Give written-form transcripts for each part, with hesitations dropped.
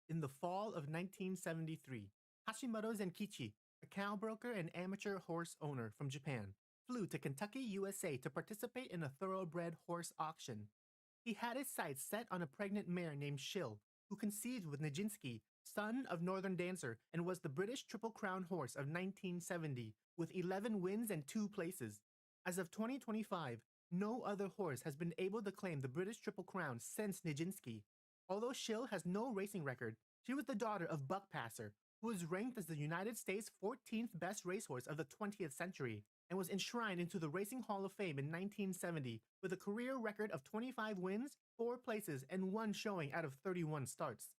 In the fall of 1973, Hashimoto Zenkichi, a cow broker and amateur horse owner from Japan, flew to Kentucky, USA to participate in a thoroughbred horse auction. He had his sights set on a pregnant mare named Shill, who conceived with Nijinsky, son of Northern Dancer, and was the British Triple Crown horse of 1970, with 11 wins and 2 places. As of 2025, no other horse has been able to claim the British Triple Crown since Nijinsky. Although Shill has no racing record, she was the daughter of Buck Passer, who was ranked as the United States' 14th best racehorse of the 20th century, and was enshrined into the Racing Hall of Fame in 1970 with a career record of 25 wins, 4 places, and 1 showing out of 31 starts.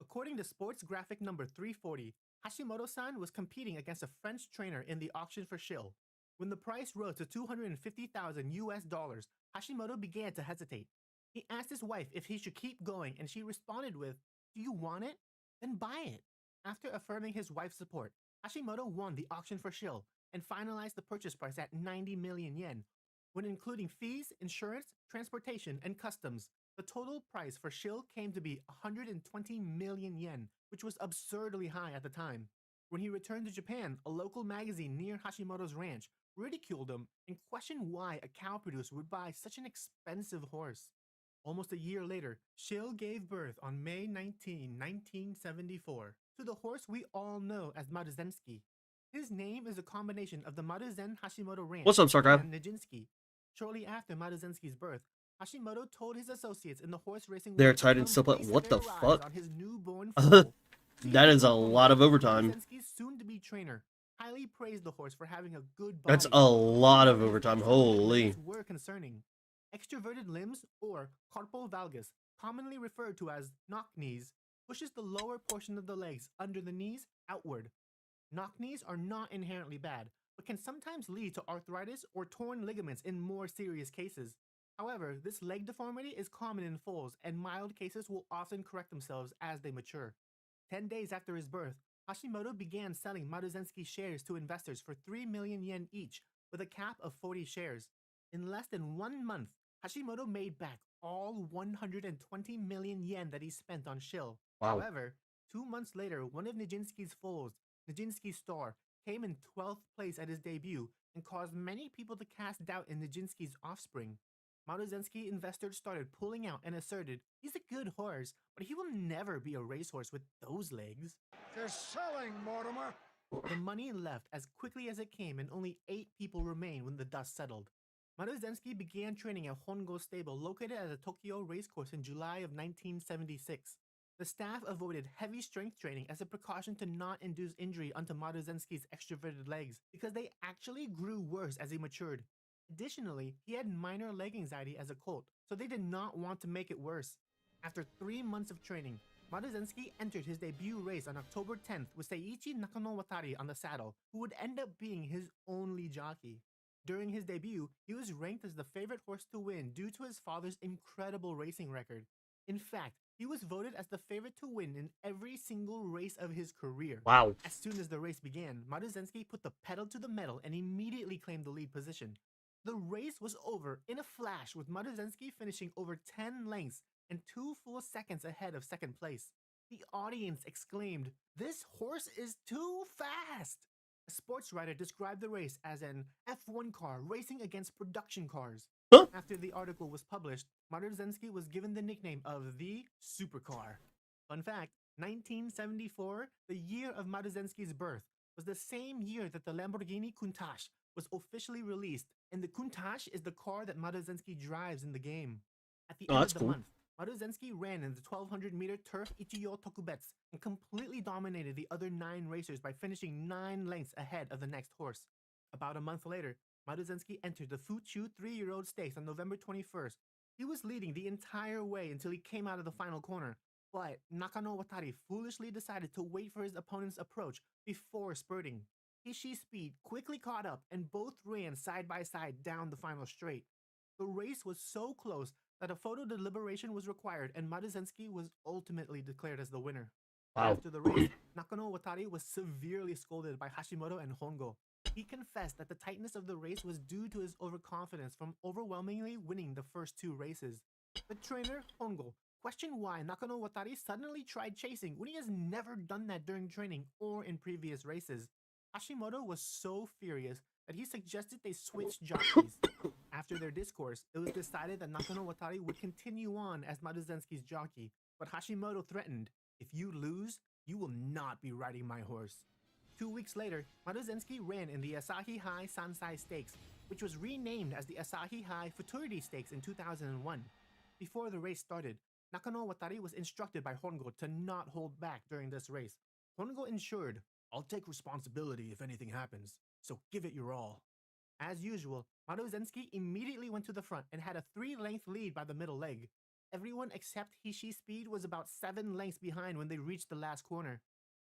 According to Sports Graphic number 340, Hashimoto-san was competing against a French trainer in the auction for Shill. When the price rose to $250,000, Hashimoto began to hesitate. He asked his wife if he should keep going, and she responded with, "Do you want it? Then buy it." After affirming his wife's support, Hashimoto won the auction for Shill and finalized the purchase price at 90 million yen. When including fees, insurance, transportation, and customs, the total price for Shill came to be 120 million yen, which was absurdly high at the time. When he returned to Japan, a local magazine near Hashimoto's ranch ridiculed him and questioned why a cow producer would buy such an expensive horse. Almost a year later, Shill gave birth on May 19, 1974, to the horse we all know as Maruzensky. His name is a combination of the Maruzen Hashimoto Ranch What's up, Sarkov? and Nijinsky. Shortly after Maruzensky's birth, Hashimoto told his associates in the horse racing They're world tied to in come still, but base what their the eyes fuck? on his newborn foal. That is a lot of overtime. Maruzensky's soon-to-be trainer highly praised the horse for having a good body. That's a lot of His overtime. extroverted Holy. limbs were concerning. Extroverted limbs, or carpal valgus, commonly referred to as knock knees, pushes the lower portion of the legs under the knees outward. Knock knees are not inherently bad, but can sometimes lead to arthritis or torn ligaments in more serious cases. However, this leg deformity is common in foals, and mild cases will often correct themselves as they mature. 10 days after his birth, Hashimoto began selling Maruzensky shares to investors for 3 million yen each, with a cap of 40 shares. In less than 1 month, Hashimoto made back all 120 million yen that he spent on Shill. Wow. However, 2 months later, one of Nijinsky's foals, Nijinsky Star, came in 12th place at his debut and caused many people to cast doubt in Nijinsky's offspring. Maruzensky investors started pulling out and asserted, "He's a good horse, but he will never be a racehorse with those legs." They're selling, Mortimer! The money left as quickly as it came, and only 8 people remained when the dust settled. Maruzensky began training at Hongo Stable, located at the Tokyo racecourse, in July of 1976. The staff avoided heavy strength training as a precaution to not induce injury onto Maruzensky's extroverted legs, because they actually grew worse as he matured. Additionally, he had minor leg anxiety as a colt, so they did not want to make it worse. After 3 months of training, Maruzensky entered his debut race on October 10th with Seiichi Nakano-Watari on the saddle, who would end up being his only jockey. During his debut, he was ranked as the favorite horse to win due to his father's incredible racing record. In fact, he was voted as the favorite to win in every single race of his career. Wow. As soon as the race began, Maruzensky put the pedal to the metal and immediately claimed the lead position. The race was over in a flash, with Maruzensky finishing over 10 lengths and 2 full seconds ahead of second place. The audience exclaimed, "This horse is too fast!" A sports writer described the race as an F1 car racing against production cars. Huh? After the article was published, Maruzensky was given the nickname of the Supercar. Fun fact, 1974, the year of Maruzensky's birth, was the same year that the Lamborghini Countach was officially released, and the Countach is the car that Maruzensky drives in the game. At the end that's of the cool. month, Maruzensky ran in the 1200-meter turf Ichiyo Tokubetsu and completely dominated the other 9 racers by finishing 9 lengths ahead of the next horse. About a month later, Maruzensky entered the Fuchu 3-year-old stakes on November 21st. He was leading the entire way until he came out of the final corner, but Nakano-Watari foolishly decided to wait for his opponent's approach before spurting. Ishii's speed quickly caught up, and both ran side by side down the final straight. The race was so close that a photo deliberation was required, and Maruzensky was ultimately declared as the winner. Wow. After the race, Nakano-Watari was severely scolded by Hashimoto and Hongo. He confessed that the tightness of the race was due to his overconfidence from overwhelmingly winning the first 2 races. The trainer, Hongo, questioned why Nakano Watari suddenly tried chasing when he has never done that during training or in previous races. Hashimoto was so furious that he suggested they switch jockeys. After their discourse, it was decided that Nakano Watari would continue on as Maruzenski's jockey, but Hashimoto threatened, "If you lose, you will not be riding my horse." 2 weeks later, Maruzenski ran in the Asahi High Sansai Stakes, which was renamed as the Asahi High Futurity Stakes in 2001. Before the race started, Nakano Watari was instructed by Hongo to not hold back during this race. Hongo ensured, "I'll take responsibility if anything happens, so give it your all." As usual, Maruzenski immediately went to the front and had a 3-length lead by the middle leg. Everyone except Hishi's speed was about 7 lengths behind when they reached the last corner.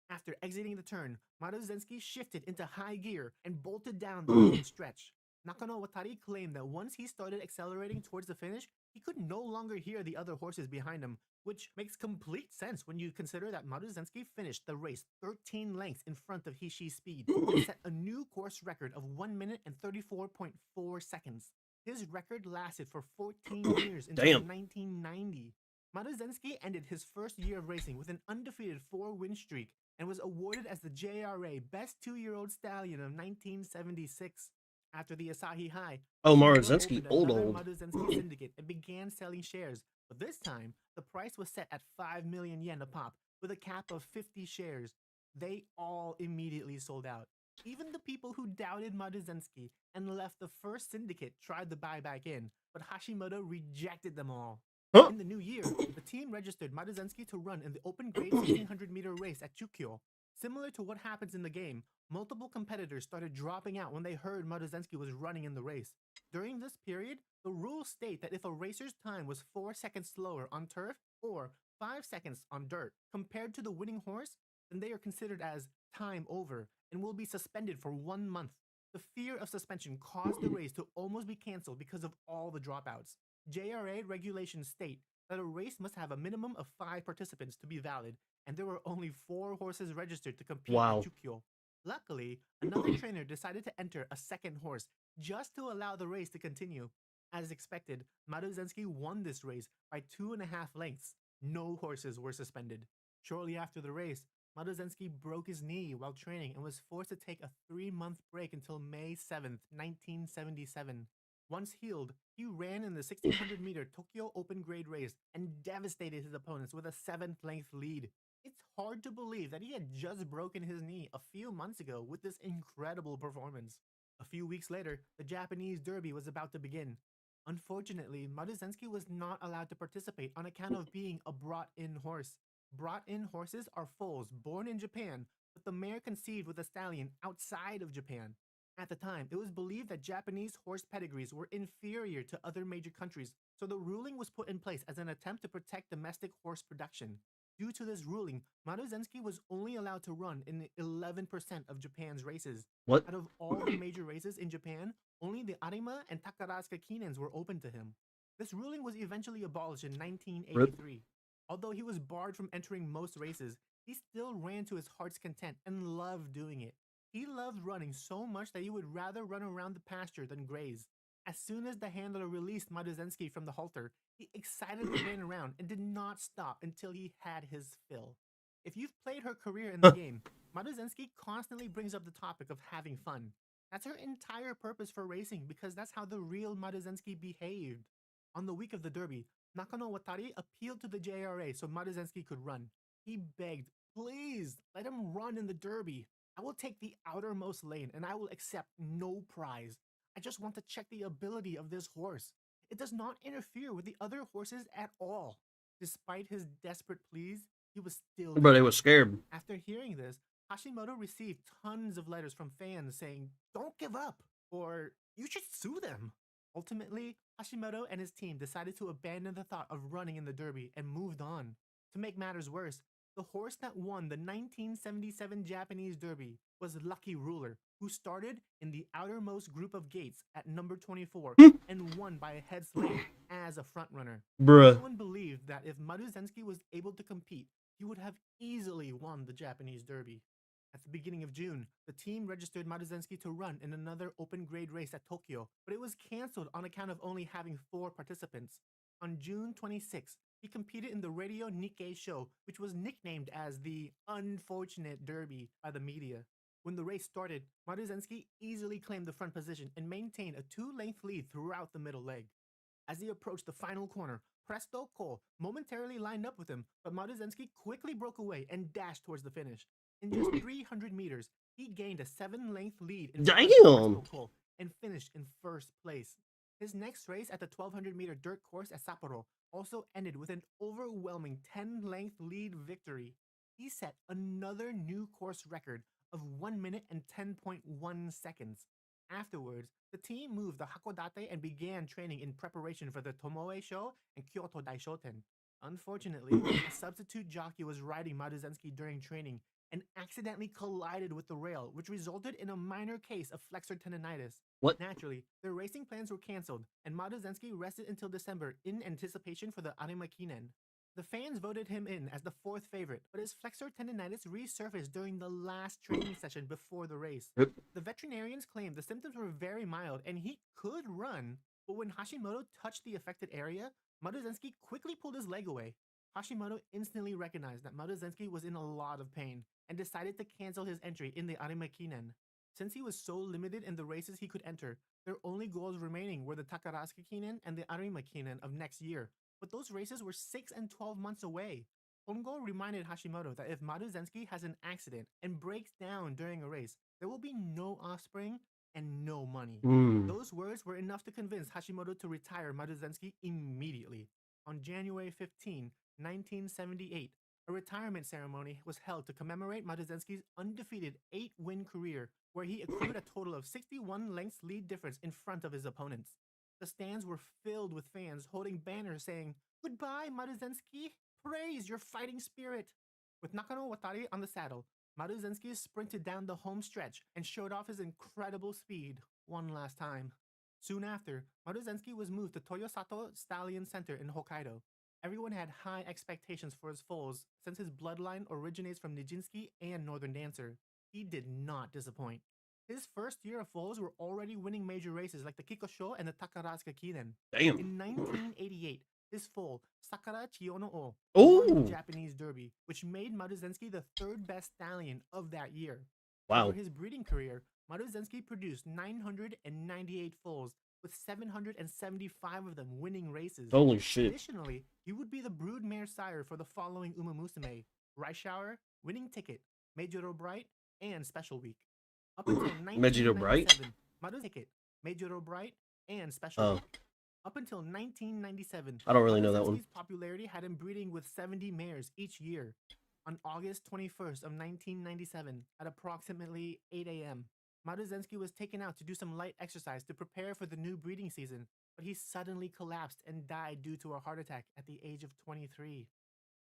After exiting the turn, Maruzenski shifted into high gear and bolted down the home stretch. Nakano Watari claimed that once he started accelerating towards the finish, he could no longer hear the other horses behind him, which makes complete sense when you consider that Maruzenski finished the race 13 lengths in front of Hishi's speed and set a new course record of 1 minute and 34.4 seconds. His record lasted for 14 years until Damn. 1990. Maruzenski ended his first year of racing with an undefeated 4-win streak and was awarded as the JRA Best 2-Year-Old Stallion of 1976. After the Asahi High, Oh, Hashimoto Maruzenski, opened old. another Maruzenski syndicate and began selling shares, but this time, the price was set at 5 million yen a pop, with a cap of 50 shares. They all immediately sold out. Even the people who doubted Maruzenski and left the first syndicate tried to buy back in, but Hashimoto rejected them all. Huh? In the new year, the team registered Maruzenski to run in the open grade 1600-meter race at Tuglow. Similar to what happens in the game, multiple competitors started dropping out when they heard Maruzenski was running in the race. During this period, the rules state that if a racer's time was 4 seconds slower on turf or 5 seconds on dirt compared to the winning horse, then they are considered as time over and will be suspended for 1 month. The fear of suspension caused the race to almost be canceled because of all the dropouts. JRA regulations state that a race must have a minimum of 5 participants to be valid, and there were only 4 horses registered to compete Wow. at Tuglow. Luckily, another trainer decided to enter a second horse just to allow the race to continue. As expected, Maruzenski won this race by 2.5 lengths. No horses were suspended. Shortly after the race, Maruzenski broke his knee while training and was forced to take a 3-month break until May 7th, 1977. Once healed, he ran in the 1600-meter Tokyo open grade race and devastated his opponents with a 7th-length lead. It's hard to believe that he had just broken his knee a few months ago with this incredible performance. A few weeks later, the Japanese Derby was about to begin. Unfortunately, Maruzenski was not allowed to participate on account of being a brought-in horse. Brought-in horses are foals born in Japan, but the mare conceived with a stallion outside of Japan. At the time, it was believed that Japanese horse pedigrees were inferior to other major countries, so the ruling was put in place as an attempt to protect domestic horse production. Due to this ruling, Maruzenski was only allowed to run in 11% of Japan's races. What? Out of all the major races in Japan, only the Arima and Takarazuka Kinens were open to him. This ruling was eventually abolished in 1983. Although he was barred from entering most races, he still ran to his heart's content and loved doing it. He loved running so much that he would rather run around the pasture than graze. As soon as the handler released Maruzenski from the halter, he excitedly ran around and did not stop until he had his fill. If you've played her career in the game, Maruzenski constantly brings up the topic of having fun. That's her entire purpose for racing because that's how the real Maruzenski behaved. On the week of the Derby, Nakano Watari appealed to the JRA so Maruzenski could run. He begged, "Please, let him run in the Derby. I will take the outermost lane and I will accept no prize. I just want to check the ability of this horse. It does not interfere with the other horses at all." Despite his desperate pleas, he was still But they denied. was scared. After hearing this, Hashimoto received tons of letters from fans saying, "Don't give up," or "You should sue them." Ultimately, Hashimoto and his team decided to abandon the thought of running in the Derby and moved on. To make matters worse, the horse that won the 1977 Japanese Derby was Lucky Ruler, who started in the outermost group of gates at number 24 and won by a head's length as a frontrunner. Bruh. Everyone believed that if Maruzenski was able to compete, he would have easily won the Japanese Derby. At the beginning of June, the team registered Maruzenski to run in another open grade race at Tokyo, but it was canceled on account of only having 4 participants. On June 26, he competed in the Radio Nikkei show, which was nicknamed as the Unfortunate Derby by the media. When the race started, Maruzenski easily claimed the front position and maintained a 2-length lead throughout the middle leg. As he approached the final corner, Presto Cole momentarily lined up with him, but Maruzenski quickly broke away and dashed towards the finish. In just 300 meters, he gained a 7-length lead in front of Presto Cole and finished in first place. His next race at the 1200-meter dirt course at Sapporo also ended with an overwhelming 10-length lead victory. He set another new course record of 1 minute and 10.1 seconds. Afterwards, the team moved to Hakodate and began training in preparation for the Tomoe show and Kyoto Daishoten. Unfortunately, a substitute jockey was riding Maruzenski during training and accidentally collided with the rail, which resulted in a minor case of flexor tendonitis. What? Naturally, their racing plans were canceled, and Maruzenski rested until December in anticipation for the Arima Kinen. The fans voted him in as the 4th favorite, but his flexor tendonitis resurfaced during the last training session before the race. Yep. The veterinarians claimed the symptoms were very mild and he could run, but when Hashimoto touched the affected area, Maruzenski quickly pulled his leg away. Hashimoto instantly recognized that Maruzenski was in a lot of pain and decided to cancel his entry in the Arima Kinen. Since he was so limited in the races he could enter, their only goals remaining were the Takarazuka Kinen and the Arima Kinen of next year, but those races were 6 and 12 months away. Hongo reminded Hashimoto that if Maruzenski has an accident and breaks down during a race, there will be no offspring and no money. Those words were enough to convince Hashimoto to retire Maruzenski immediately. On January 15, 1978, a retirement ceremony was held to commemorate Maruzenski's undefeated 8-win career, where he accrued a total of 61 lengths lead difference in front of his opponents. The stands were filled with fans holding banners saying, "Goodbye, Maruzenski! Praise your fighting spirit!" With Nakano Watari on the saddle, Maruzenski sprinted down the home stretch and showed off his incredible speed one last time. Soon after, Maruzenski was moved to Toyosato Stallion Center in Hokkaido. Everyone had high expectations for his foals since his bloodline originates from Nijinsky and Northern Dancer. He did not disappoint. His first year of foals were already winning major races like the Kikosho and the Takarazuka Kinen. Damn. In 1988, his foal, Sakara Chiyono-o, won the Japanese Derby, which made Maruzenski the 3rd best stallion of that year. Wow. Over his breeding career, Maruzenski produced 998 foals, with 775 of them winning races. Holy shit. Additionally, he would be the broodmare sire for the following Uma Musume: Reischauer, Winning Ticket, Meijiro Bright, and Special Week. Up until 1997, Maruzenski, Meijiro Bright, and Special Week. Up until 1997, I don't really know that one. Maruzenski's popularity had him breeding with 70 mares each year. On August 21st of 1997, at approximately 8 a.m., Maruzenski was taken out to do some light exercise to prepare for the new breeding season, but he suddenly collapsed and died due to a heart attack at the age of 23.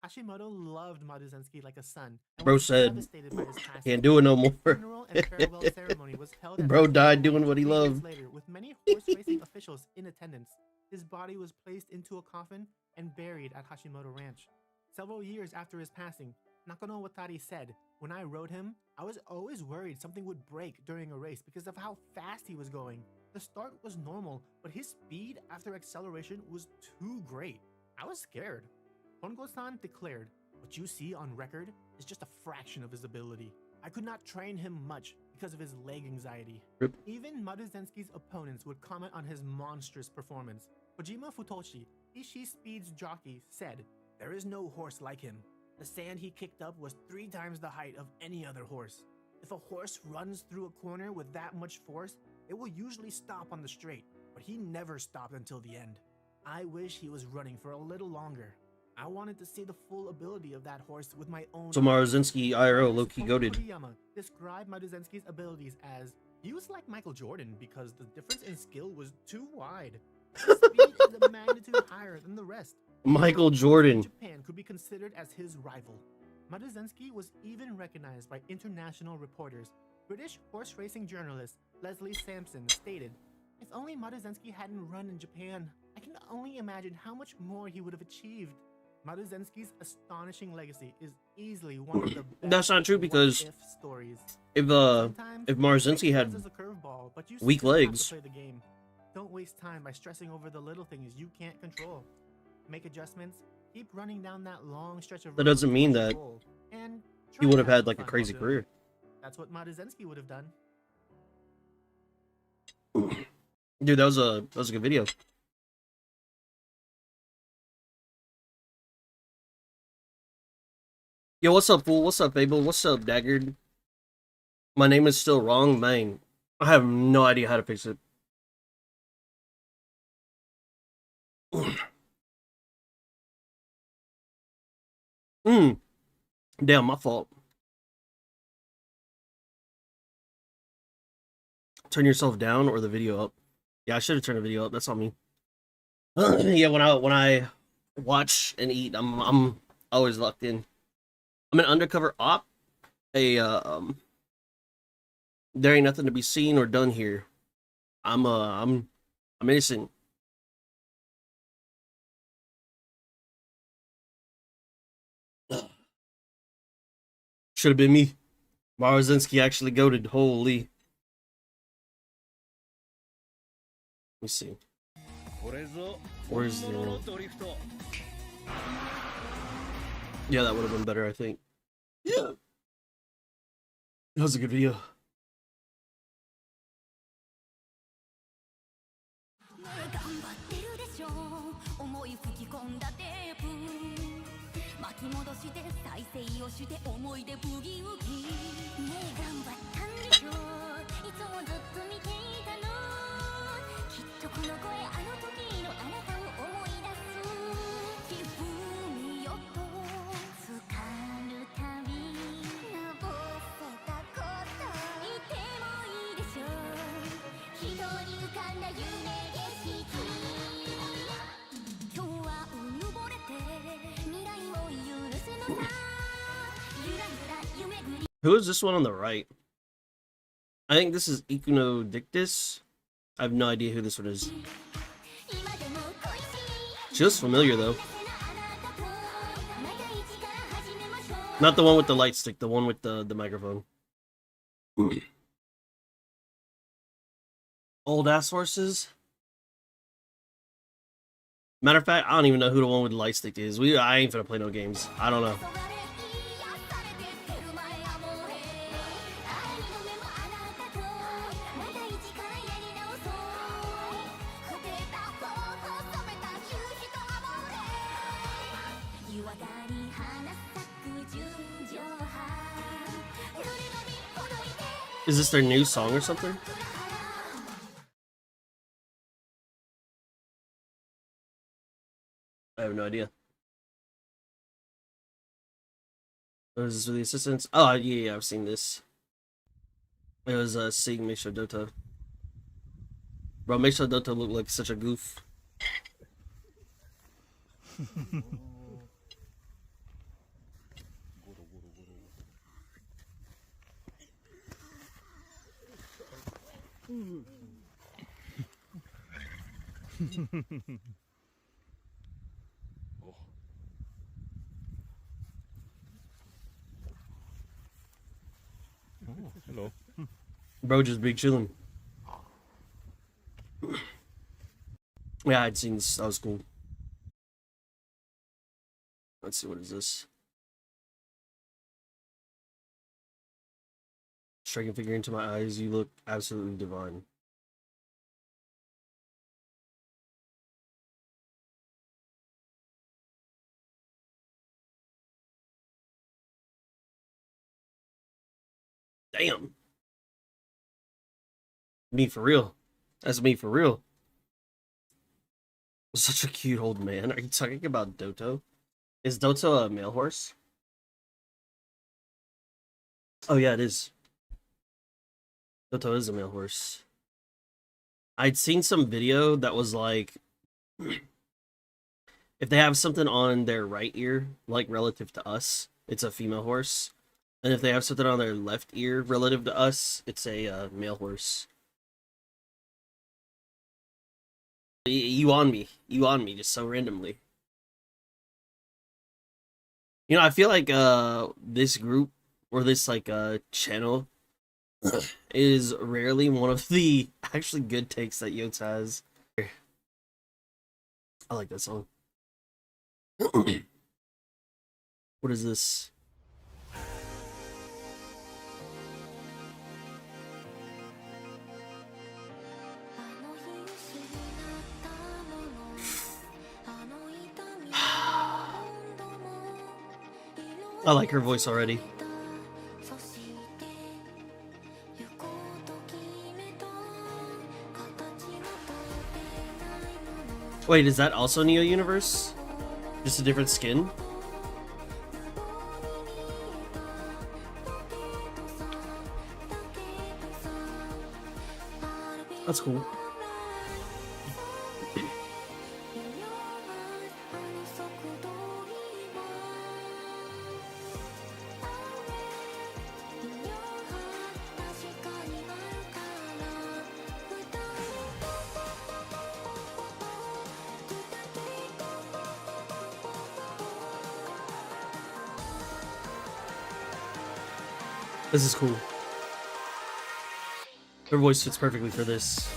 Hashimoto loved Maruzenski like a son. And Bro was said, devastated by his passing. can't do it no more. His funeral and farewell ceremony was held at Bro Hashimoto died doing what he 3 days loved. later, with many horse racing officials in attendance. His body was placed into a coffin and buried at Hashimoto Ranch. Several years after his passing, Nakano Watari said, "When I rode him, I was always worried something would break during a race because of how fast he was going. The start was normal, but his speed after acceleration was too great. I was scared." Hongo-san declared, "What you see on record is just a fraction of his ability. I could not train him much because of his leg anxiety." Rip. Even Maruzenski's opponents would comment on his monstrous performance. Kojima Futoshi, Ishii Speed's jockey, said, "There is no horse like him. The sand he kicked up was 3 times the height of any other horse. If a horse runs through a corner with that much force, it will usually stop on the straight, but he never stopped until the end. I wish he was running for a little longer. I wanted to see the full ability of that horse with my own." So Maruzenski IRO low-key Hongo goated. Toriyama described Maruzenski's abilities as, "He was like Michael Jordan because the difference in skill was too wide. His speed is a magnitude higher than the rest. Michael Jordan. Japan could be considered as his rival." Maruzenski was even recognized by international reporters. British horse racing journalist Leslie Sampson stated, "If only Maruzenski hadn't run in Japan, I can only imagine how much more he would have achieved." Maruzensky's astonishing legacy is easily one of the best That's not true because what-if stories. if Sometimes Marzinski fate had throws us a curveball, but you weak still have to legs. play the game. Don't waste time by stressing over the little things you can't control. Make adjustments. Keep running down that long stretch of That road doesn't mean towards your that goal, and he try would to have had some like a fun crazy while doing career. it. That's what Maruzensky would have done. Dude, that was a good video. Yo, what's up, fool? What's up, Abel? What's up, Daggard? My name is still wrong, man. I have no idea how to fix it. Damn, my fault. Turn yourself down or the video up. Yeah, I should have turned the video up. That's on me. Yeah, when I watch and eat, I'm always locked in. I'm an undercover op. There ain't nothing to be seen or done here. I'm innocent. Should have been me. Marzinski actually goated. Holy. Let me see. Where's the... Yeah, that would have been better, I think. Yeah. That was a good video. Who is this one on the right? I think this is Equinodictus. I have no idea who this one is. She looks familiar though. Not the one with the light stick, the one with the microphone. Old ass horses. Matter of fact, I don't even know who the one with the light stick is. I ain't finna play no games. I don't know. Is this their new song or something? I have no idea. What is this with the assistants? Oh, yeah, I've seen this. It was seeing Meisho Dota. Bro, Meisho Dota looked like such a goof. Oh, hello. Bro, just big chilling. Yeah, I'd seen this. That was cool. Let's see, what is this? Striking figure into my eyes. You look absolutely divine. Damn. Me for real. That's me for real. Such a cute old man. Are you talking about Doto? Is Doto a male horse? Oh yeah, it is. Doto is a male horse. I'd seen some video that was like, if they have something on their right ear, like relative to us, it's a female horse. And if they have something on their left ear relative to us, it's a male horse. You on me just so randomly. You know, I feel like this group or this like channel is rarely one of the actually good takes that Yotes has. I like that song. What is this? I like her voice already. Wait, is that also Neo Universe? Just a different skin? That's cool. This is cool. Her voice fits perfectly for this.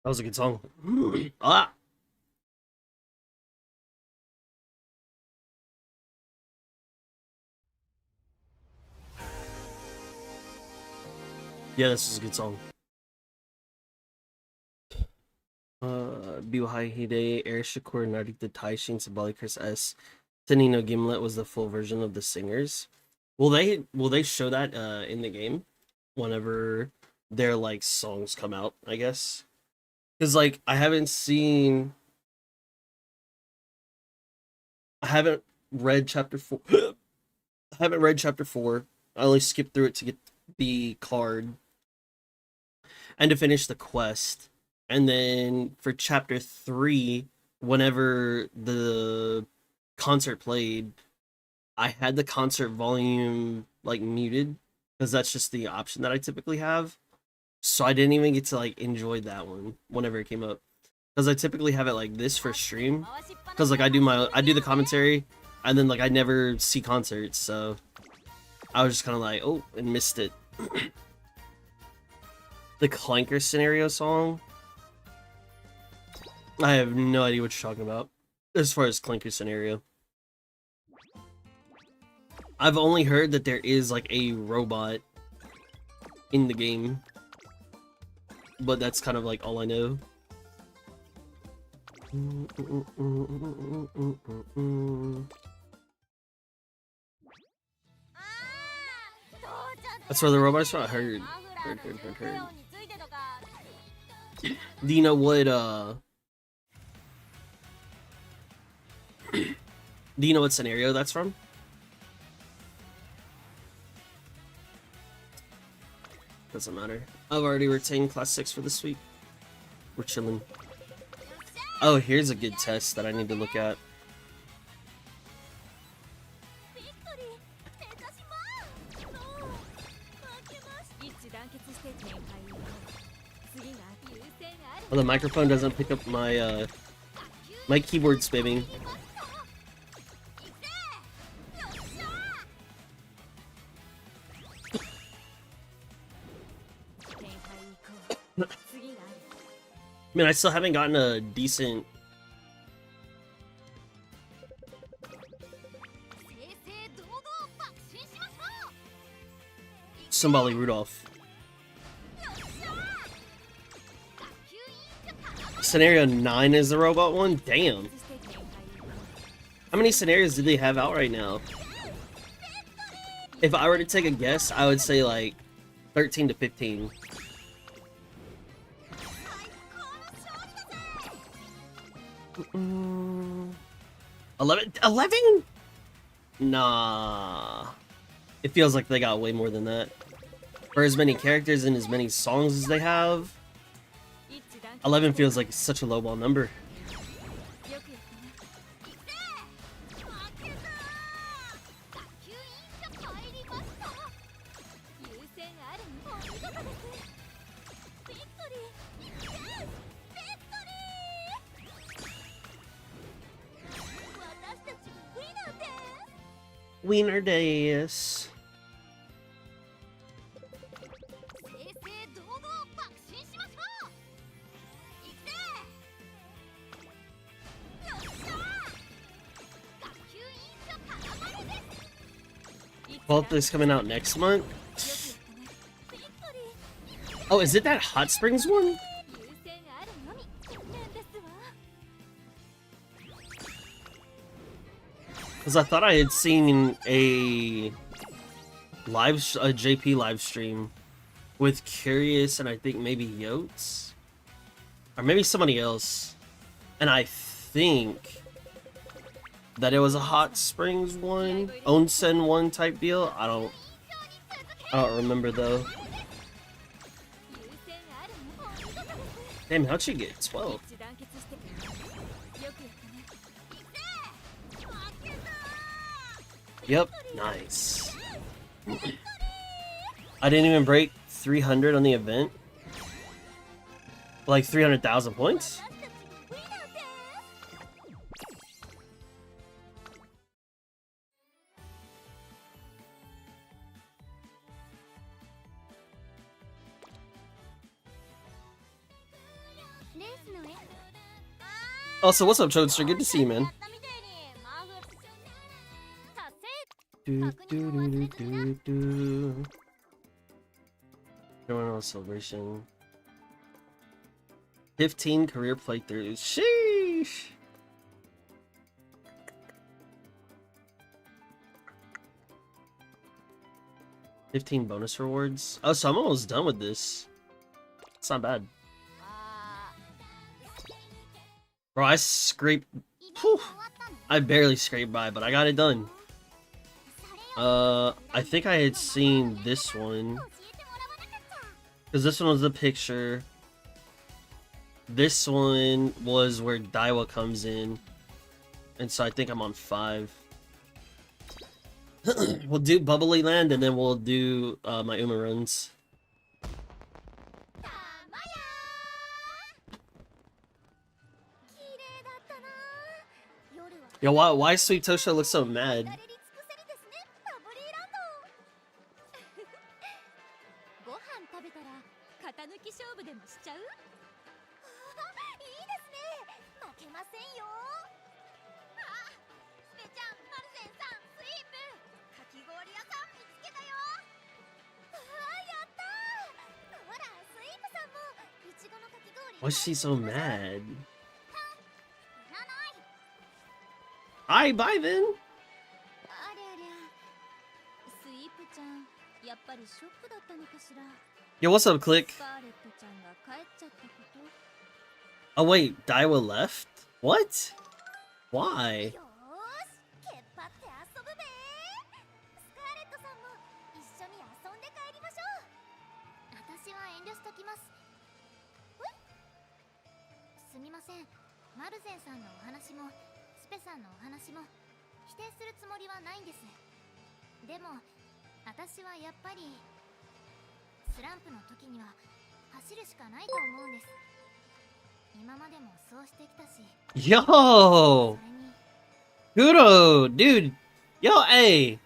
That was a good song. Ah! Yeah, this is a good song. Biwahai Hide, Air Shakur, Narita Taishin, Sabali Chris S. Tanino Gimlet was the full version of the singers. Will they show that in the game whenever their like songs come out, I guess? Because like I haven't read chapter 4. I haven't read chapter 4. I only skipped through it to get the card and to finish the quest. And then for chapter 3, whenever the concert played, I had the concert volume like muted because that's just the option that I typically have. So I didn't even get to like enjoy that one whenever it came up, because I typically have it like this for stream, because like I do the commentary and then like I never see concerts, so I was just kind of like, oh, and missed it. The Clanker scenario song, I have no idea what you're talking about as far as Clanker scenario. I've only heard that there is like a robot in the game, but that's kind of like all I know. That's where the robot's from. I heard. Do you know what do you know what scenario that's from? Doesn't matter. I've already retained class 6 for this week. We're chilling. Oh, here's a good test that I need to look at. Oh, the microphone doesn't pick up my my keyboard spamming. I mean, I still haven't gotten a decent... Somebody Rudolph. Scenario 9 is the robot one? Damn. How many scenarios do they have out right now? If I were to take a guess, I would say like 13 to 15. Mm, 11? 11? Nah. It feels like they got way more than that. For as many characters and as many songs as they have, 11 feels like such a lowball number. Wiener days. Well, is coming out next month. Oh, is it that Hot Springs one? Because I thought I had seen a JP live stream with Curious and I think maybe Yotes, or maybe somebody else, and I think that it was a Hot Springs one, Onsen one type deal. I don't remember though. Damn, how'd she get 12? Yep, nice. I didn't even break 300 on the event. Like 300,000 points? Also, what's up, Chodester? Good to see you, man. Going on celebration. 15 career playthroughs. Sheesh. $15 bonus rewards. Oh, so I'm almost done with this. It's not bad. Bro, I scraped. Whew, I barely scraped by, but I got it done. I think I had seen this one. Because this one was the picture. This one was where Daiwa comes in. And so I think I'm on 5. We'll do Bubblyland and then we'll do my Uma runs. Yo, why Sweet Tosha looks so mad? Why is she so mad? Alright, bye then. Yo, what's up, Click? Oh wait, Daiwa left? What? Why? Yo! Kudo, dude! Yo, hey!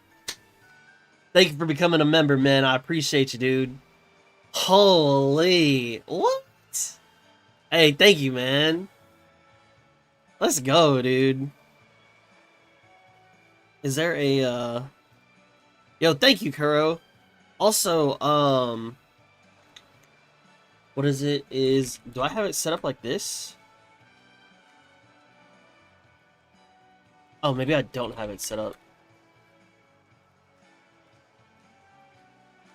Thank you for becoming a member, man. I appreciate you, dude. Holy... What? Hey, thank you, man. Let's go, dude. Is there a, Yo, thank you, Kuro. Also, what is it? Do I have it set up like this? Oh, maybe I don't have it set up.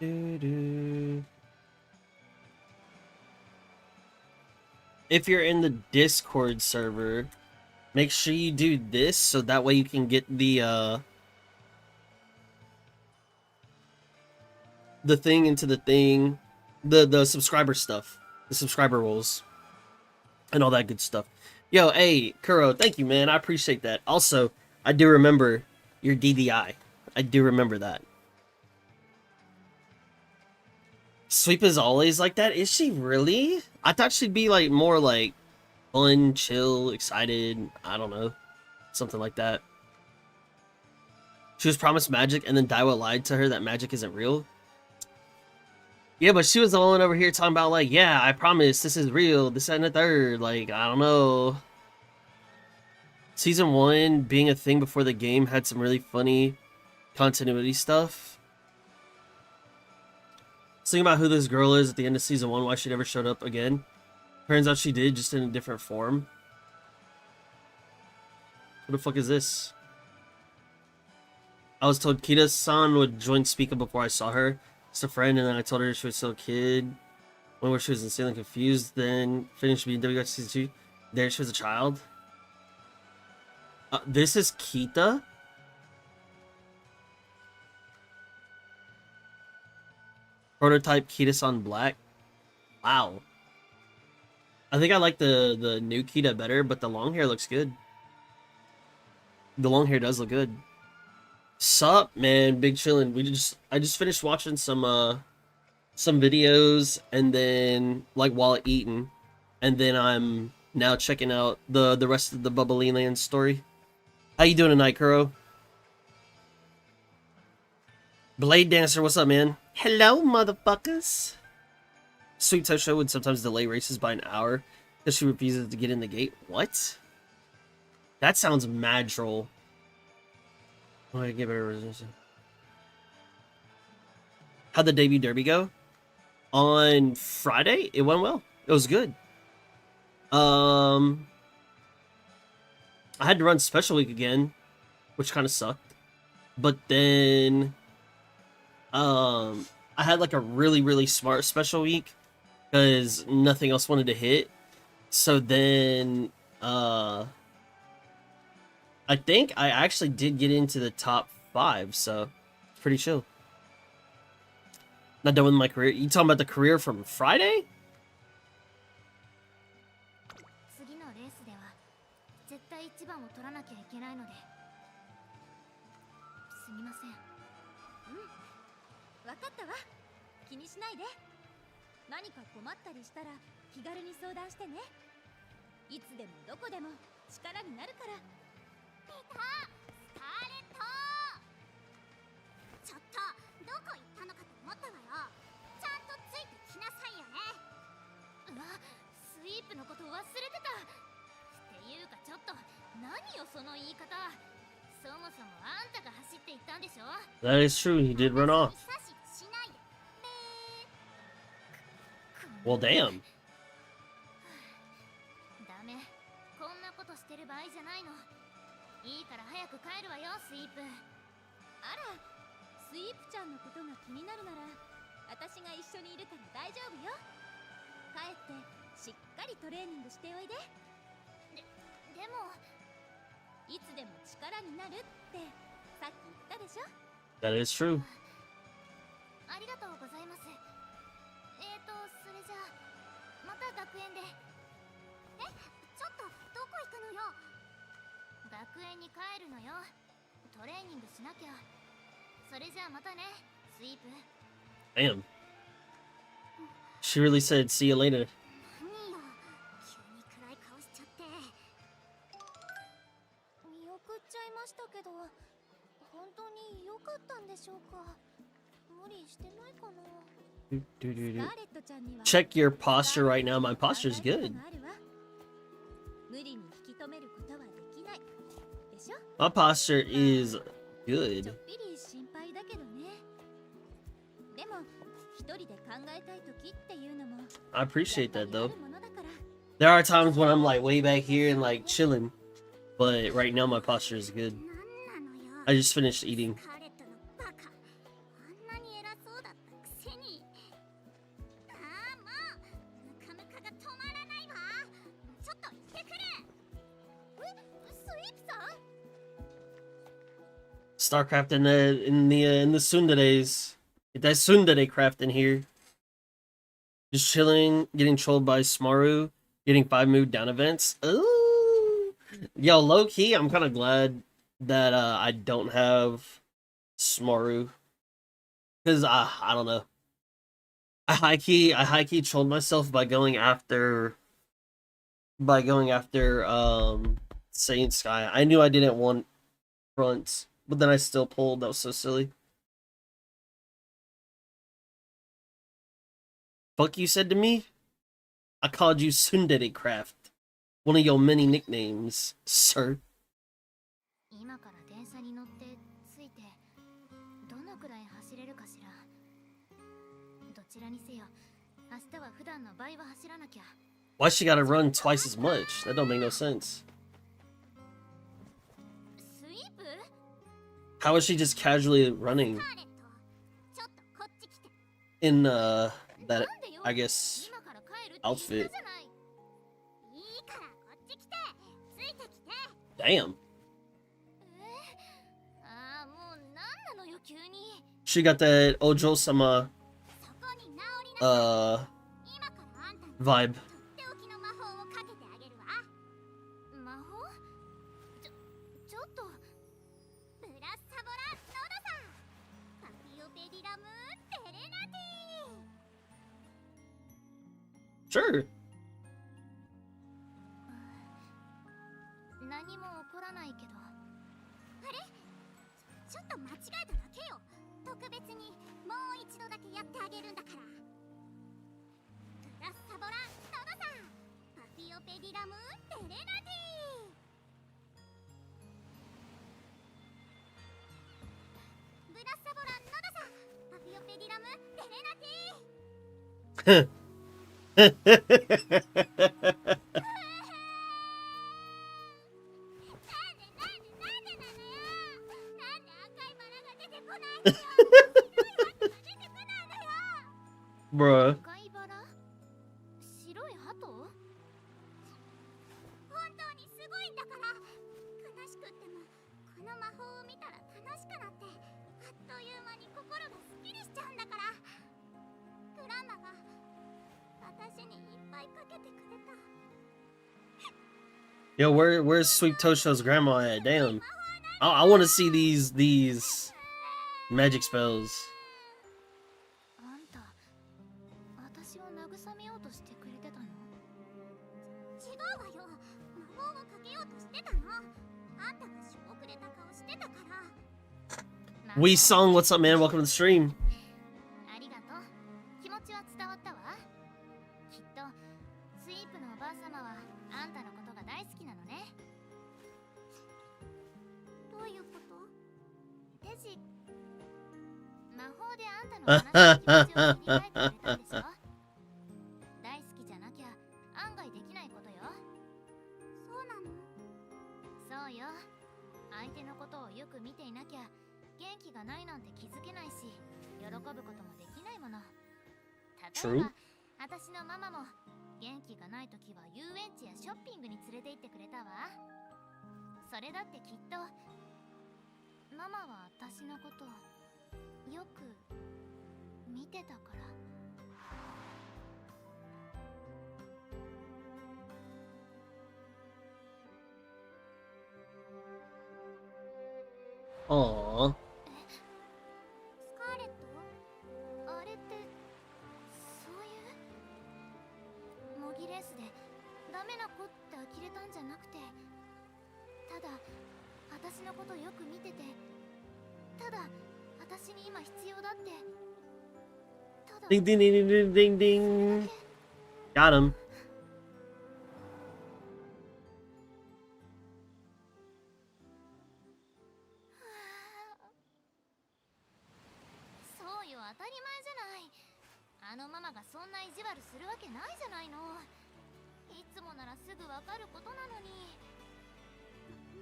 If you're in the Discord server, make sure you do this so that way you can get the thing into the thing, the subscriber stuff, the subscriber roles, and all that good stuff. Yo, hey, Kuro, thank you, man. I appreciate that. Also, I do remember your DDI. I do remember that. Sweep is always like that. Is she really? I thought she'd be like more like fun, chill, excited. I don't know. Something like that. She was promised magic and then Daiwa lied to her that magic isn't real. Yeah, but she was the one over here talking about like, yeah, I promise this is real, this and the third. Like, I don't know. Season 1 being a thing before the game had some really funny continuity stuff. Thinking about who this girl is at the end of Season 1, why she never showed up again. Turns out she did, just in a different form. What the fuck is this? I was told Kita-san would join Speaker before I saw her. Just a friend, and then I told her she was still a kid. One where she was insanely confused, then finished being WX Season 2. There she was a child. This is Kita? Prototype Kita-san Black. Wow. I think I like the new Kita better, but the long hair looks good. The long hair does look good. Sup, man? Big chillin'. I just finished watching some videos, and then like while eating, and then I'm now checking out the rest of the Bubblyland story. How you doing tonight, Kuro? Blade Dancer, what's up, man? Hello, motherfuckers. Sweet Tosho would sometimes delay races by an hour because she refuses to get in the gate. What? That sounds mad troll. Oh, I give it a resistance. How'd the debut derby go? On Friday, it went well. It was good. I had to run special week again, which kind of sucked. But then, I had like a really smart special week because nothing else wanted to hit. So then, I think I actually did get into the top 5, so it's pretty chill. Not done with my career. You talking about the career from Friday? 次のレースでは絶対一番を取らなきゃいけないので。すみません。わかったわ。気にしないで。何か困ったりしたら気軽に相談してね。いつでもどこでも力になるから。ピター、スカーレット。ちょっとどこ行ったのかと思ったわよ。ちゃんとついてきなさいよね。スイープのこと忘れてた。っていうかちょっと何よその言い方。そもそもあんたが走っていったんでしょ。 That is true, he did run off. Well, damn. ダメ。こんなことしてる場合じゃないの。いいから早く帰るわよ、スイープ。あら、スイープちゃんのことが気になるなら私が一緒にいるから大丈夫よ。帰ってしっかりトレーニングしておいで。でもいつでも力になるってさっき言ったでしょ。 That is true. ありがとうございます。それじゃあまた学園で。ちょっとどこ行くのよ。学園に帰るのよ。トレーニングしなきゃ。それじゃあまたね、スイープ。 Damn. She really said, see you later. 何よ、急に暗い顔しちゃって。見送っちゃいましたけど、本当に良かったんでしょうか。無理してないかな。 Check your posture right now. My posture is good. My posture is good. 一人で考えたい時っていうのも I appreciate that やっぱりあ though. るものだから。 There are times when I'm like way back here and like chilling, but right now my posture is good. なんなのよ I just finished eating. スカーレットのバカ、あんなに偉そうだったくせに。ああ、もうムカムカが止まらないわ。ちょっと行ってくる。スイープさん。 StarCraft in the Sundays. Get that Sundere craft in here. Just chilling, getting trolled by Smaru, getting 5 mood down events. Ooh. Yo, low key, I'm kind of glad that I don't have Smaru, because I don't know. I high key trolled myself by going after Saint Sky. I knew I didn't want fronts, but then I still pulled. That was so silly. Fuck you said to me? I called you Sundere Craft. One of your many nicknames, sir. 今から電車に乗ってついてどのくらい走れるかしら。どちらにせよ、明日は普段の倍は走らなきゃ。 Why she gotta run twice as much? That don't make no sense. スイープ？ How is she just casually running スカーレット、ちょっとこっち来て。 in that なんでよ I guess 今から帰るって言った outfit? じゃない。いいからこっち来て。ついてきて。 Damn. ああ、もうなんなのよ急に。 She got that Ojo-sama そこに直りなさい。今からあんたに vibe. とっておきの魔法をかけてあげるわ。魔法？ちょっと。ブラッサボラノドさん。パピオペディラムテレナティ。 Sure. 何も起こらないけど。あれ？ちょっと間違えただけよ。特別にもう一度だけやってあげるんだから。ブラッサボラノドさん。パピオペディラムテレナティ。ブラッサボラノドさん。パピオペディラムテレナティ。 Bruh. 赤いバラ？白い鳩？本当にすごいんだから。悲しくってもこの魔法を見たら楽しくなって、あっという間に心がすっきりしちゃうんだから。グランマが私にいっぱいかけてくれた。 Yo, where's Sweet Tosho's grandma at? Damn. I want to see these magic spells. あんた、私を慰めようとしてくれてたの？違うわよ。魔法をかけようとしてたの。あんたがしょぼくれた顔してたから。 We sung, what's up, man? Welcome to the stream. ありがとう。気持ちは伝わったわ。きっとスイープのおばあ様はあんたのことが大好きなのね。どういうこと？テジ、魔法であんたの悲しい気持ちを切り替えてくれたんでしょ？大好きじゃなきゃ案外できないことよ。そうなの？そうよ。相手のことをよく見ていなきゃ元気がないなんて気づけないし、喜ぶこともできないもの。例えば、私のママも元気がないときは遊園地やショッピングに連れて行ってくれたわ。それだってきっとママは私のことをよく見てたから。 Aww. スカーレット？あれってそういう模擬レースでダメな子って呆れたんじゃなくて、ただ私のことよく見てて、ただ私に今必要だって、ただ Ding ding ding ding ding ding. Got him. そうよ、当たりり前じゃない。あのママがそんな意地悪するわけないじゃないの。いつもならすぐわかることなのに。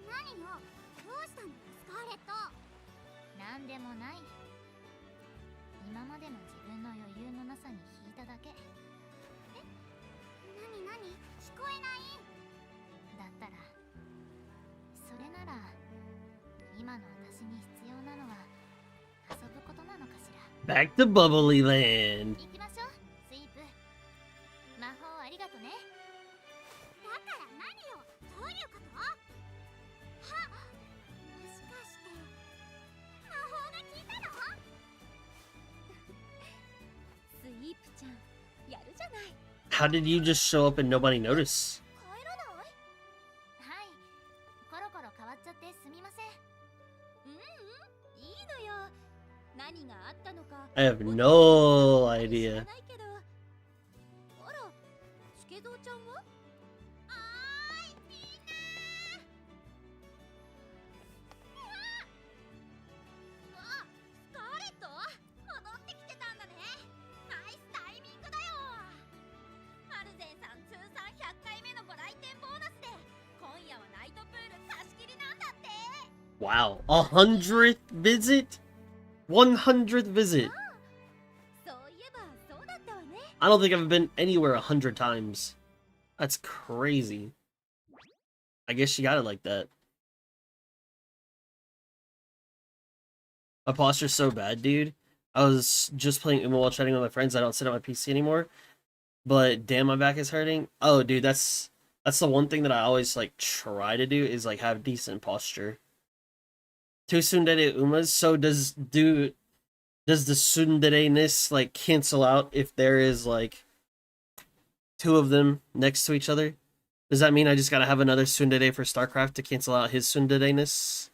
何よ、どうしたのスカーレット。なんでもない。今までの自分の余裕のなさに引いただけ。え、何聞こえない。だったらそれなら今の私に必要なのは遊ぶことなのかしら。 Back to Bubblyland. 行きましょう、スイープ。魔法ありがとね。だから何よ、どういうこと？はっ、もしかして魔法が効いたの？スイープちゃん、やるじゃない。 How did you just show up and nobody notice? 帰らない？はい、コロコロ変わっちゃってすみません。いいのよ。何があったのか I have no idea. 知らないけど。あら、スケゾウちゃんは？あーい、みんなー。わあ、スカーレット戻ってきてたんだね。ナイスタイミングだよ。アルゼンさん通算100回目のご来店ボーナスで今夜はナイトプール貸し切りなんだって。 Wow, 100th visit? 100th visit. そういえばそうだったわね。 I don't think I've been anywhere 100 times. That's crazy. I guess she got it like that. My posture's so bad, dude. I was just playing Uno while chatting with my friends. I don't sit at my PC anymore. But damn, my back is hurting. Oh, dude, that's the one thing that I always like try to do is like have decent posture. Two tsundere umas. So does the tsundere-ness like cancel out if there is like two of them next to each other? Does that mean I just gotta have another tsundere for StarCraft to cancel out his tsundere-ness?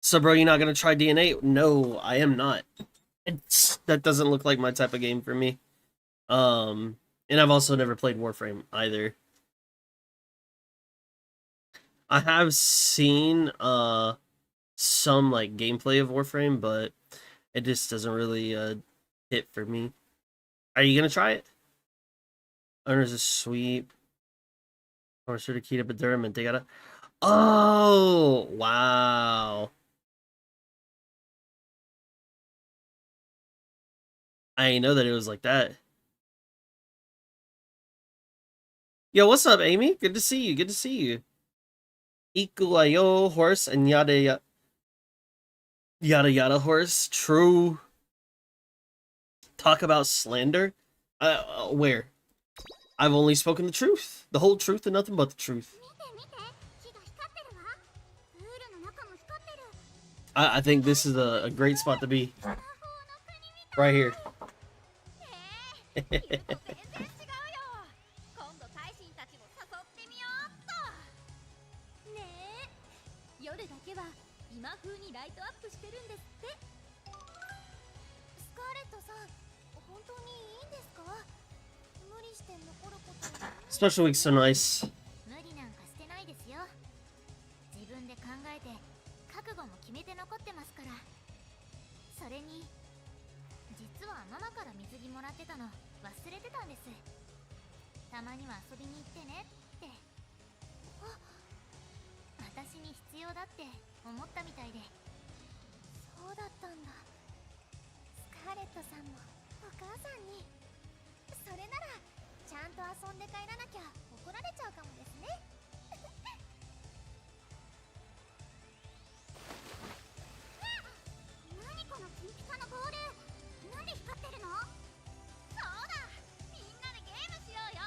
So, bro, you're not gonna try DNA? No, I am not. That doesn't look like my type of game for me. And I've also never played Warframe either. I have seen some like gameplay of Warframe, but it just doesn't really hit for me. Are you gonna try it? Owner's a sweep. Or sort of keyed up a Durham they gotta. Oh wow. I didn't know that it was like that. Yo, what's up, Amy? Good to see you. Good to see you. Ikuayo horse and yada yada horse. True. Talk about slander? Where? I've only spoken the truth. The whole truth and nothing but the truth. I think this is a great spot to be. Right here. Special week's so nice. 無理なんかしてないですよ。自分で考えて覚悟も決めて残ってますから。それに実はママから水着もらってたの忘れてたんです。たまには遊びに行ってねって。あ、私に必要だって思ったみたいで。そうだったんだ。スカーレットさんもお母さんに。それならちゃんと遊んで帰らなきゃ怒られちゃうかもですね。何この金ピカのボール、なんで光ってるの？そうだ、みんなでゲームしようよ。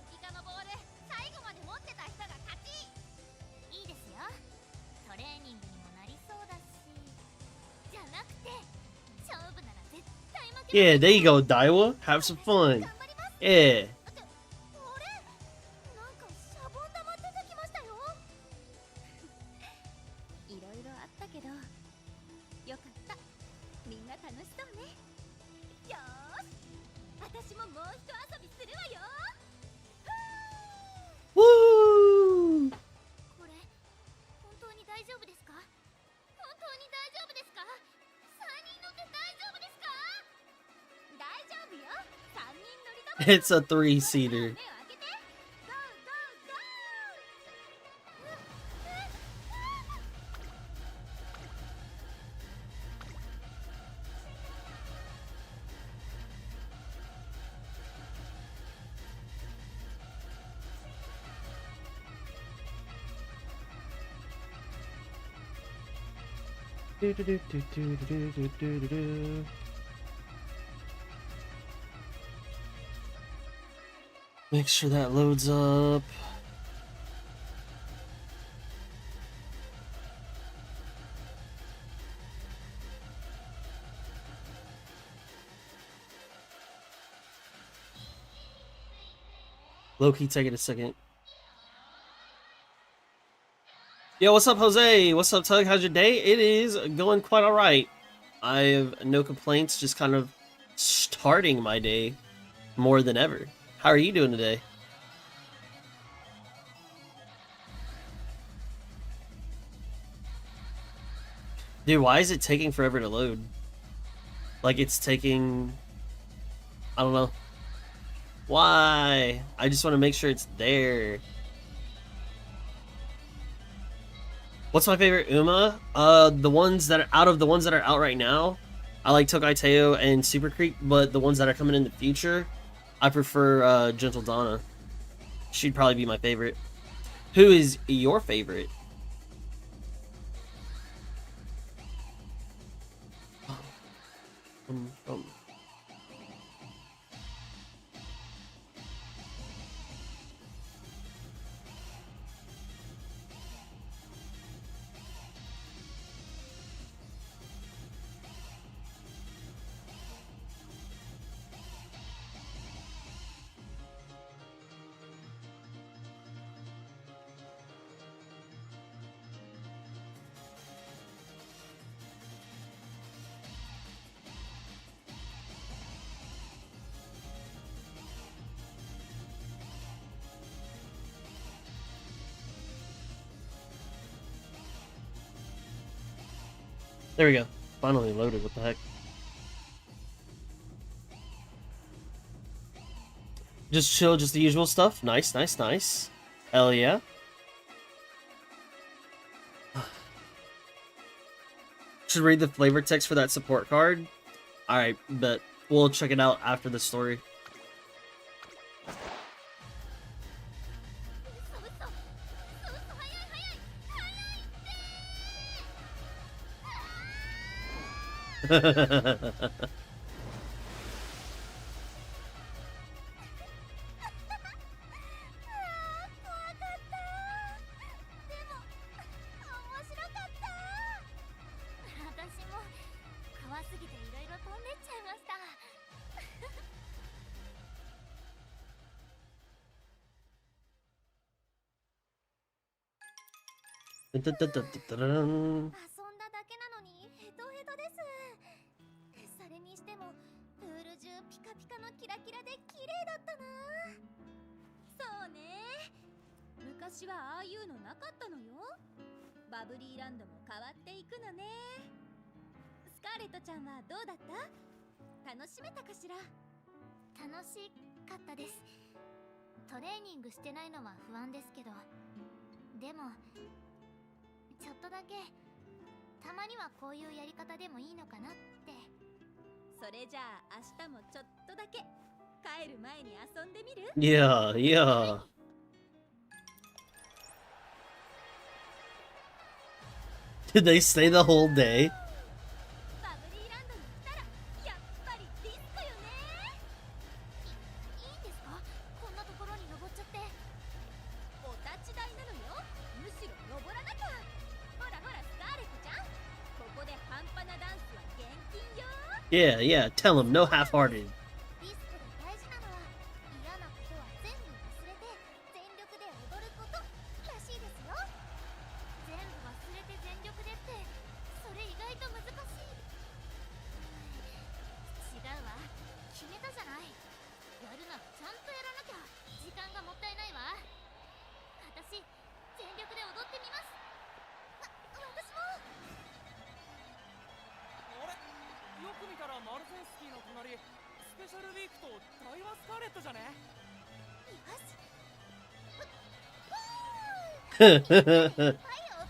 金ピカのボール最後まで持ってた人が勝ち。いいですよ、トレーニングにもなりそうだし。じゃなくて勝負なら絶対負け。 Yeah, there you go, Daiwa. Have some fun. Yeah. 私ももう一遊びするわよ。It's a 3-seater. Make sure that loads up. Low-key taking a second. Yo, what's up, Jose? What's up, Tug? How's your day? It is going quite alright. I have no complaints, just kind of starting my day more than ever. How are you doing today? Dude, why is it taking forever to load? Like, it's taking... I don't know. Why? I just want to make sure it's there. What's my favorite Uma? The ones that are out of the ones that are out right now, I like Tokai Teo and Super Creek, but the ones that are coming in the future, I prefer Gentle Donna. She'd probably be my favorite. Who is your favorite? There we go. Finally loaded. What the heck? Just chill, just the usual stuff. Nice, nice, nice. Hell yeah. Should read the flavor text for that support card. Alright, but we'll check it out after the story. Dun, dun, dun, dun, dun, dun. 遊んだだけなのにヘトヘトです。それにしてもプール中ピカピカのキラキラで綺麗だったな。そうね、昔はああいうのなかったのよ。バブリーランドも変わっていくのね。スカーレットちゃんはどうだった？楽しめたかしら？楽しかったです。トレーニングしてないのは不安ですけど、でもちょっとだけたまにはこういうやり方でもいいのかなって。それじゃあ明日もちょっとだけ帰る前に遊んでみる？ Yeah, yeah. Did they stay the whole day? バブリーランドに来たらやっぱりディスコよね。いいんですか？こんなところに登っちゃって。お立ち台なのよ。むしろ登らなきゃ。ほらほらスカーレットちゃん、ここで半端なダンスは厳禁よ。 Yeah, yeah. Tell him, no half-hearted. ディスコで大事なのは嫌なことは全部忘れて全力で踊ることらしいですよ。全部忘れて全力でってそれ意外と難しい。違うわ、決めたじゃない。やるならちゃんとやらなきゃ。時間がもったいないわ。私全力で踊ってみます。私も。あれ、よく見たらマルゼンスキーの隣スペシャルウィークと対話スカーレットじゃね。よし。はい、踊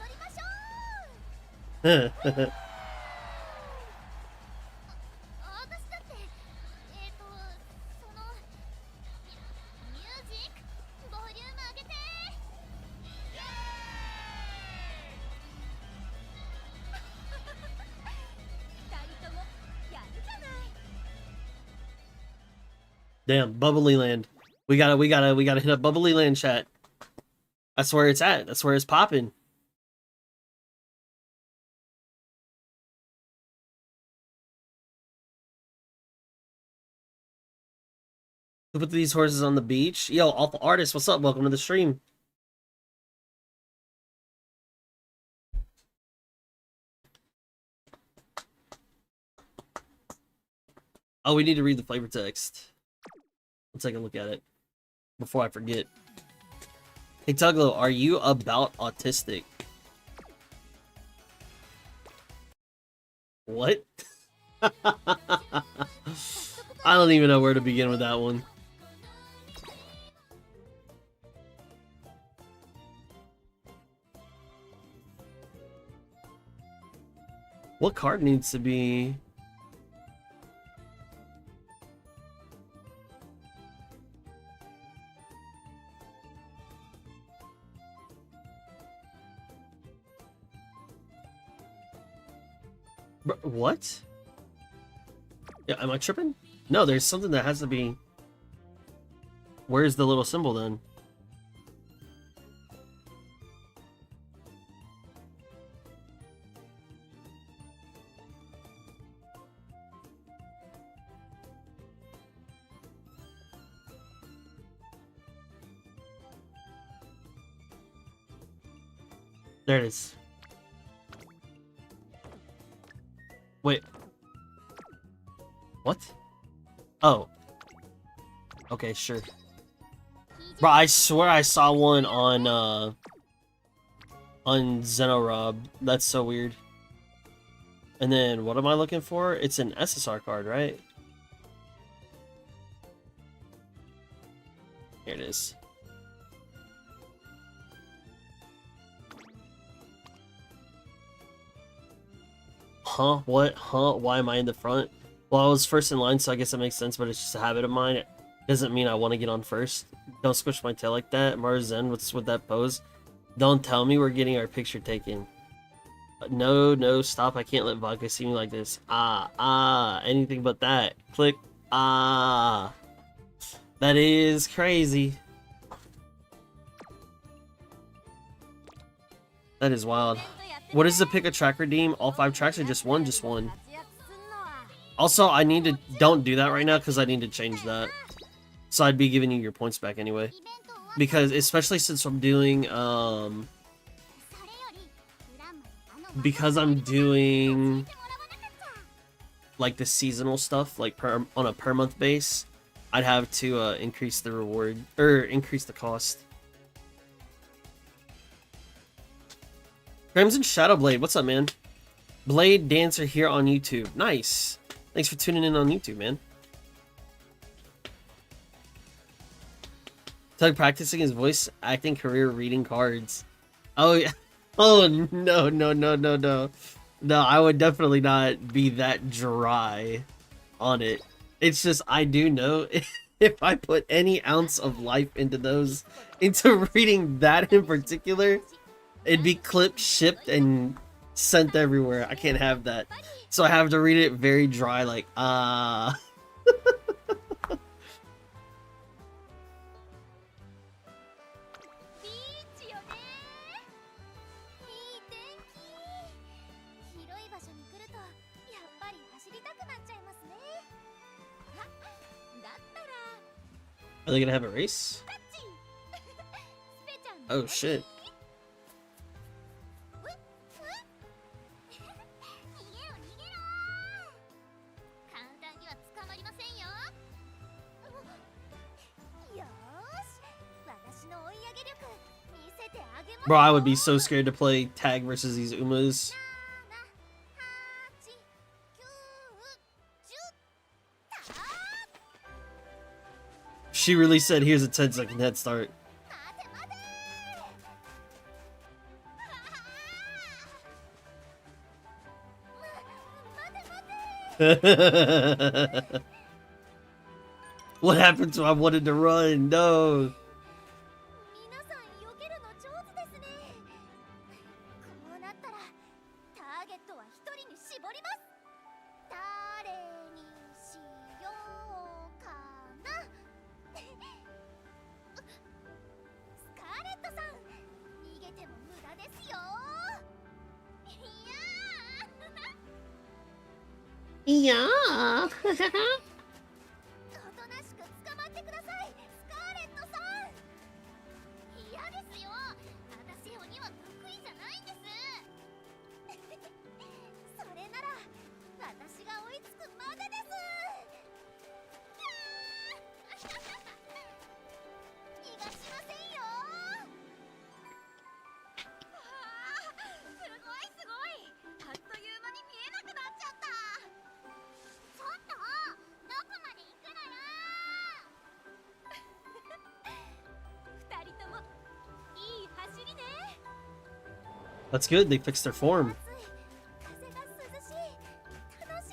りましょう。私だって、そのミュージックボリューム上げて。二人ともやるじゃない。 Damn, Bubblyland. We gotta hit up Bubblyland chat. That's where it's at. That's where it's popping. Who put these horses on the beach? Yo, Awful Artist, what's up? Welcome to the stream. Oh, we need to read the flavor text. Let's take a look at it before I forget. Hey Tuglow, are you about autistic? What? I don't even know where to begin with that one. What card needs to be? What? Yeah, am I tripping? No, there's something that has to be... Where's the little symbol then? There it is. Wait. What? Oh. Okay, sure. Bro, I swear I saw one on Xenorob. That's so weird. And then what am I looking for? It's an SSR card, right? Here it is. Huh? What? Huh? Why am I in the front? Well, I was first in line, so I guess that makes sense, but it's just a habit of mine. It doesn't mean I want to get on first. Don't squish my tail like that. Marzen, what's with that pose? Don't tell me we're getting our picture taken. No, stop. I can't let vodka see me like this. Anything but that. Click. That is crazy. That is wild. What is the pick a track redeem? All 5 tracks or just one? Just one. Also, I need to... Don't do that right now because I need to change that. So I'd be giving you your points back anyway. Because, especially since I'm doing... Because I'm doing... like the seasonal stuff, like on a per month base, I'd have to increase the reward... Or increase the cost. Crimson Shadowblade, what's up, man? Blade Dancer here on YouTube. Nice. Thanks for tuning in on YouTube, man. Tug practicing his voice acting career reading cards. Oh, yeah. Oh, no. No, I would definitely not be that dry on it. It's just, I do know if I put any ounce of life into reading that in particular, it'd be clipped, shipped, and sent everywhere. I can't have that. So I have to read it very dry, like, Are they gonna have a race? Oh shit. Bro, I would be so scared to play tag versus these Umas. She really said, here's a 10-second head start. 待て待て What happened to I wanted to run? No. 皆さん避けるの上手ですね。こうなったらターゲットは一人に絞ります。誰にしようかな。スカーレットさん、逃げても無駄ですよ。いやー。いやー。おとなしく捕まってください、スカーレットさん。嫌ですよ、私鬼は得意じゃないんです。それなら私が追いつくまでです。逃がしませんよ。すごいすごい、あっという間に見えなくなっちゃった。ちょっとどこまで行くのよ。二人ともいい走りね。 That's good. They fixed their form. 暑い、風が涼しい、楽しい。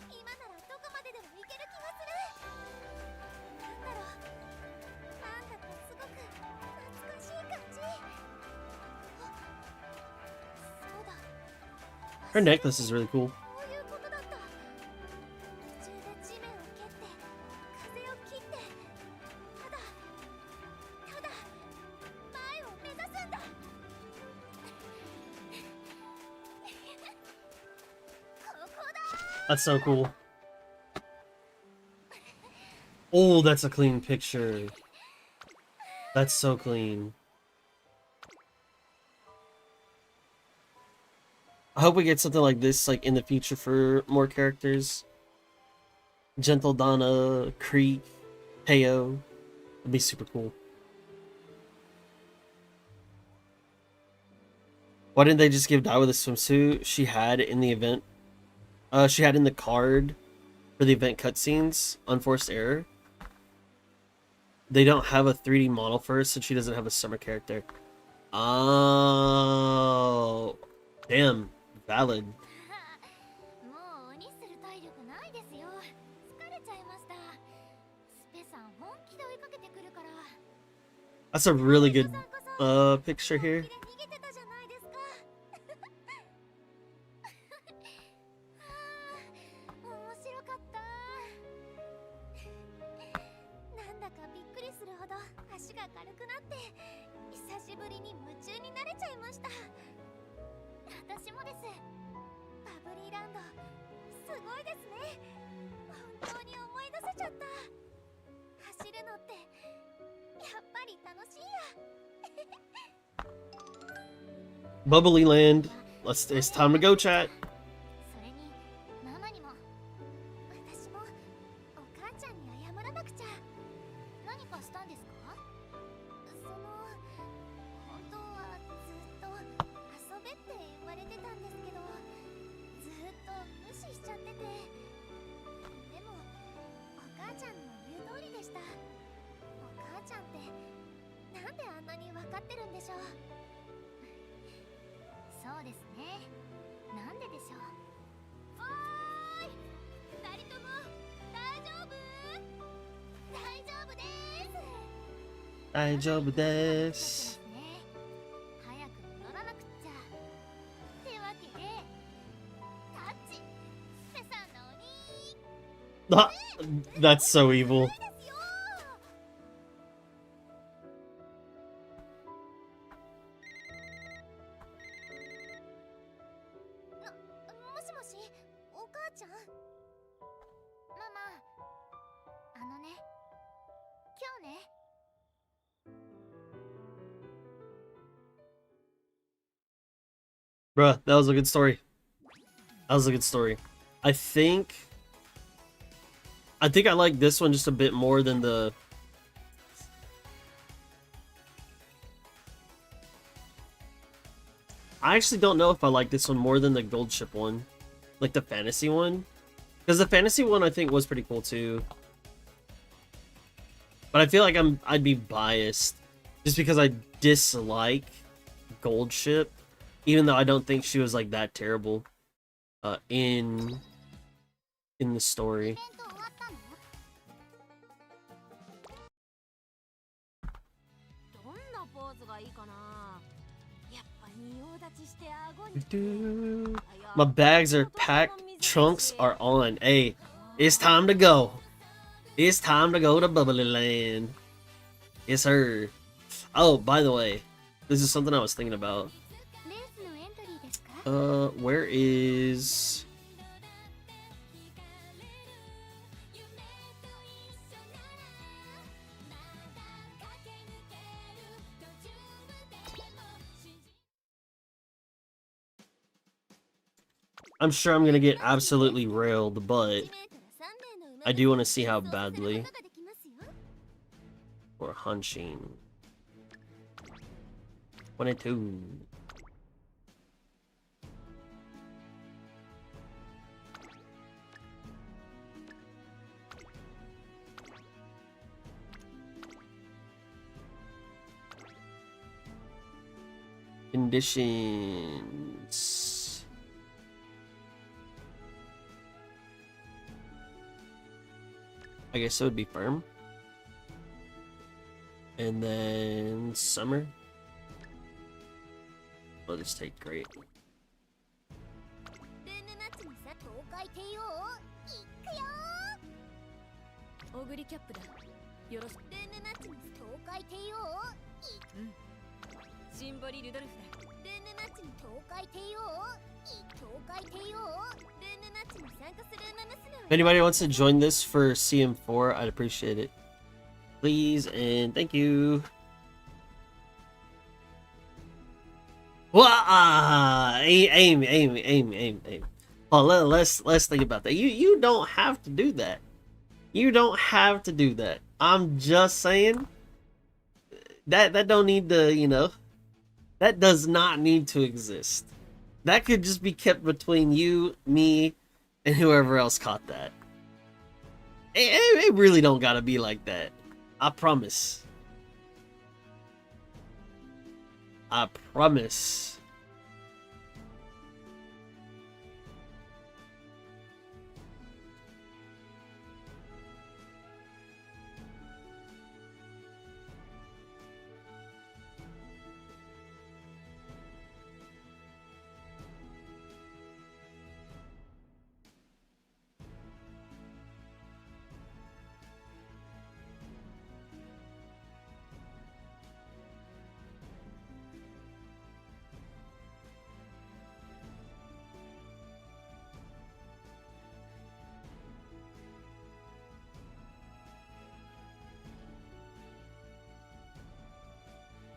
今ならどこまででも行ける気がする。なんだろう、なんだかすごく懐かしい感じ。あ、そうだ。 Her necklace is really cool. こういうことだった。途中で地面を蹴って風を切って、ただ前を目指すんだ。ここだ。 That's so cool. Oh, that's a clean picture. That's so clean. I hope we get something like this like in the future for more characters. Gentle Donna, Creek, Heyo. That'd be super cool. Why didn't they just give Daiwa the swimsuit she had in the event? She had in the card for the event cutscenes. Unforced error. They don't have a 3D model for her, so she doesn't have a summer character. Oh, damn, valid. もう鬼する体力ないですよ。疲れちゃいました。スペさん本気で追いかけてくるから。 That's a really good picture here. 逃げてたじゃないですか。面白かった。なんだかびっくりするほど足が軽くなって久しぶりに夢中になれちゃいました。私もです。バブリーランドすごいですね。本当に思い出せちゃった。走るのってやっぱり楽しいや。 Bubblyland. It's time to go, chat. それにママにも私もお母ちゃんに謝らなくちゃ。何かしたんですか？本当はずっと遊べって言われてたんですけど、ずっと無視しちゃってて。でもお母ちゃんの言う通りでした。お母ちゃんってなんであんなに分かってるんでしょう。そうですね。なんででしょう。おーい、二人とも大丈夫？大丈夫です。大丈夫です。ね、早く戻らなくっちゃ。ってわけで、タッチ、スペさんの鬼。 That's so evil. ですよ。もしもし、お母ちゃん？ママ、ね、今日ね。 Bruh, that was a good story. That was a good story. I think I like this one just a bit more than the... I actually don't know if I like this one more than the gold ship one. Like the fantasy one. Because the fantasy one I think was pretty cool too. But I feel like I'd be biased just because I dislike Goldship, even though I don't think she was like that terrible in the story. イベント終わったの？どんなポーズがいいかな。やっぱ仁王立ちして顎に。 Dude. My bags are packed, trunks are on. Hey, it's time to go. It's time to go to Bubblyland. Yes, sir. Oh, by the way, this is something I was thinking about. レースのエントリーですか？ Where is... I'm sure I'm gonna get absolutely railed, but I do want to see how badly. Or Hanshin. 22. Conditions. I guess it would be firm. And then summer. I'll just take great. ルームマッチにさ、東海帝王いくよー。オグリキャップだ。よろしく。ルームマッチに東海帝王いく。シンボリルドルフだ。ルームマッチに東海帝王い東海帝王。ルームマッチに参加する馬娘は。 If anybody wants to join this for CM4, I'd appreciate it. Please and thank you. Wah! Aim. Well, let's think about that. You don't have to do that. You don't have to do that. I'm just saying that don't need to, you know, that does not need to exist. That could just be kept between you, me, and whoever else caught that. It really don't gotta be like that. I promise. I promise.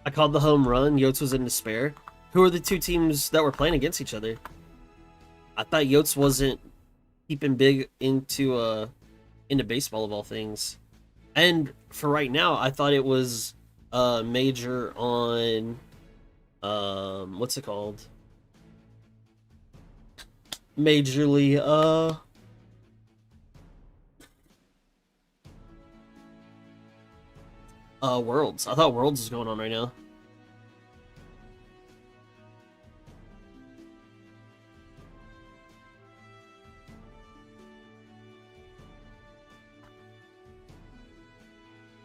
I called the home run. Yotes was in despair. Who are the two teams that were playing against each other? I thought Yotes wasn't keeping big into baseball of all things. And for right now, I thought it was major on what's it called? Majorly Worlds. I thought Worlds was going on right now.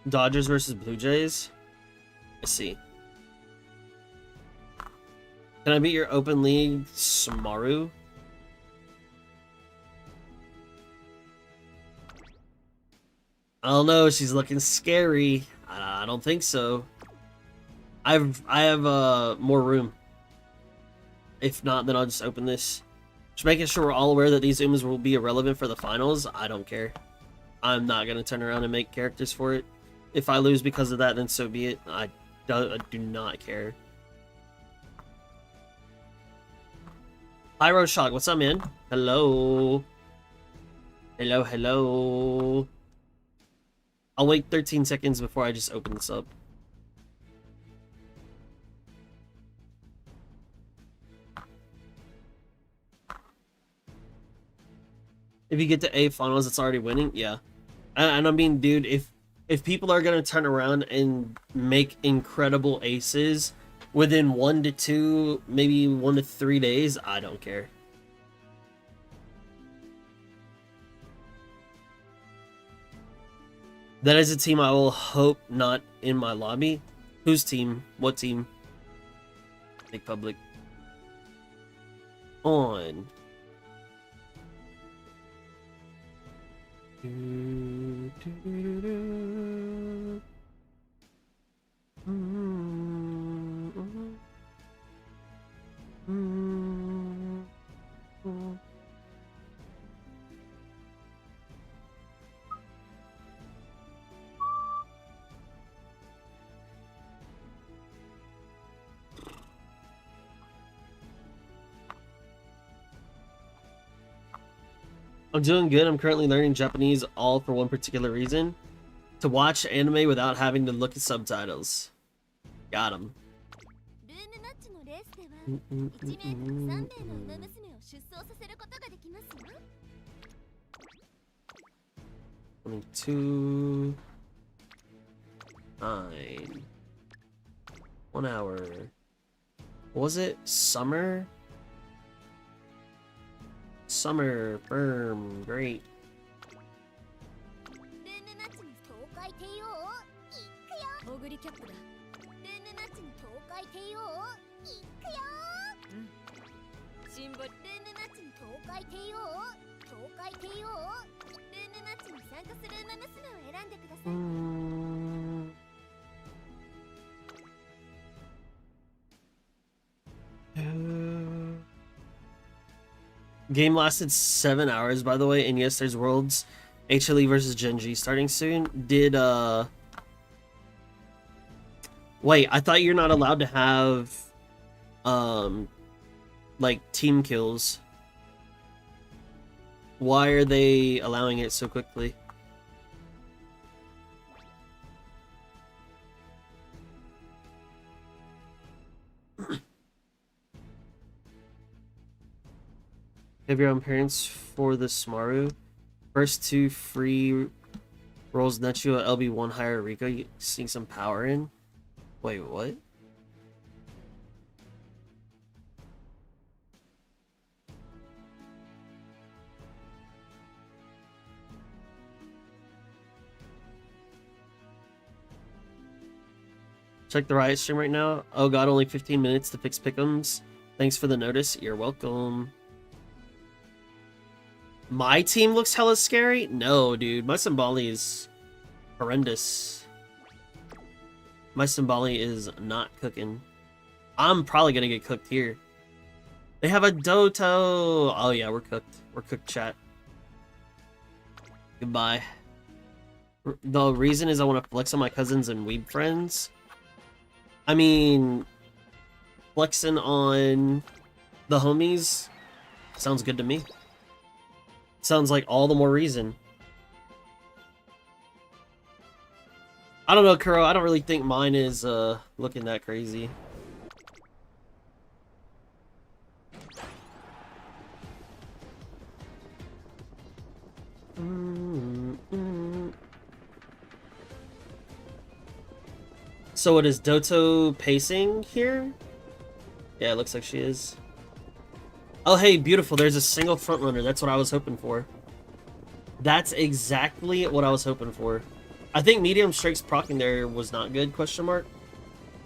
Dodgers versus Blue Jays. Let's see. Can I beat your open league Samaru? I don't know. She's looking scary. I don't think so. I have more room. If not, then I'll just open this. Just making sure we're all aware that these Umas will be irrelevant for the finals. I don't care. I'm not gonna turn around and make characters for it. If I lose because of that, then so be it. I do not care. Pyro Shock, what's up, man? Hello. Hello. I'll wait 13 seconds before I just open this up. If you get to A finals, it's already winning. Yeah, and I mean, dude, if if people are gonna turn around and make incredible aces within 1 to 2, maybe 1 to 3 days, I don't care. That is a team I will hope not in my lobby. Whose team? What team? Big public. On. I'm doing good. I'm currently learning Japanese all for one particular reason. To watch anime without having to look at subtitles. Got him. ルームマッチのレースでは1名3名の馬娘を出走させることができますよ。 22 9 1 hour. What was it? Summer? Summer, firm, great. ルームマッチの東海帝王いくよ。オグリキャップだ。ルームマッチの東海帝王いくよ。シンボルルームマッチの東海帝王東海帝王ルームマッチに参加する馬娘を選んでください。Game lasted 7 hours, by the way, and yes, there's Worlds. HLE versus Genji starting soon. Did, Wait, I thought you're not allowed to have, like, team kills. Why are they allowing it so quickly? Have your own parents for the Smaru. First 2 free rolls net you a LB1 higher Rico. You sneak some power in. Wait, what? Check the Riot stream right now. Oh god, only 15 minutes to fix pick'ems. Thanks for the notice. You're welcome. My team looks hella scary? No, dude. My Symboli is horrendous. My Symboli is not cooking. I'm probably gonna get cooked here. They have a Doto! Oh yeah, we're cooked. We're cooked, chat. Goodbye. The reason is I want to flex on my cousins and weeb friends. I mean, flexing on the homies sounds good to me. Sounds like all the more reason. I don't know, Kuro. I don't really think mine is looking that crazy. So it is Doto pacing here? Yeah, it looks like she is. Oh, hey, beautiful. There's a single front runner. That's what I was hoping for. That's exactly what I was hoping for. I think medium strikes proccing there was not good, question mark.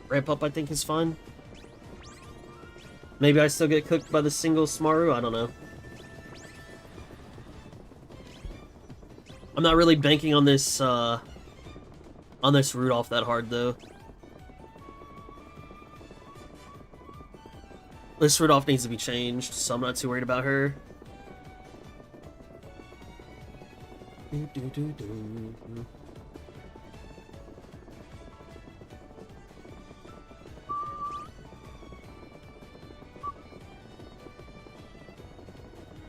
Ramp up, I think, is fine. Maybe I still get cooked by the single Smaru? I don't know. I'm not really banking on this Rudolph that hard, though. This Rudolph needs to be changed, so I'm not too worried about her.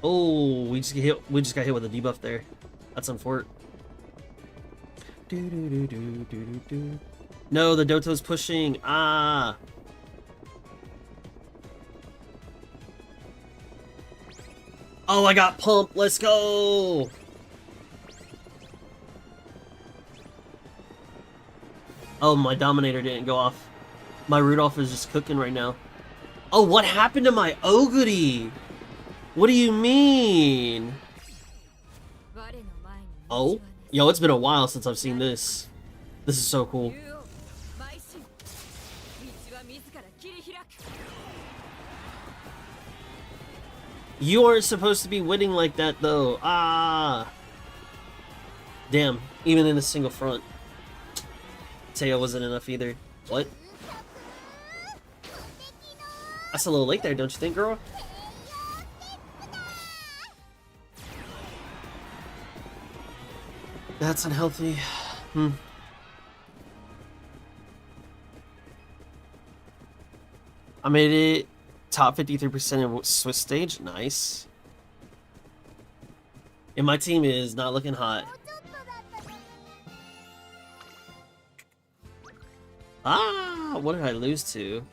Oh, we just got hit with a debuff there. That's unfortunate. No, the Doto's pushing. Ah. Oh, I got pumped. Let's go. Oh, my Dominator didn't go off. My Rudolph is just cooking right now. Oh, what happened to my Oguri? What do you mean? Oh, yo, it's been a while since I've seen this. This is so cool. You aren't supposed to be winning like that, though. Ah. Damn, even in a single front. Teo wasn't enough either. What? That's a little late there, don't you think, girl? That's unhealthy. I made it top 53% in Swiss stage. Nice. And my team is not looking hot. Ah, what did I lose to?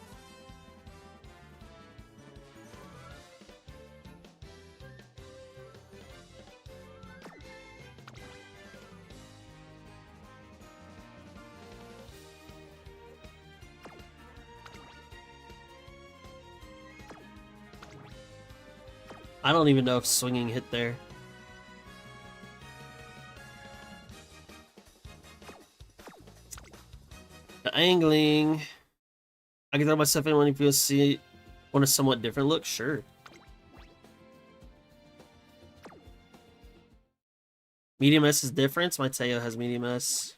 I don't even know if swinging hit there. The angling. I can throw myself in when you feel want a somewhat different look, sure. Medium S is different. My Teo has medium S.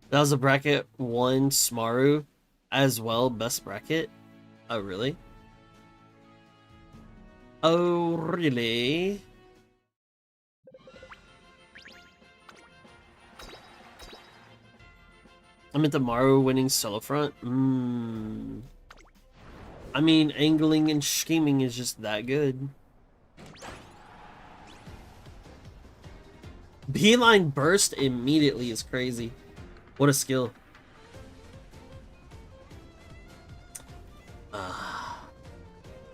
That was a bracket 1 Smaru as well, best bracket. Oh, really? Oh, really? I'm into Maru winning solo front. I mean, angling and scheming is just that good. Beeline burst immediately is crazy. What a skill.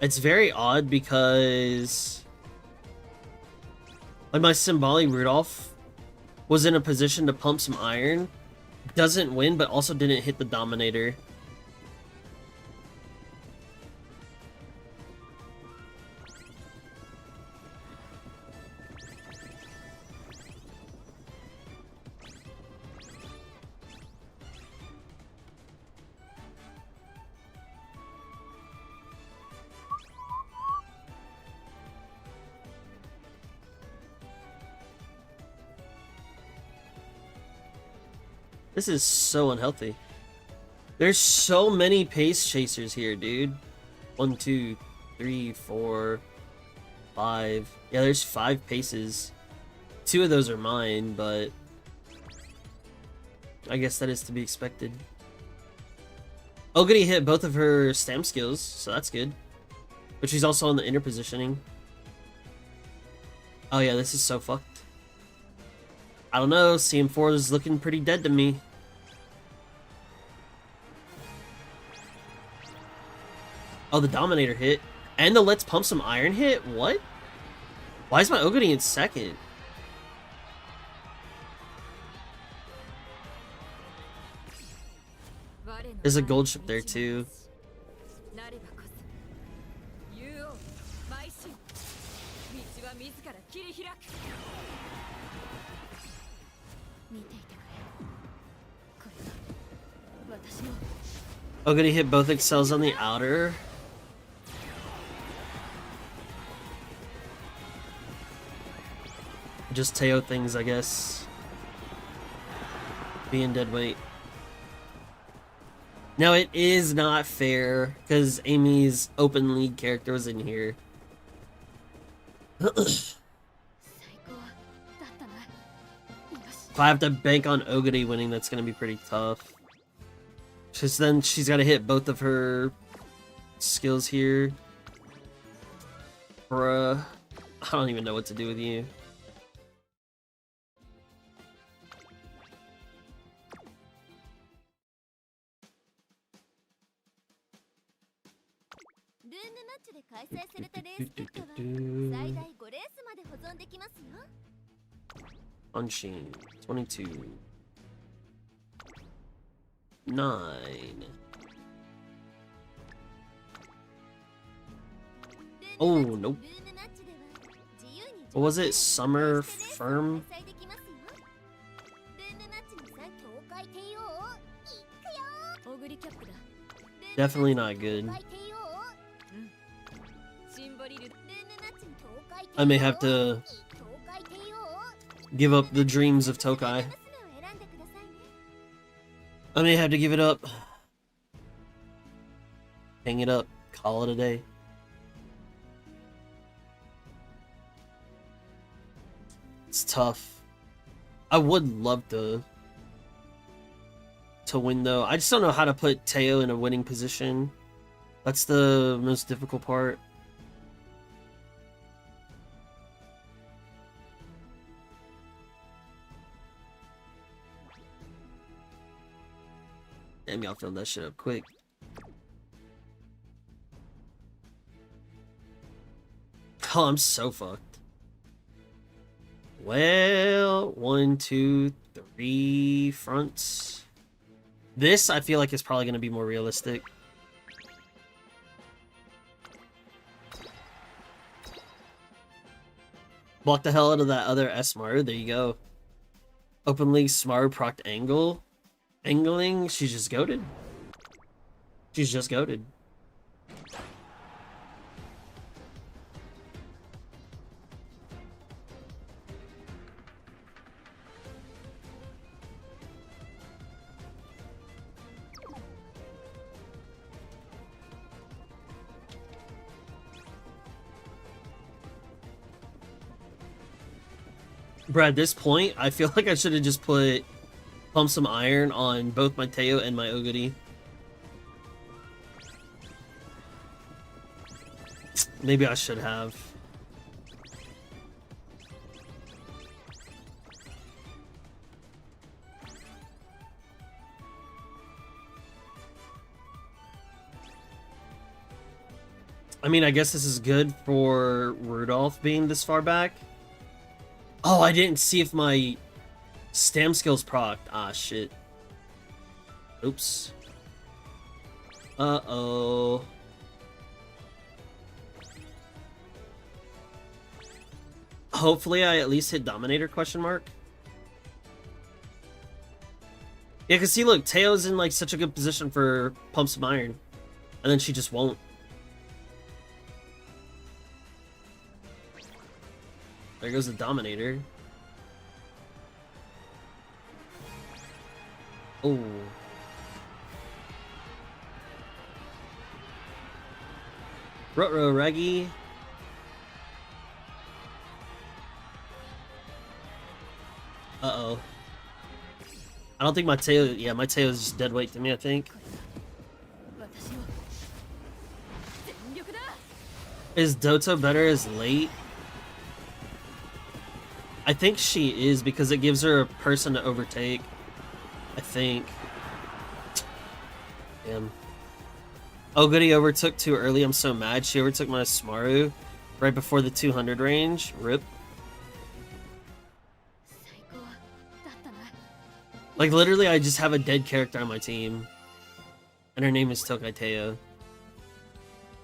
It's very odd because like my Symboli Rudolph was in a position to pump some iron. Doesn't win, but also didn't hit the Dominator. This is so unhealthy. There's so many pace chasers here, dude. 1, 2, 3, 4, 5. Yeah, there's 5 paces. 2 of those are mine, but I guess that is to be expected. Oguri hit both of her stamp skills, so that's good. But she's also on the inner positioning. Oh yeah, this is so fucked. I don't know, CM4 is looking pretty dead to me. Oh, the Dominator hit. And the Let's Pump Some Iron hit? What? Why is my Oguri in second? There's a gold ship there too. Oguri hit both excels on the outer. Just Teo things, I guess. Being dead weight. Now, it is not fair, because Amy's open league character was in here. If I have to bank on Oguri winning, that's going to be pretty tough. Because then she's got to hit both of her skills here. Bruh. I don't even know what to do with you. 開催されたレース結果は最大5レースまで保存できますよ。 Punching 22 9. Oh, nope. What was it? Summer Firm? Definitely not good. I may have to give up the dreams of Tokai. I may have to give it up. Hang it up. Call it a day. It's tough. I would love to win though. I just don't know how to put Teo in a winning position. That's the most difficult part. Damn, y'all filled that shit up quick. Oh, I'm so fucked. Well, 1, 2, 3 fronts. This, I feel like, is probably going to be more realistic. Block the hell out of that other S-Maru. There you go. Open League Smaru proc angle. Angling. She's just goated. She's just goated. Bruh, at this point, I feel like I should have just put Pump Some Iron on both my Teo and my Oguri. Maybe I should have. I mean, I guess this is good for Rudolph being this far back. Oh, I didn't see if my stam skills procced. Ah, shit. Oops. Uh-oh. Hopefully I at least hit Dominator, question mark. Yeah, because see, look, Teo's in, like, such a good position for Pump Some Iron. And then she just won't. There goes the Dominator. Oh. Rutro Reggie. Uh-oh. I don't think my Teo... Yeah, my Teo is just dead weight to me, I think. Is Doto better as late? I think she is, because it gives her a person to overtake. I think. Damn. Oh, goody, overtook too early. I'm so mad. She overtook my Smaru right before the 200 range. Rip. Like, literally, I just have a dead character on my team. And her name is Tokai Teo.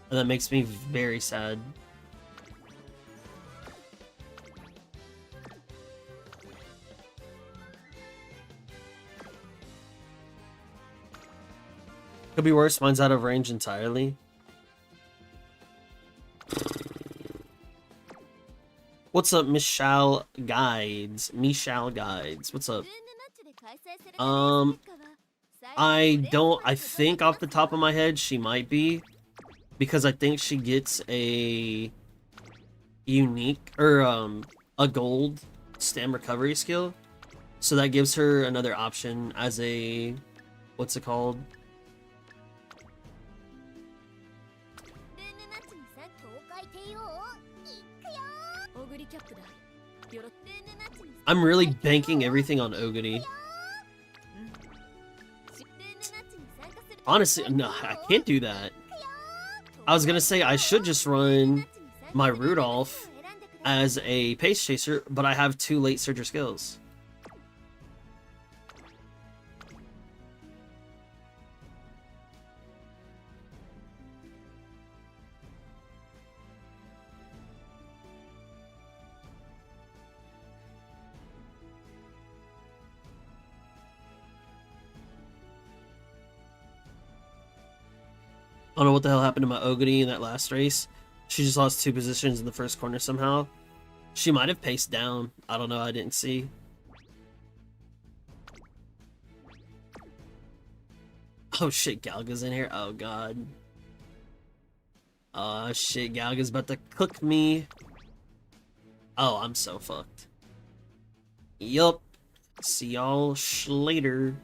And that makes me very sad. Could be worse. Mine's out of range entirely. What's up, Michelle Guides? Michelle Guides. What's up? I think off the top of my head she might be, because I think she gets a unique or a gold stam recovery skill, so that gives her another option as a, what's it called? I'm really banking everything on Oguri. Honestly, no, I can't do that. I was gonna say I should just run my Rudolph as a pace chaser, but I have 2 late surger skills. I don't know what the hell happened to my Ogre in that last race. She just lost 2 positions in the first corner somehow. She might have paced down. I don't know, I didn't see. Oh shit, Galga's in here. Oh god. Oh shit, Galga's about to cook me. Oh, I'm so fucked. Yup. See y'all later.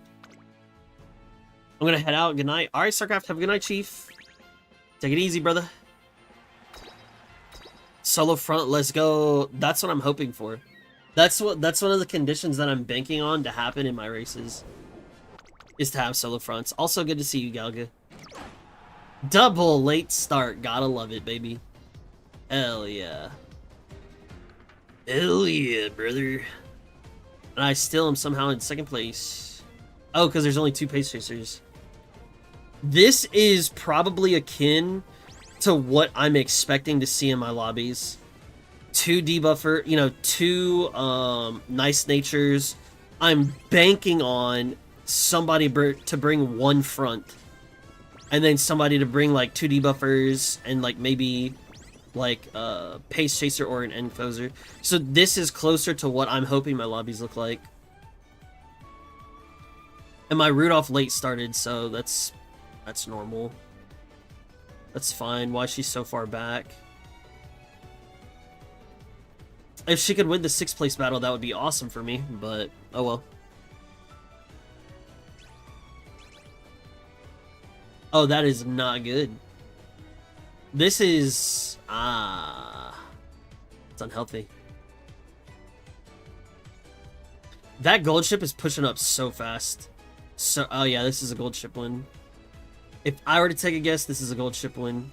I'm gonna head out. Good night. Alright, Starcraft, have a good night, Chief. Take it easy, brother. Solo front, let's go. That's what I'm hoping for. That's one of the conditions that I'm banking on to happen in my races. Is to have solo fronts. Also good to see you, Galga. Double late start. Gotta love it, baby. Hell yeah. Hell yeah, brother. And I still am somehow in 2nd place. Oh, because there's only 2 pace chasers. This is probably akin to what I'm expecting to see in my lobbies. 2 debuffer, you know, 2 nice natures. I'm banking on somebody to bring 1 front. And then somebody to bring like 2 debuffers and like maybe like a pace chaser or an end closer. So this is closer to what I'm hoping my lobbies look like. And my Rudolph late started, so that's normal. That's fine. Why is she so far back? If she could win the 6th place battle, that would be awesome for me, but oh well. Oh, that is not good. This is... it's unhealthy. That gold ship is pushing up so fast. So, oh yeah, this is a gold ship win. If I were to take a guess, this is a gold ship win.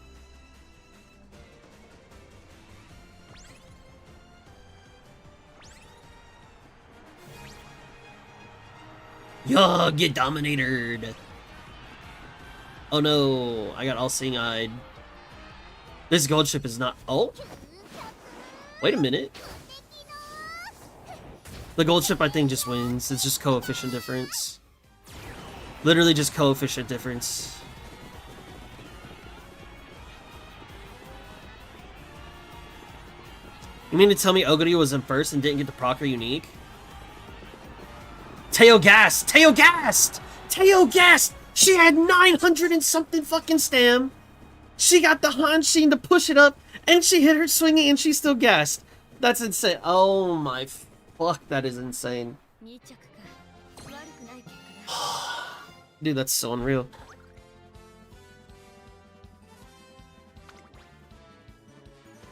Yo, get dominated. Oh no, I got all seeing eyed. This gold ship is not. Oh, wait a minute. The gold ship, I think, just wins. It's just coefficient difference. Literally just coefficient difference. You mean to tell me Ogre was in 1st and didn't get the proc or unique? Teo gassed! Teo gassed! Teo gassed! She had 900 and something fucking stam. She got the Hanshin to push it up, and she hit her swinging, and she still gassed. That's insane. Oh my fuck, that is insane. Dude, that's so unreal.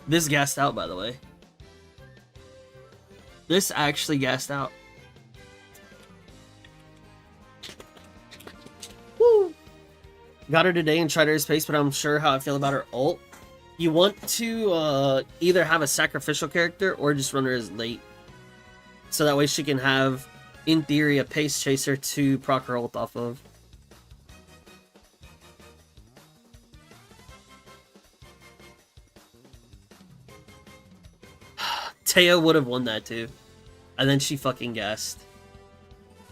This gassed out, by the way. This actually gassed out. Woo! Got her today and tried her space, but I'm sure how I feel about her ult. You want to either have a sacrificial character or just run her as late. So that way she can have, in theory, a pace chaser to proc her ult off of. Teo would have won that too. And then she fucking gassed.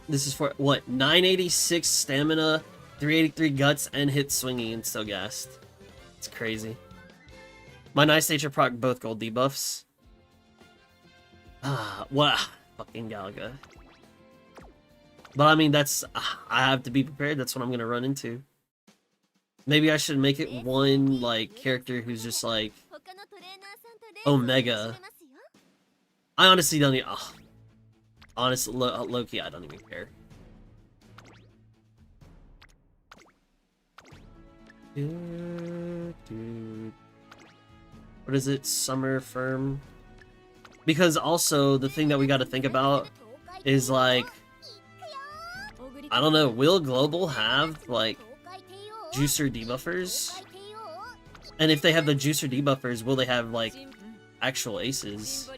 This is for, what, 986 stamina, 383 guts, and hit swinging and still gassed. It's crazy. My nice nature proc both gold debuffs. What? Fucking Galaga. But I mean, that's... I have to be prepared. That's what I'm going to run into. Maybe I should make it one, like, character who's just, like... Omega. I honestly don't even... honestly, low-key, I don't even care. What is it? Summer Firm? Because also, the thing that we gotta think about is, like... I don't know, will Global have, like, juicer debuffers? And if they have the juicer debuffers, will they have like actual aces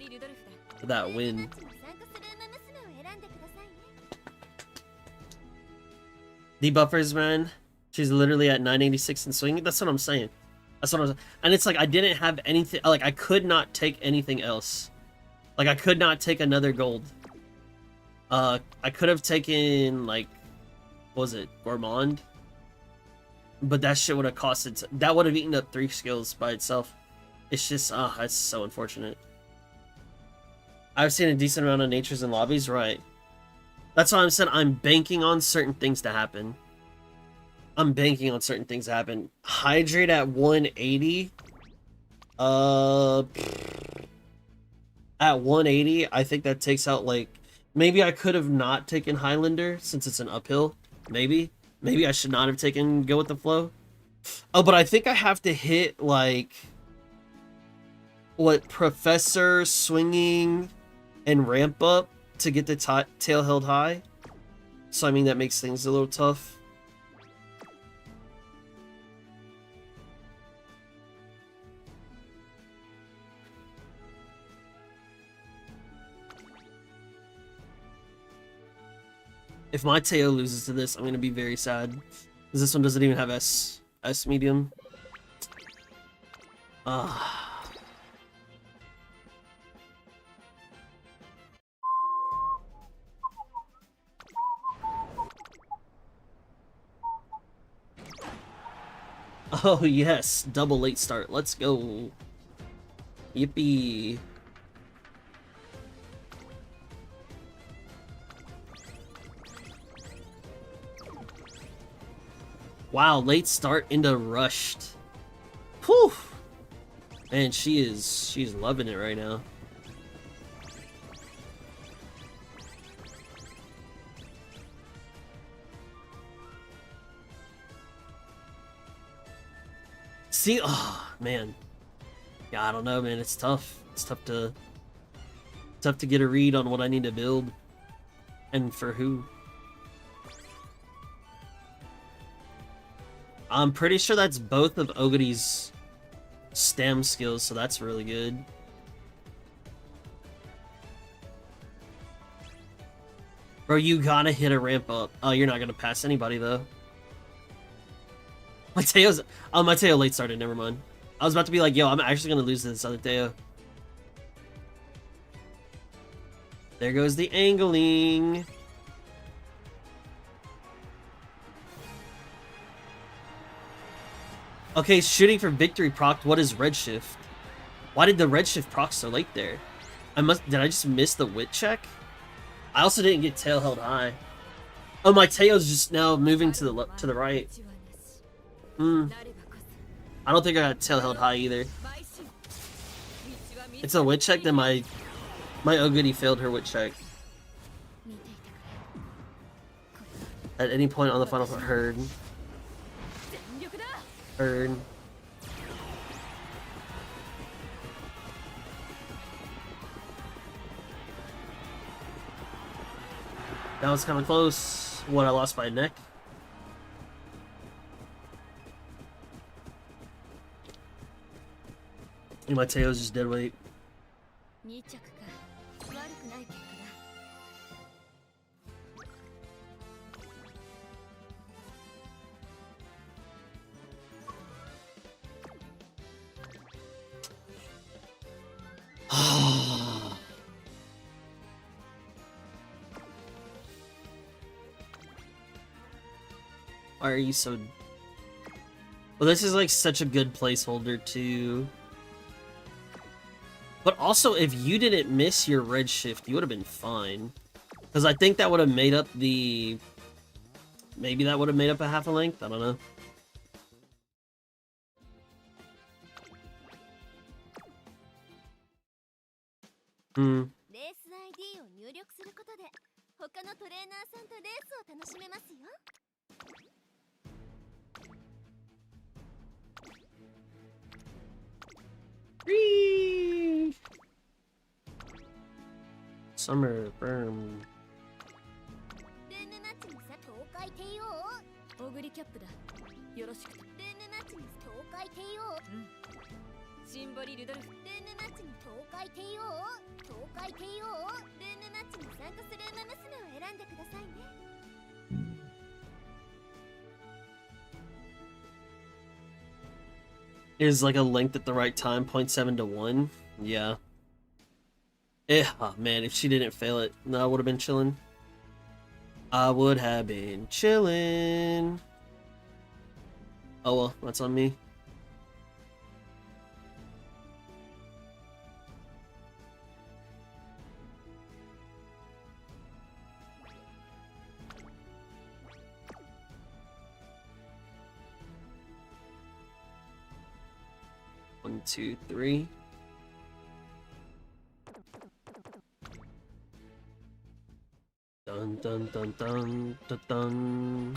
for that win? Debuffers, man. She's literally at 986 in swing. That's what I'm saying. That's what I'm. And it's like I didn't have anything. Like I could not take anything else. Like I could not take another gold. I could have taken like, what was it, Gourmand? But that shit would have costed. That would have eaten up 3 skills by itself. It's just that's so unfortunate. I've seen a decent amount of natures in lobbies, right? That's why I'm saying I'm banking on certain things to happen. I'm banking on certain things to happen. Hydrate at 180. At 180, I think that takes out like... Maybe I could have not taken Highlander since it's an uphill. Maybe. Maybe I should not have taken Go With The Flow. Oh, but I think I have to hit like... What? Professor, Swinging, and Ramp Up to get the tail held high. So I mean that makes things a little tough. If my Teo loses to this, I'm gonna be very sad. Because this one doesn't even have S medium. Oh yes, double late start. Let's go. Yippee. Wow, late start into rushed. Whew. Man, she's loving it right now. See, oh man, yeah, I don't know, man. It's tough. It's tough to get a read on what I need to build, and for who. I'm pretty sure that's both of Oguri's stem skills, so that's really good. Bro, you gotta hit a ramp up. Oh, you're not gonna pass anybody though. Mateo's... Oh, Mateo late started, never mind. I was about to be like, yo, I'm actually gonna lose to this other Teo. There goes the angling. Okay, shooting for victory proc. What is redshift? Why did the redshift proc so late there? Did I just miss the wit check? I also didn't get tail held high. Oh, my tail's just now moving to the right. I don't think I got tail held high either. It's a wit check, then my Oguri failed her wit check. At any point on the final herd. That was kind of close. What, I lost by a neck? And my Teo's just dead weight. Why are you so... Well, this is like such a good placeholder too. But also, if you didn't miss your red shift, you would have been fine. Because I think that would have made up the... Maybe that would have made up a half a length? I don't know. Summer Berm. 海帝王シンボリ・ルドルフルームマッチに東海帝王東海帝王ルームマッチに参加する馬娘を選んでくださいね Is like a length at the right time, 0.7 to 1. Yeah. Oh man, if she didn't fail it, no, I would have been chilling. I would have been chilling. Oh well, that's on me. One, two, three. Dun dun dun dun dun dun.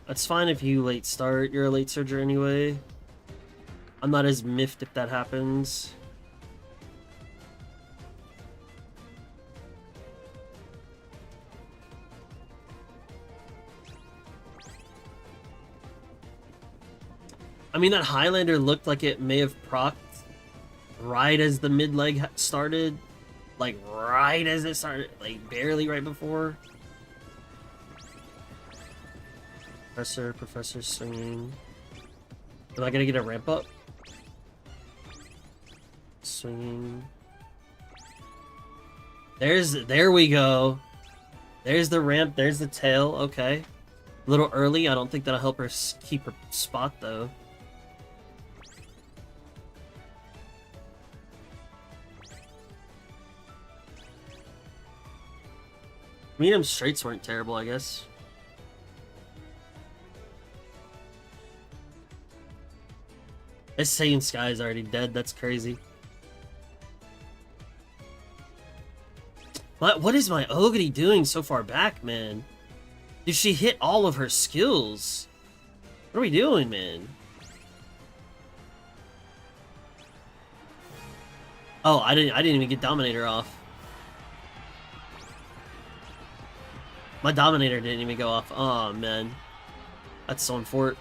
That's fine if you late start. You're a late surger anyway. I'm not as miffed if that happens. I mean, that Highlander looked like it may have procced right as the mid leg started. Like, right as it started. Like, barely right before. Professor swinging. Am I gonna get a ramp up? Swinging. There we go. There's the ramp, there's the tail, okay. A little early, I don't think that'll help her keep her spot though. Medium straights weren't terrible, I guess. This Saiyan Sky is already dead, that's crazy. What is my Ogre doing so far back, man? Did she hit all of her skills? What are we doing, man? Oh, I didn't even get Dominator off. My Dominator didn't even go off. Oh, man. That's so unfortunate.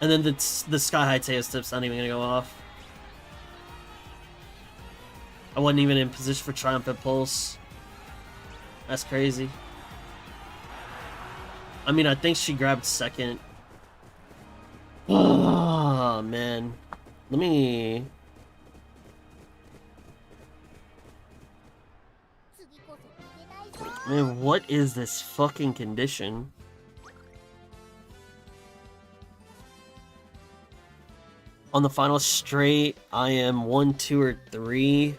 And then the Sky High Tail Step's not even gonna go off. I wasn't even in position for Triumphant Pulse. That's crazy. I mean, I think she grabbed second. Oh, man. Let me... Man, what is this fucking condition? On the final straight, I am 1, 2, or 3.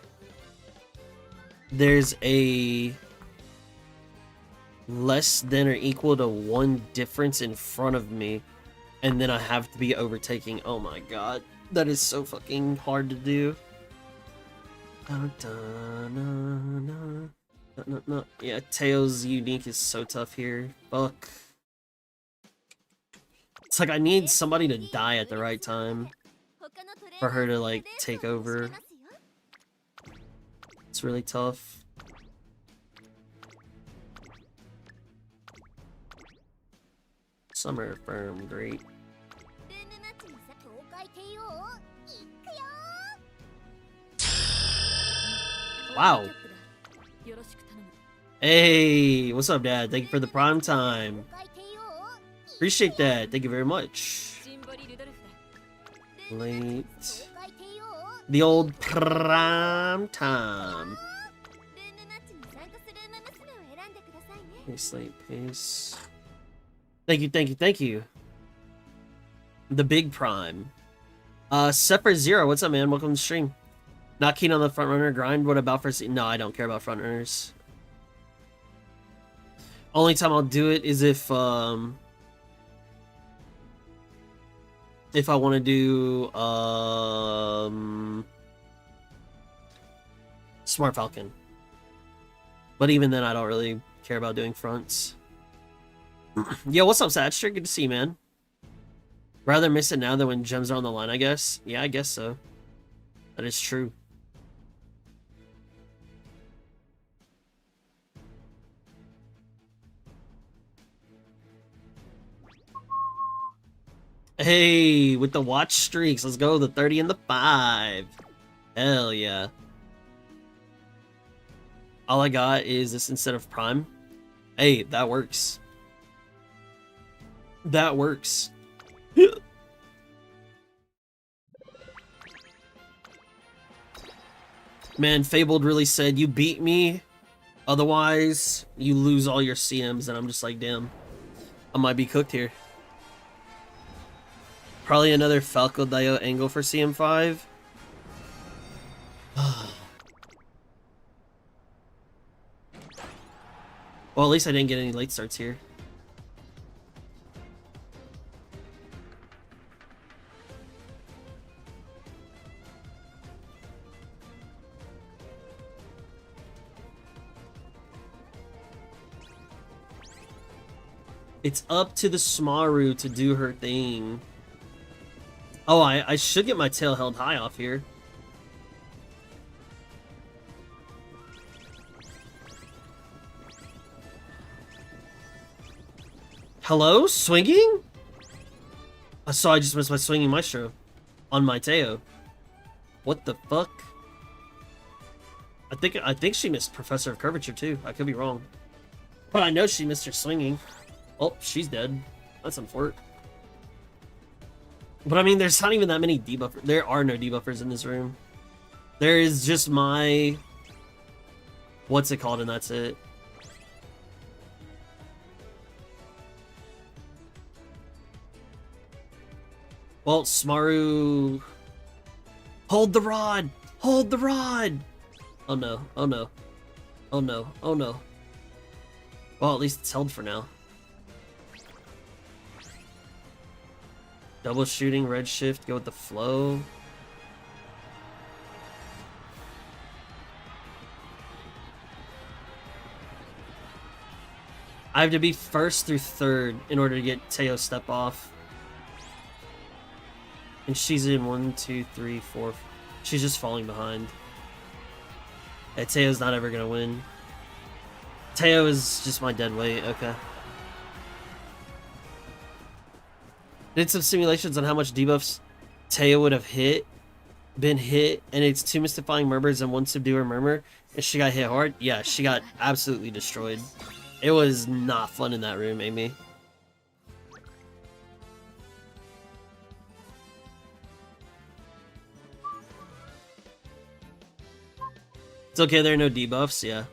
There's a less than or equal to 1 difference in front of me, and then I have to be overtaking. Oh my god, that is so fucking hard to do. No. Yeah, Teo's unique is so tough here. Fuck. It's like I need somebody to die at the right time for her to, like, take over. It's really tough. Summer Firm, great. Wow. Hey, what's up, Dad? Thank you for the prime time. Appreciate that. Thank you very much. Late. The old prime time. Pace, late pace. Thank you. The big prime. Separate Zero, what's up, man? Welcome to the stream. Not keen on the front runner grind. What about first? No, I don't care about front runners. Only time I'll do it is if I want to do Smart Falcon. But even then, I don't really care about doing fronts. Yo, what's up, Satcher? Good to see you, man. Rather miss it now than when gems are on the line, I guess. Yeah, I guess so. That is true. Hey, with the watch streaks, let's go. The 30 and the 5. Hell yeah. All I got is this instead of Prime. Hey, that works. That works. Man, Fabled really said, you beat me, otherwise you lose all your CMs, and I'm just like, damn. I might be cooked here. Probably another Falco Dio angle for CM5. Well, at least I didn't get any late starts here. It's up to the Smaru to do her thing. Oh, I should get my tail held high off here. Hello? Swinging? So I just missed my swinging maestro on my Teo. What the fuck? I think she missed Professor of Curvature too. I could be wrong. But I know she missed her swinging. Oh, she's dead. That's unfortunate. But I mean, there's not even that many debuffers. There are no debuffers in this room. There is just my... What's it called, and that's it. Well, Smaru... Hold the rod! Hold the rod! Oh no, oh no. Oh no, oh no. Well, at least it's held for now. Double shooting, red shift, go with the flow. I have to be first through third in order to get Teo step off. And she's in 1, 2, 3, 4. She's just falling behind. Yeah, Teo's not ever gonna win. Teo is just my dead weight, okay. Did some simulations on how much debuffs Teo would have been hit, and it's 2 mystifying murmurs and 1 subduer murmur, and she got hit hard. Yeah, she got absolutely destroyed. It was not fun in that room, Amy. It's okay, there are no debuffs, yeah.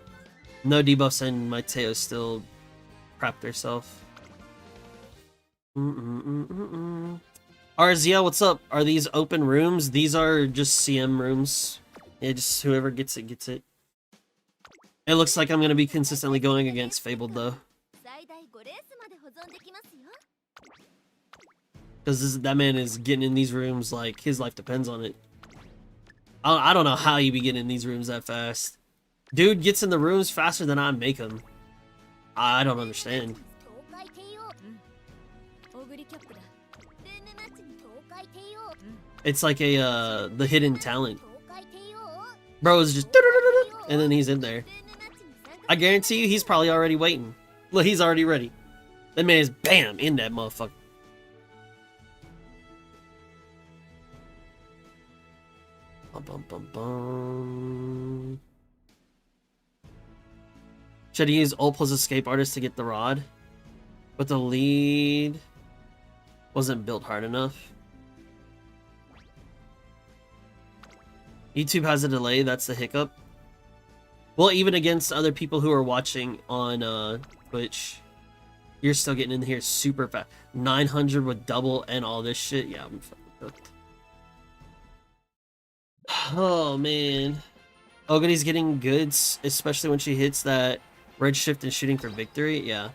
No debuffs, and my Teo still crapped herself. Arzia, what's up? Are these open rooms? These are just CM rooms. Yeah, just whoever gets it, gets it. It looks like I'm going to be consistently going against Fabled, though. Because that man is getting in these rooms like his life depends on it. I don't know how you be getting in these rooms that fast. Dude gets in the rooms faster than I make him. I don't understand. It's like a the hidden talent. Bro is just and then he's in there. I guarantee you he's probably already waiting. Look, he's already ready. That man is bam in that motherfucker. Bum, bum, bum, bum. Should he use ult plus escape artist to get the rod? But the lead wasn't built hard enough. YouTube has a delay, that's the hiccup. Well, even against other people who are watching on Twitch, you're still getting in here super fast. 900 with double and all this shit. Yeah, I'm fucking cooked. Oh, man. Ogre's getting goods, especially when she hits that red shift and shooting for victory. Yeah.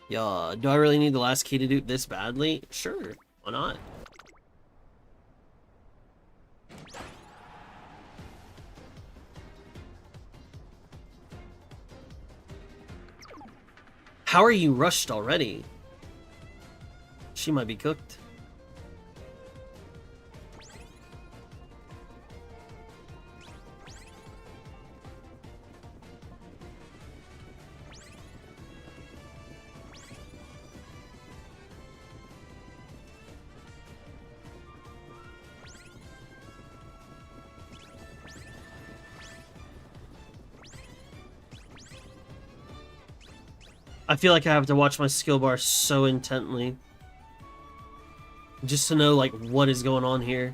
Yeah, do I really need the last key to do this badly? Sure, why not? How are you rushed already? She might be cooked. I feel like I have to watch my skill bar so intently. Just to know, like, what is going on here.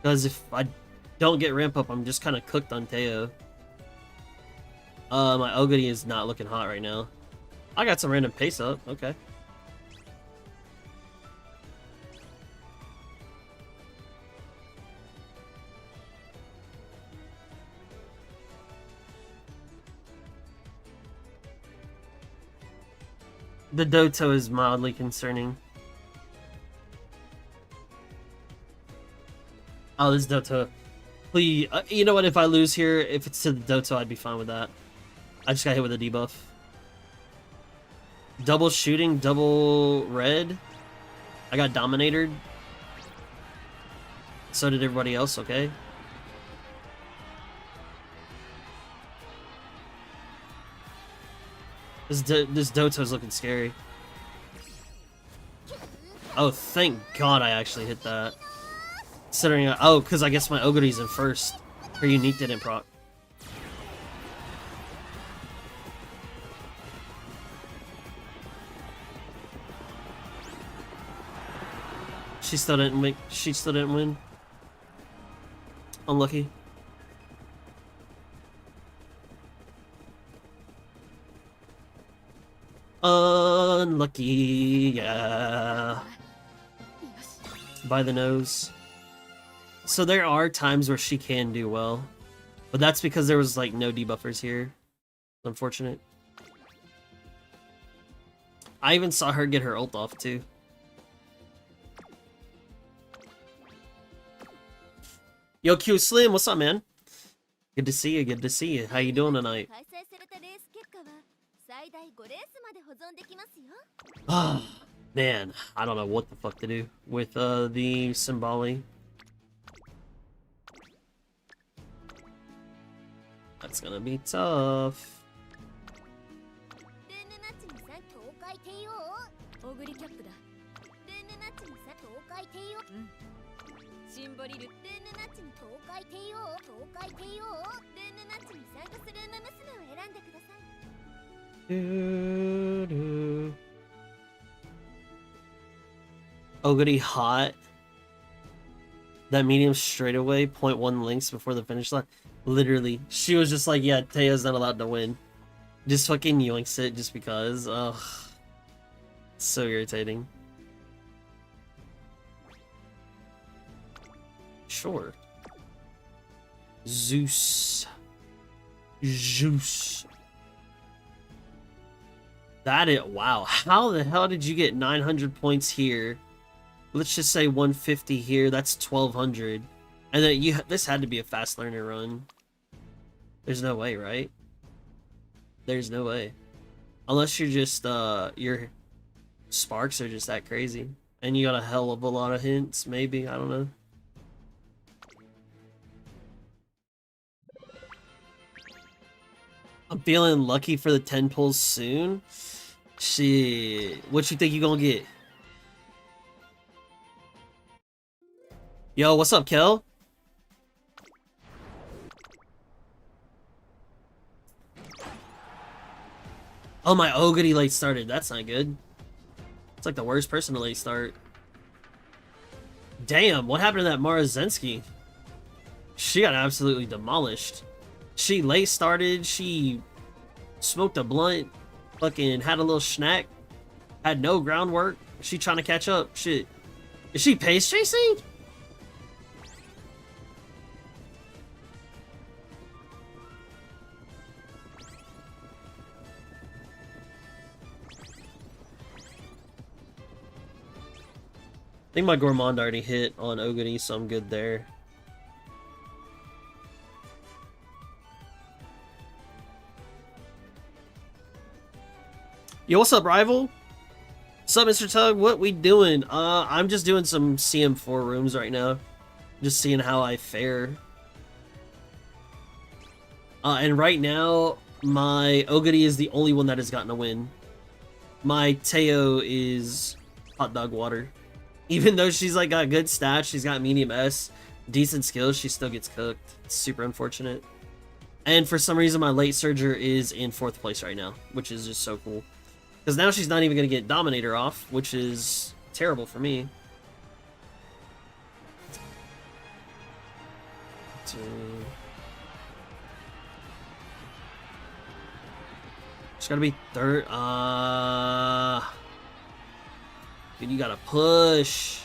Because if I don't get ramp up, I'm just kind of cooked on Teo. My Oguri is not looking hot right now. I got some random pace up, okay. The Doto is mildly concerning. Oh, this Doto. Please, you know what? If I lose here, if it's to the Doto, I'd be fine with that. I just got hit with a debuff. Double shooting, double red. I got dominated. So did everybody else, okay? This Doto's looking scary. Oh, thank God I actually hit that. Considering, oh, because I guess my Oguri's in first. Her unique didn't proc. She still didn't win. Unlucky. Unlucky, yeah. By the nose. So there are times where she can do well. But that's because there was like no debuffers here. Unfortunate. I even saw her get her ult off too. Yo, Q Slim, what's up, man? Good to see you, good to see you. How you doing tonight? Ah, man, I don't know what the fuck to do with the Symboli. That's gonna be tough. Oguri hot. That medium straightaway, 0.1 links before the finish line. Literally, she was just like, yeah, Teo's not allowed to win. Just fucking yoinks it just because. Ugh. So irritating. Sure. Zeus. That is, wow. How the hell did you get 900 points here? Let's just say 150 here. That's 1200. And then this had to be a fast learner run. There's no way, right? There's no way. Unless you're just, your sparks are just that crazy. And you got a hell of a lot of hints, maybe. I don't know. I'm feeling lucky for the 10 pulls soon. Shit. What you think you gonna get? Yo, what's up, Kel? Oh, my Oguri late started. That's not good. It's like the worst person to late start. Damn, what happened to that Mara Zensky? She got absolutely demolished. She late started, she smoked a blunt, fucking had a little snack, had no groundwork. She trying to catch up. Shit. Is she pace chasing? I think my Gourmand already hit on Oguri, so I'm good there. Yo, what's up, Rival? What's up, Mr. Tug? What we doing? I'm just doing some CM4 rooms right now. Just seeing how I fare. And right now, my Oguri is the only one that has gotten a win. My Teo is hot dog water. Even though she's like got good stats, she's got medium S, decent skills, she still gets cooked. It's super unfortunate. And for some reason, my late surger is in 4th place right now, which is just so cool. Because now she's not even going to get Dominator off, which is terrible for me. She's got to be third. Dude, you got to push.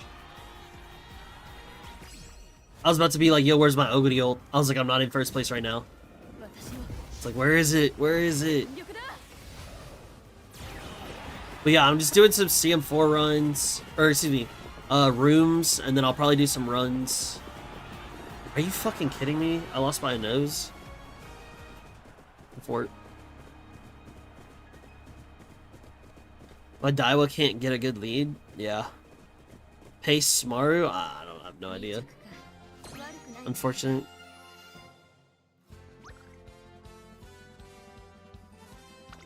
I was about to be like, yo, where's my Ogre ult? I was like, I'm not in first place right now. It's like, where is it? Where is it? But yeah, I'm just doing some CM4 runs, or excuse me, rooms, and then I'll probably do some runs. Are you fucking kidding me? I lost my nose. Fort. My Daiwa can't get a good lead. Yeah. Pace Smaru? I have no idea. Unfortunate.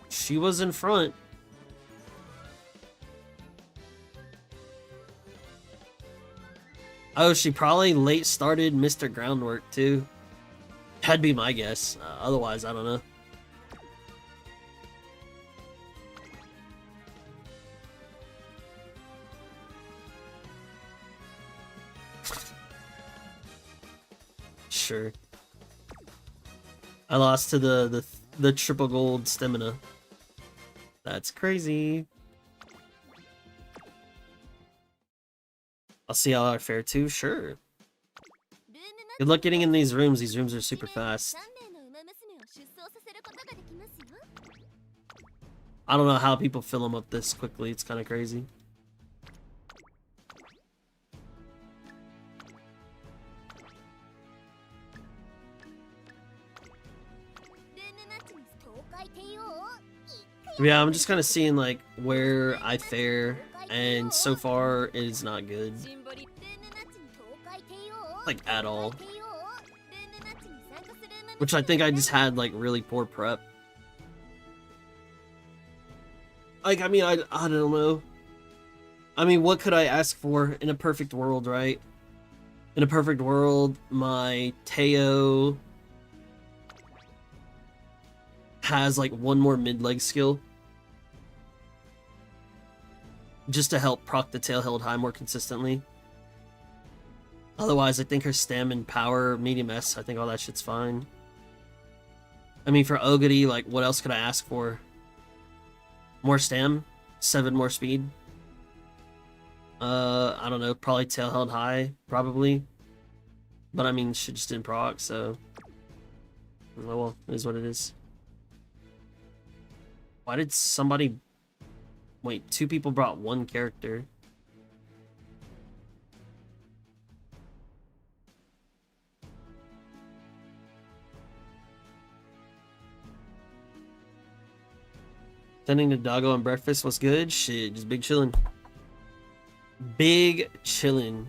She was in front. Oh, she probably late started Mr. Groundwork too. That'd be my guess. Otherwise, I don't know. Sure. I lost to the triple gold stamina. That's crazy. I'll see how I fare too. Sure. Good luck getting in these rooms. These rooms are super fast. I don't know how people fill them up this quickly. It's kind of crazy. Yeah, I'm just kind of seeing like where I fare, and so far it is not good. Like at all. Which I think I just had like really poor prep. Like, I mean, I don't know. I mean, what could I ask for in a perfect world, right? In a perfect world, my Teo has like one more mid-leg skill. Just to help proc the tail held high more consistently. Otherwise, I think her stam and power, medium S, I think all that shit's fine. I mean, for Ogre, like, what else could I ask for? More stam? 7 more speed? I don't know, probably tail held high, probably. But I mean, shit just didn't proc, so... Oh well, it is what it is. Why did somebody... Wait, 2 people brought 1 character. Sending to Doggo and breakfast was good. Shit, just big chillin'. Big chillin'.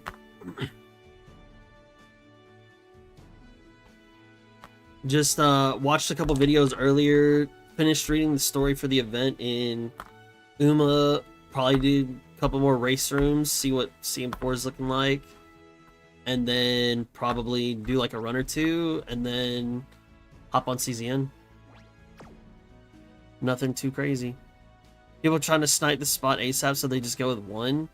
Just watched a couple videos earlier. Finished reading the story for the event in Uma. Probably do a couple more race rooms. See what CM4 is looking like. And then probably do like a run or 2. And then hop on CZN. Nothing too crazy. People trying to snipe the spot ASAP, so they just go with 1.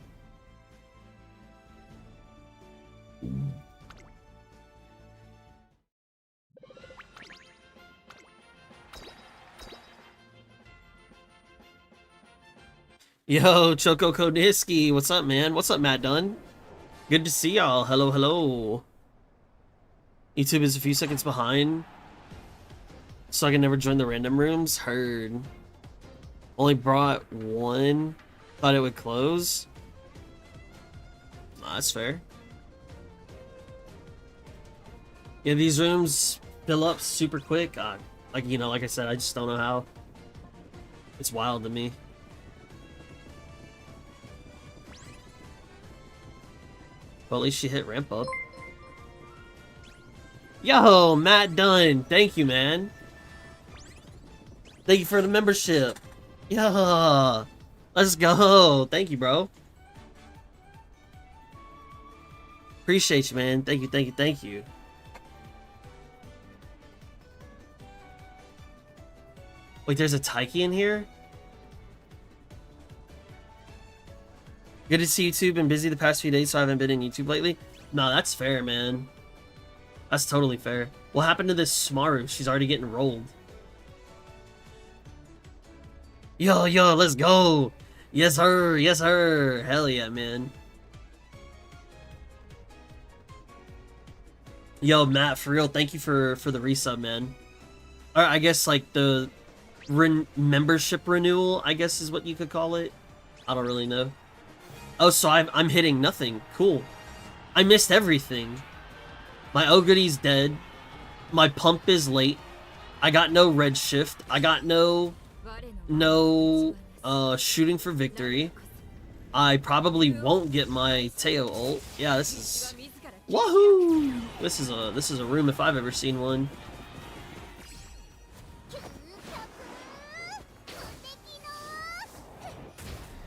Yo, Choco Koniski, what's up, man? What's up, Matt Dunn? Good to see y'all. Hello, hello. YouTube is a few seconds behind, so I can never join the random rooms. Heard. Only brought 1. Thought it would close. That's fair. Yeah, these rooms fill up super quick. Like, you know, like I said, I just don't know how. It's wild to me. But at least she hit ramp up. Yo, Matt Dunn. Thank you, man. Thank you for the membership. Yeah. Let's go. Thank you, bro. Appreciate you, man. Thank you, thank you, thank you. Wait, there's a Taiki in here? Good to see YouTube. Been busy the past few days, so I haven't been in YouTube lately. No, that's fair, man. That's totally fair. What happened to this Smaru? She's already getting rolled. Yo, let's go. Yes, sir. Yes, sir. Hell yeah, man. Yo, Matt, for real, thank you for the resub, man. Or I guess like the membership renewal, I guess is what you could call it. I don't really know. Oh, so I'm hitting nothing. Cool. I missed everything. My Ogree's dead. My pump is late. I got no red shift. I got no shooting for victory. I probably won't get my Teo ult. Yeah, this is wahoo! This is a room if I've ever seen one.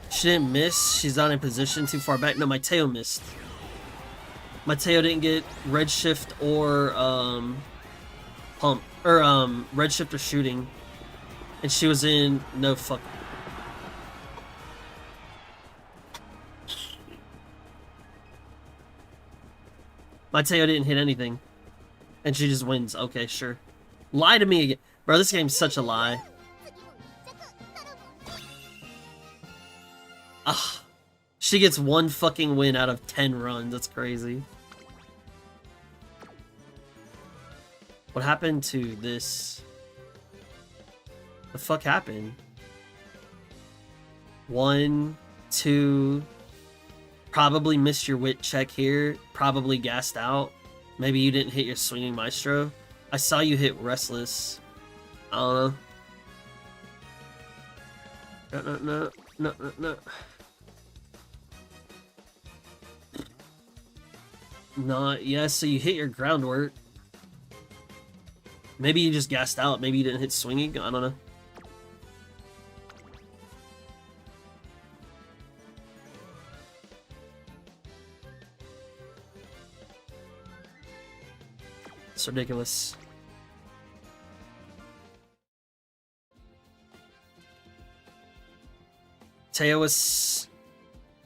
She didn't miss. She's not in position. Too far back. No, my Teo missed. My Teo didn't get red shift or pump or red shift or shooting, and she was in no fuck. My Teo didn't hit anything, and she just wins. Okay, sure. Lie to me again, bro. This game's such a lie. Ah, she gets one fucking win out of 10 runs. That's crazy. What happened to this? The fuck happened? 1, 2. Probably missed your wit check here. Probably gassed out. Maybe you didn't hit your swinging maestro. I saw you hit restless. I don't know. No. Not yes, so you hit your groundwork. Maybe you just gassed out. Maybe you didn't hit swinging. I don't know. It's ridiculous. Teo was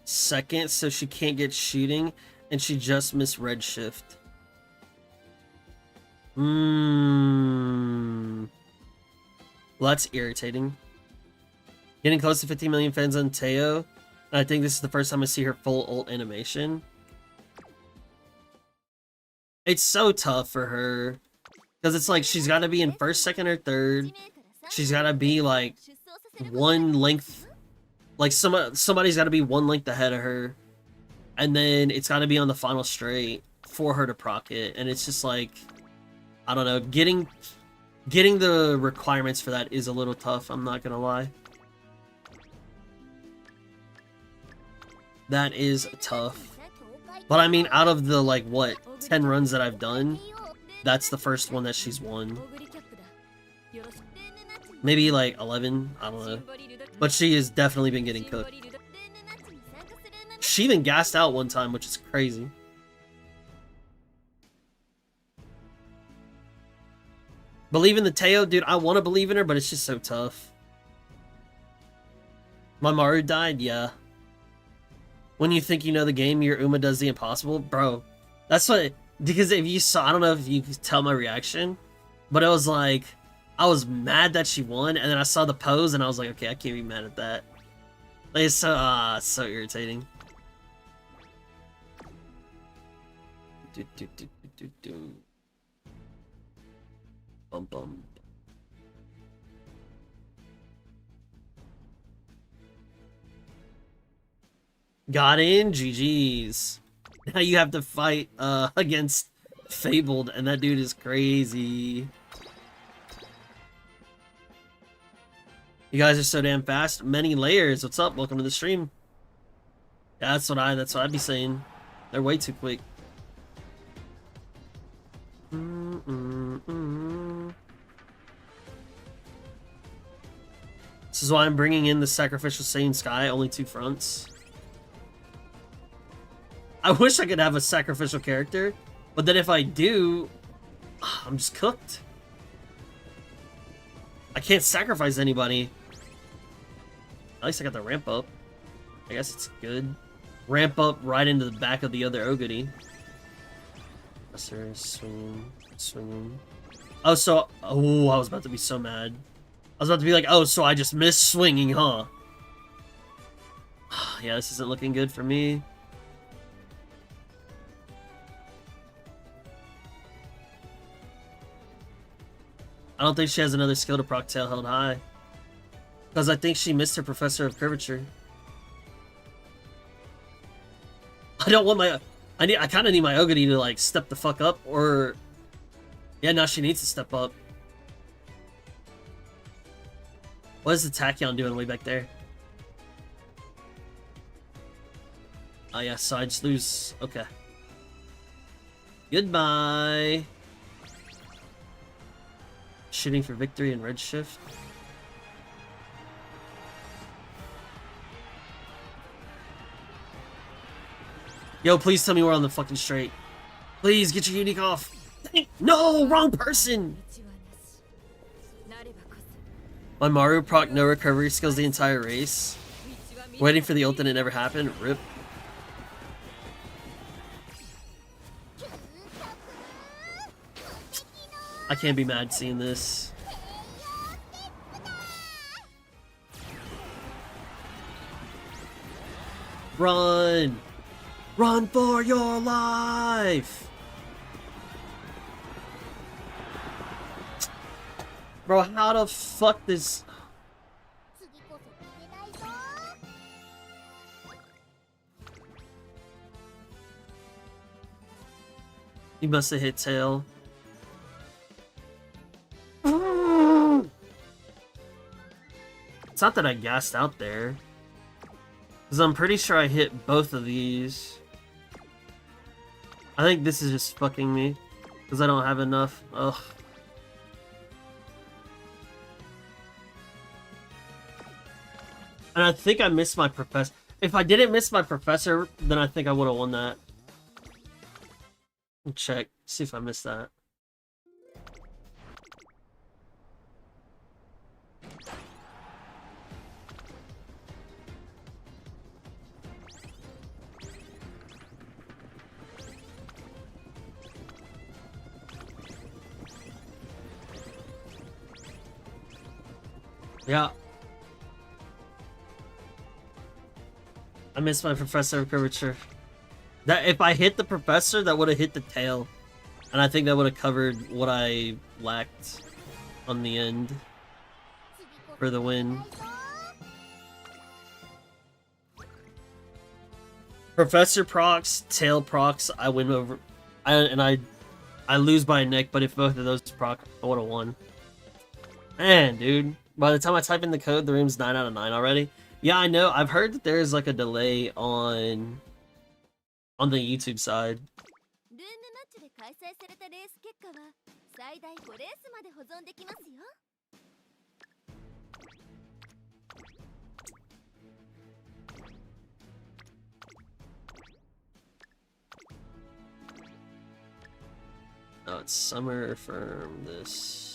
second, so she can't get shooting, and she just missed red shift. Well, that's irritating. Getting close to 50 million fans on Teo. I think this is the first time I see her full ult animation. It's so tough for her. Because it's like she's got to be in first, second, or third. She's got to be like one length. Like somebody's got to be one length ahead of her. And then it's got to be on the final straight for her to proc it. And it's just like, I don't know, getting the requirements for that is a little tough, I'm not gonna lie. That is tough. But I mean, out of the like what 10 runs that I've done, that's the first one that she's won. Maybe like 11, I don't know. But she has definitely been getting cooked. She even gassed out one time, which is crazy. Believe in the Teo, dude. I want to believe in her, but it's just so tough. My Maru died? Yeah. When you think you know the game, your Uma does the impossible? Bro, that's what... Because if you saw... I don't know if you could tell my reaction, but it was like... I was mad that she won, and then I saw the pose, and I was like, okay, I can't be mad at that. Like, it's so irritating. Bum bum. Got in, GG's. Now you have to fight against Fabled, and that dude is crazy. You guys are so damn fast. Many layers. What's up? Welcome to the stream. Yeah, that's what I'd be saying. They're way too quick. This is why I'm bringing in the Sacrificial Saiyan Sky, only 2 fronts. I wish I could have a sacrificial character, but then if I do, I'm just cooked. I can't sacrifice anybody. At least I got the ramp up. I guess it's good. ramp up right into the back of the other Ogre. Professor, swinging, swinging. Oh, so... Oh, I was about to be so mad. I was about to be like, oh, so I just missed swinging, huh? Yeah, this isn't looking good for me. I don't think she has another skill to proc tail held high. Because I think she missed her Professor of Curvature. I don't want my... I kind of need my Ogre to, like, step the fuck up, or... Yeah, now she needs to step up. What is the Tachyon doing way back there? Oh yeah, so I just lose... Okay. Goodbye! Shooting for victory in Redshift. Yo, please tell me we're on the fucking straight. Please, get your unique off. No, wrong person! My Maru proc no recovery skills the entire race. Waiting for the ult and it never happened. Rip. I can't be mad seeing this. Run! Run for your life! Bro, how the fuck this... He must have hit tail. It's not that I gassed out there. Because I'm pretty sure I hit both of these. I think this is just fucking me. Because I don't have enough. Ugh. And I think I missed my professor. If I didn't miss my professor, then I think I would have won that. Check. See if I missed that. Yeah. I missed my Professor of Curvature. That if I hit the Professor, that would have hit the tail. And I think that would have covered what I lacked on the end for the win. Professor procs, tail procs, I win over. I lose by a neck, but if both of those proc, I would have won. Man, dude. By the time I type in the code, the room's 9 out of 9 already. Yeah, I know. I've heard that there's like a delay on the YouTube side. Oh, it's summer from this.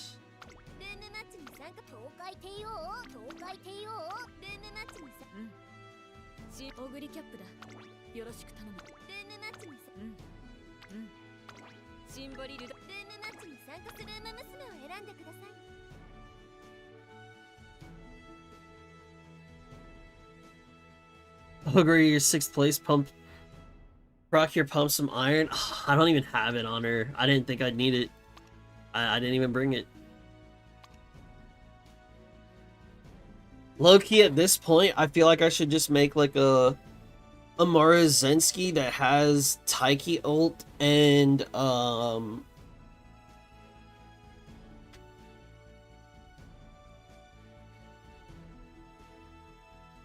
Ogre, your 6th place pump. Proc here, pump some iron. Oh, I don't even have it on her. I didn't think I'd need it. I didn't even bring it. Low-key at this point, I feel like I should just make like a Mara Zensky that has Taiki ult and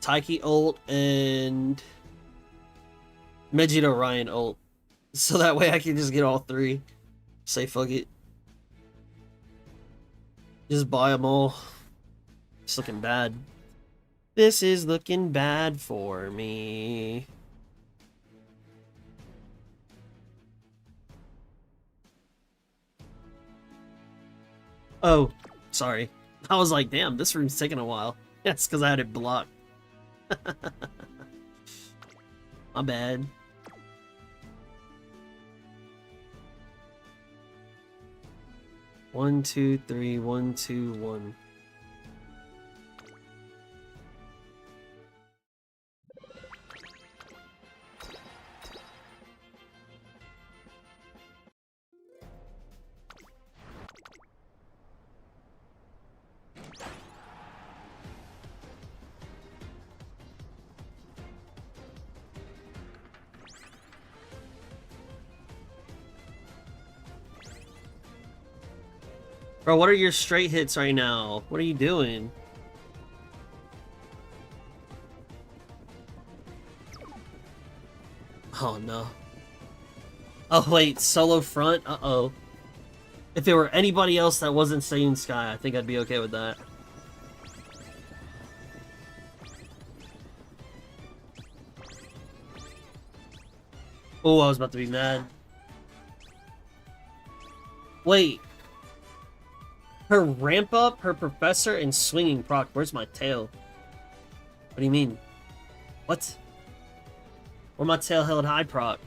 Taiki ult and Megiddo Ryan ult. So that way I can just get all 3. Say fuck it. Just buy them all. It's looking bad. This is looking bad for me. Oh, sorry. I was like, damn, this room's taking a while. That's because I had it blocked. My bad. One, two, three, 1, 2, 1. Bro, what are your straight hits right now? What are you doing? Oh no. Oh wait, solo front? Uh-oh. If it were anybody else that wasn't Sayun Sky, I think I'd be okay with that. Oh, I was about to be mad. Wait. Her ramp up, her professor, and swinging proc. Where's my tail? What do you mean? What? Where my tail held high proc?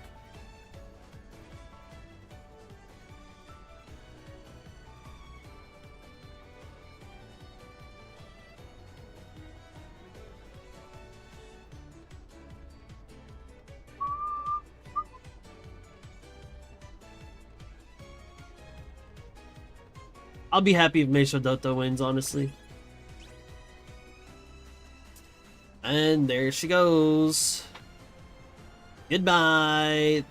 I'll be happy if Meisho Dotto wins, honestly. And there she goes. Goodbye.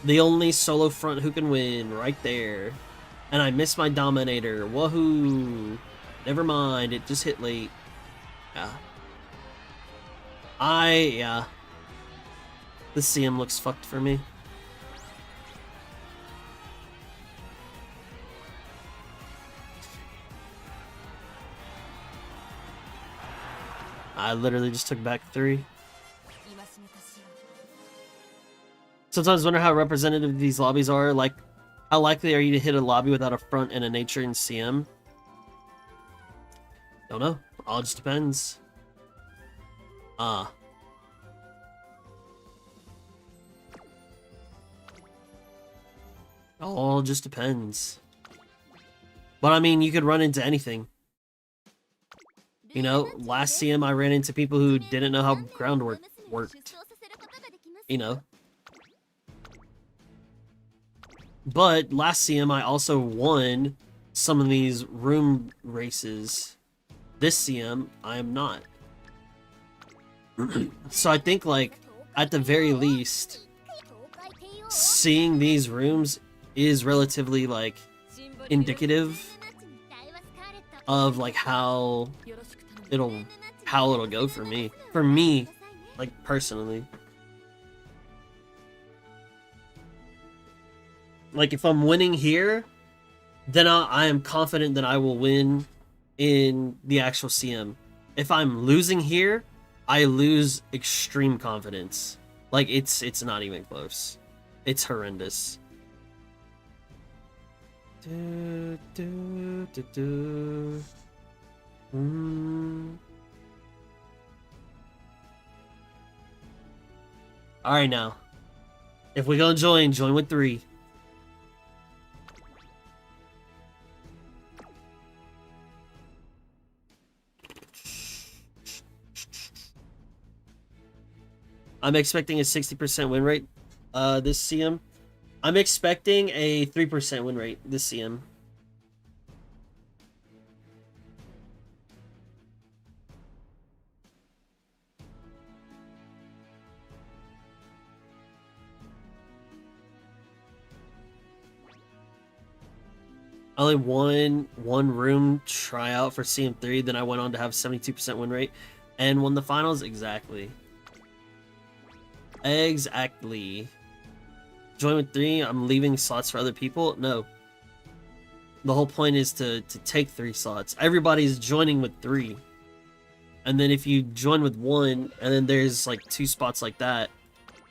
The only solo front who can win, right there. And I missed my Dominator. Woohoo. Never mind, it just hit late. Yeah. Yeah. This CM looks fucked for me. I literally just took back 3. Sometimes wonder how representative these lobbies are. Like, how likely are you to hit a lobby without a front and a nature in CM? Don't know. All just depends. All just depends. But I mean, you could run into anything. You know, last CM I ran into people who didn't know how groundwork worked. You know. But last CM I also won some of these room races. This CM, I am not. So I think, like, at the very least, seeing these rooms is relatively, like, indicative of, like, how it'll go for me. For me, like, personally. Like, if I'm winning here, then I am confident that I will win in the actual CM. If I'm losing here, I lose extreme confidence. Like, it's not even close. It's horrendous. Alright now. If we gonna join with 3. I'm expecting a 60% win rate this CM. I'm expecting a 3% win rate this CM. I only won one room tryout for CM3, then I went on to have 72% win rate and won the finals. Exactly. Exactly. Join with 3, I'm leaving slots for other people? No. The whole point is to take 3 slots. Everybody's joining with 3. And then if you join with 1, and then there's like 2 spots like that,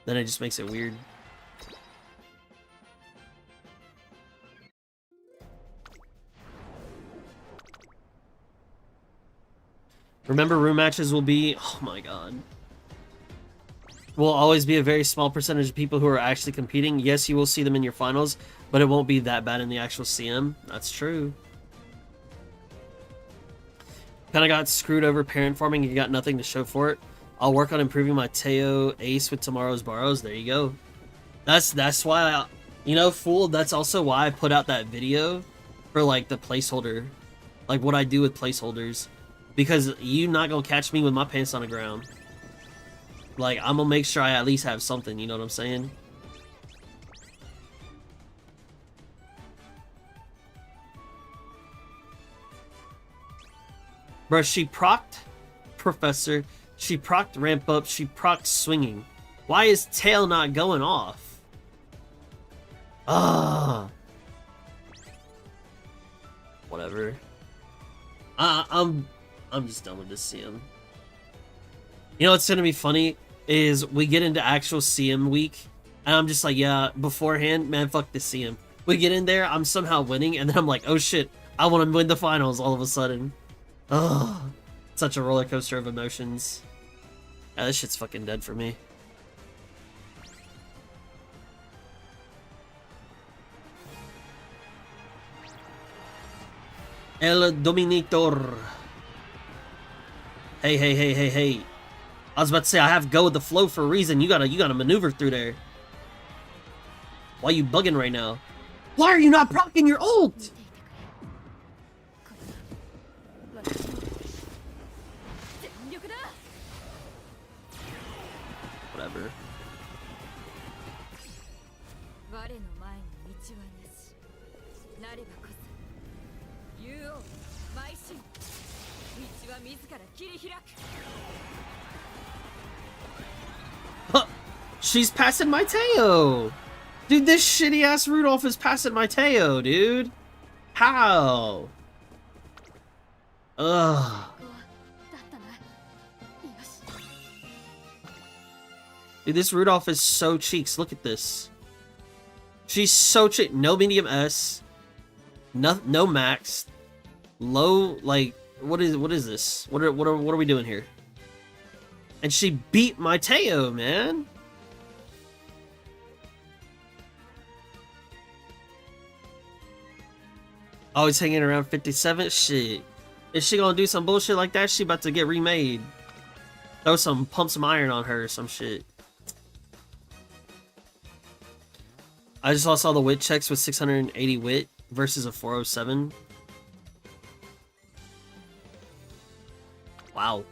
then it just makes it weird. Remember, room matches will be... Oh my god. will always be a very small percentage of people who are actually competing. Yes, you will see them in your finals, but it won't be that bad in the actual CM. That's true. Kind of got screwed over parent farming. You got nothing to show for it. I'll work on improving my Teo ace with tomorrow's borrows. There you go. That's why I, you know, fool. That's also why I put out that video for like the placeholder, like what I do with placeholders, because you not gonna catch me with my pants on the ground. Like, I'm gonna make sure I at least have something. You know what I'm saying? Bro, she procced Professor. She procced ramp up. She procced swinging. Why is tail not going off? Ah. Whatever. I'm just done with this CM. You know what's gonna be funny is we get into actual CM week, and I'm just like, yeah, beforehand, man, fuck this CM. We get in there, I'm somehow winning, and then I'm like, oh shit, I want to win the finals all of a sudden. Oh, such a roller coaster of emotions. Yeah, this shit's fucking dead for me. El Dominator. Hey, hey, hey, hey, hey. I was about to say I have go with the flow for a reason. You gotta maneuver through there. Why you bugging right now? Why are you not proccing your ult? Whatever. Huh. She's passing my Teo. Dude, this shitty ass Rudolph is passing my Teo, dude. How? Ugh. Dude, this Rudolph is so cheeks. Look at this. She's so cheap. No medium S. No max. Low, like, what is this? What are we doing here? And she beat my Teo, man. Always hanging around 57. Shit. Is she gonna do some bullshit like that? She about to get remade. Throw some, pump some iron on her or some shit. I just saw the wit checks with 680 wit versus a 407. Wow.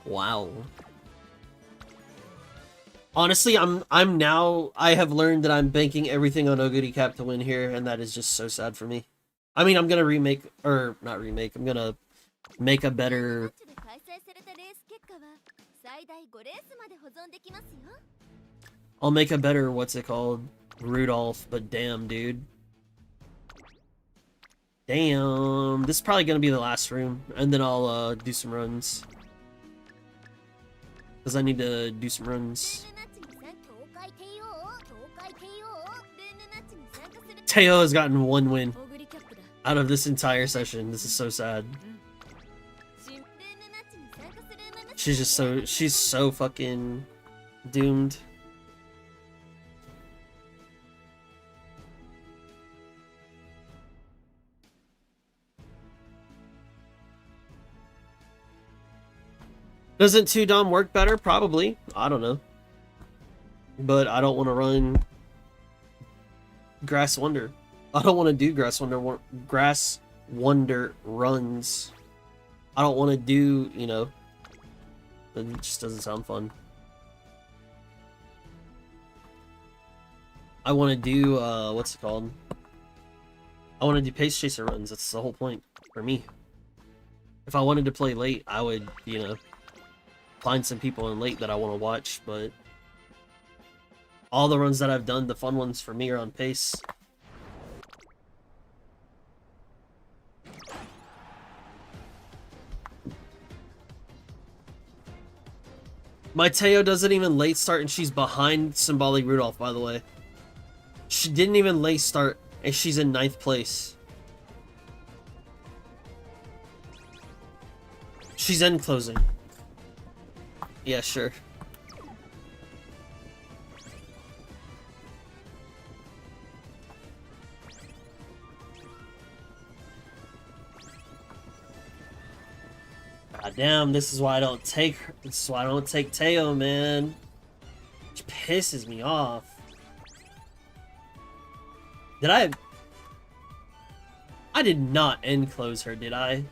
Wow. Honestly, I have learned that I'm banking everything on Oguri Cap to win here, and that is just so sad for me. I mean, I'm gonna remake, or not remake, I'm gonna make a better... I'll make a better, what's it called? Rudolph, but damn, dude. Damn. This is probably gonna be the last room, and then I'll do some runs. Because I need to do some runs. Teo has gotten one win out of this entire session. This is so sad. She's so fucking doomed. Doesn't 2 Dom work better? Probably. I don't know. But I don't want to run Grass Wonder. I don't want to do Grass Wonder runs. I don't want to do, you know, it just doesn't sound fun. I want to do, what's it called? I want to do Pace Chaser runs. That's the whole point for me. If I wanted to play late, I would, you know, find some people in late that I want to watch, but all the runs that I've done, the fun ones for me are on pace. My Teo doesn't even late start, and she's behind Symbolic Rudolph, by the way. She didn't even late start, and she's in 9th place. She's end closing. Yeah, sure. Damn, this is why I don't take her. This is why I don't take Teo, man. She pisses me off. Did I did not end close her, did I?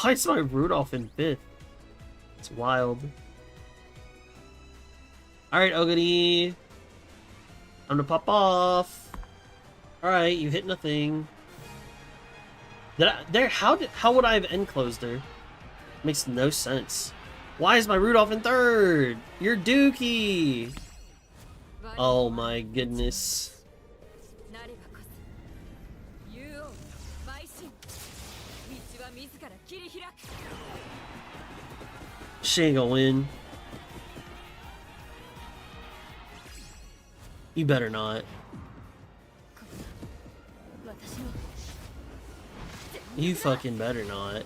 Why is my Rudolph in 5th? It's wild. Alright, Ogre. Time to pop off. Alright, you hit nothing. How would I have enclosed her? Makes no sense. Why is my Rudolph in 3rd? You're Dookie! Oh my goodness. She ain't gonna win. You better not. You fucking better not.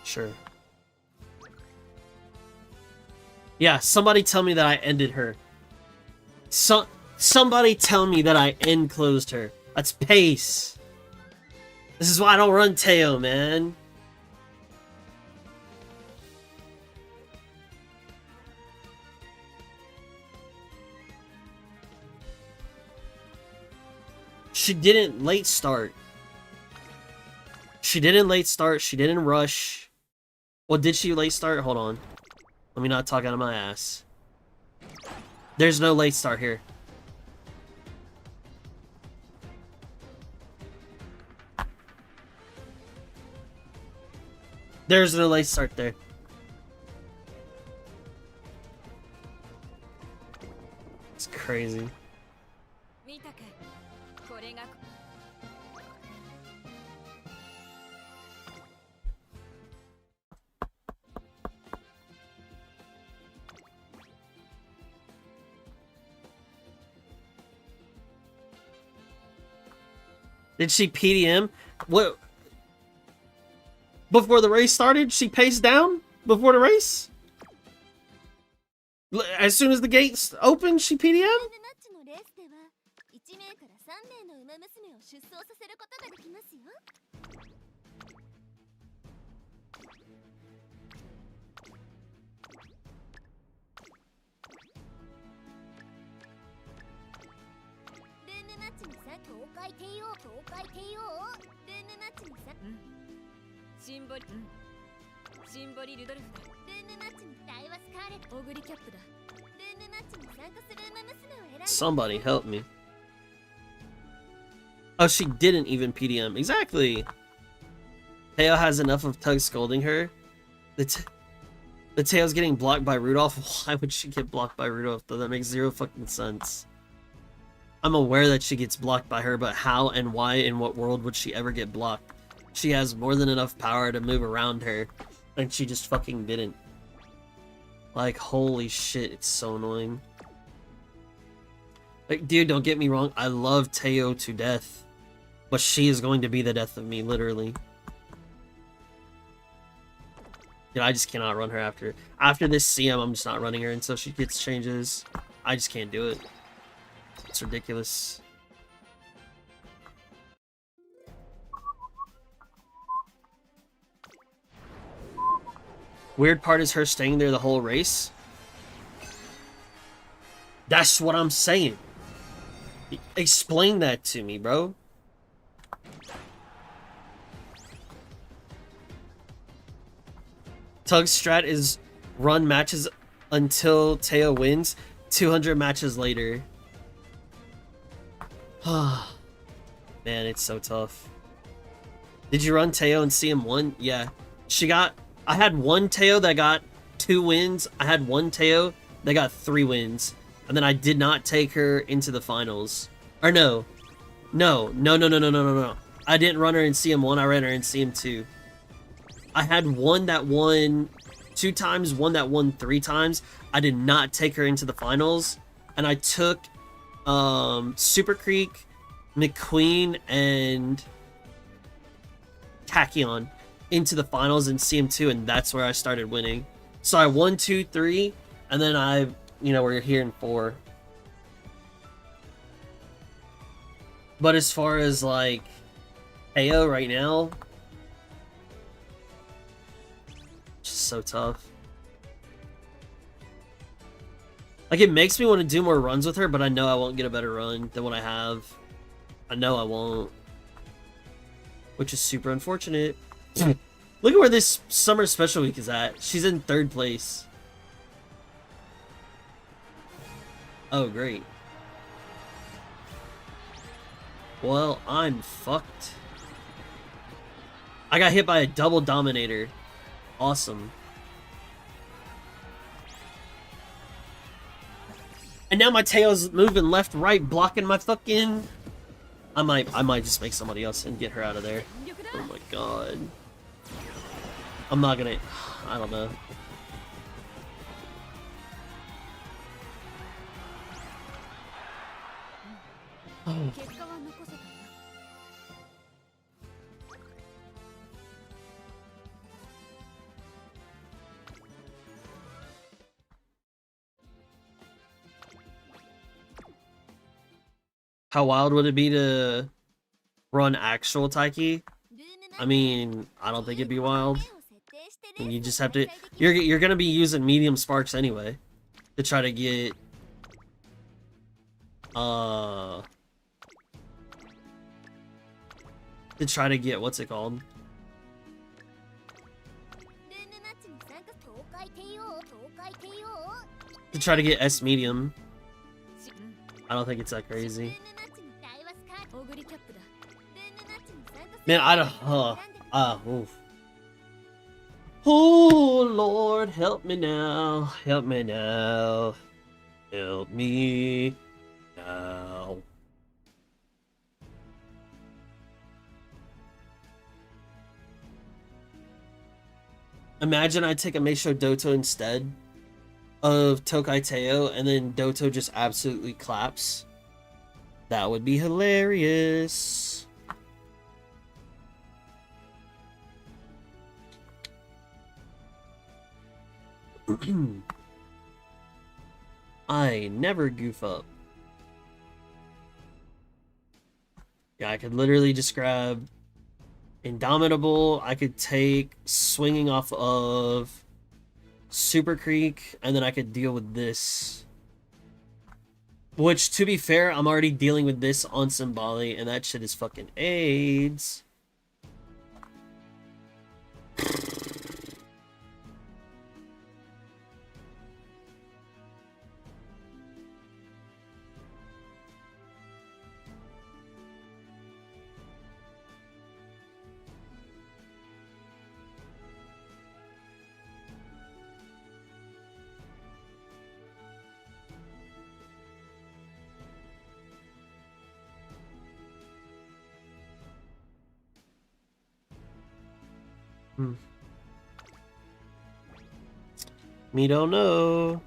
Sure. Yeah, somebody tell me that I ended her. Somebody tell me that I end closed her. That's pace. This is why I don't run Teo, man. She didn't late start. She didn't late start. She didn't rush. Well, did she late start? Hold on. Let me not talk out of my ass. There's no late start here. There's no late start there. It's crazy. Did she PDM? What? Before the race started, she paced down before the race? As soon as the gates opened, she PDM? Somebody help me. Oh, she didn't even PDM. Exactly. Teo has enough of Tug scolding her. The Teo's getting blocked by Rudolph. Why would she get blocked by Rudolph, though? That makes zero fucking sense. I'm aware that she gets blocked by her, but how and why in what world would she ever get blocked? She has more than enough power to move around her, and she just fucking didn't. Like, holy shit, it's so annoying. Like, dude, don't get me wrong, I love Teo to death, but she is going to be the death of me, literally. Dude, I just cannot run her after this CM. I'm just not running her until she gets changes. I just can't do it. It's ridiculous. Weird part is her staying there the whole race. That's what I'm saying. Explain that to me, bro. Tug's strat is run matches until Teo wins. 200 matches later. Man, it's so tough. Did you run Teo and CM1? Yeah. I had one Teo that got 2 wins. I had one Teo that got 3 wins. And then I did not take her into the finals. Or no. No. I didn't run her in CM1, I ran her in CM2. I had one that won 2 times, one that won 3 times. I did not take her into the finals. And I took Super Creek, McQueen, and Tachyon into the finals in CM2, and that's where I started winning. So I won 2, 3, and then we're here in 4. But as far as like AO right now, just so tough. Like, it makes me want to do more runs with her, but I know I won't get a better run than what I have. I know I won't. Which is super unfortunate. Look at where this summer special week is at. She's in 3rd place. Oh, great. Well, I'm fucked. I got hit by a double Dominator. Awesome. And now my tail's moving left, right, blocking my fucking... I might just make somebody else and get her out of there. Oh my god. I'm not gonna... I don't know. Oh. How wild would it be to run actual Taiki? I mean, I don't think it'd be wild. You just have to... You're gonna be using medium sparks anyway to try to get... what's it called? To try to get S medium. I don't think it's that crazy. Man, I don't... oof. Oh, Lord, help me now. Help me now. Help me now. Imagine I take a Meisho Doto instead of Tokai Teo, and then Doto just absolutely claps. That would be hilarious. I never goof up. Yeah, I could literally just grab Indomitable. I could take swinging off of Super Creek, and then I could deal with this. Which, to be fair, I'm already dealing with this on Symboli, and that shit is fucking AIDS. Me don't know.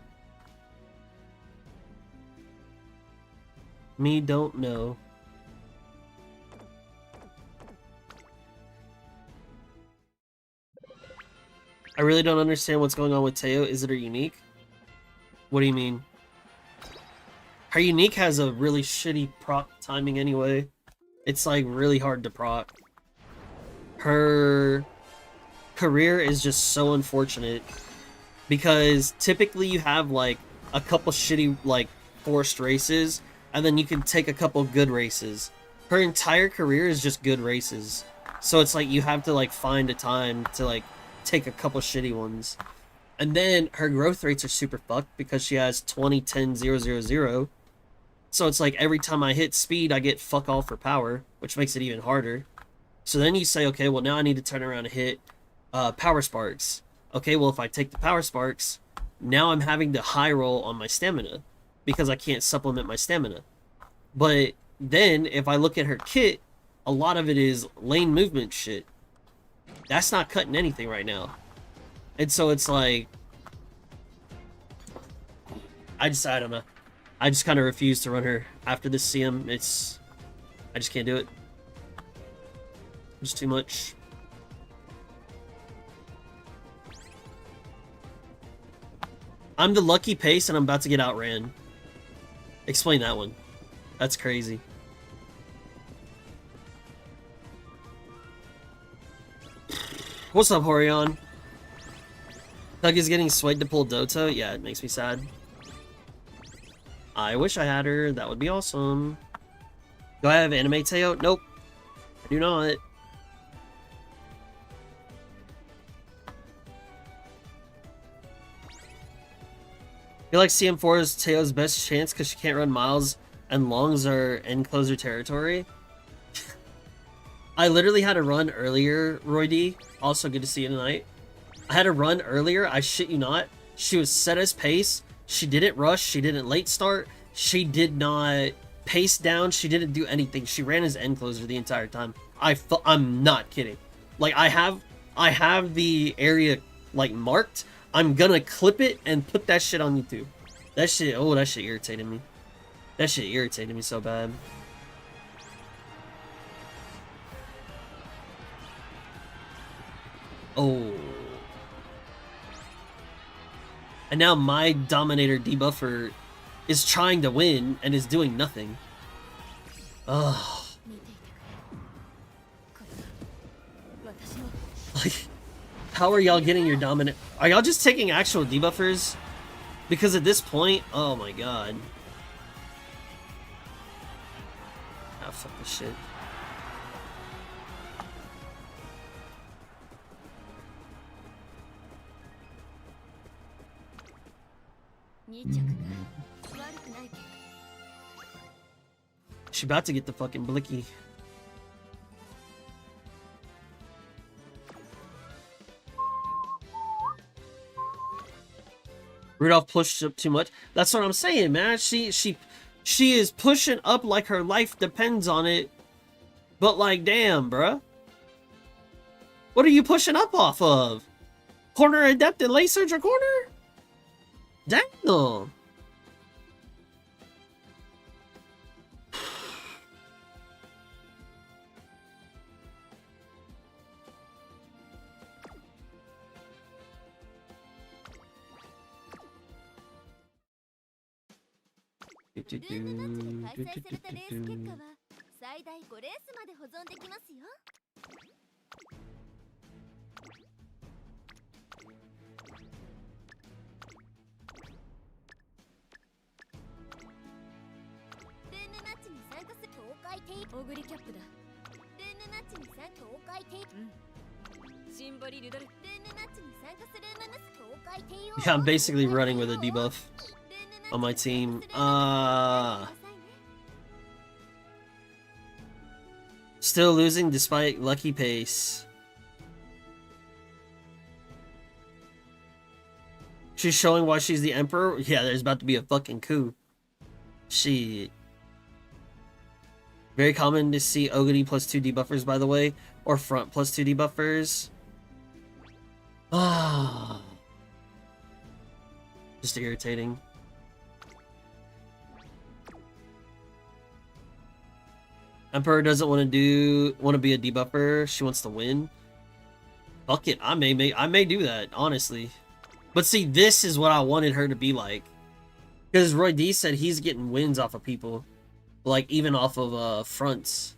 Me don't know. I really don't understand what's going on with Teo. Is it her unique? What do you mean? Her unique has a really shitty proc timing anyway. It's like really hard to proc. Her career is just so unfortunate because typically you have like a couple shitty like forced races and then you can take a couple good races. Her entire career is just good races, so it's like you have to like find a time to like take a couple shitty ones. And then her growth rates are super fucked because she has 20, 10, 0, 0, 0. So it's like every time I hit speed, I get fuck all for power, which makes it even harder. So then you say, okay, well now I need to turn around and hit power sparks. Okay, well if I take the power sparks, now I'm having to high roll on my stamina because I can't supplement my stamina. But then if I look at her kit, a lot of it is lane movement shit. That's not cutting anything right now. And so it's like, I don't know. I just kind of refuse to run her after this CM. I just can't do it. Just too much. I'm the lucky pace and I'm about to get outran. Explain that one. That's crazy. What's up, Horion? Tug is getting swayed to pull Doto? Yeah, it makes me sad. I wish I had her. That would be awesome. Do I have anime Teo? Nope. I do not. I feel like CM4 is Teo's best chance because she can't run miles and longs are encloser territory. I literally had a run earlier, Roy D. Also good to see you tonight. I had a run earlier, I shit you not. She was set as pace. She didn't rush, she didn't late start. She did not pace down, she didn't do anything. She ran as encloser the entire time. I'm not kidding. Like I have the area like marked. I'm gonna clip it and put that shit on YouTube. That shit irritated me. That shit irritated me so bad. Oh. And now my Dominator debuffer is trying to win and is doing nothing. Ugh. Like, how are y'all getting your dominant? Are y'all just taking actual debuffers? Because at this point, oh my god. Ah, fuck this shit. She about to get the fucking blicky. Rudolph pushed up too much. That's what I'm saying, man. She is pushing up like her life depends on it. But like, damn, bruh. What are you pushing up off of? Corner adept and late surge corner? Damn. Yeah, I'm basically running with a debuff on my team. Still losing despite lucky pace. She's showing why she's the emperor? Yeah, there's about to be a fucking coup. Shit. Very common to see Ogre plus 2 debuffers, by the way. Or front plus 2 debuffers. Ah. Just irritating. Emperor doesn't want to be a debuffer. She wants to win. Fuck it, I may do that, honestly. But see, this is what I wanted her to be like. Because Roy D said he's getting wins off of people. Like, even off of fronts.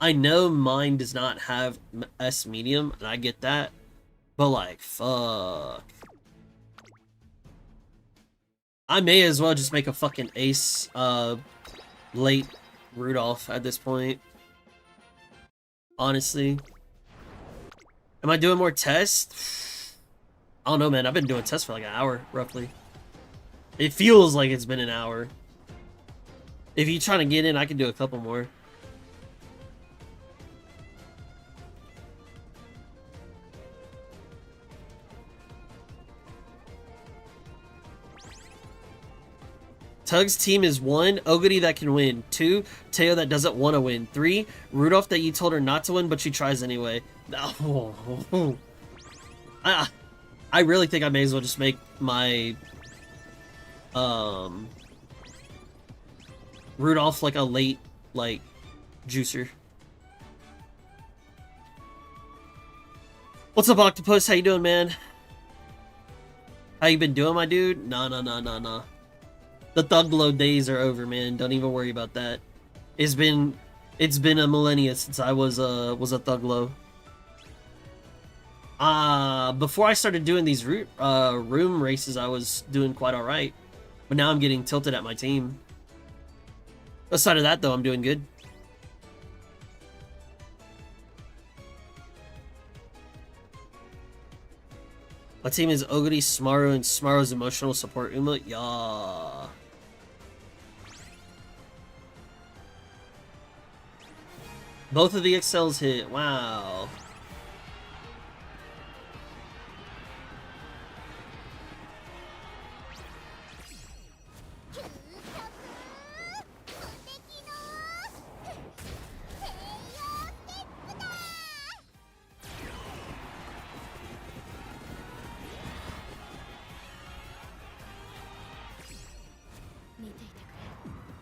I know mine does not have S medium, and I get that. But like, fuck. I may as well just make a fucking ace late Rudolph at this point. Honestly. Am I doing more tests? I don't know, man. I've been doing tests for like an hour, roughly. It feels like it's been an hour. If you're trying to get in, I can do a couple more. Tug's team is 1, Oguri that can win. 2, Teo that doesn't want to win. 3, Rudolph that you told her not to win, but she tries anyway. Oh. I really think I may as well just make my Rudolph like a late like juicer. What's up, Octopus? How you doing, man? How you been doing, my dude? Nah. The Tuglow days are over, man. Don't even worry about that. It's been a millennia since I was a Tuglow. Before I started doing these room races, I was doing quite alright. But now I'm getting tilted at my team. Aside of that, though, I'm doing good. My team is Oguri, Smaru, and Smaru's emotional support Uma. Yeah. Both of the XLs hit. Wow.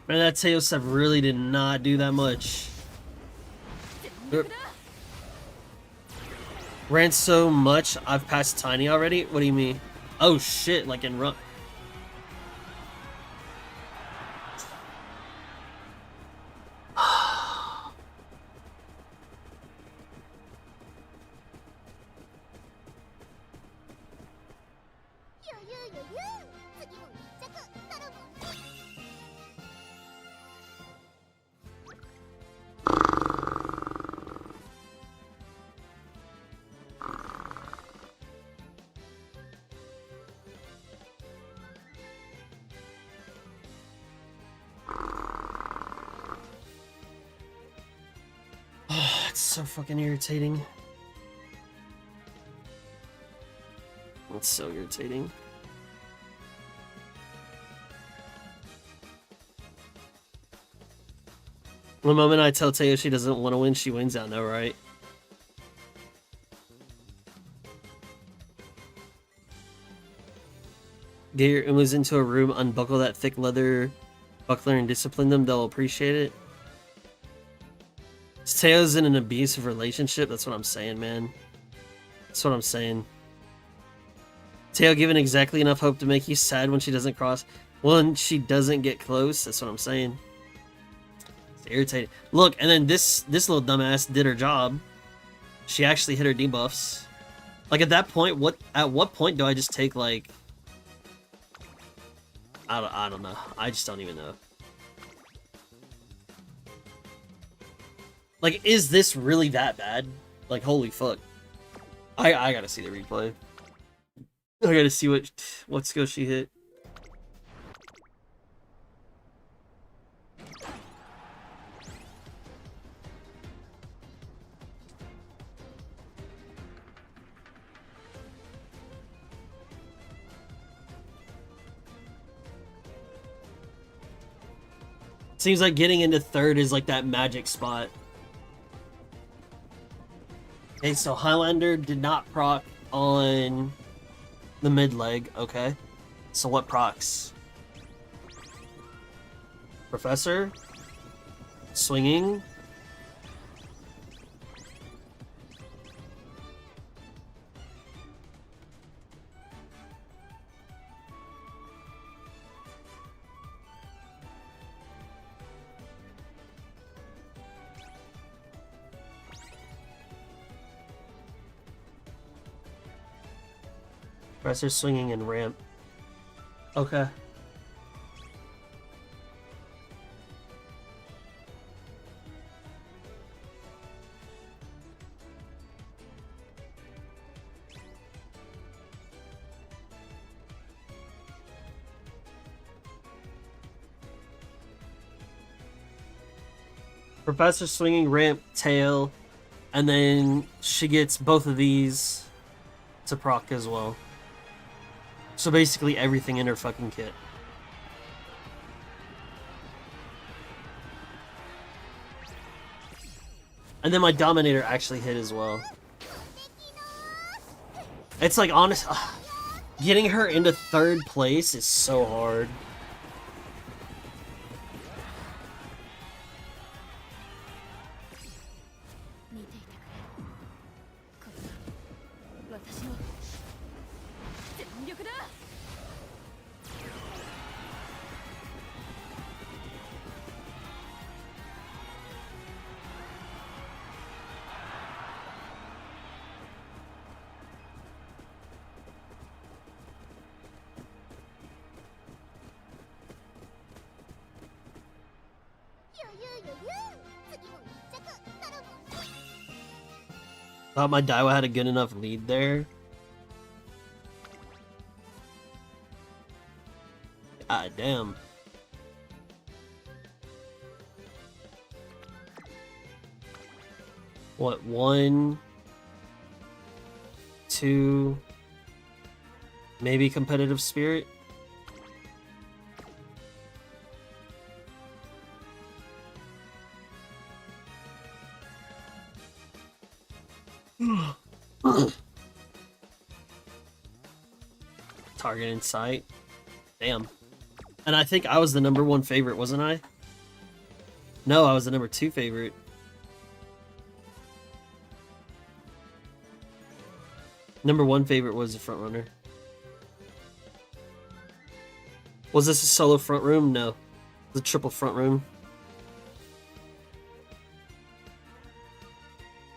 Man, that Teo stuff really did not do that much. Ran so much, I've passed Tiny already? What do you mean? Oh shit, like in run. It's so fucking irritating. It's so irritating. The moment I tell Teo she doesn't want to win, she wins. I know, right? Get your Umas into a room, unbuckle that thick leather buckler, and discipline them. They'll appreciate it. Teo's in an abusive relationship. That's what I'm saying, man. That's what I'm saying. Teo given exactly enough hope to make you sad when she doesn't cross. When she doesn't get close. That's what I'm saying. It's irritating. Look, and then this little dumbass did her job. She actually hit her debuffs. Like at that point, at what point do I just take like? I don't know. I just don't even know. Like, is this really that bad? Like, holy fuck. I gotta see the replay. I gotta see what skill she hit. Seems like getting into third is like that magic spot. Okay, so Highlander did not proc on the mid leg. Okay, so what procs? Professor? Swinging? Professor swinging and ramp. Okay. Professor swinging ramp, tail, and then she gets both of these to proc as well. So basically everything in her fucking kit. And then my Dominator actually hit as well. It's like, honest, getting her into 3rd place is so hard. Thought my Daiwa had a good enough lead there. God damn. What, 1, 2, maybe competitive spirit? Target in sight. Damn. And I think I was the #1 favorite, wasn't I? No, I was the #2 favorite. #1 favorite was the front runner. Was this a solo front room? No. It was a triple front room.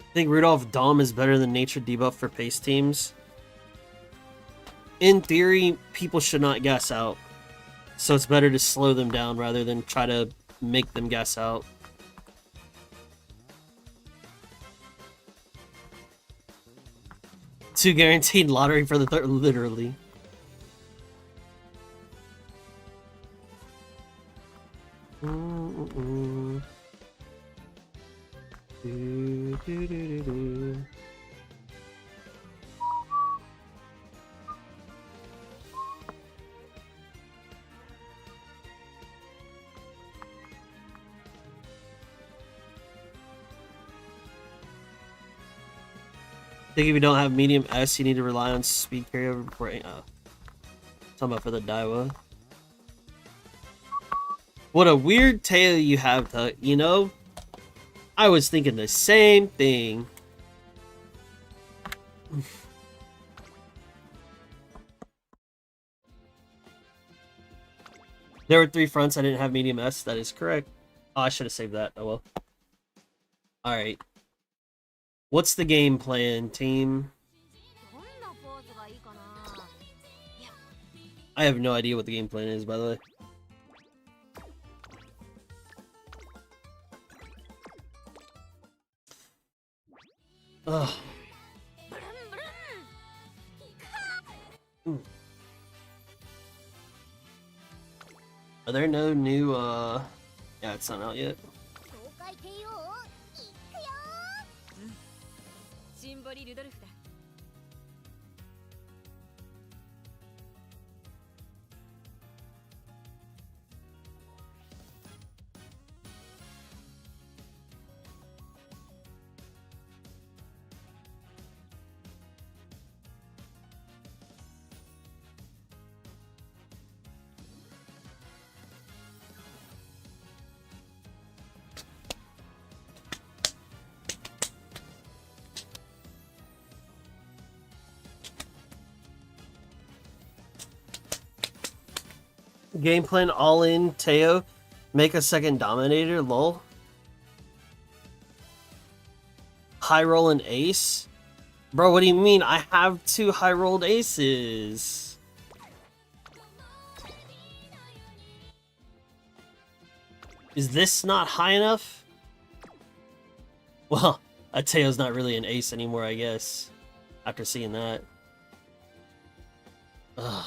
I think Rudolph Dom is better than Nature debuff for pace teams. In theory, people should not gas out. So it's better to slow them down rather than try to make them gas out. Two guaranteed lottery for the third, literally. I think if you don't have medium S, you need to rely on speed carryover before. Talking about for the Daiwa. What a weird tail you have, you know? I was thinking the same thing. There were 3 fronts, I didn't have medium S, that is correct. Oh, I should have saved that, oh well. Alright. What's the game plan, team? I have no idea what the game plan is, by the way. Ugh. Are there no new, yeah, it's not out yet. Game plan all in, Teo. Make a second Dominator, lol. High roll and ace? Bro, what do you mean? I have 2 high rolled aces. Is this not high enough? Well, Teo's not really an ace anymore, I guess. After seeing that. Ugh.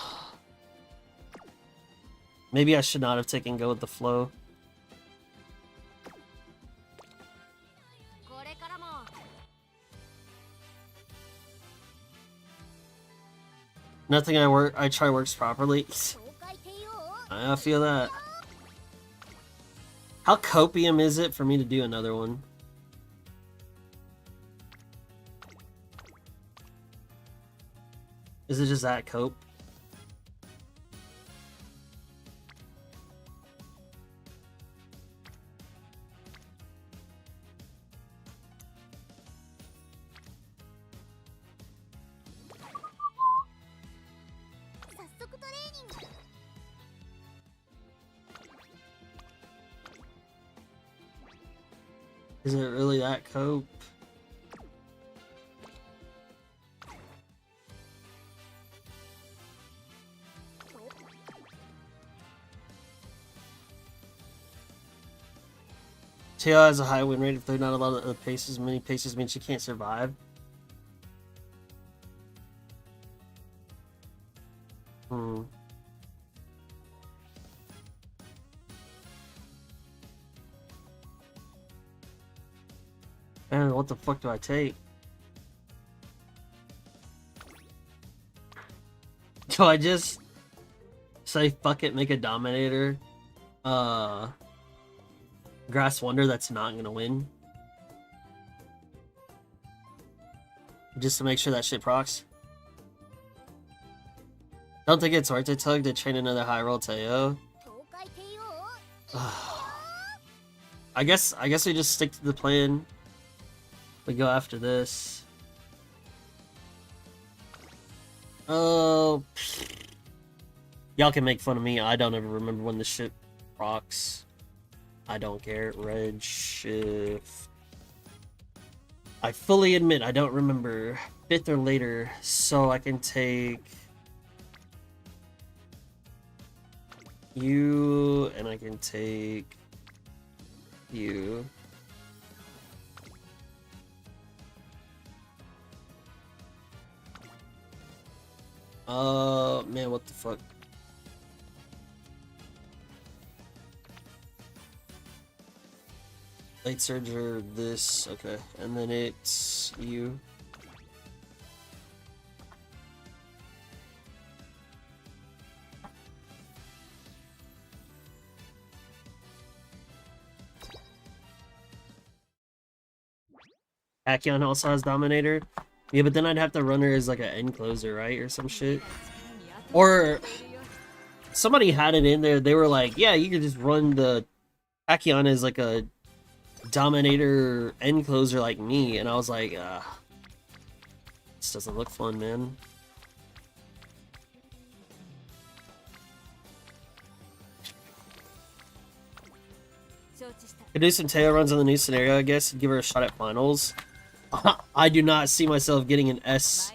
Maybe I should not have taken go with the flow. Nothing I try works properly. I feel that. How copium is it for me to do another one? Is it just that cope? Is it really that cope? Tail has a high win rate. If there are not a lot of paces, many paces means she can't survive. Man, what the fuck do I take? Do I just say fuck it, make a Dominator? Grass Wonder that's not gonna win? Just to make sure that shit procs? Don't think it's worth it, Tug, to train another high roll Teo. I guess we just stick to the plan. We go after this. Oh, y'all can make fun of me. I don't ever remember when this shit procs. I don't care. Red shift. I fully admit I don't remember. 5th or later, so I can take you, and I can take you. Man, what the fuck? Late surge or this, okay, and then it's you. Tachyon also has Dominator. Yeah, but then I'd have to run her as like an end closer, right? Or some shit. Or somebody had it in there. They were like, yeah, you could just run the Tachyon as like a Dominator end closer like me. And I was like, this doesn't look fun, man. Could do some tail runs on the new scenario, I guess, and give her a shot at finals. I do not see myself getting an S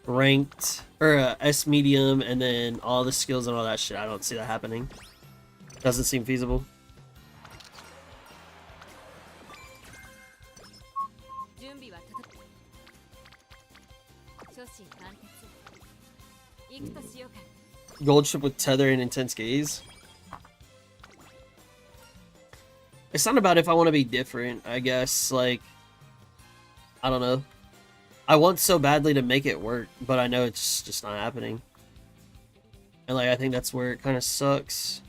ranked or a S medium and then all the skills and all that shit. I don't see that happening. Doesn't seem feasible. Gold ship with tether and intense gaze. It's not about if I want to be different, I guess. Like, I don't know. I want so badly to make it work, but I know it's just not happening. And like, I think that's where it kind of sucks.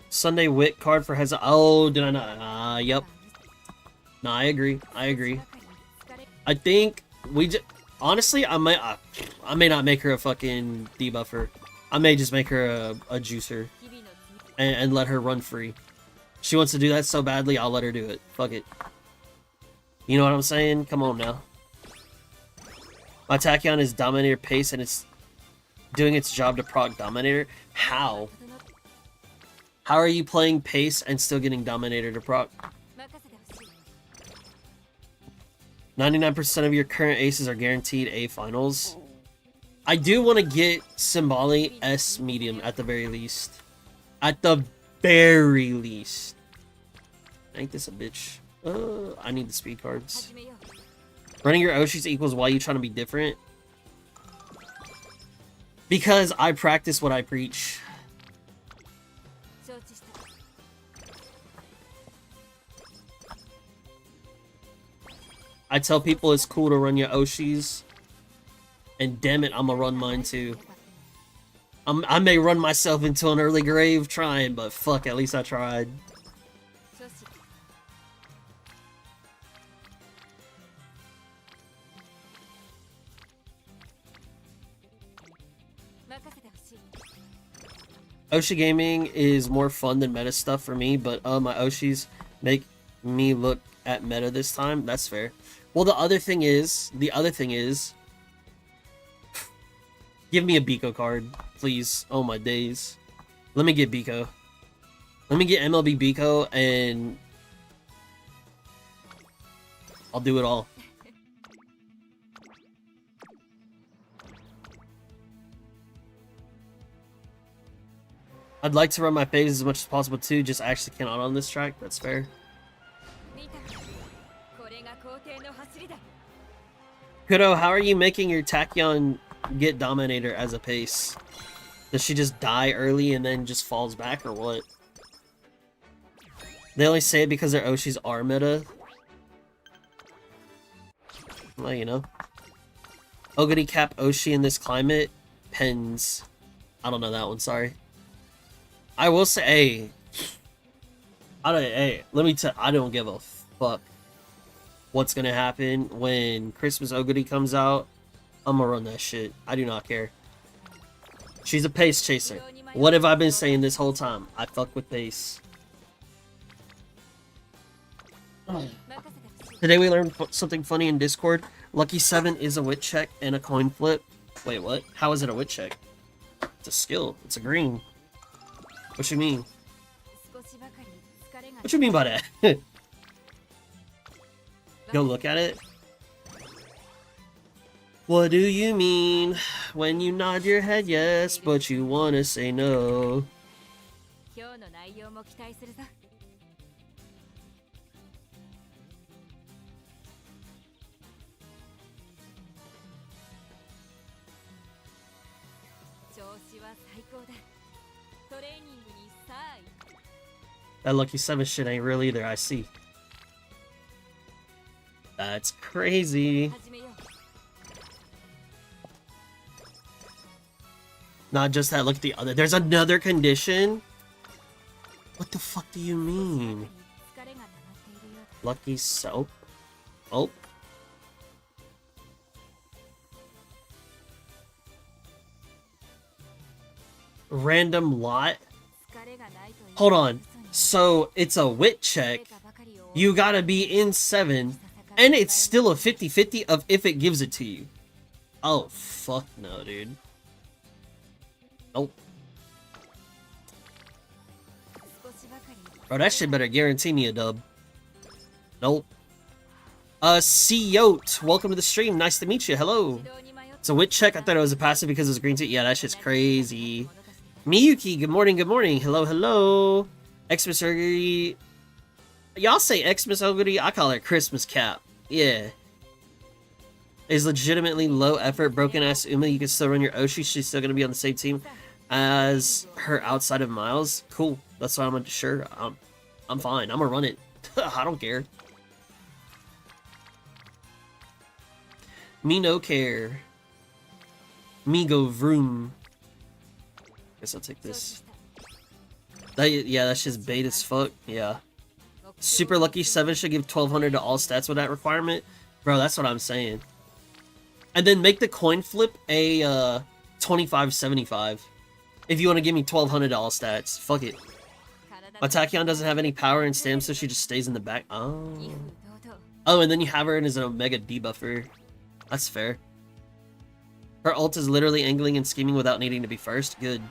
Sunday Wit card for Heza. Oh, did I not? Yep. No, I agree. I agree. I think we just... Honestly, I may not make her a fucking debuffer. I may just make her a juicer. And let her run free. She wants to do that so badly, I'll let her do it. Fuck it. You know what I'm saying? Come on now. My Tachyon is Dominator Pace and it's doing its job to proc Dominator. How? How are you playing Pace and still getting Dominator to proc? 99% of your current aces are guaranteed A finals. I do want to get Symboli S medium at the very least. At the very least. Ain't this a bitch? I need the speed cards. Running your Oshis equals why you trying to be different? Because I practice what I preach. I tell people it's cool to run your Oshis, and damn it, I'ma run mine too. I may run myself into an early grave trying, but fuck, at least I tried. Oshi gaming is more fun than meta stuff for me, but my Oshis make me look at meta this time. That's fair. Well, the other thing is, give me a Biko card, please. Oh my days. Let me get Biko. Let me get MLB Biko, and I'll do it all. I'd like to run my phase as much as possible too, just actually cannot on this track. That's fair. Kudo, how are you making your Tachyon get Dominator as a pace? Does she just die early and then just falls back, or what? They only say it because their Oshis are meta. Well, you know. Ogre cap Oshi in this climate? Pens. I don't know that one, sorry. I will say, let me tell, I don't give a fuck what's gonna happen when Christmas Ogre comes out. I'm gonna run that shit. I do not care. She's a pace chaser. What have I been saying this whole time? I fuck with pace. Today we learned something funny in Discord. Lucky 7 is a wit check and a coin flip. Wait, what? How is it a wit check? It's a skill. It's a green. What you mean? What you mean by that? Go look at it. What do you mean when you nod your head yes, but you wanna say no? That Lucky 7 shit ain't real either, I see. That's crazy. Not just that, look at the other. There's another condition? What the fuck do you mean? Lucky soap? Oh. Random lot? Hold on. So, it's a wit check. You gotta be in 7. And it's still a 50-50 of if it gives it to you. Oh, fuck no, dude. Nope. Bro, that shit better guarantee me a dub. Nope. Yote, welcome to the stream. Nice to meet you. Hello. It's a wit check. I thought it was a passive because it was a green tee. Yeah, that shit's crazy. Miyuki, good morning, good morning. Hello, hello. Xmas Ogre. Y'all say Xmas Ogre? I call it Christmas Cap. Yeah. Is legitimately low effort, broken ass Uma. You can still run your Oshi. She's still gonna be on the same team as her outside of Miles. Cool. That's why I'm sure. I'm fine. I'm gonna run it. I don't care. Me no care. Me go vroom. Guess I'll take this. Yeah, that's just bait as fuck. Yeah. Super Lucky 7 should give 1200 to all stats with that requirement. Bro, that's what I'm saying. And then make the coin flip a 2575. If you want to give me 1200 to all stats. Fuck it. My Tachyon doesn't have any power and stamina, so she just stays in the back. Oh. Oh, and then you have her in as an Omega debuffer. That's fair. Her ult is literally angling and scheming without needing to be first. Good.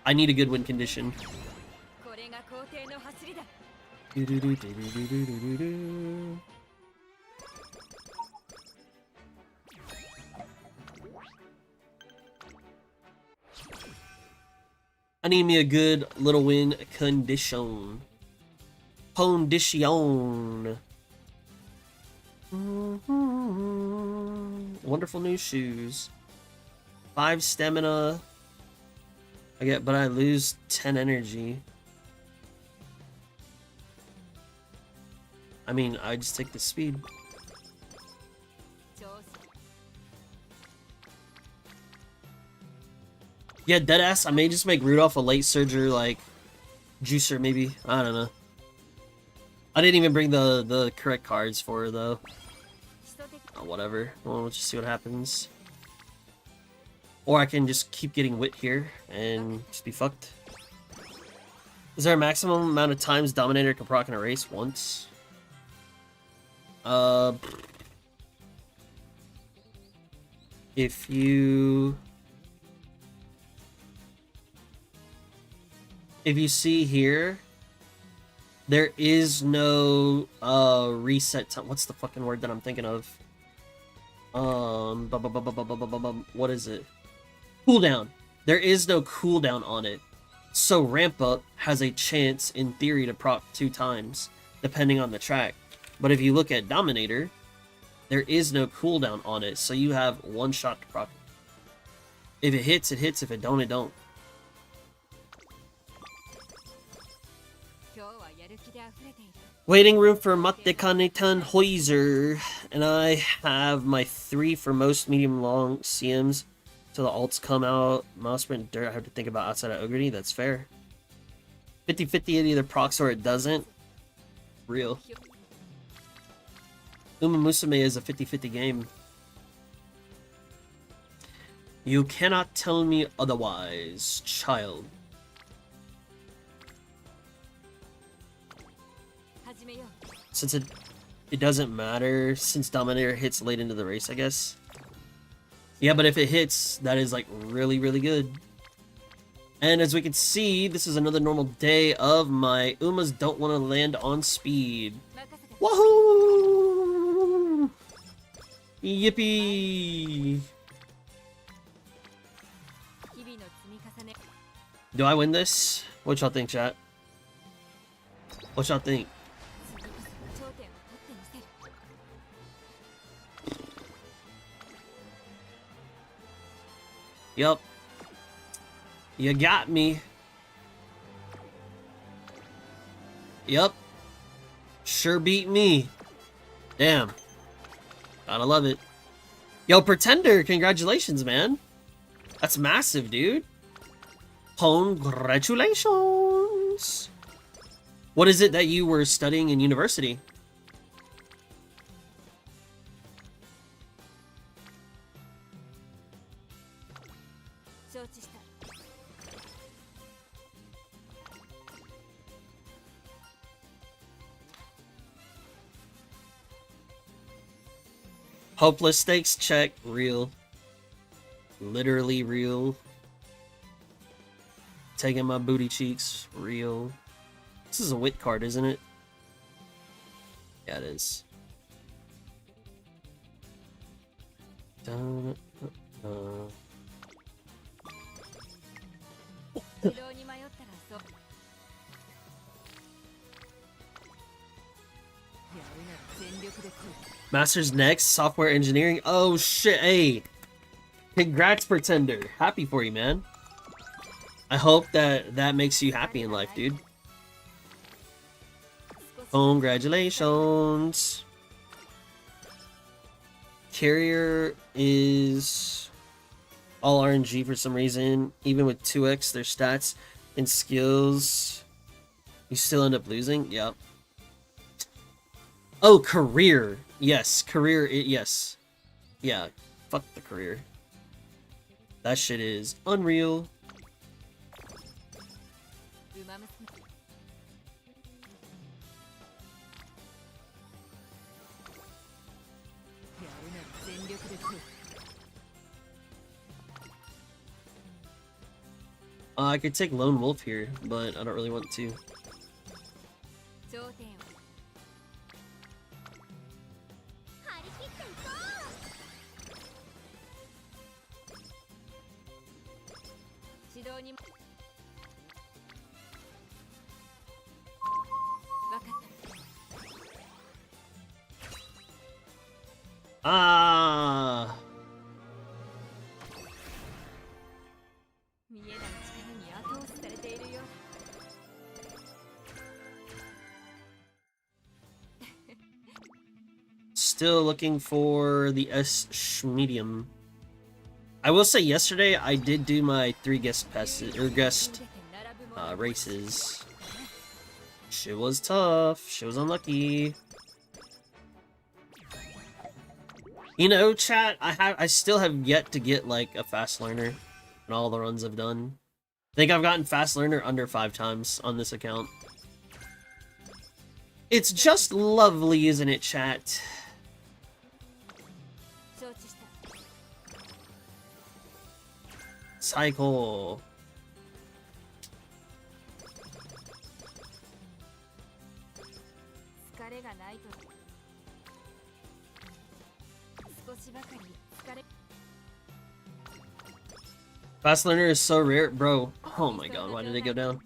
I need a good win condition. I need me a good little win condition. Condition. Wonderful new shoes. 5 stamina. But I lose 10 energy. I mean, I just take the speed. 調子 Yeah, deadass. I may just make Rudolph a late surger, like juicer, maybe. I don't know. I didn't even bring the correct cards for her though. 基礎的 Oh, whatever. Well, let's just see what happens. Or I can just keep getting wit here and just be fucked. Is there a maximum amount of times Dominator can proc in a race? Once. If you see here, there is no reset time. What's the fucking word that I'm thinking of? What is it? Cooldown. There is no cooldown on it. So ramp up has a chance in theory to proc 2 times, depending on the track. But if you look at Dominator, there is no cooldown on it, so you have 1 shot to proc. If it hits, it hits. If it don't, it don't. 今日はやる気で溢れている Waiting room for Matekanetan Hoiser, and I have my 3 for most medium long CMs till the alts come out. Mouse sprint dirt, I have to think about outside of Ogrity, that's fair. 50-50, it either procs or it doesn't. Real. Uma Musume is a 50-50 game. You cannot tell me otherwise, child. 始めよう Since it doesn't matter, since Dominator hits late into the race, I guess. Yeah, but if it hits, that is like really, really good. And as we can see, this is another normal day of my Umas don't want to land on speed. 任せて Wahoo! Yippee! 日々の積み重ね Do I win this? What y'all think, chat? What y'all think? 次こそ頂点を取ってみせる Yup. You got me. Yup. Sure beat me. Damn. Gotta love it. Yo, Pretender, congratulations, man. That's massive, dude. Congratulations. What is it that you were studying in university? Hopeless stakes check. Real. Literally real. Taking my booty cheeks. Real. This is a wit card, isn't it? Yeah, it is. Dun, 指導に迷ったらそうやるなら全力で来い Masters next, software engineering. Oh shit, hey. Congrats, Pretender. Happy for you, man. I hope that makes you happy in life, dude. Congratulations. Carrier is all RNG for some reason. Even with 2x, their stats and skills, you still end up losing. Yep. Oh, career. Yes, career. Yes. Yeah, fuck the career. That shit is unreal. 馬娘やるなら全力で来い I could take Lone Wolf here, but I don't really want to. 頂点を張り切っていこう指導に分かった Ah. 見えない力に後押しされているよ still looking for the S medium. I will say yesterday I did do my 3 guest passes or guest races. Shit was tough. Shit was unlucky. You know, chat, I still have yet to get like a fast learner in all the runs I've done. I think I've gotten fast learner under 5 times on this account. It's just lovely, isn't it, chat? Cycle. Fast learner is so rare, bro. Oh my god, why did it go down?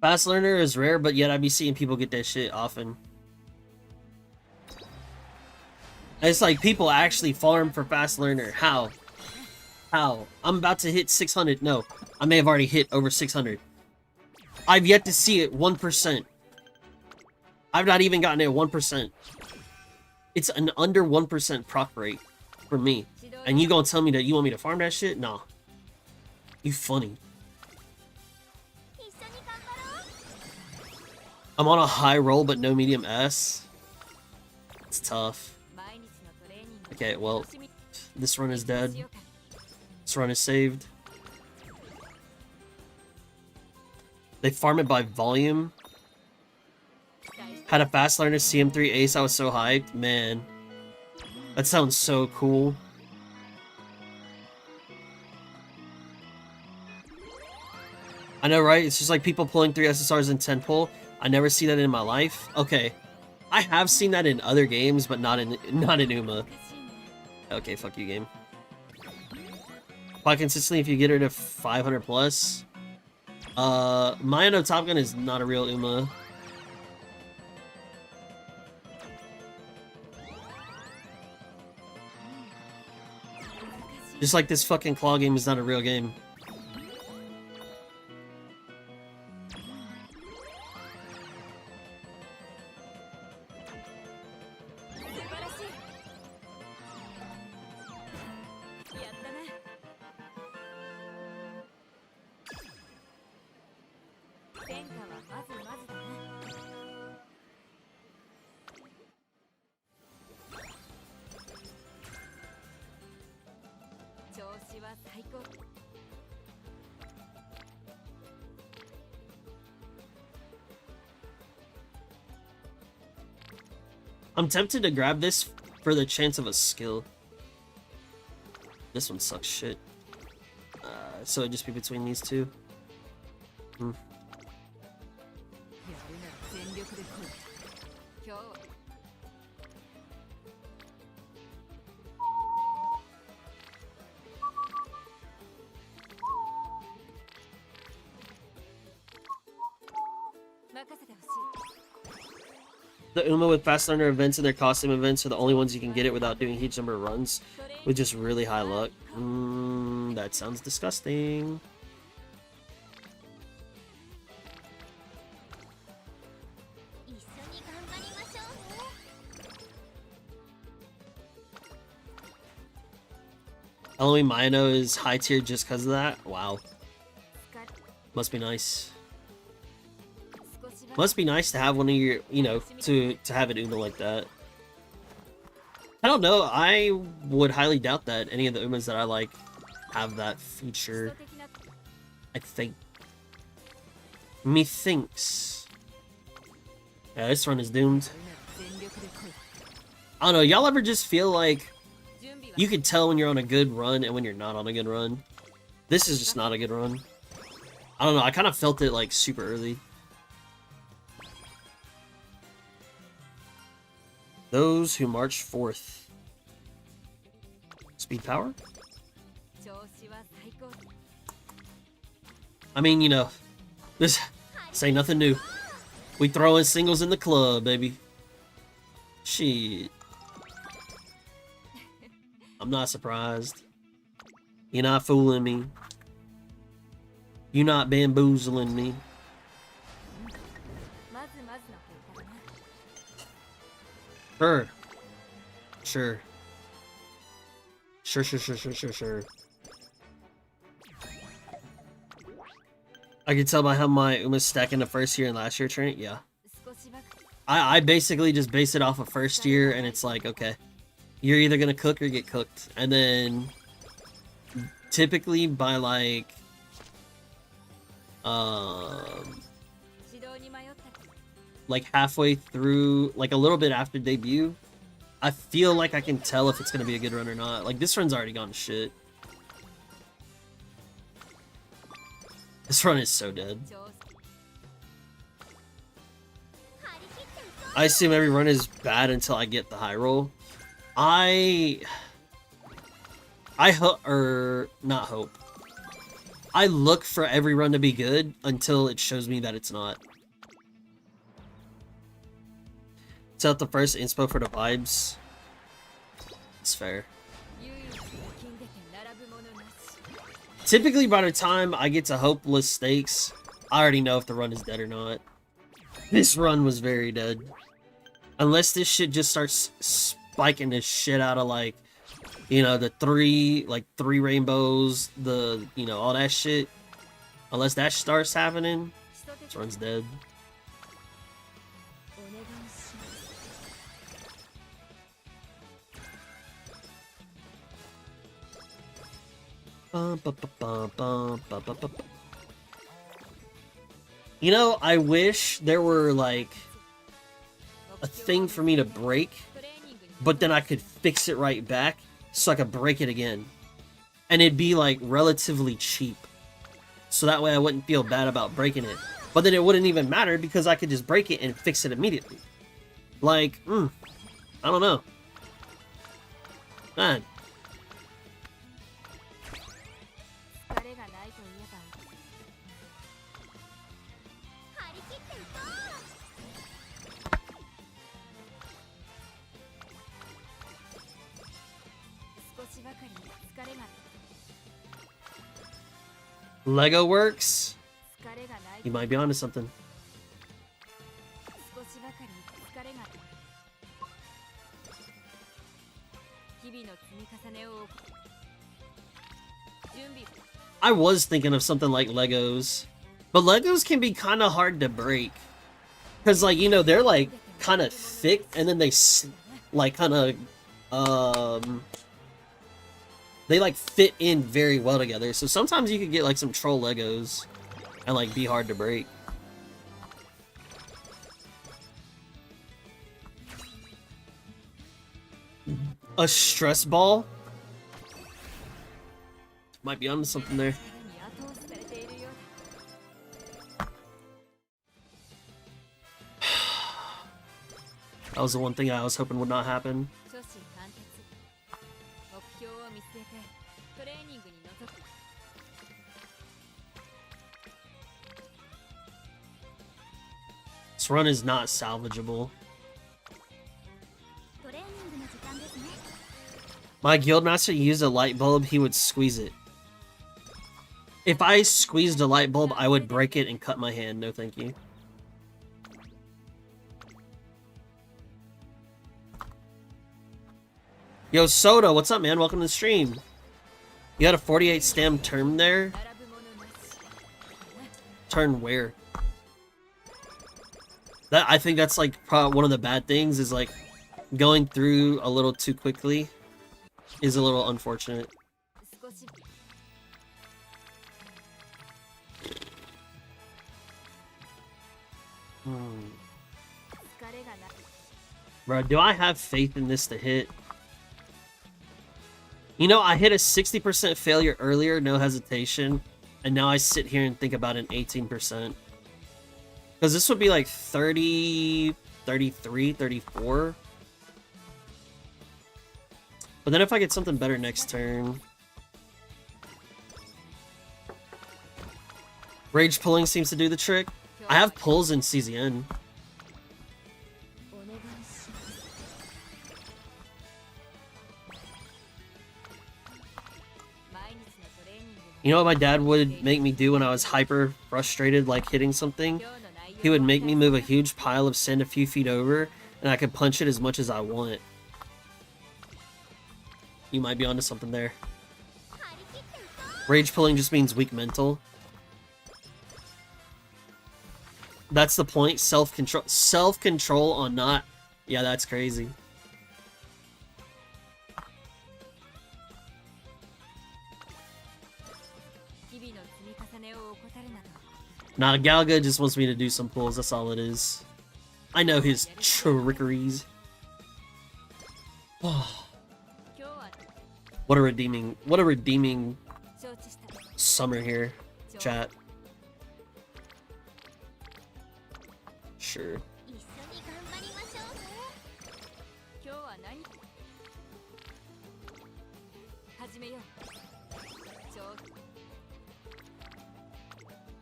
Fast learner is rare, but yet I be seeing people get that shit often. It's like people actually farm for fast learner. How? How? I'm about to hit 600. No, I may have already hit over 600. I've yet to see it 1%. I've not even gotten it 1%. It's an under 1% proc rate for me. And you gonna tell me that you want me to farm that shit? Nah. You funny. I'm on a high roll, but no medium S. It's tough. Okay, well, this run is dead. This run is saved. They farm it by volume. Had a fast learner CM3 ace, I was so hyped. Man, that sounds so cool. I know, right? It's just like people pulling 3 SSRs in 10 pull. I never see that in my life. Okay, I have seen that in other games, but not in Uma. Okay, fuck you, game. Quite consistently if you get her to 500 plus. Mayano Top Gun is not a real Uma. Just like this fucking claw game is not a real game. I'm tempted to grab this for the chance of a skill. This one sucks shit. So it'd just be between these two. The Uma with fast learner events and their costume events are the only ones you can get it without doing huge number of runs with just really high luck. That sounds disgusting. Halloween Mayano is high tier just because of that? Wow. Must be nice. Must be nice to have one of your, you know, to have an Uma like that. I don't know, I would highly doubt that any of the Umas that I like have that feature. I think. Methinks. Yeah, this run is doomed. I don't know, y'all ever just feel like you can tell when you're on a good run and when you're not on a good run? This is just not a good run. I don't know, I kind of felt it like super early. Those who march forth. Speed power? I mean, you know, this ain't nothing new. We throw in singles in the club, baby. Shit. I'm not surprised. You're not fooling me. You're not bamboozling me. Sure. Sure. Sure. I can tell by how my Uma's stack in the first year and last year turned. Yeah. I basically just base it off of first year, and it's like, okay, you're either gonna cook or get cooked. And then typically by like halfway through, like a little bit after debut, I feel like I can tell if it's gonna be a good run or not. Like, this run's already gone to shit. This run is so dead. I assume every run is bad until I get the high roll. I not hope. I look for every run to be good until it shows me that it's not. It's out the first inspo for the vibes. It's fair. Typically, by the time I get to hopeless stakes, I already know if the run is dead or not. This run was very dead. Unless this shit just starts spiking this shit out of, like, you know, the three rainbows, the, you know, all that shit. Unless that starts happening, this run's dead. You know, I wish there were, like, a thing for me to break, but then I could fix it right back, so I could break it again. And it'd be, like, relatively cheap. So that way I wouldn't feel bad about breaking it. But then it wouldn't even matter, because I could just break it and fix it immediately. Like, I don't know. Man. Lego works? You might be onto something. I was thinking of something like Legos. But Legos can be kind of hard to break. Because, like, you know, they're, like, kind of thick, and then they, like, kind of, they, like, fit in very well together. So sometimes you could get, like, some troll Legos and, like, be hard to break. A stress ball? Might be onto something there. That was the one thing I was hoping would not happen. This run is not salvageable. My guildmaster used a light bulb, he would squeeze it. If I squeezed a light bulb, I would break it and cut my hand. No thank you. Yo, Soda, what's up, man? Welcome to the stream. You had a 48 stam turn there? Turn where? That, I think that's, like, probably one of the bad things, is, like, going through a little too quickly is a little unfortunate. Bro, do I have faith in this to hit? You know, I hit a 60% failure earlier, no hesitation, and now I sit here and think about an 18%. Because this would be like 30, 33, 34. But then if I get something better next turn... Rage pulling seems to do the trick. I have pulls in CZN. You know what my dad would make me do when I was hyper frustrated, like hitting something? He would make me move a huge pile of sand a few feet over, and I could punch it as much as I want. You might be onto something there. Rage pulling just means weak mental. That's the point. Self-control. Self-control on not... Yeah, that's crazy. Nah, Galga just wants me to do some pulls. That's all it is. I know his trickeries. What a redeeming summer here, chat. Sure.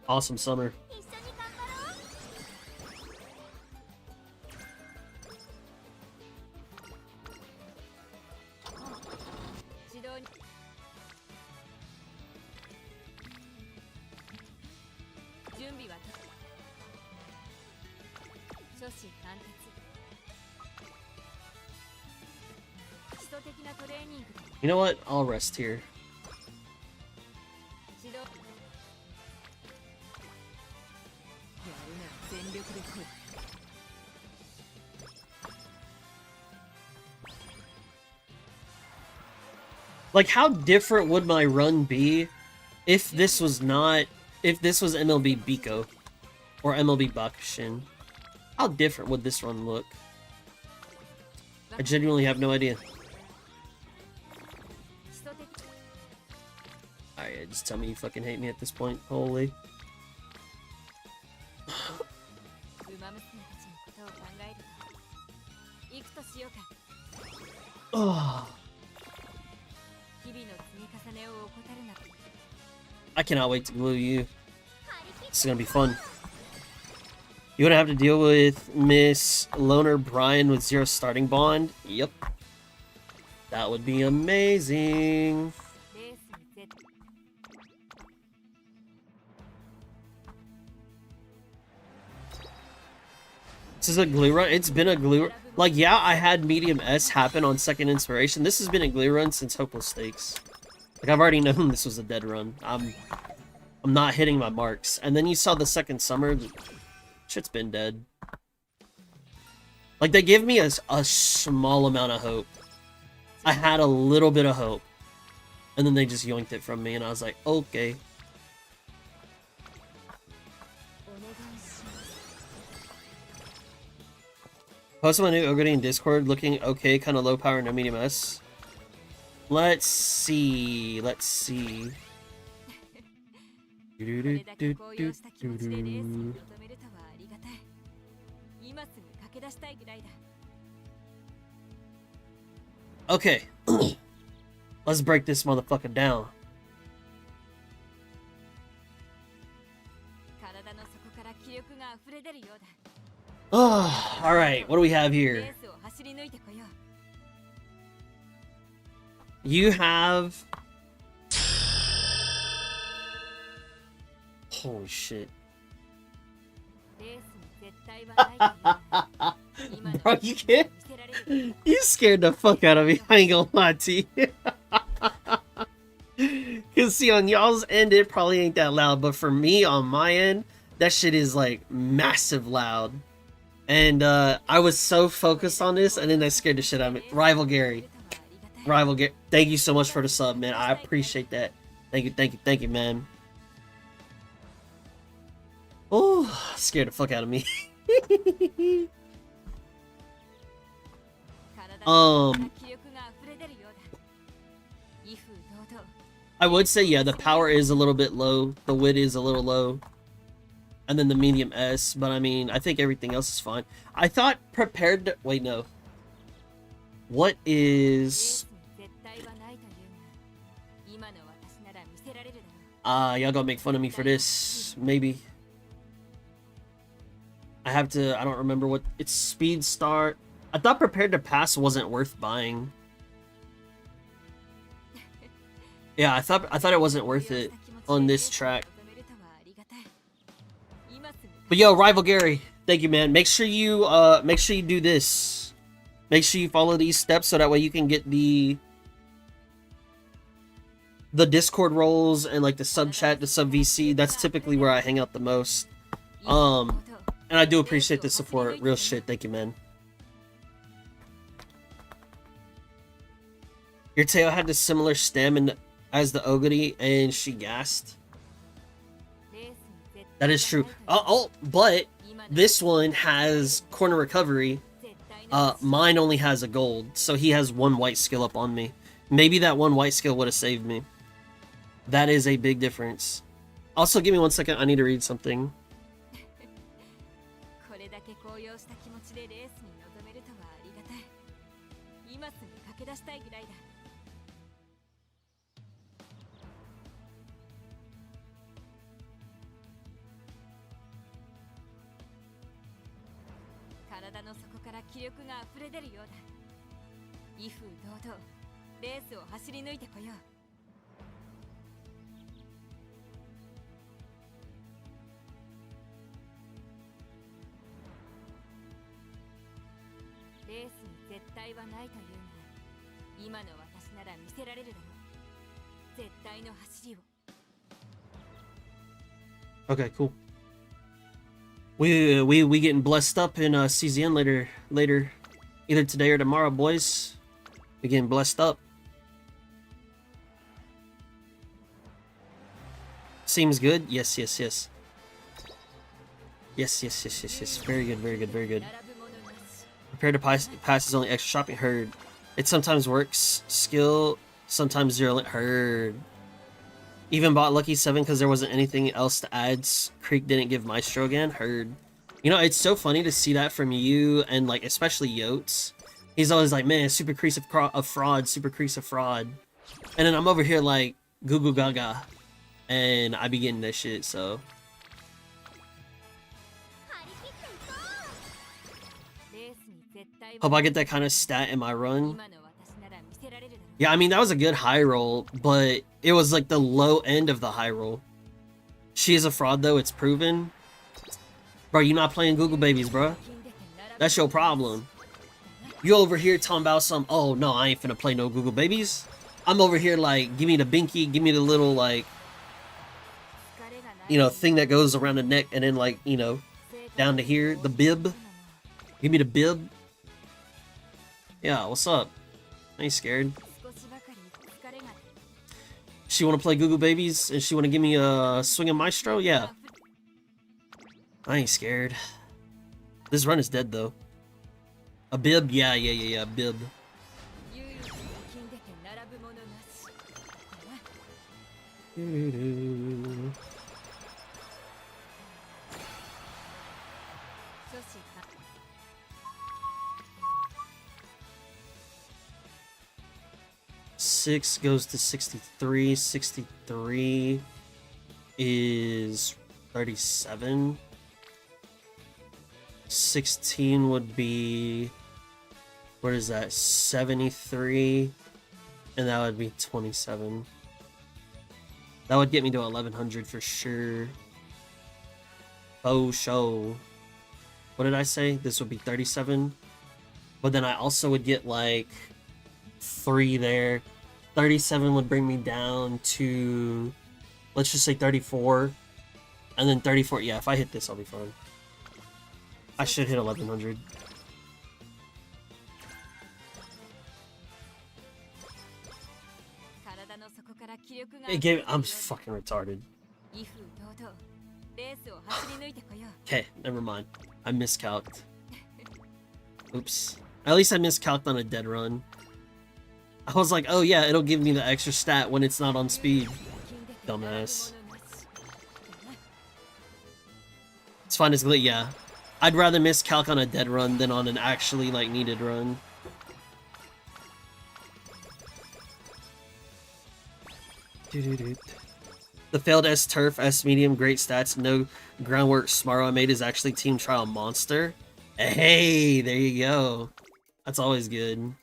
Awesome summer. You know what? I'll rest here. Like, how different would my run be if this was not... If this was MLB Biko or MLB Bakushin? How different would this run look? I genuinely have no idea. Alright, just tell me you fucking hate me at this point. Holy. Oh. I cannot wait to glue you. This is gonna be fun. You wanna have to deal with Miss Loner Brian with 0 starting bond? Yep. That would be amazing. This is a glue run. It's been a glue... Like, yeah, I had Medium S happen on Second Inspiration. This has been a glue run since Hopeless Stakes. Like, I've already known this was a dead run. I'm not hitting my marks. And then you saw the second summer. Shit's been dead. Like, they give me a small amount of hope. I had a little bit of hope. And then they just yoinked it from me, and I was like, okay. Posted my new Ogre in Discord, looking okay, kind of low power, no medium S. Let's see. Let's see. Okay. Let's break this motherfucker down. Oh, alright, what do we have here? You have... Holy shit. Bro, you can't... You scared the fuck out of me, I ain't gonna lie to you. Cause see, on y'all's end, it probably ain't that loud, but for me, on my end, that shit is like massive loud. And I was so focused on this, and then I scared the shit out of me. Rival Gary, thank you so much for the sub, man. I appreciate that. Thank you, man. Oh, scared the fuck out of me. I would say, yeah, the power is a little bit low. The wit is a little low. And then the medium S, but I mean, I think everything else is fine. I thought prepared to... Wait, no. What is... y'all gonna make fun of me for this. Maybe. I have to... I don't remember what... It's speed start. I thought prepared to pass wasn't worth buying. Yeah, I thought it wasn't worth it on this track. But yo, Rival Gary, thank you, man. Make sure you do this. Make sure you follow these steps so that way you can get the the Discord roles and like the sub chat, the sub VC, that's typically where I hang out the most. And I do appreciate the support. Real shit. Thank you, man. Your tail had the similar stem as the Oguri, and she gassed. That is true. But this one has corner recovery. Mine only has a gold, so he has one white skill up on me. Maybe that one white skill would have saved me. That is a big difference. Also, give me 1 second. I need to read something. Okay, cool. We getting blessed up in CZN later, either today or tomorrow, boys. We getting blessed up. Seems good. Yes. Yes. Very good. Prepare to pass is only extra shopping. Heard. It sometimes works. Skill. Sometimes zero. Heard. Even bought Lucky 7 because there wasn't anything else to add. Creek didn't give Maestro again. Heard. You know, it's so funny to see that from you and, like, especially Yotes. He's always like, man, super crease of fraud, super crease of fraud. And then I'm over here like, goo goo gaga. And I be getting that shit, so. Hope I get that kind of stat in my run. Yeah, I mean, that was a good high roll, but it was like the low end of the high roll. She is a fraud, though. It's proven. Bro, you not playing Google Babies, bro. That's your problem. You over here talking about some, oh, no, I ain't finna play no Google Babies. I'm over here like, give me the binky, give me the little, like, you know, thing that goes around the neck and then, like, you know, down to here, the bib. Give me the bib. Yeah, what's up? I ain't scared. She want to play Google Babies and she want to give me a swinging Maestro? Yeah. I ain't scared. This run is dead, though. A bib? Yeah, bib. Six goes to 63. 63 is 37. 16 would be, what is that, 73, and that would be 27. That would get me to 1100 for sure. Oh, show. What did I say? This would be 37, but then I also would get like 3 there. 37 would bring me down to, let's just say 34, and then 34, yeah, if I hit this, I'll be fine. I should hit 1100. It gave, I'm fucking retarded. Okay, never mind. I miscalced. Oops. At least I miscalced on a dead run. I was like, oh yeah, it'll give me the extra stat when it's not on speed. Dumbass. It's fine as glitch, yeah. I'd rather miscalc on a dead run than on an actually, like, needed run. The failed S-Turf, S-Medium, great stats, no groundwork, Smaro I made is actually Team Trial Monster. Hey, there you go. That's always good.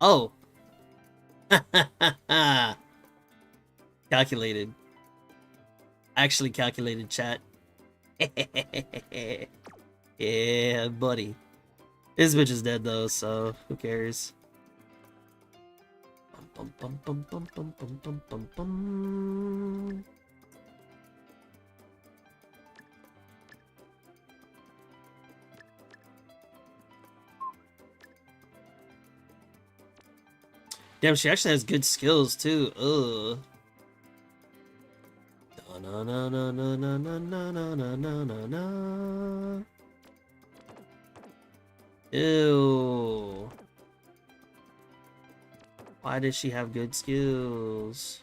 Oh. Calculated. Actually calculated, chat. Yeah, buddy. This bitch is dead though, so who cares? Bum, bum, bum, bum, bum, bum, bum, bum, bum. Damn, she actually has good skills too. Ugh. Na na na na na na na na na na na na. Ew. Why does she have good skills?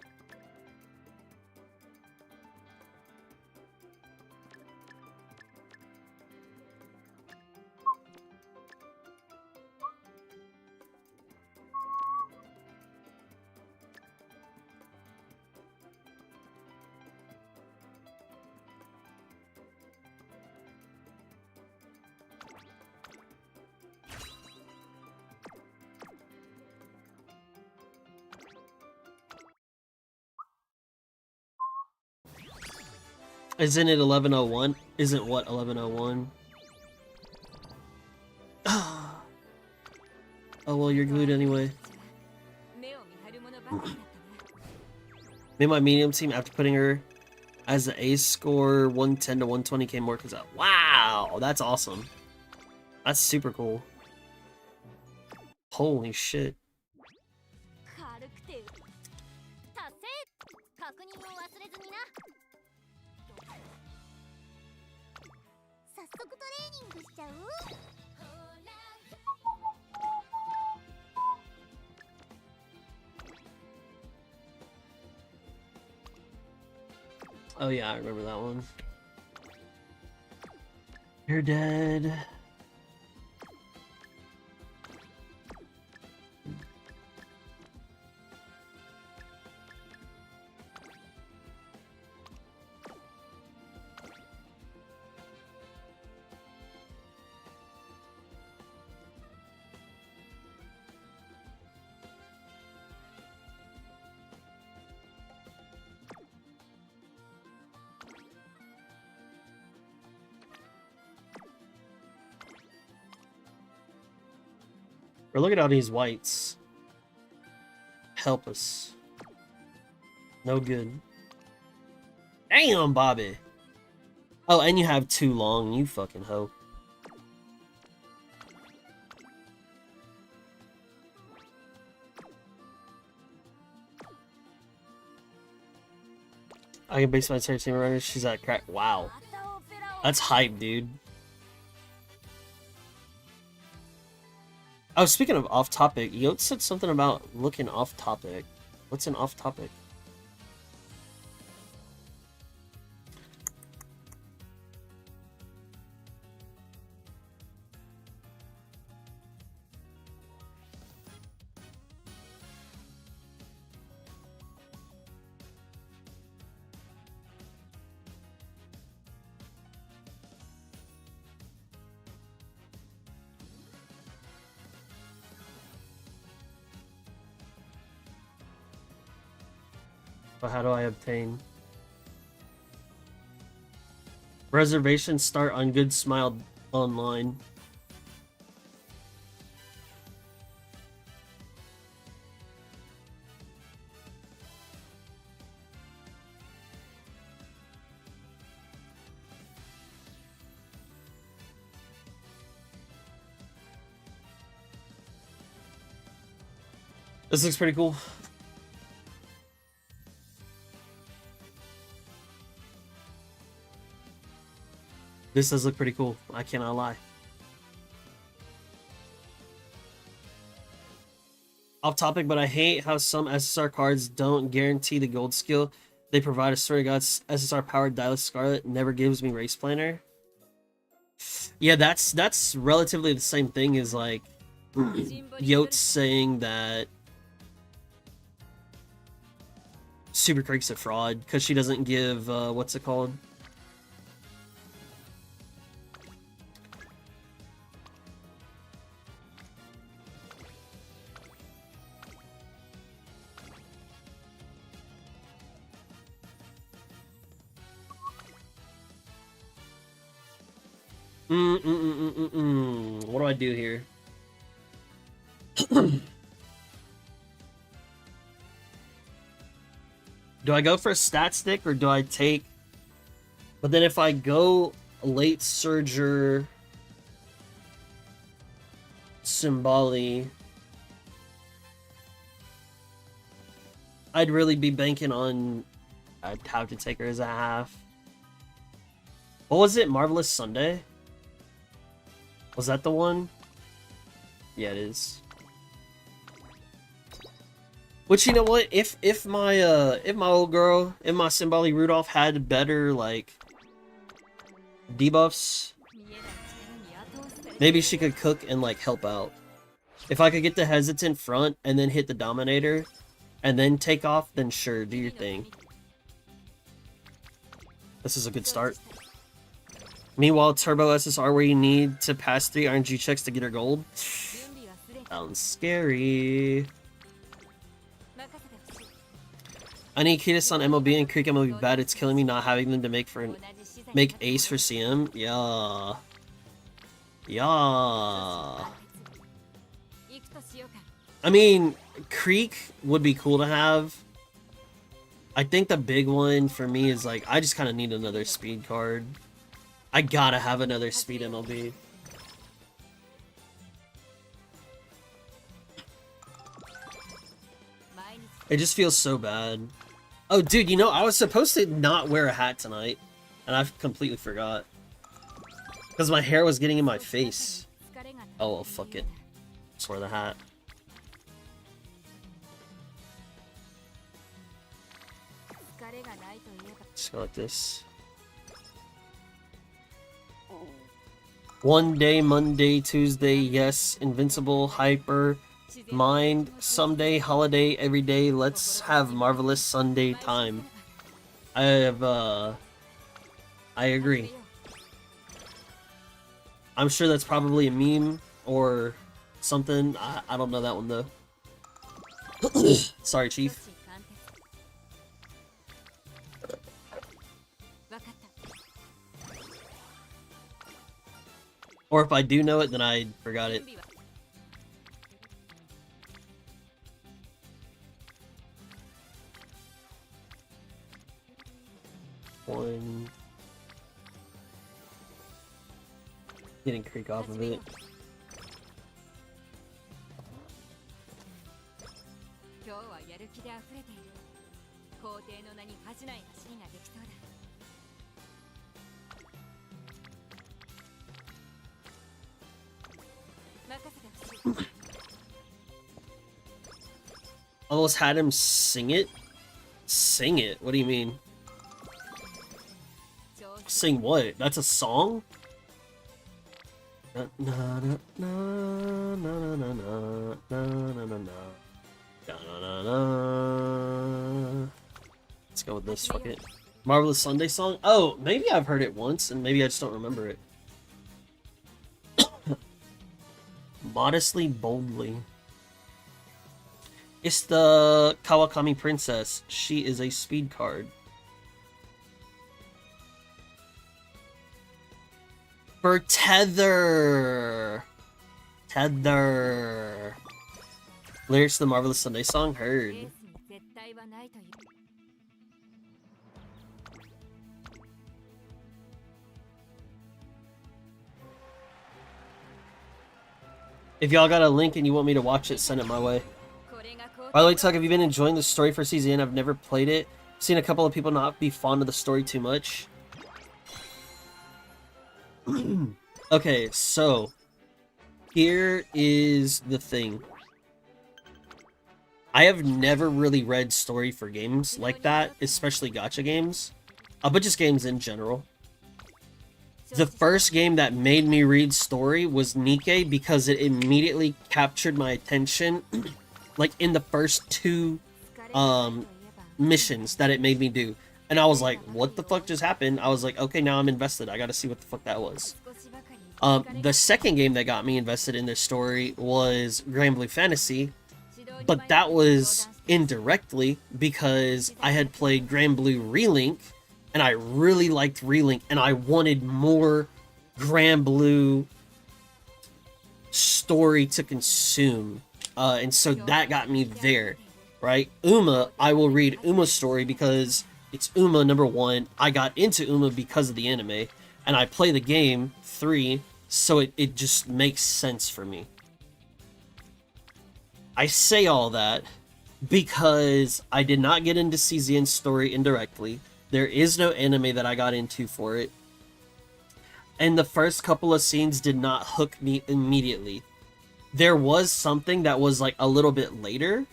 Isn't it 11:01? Isn't what 11:01? Oh well, you're glued anyway. Made my medium team after putting her as the ace score 110 to 120 came more because of wow, that's awesome. That's super cool. Holy shit. 軽くて達成確認を忘れずにな早速トレーニングしちゃう Oh yeah, I remember that one. You're dead. Or look at all these whites. Help us. No good. Damn, Bobby. Oh, and you have too long, you fucking hoe. I can base my entire team around her. She's at crack. Wow. That's hype, dude. Oh, speaking of off topic, Yote said something about looking off topic. What's an off topic? But how do I obtain? Reservations start on Good Smile online. This looks pretty cool. This does look pretty cool, I cannot lie. Off topic, but I hate how some SSR cards don't guarantee the gold skill they provide. I swear to God, SSR powered Dylas Scarlet never gives me race planner. Yeah, that's relatively the same thing as like Yote saying that Super Creek's a fraud because she doesn't give what's it called? What do I do here? Do I go for a stat stick or do I take... But then if I go late Surger... Symboli... I'd really be banking on... I'd have to take her as a half. What was it? Marvelous Sunday? Was that the one? Yeah, it is. Which, you know what? If my old girl, if my Symboli Rudolph had better like debuffs, maybe she could cook and like help out. If I could get the hesitant front and then hit the Dominator and then take off, then sure, do your thing. This is a good start. Meanwhile, Turbo SSR where you need to pass 3 RNG checks to get her gold. Sounds scary. I need Kitas on MLB and Creek MLB bad. It's killing me not having them to make Ace for CM. Yeah. Yeah. I mean, Creek would be cool to have. I think the big one for me is like, I just kind of need another speed card. I gotta have another speed MLB. It just feels so bad. Oh, dude, you know, I was supposed to not wear a hat tonight, and I completely forgot. Because my hair was getting in my face. Oh, well, fuck it. Just wear the hat. Just go like this. One day, Monday, Tuesday, yes, Invincible, Hyper, Mind, someday, holiday, every day, let's have Marvelous Sunday time. I agree. I'm sure that's probably a meme or something. I don't know that one though. Sorry, Chief. Or if I do know it, then I forgot it. One. Getting Creek off of it. Almost had him sing it? Sing it? What do you mean? Sing what? That's a song? Let's go with this, fuck it. Marvelous Sunday song? Oh, maybe I've heard it once and maybe I just don't remember it. Modestly, boldly. It's the Kawakami Princess. She is a speed card. For Tether. Tether. Lyrics to the Marvelous Sunday song? Heard. If y'all got a link and you want me to watch it, send it my way. By the way, Tuck, have you been enjoying the story for CZN? I've never played it. I've seen a couple of people not be fond of the story too much. Okay, so here is the thing. I have never really read story for games like that, especially gacha games, but just games in general. The first game that made me read story was Nikke because it immediately captured my attention, like in the first 2 missions that it made me do. And I was like, what the fuck just happened? I was like, okay, now I'm invested. I gotta see what the fuck that was. The second game that got me invested in this story was Grand Blue Fantasy, but that was indirectly because I had played Grand Blue Relink, and I really liked Relink, and I wanted more Grand Blue story to consume. And so that got me there, right? Uma, I will read Uma's story because it's Uma, number one. I got into Uma because of the anime, and I play the game 3, so it just makes sense for me. I say all that because I did not get into CZN's story indirectly. There is no anime that I got into for it. And the first couple of scenes did not hook me immediately. There was something that was like a little bit later,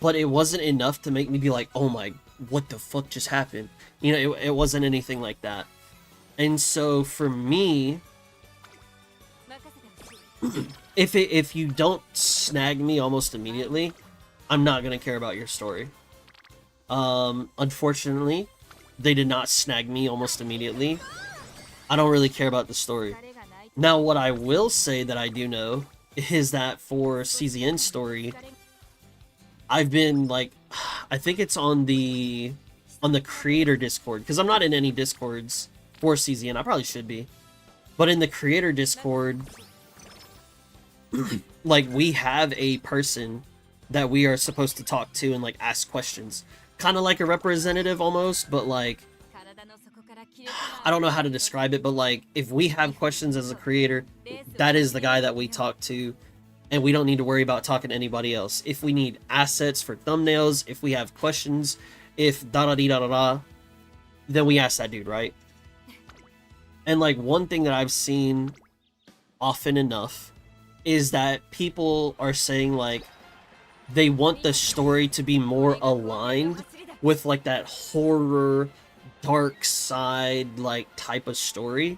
but it wasn't enough to make me be like, oh my, what the fuck just happened? You know, it wasn't anything like that. And so for me, if you don't snag me almost immediately, I'm not gonna care about your story. Unfortunately, they did not snag me almost immediately. I don't really care about the story. Now, what I will say that I do know is that for CZN's story, I've been like, I think it's on the creator Discord, because I'm not in any Discords for CZN. I probably should be, but in the creator Discord, like, we have a person that we are supposed to talk to and like ask questions, kind of like a representative almost, but like, I don't know how to describe it, but like, if we have questions as a creator, that is the guy that we talk to, and we don't need to worry about talking to anybody else. If we need assets for thumbnails, if we have questions, if da-da-dee-da-da-da, then we ask that dude, right? And like, one thing that I've seen often enough is that people are saying like, they want the story to be more aligned with like that horror, dark side, like, type of story.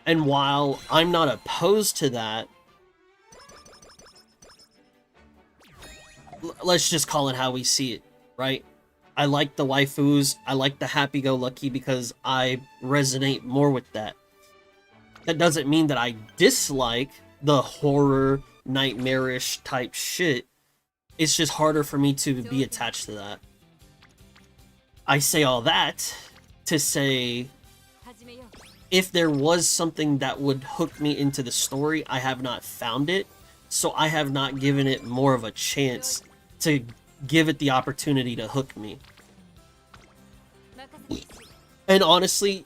And while I'm not opposed to that, let's just call it how we see it, right? I like the waifus, I like the happy-go-lucky because I resonate more with that. That doesn't mean that I dislike the horror, nightmarish type shit. It's just harder for me to be attached to that. I say all that to say, if there was something that would hook me into the story, I have not found it, so I have not given it more of a chance to give it the opportunity to hook me. And honestly,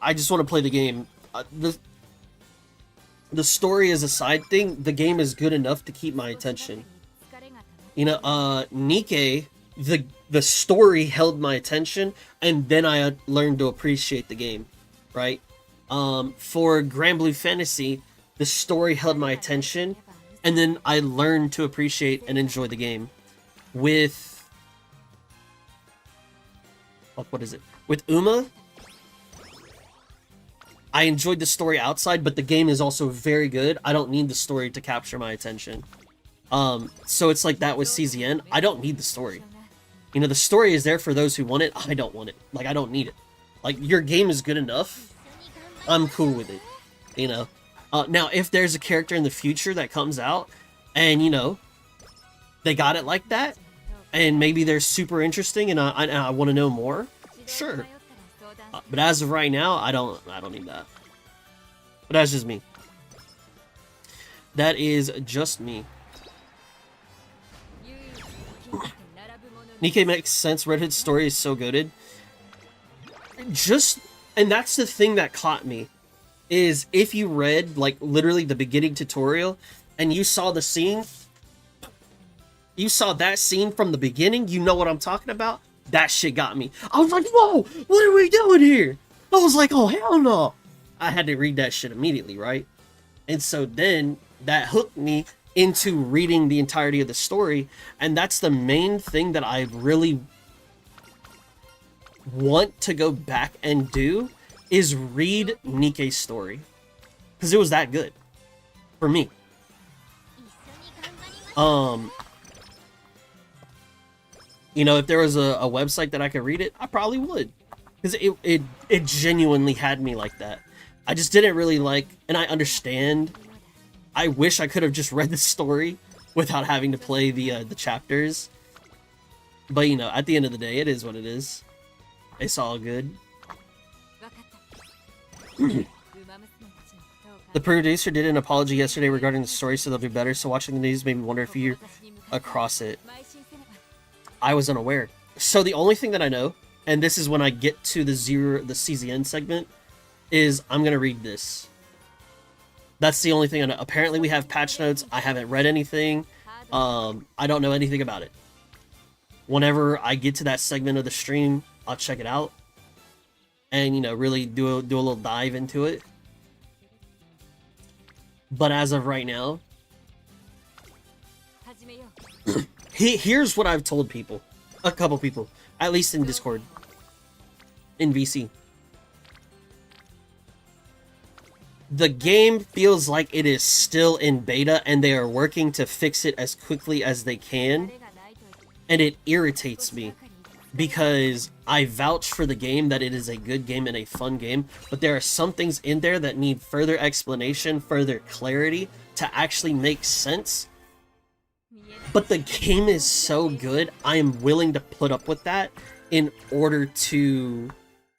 I just want to play the game. The story is a side thing. The game is good enough to keep my attention. You know, Nikke, the story held my attention, and then I learned to appreciate the game, right? For Grand Blue Fantasy, the story held my attention, and then I learned to appreciate and enjoy the game. With... what is it? With Uma, I enjoyed the story outside, but the game is also very good. I don't need the story to capture my attention. So it's like that with CZN. I don't need the story. You know, the story is there for those who want it. I don't want it. Like, I don't need it. Like, your game is good enough. I'm cool with it. You know? Now, if there's a character in the future that comes out, and, you know, they got it like that, and maybe they're super interesting, and I want to know more, sure. But as of right now, I don't need that. But that's just me. That is just me. Nikke makes sense. Red Hood's story is so goated. And that's the thing that caught me, is if you read, like, literally the beginning tutorial, and you saw the scene, you saw that scene from the beginning, you know what I'm talking about? That shit got me. I was like, whoa, what are we doing here? I was like, oh, hell no. I had to read that shit immediately, right? And so then that hooked me into reading the entirety of the story, and that's the main thing that I really want to go back and do, is read Nikke's story, because it was that good for me. You know, if there was a website that I could read it, I probably would, because it genuinely had me like that. I just didn't really like, and I understand. I wish I could have just read the story without having to play the chapters. But, you know, at the end of the day, it is what it is. It's all good. The producer did an apology yesterday regarding the story, so they'll do better. So watching the news made me wonder if you're across it. I was unaware. So the only thing that I know, and this is when I get to the CZN segment, is I'm gonna read this. That's the only thing I know. Apparently we have patch notes. I haven't read anything. I don't know anything about it. Whenever I get to that segment of the stream, I'll check it out and, you know, really do a little dive into it. But as of right now, here's what I've told people. A couple people. At least in Discord. In VC. The game feels like it is still in beta and they are working to fix it as quickly as they can. And it irritates me. Because I vouch for the game that it is a good game and a fun game, but there are some things in there that need further explanation, further clarity to actually make sense. But the game is so good, I am willing to put up with that in order to,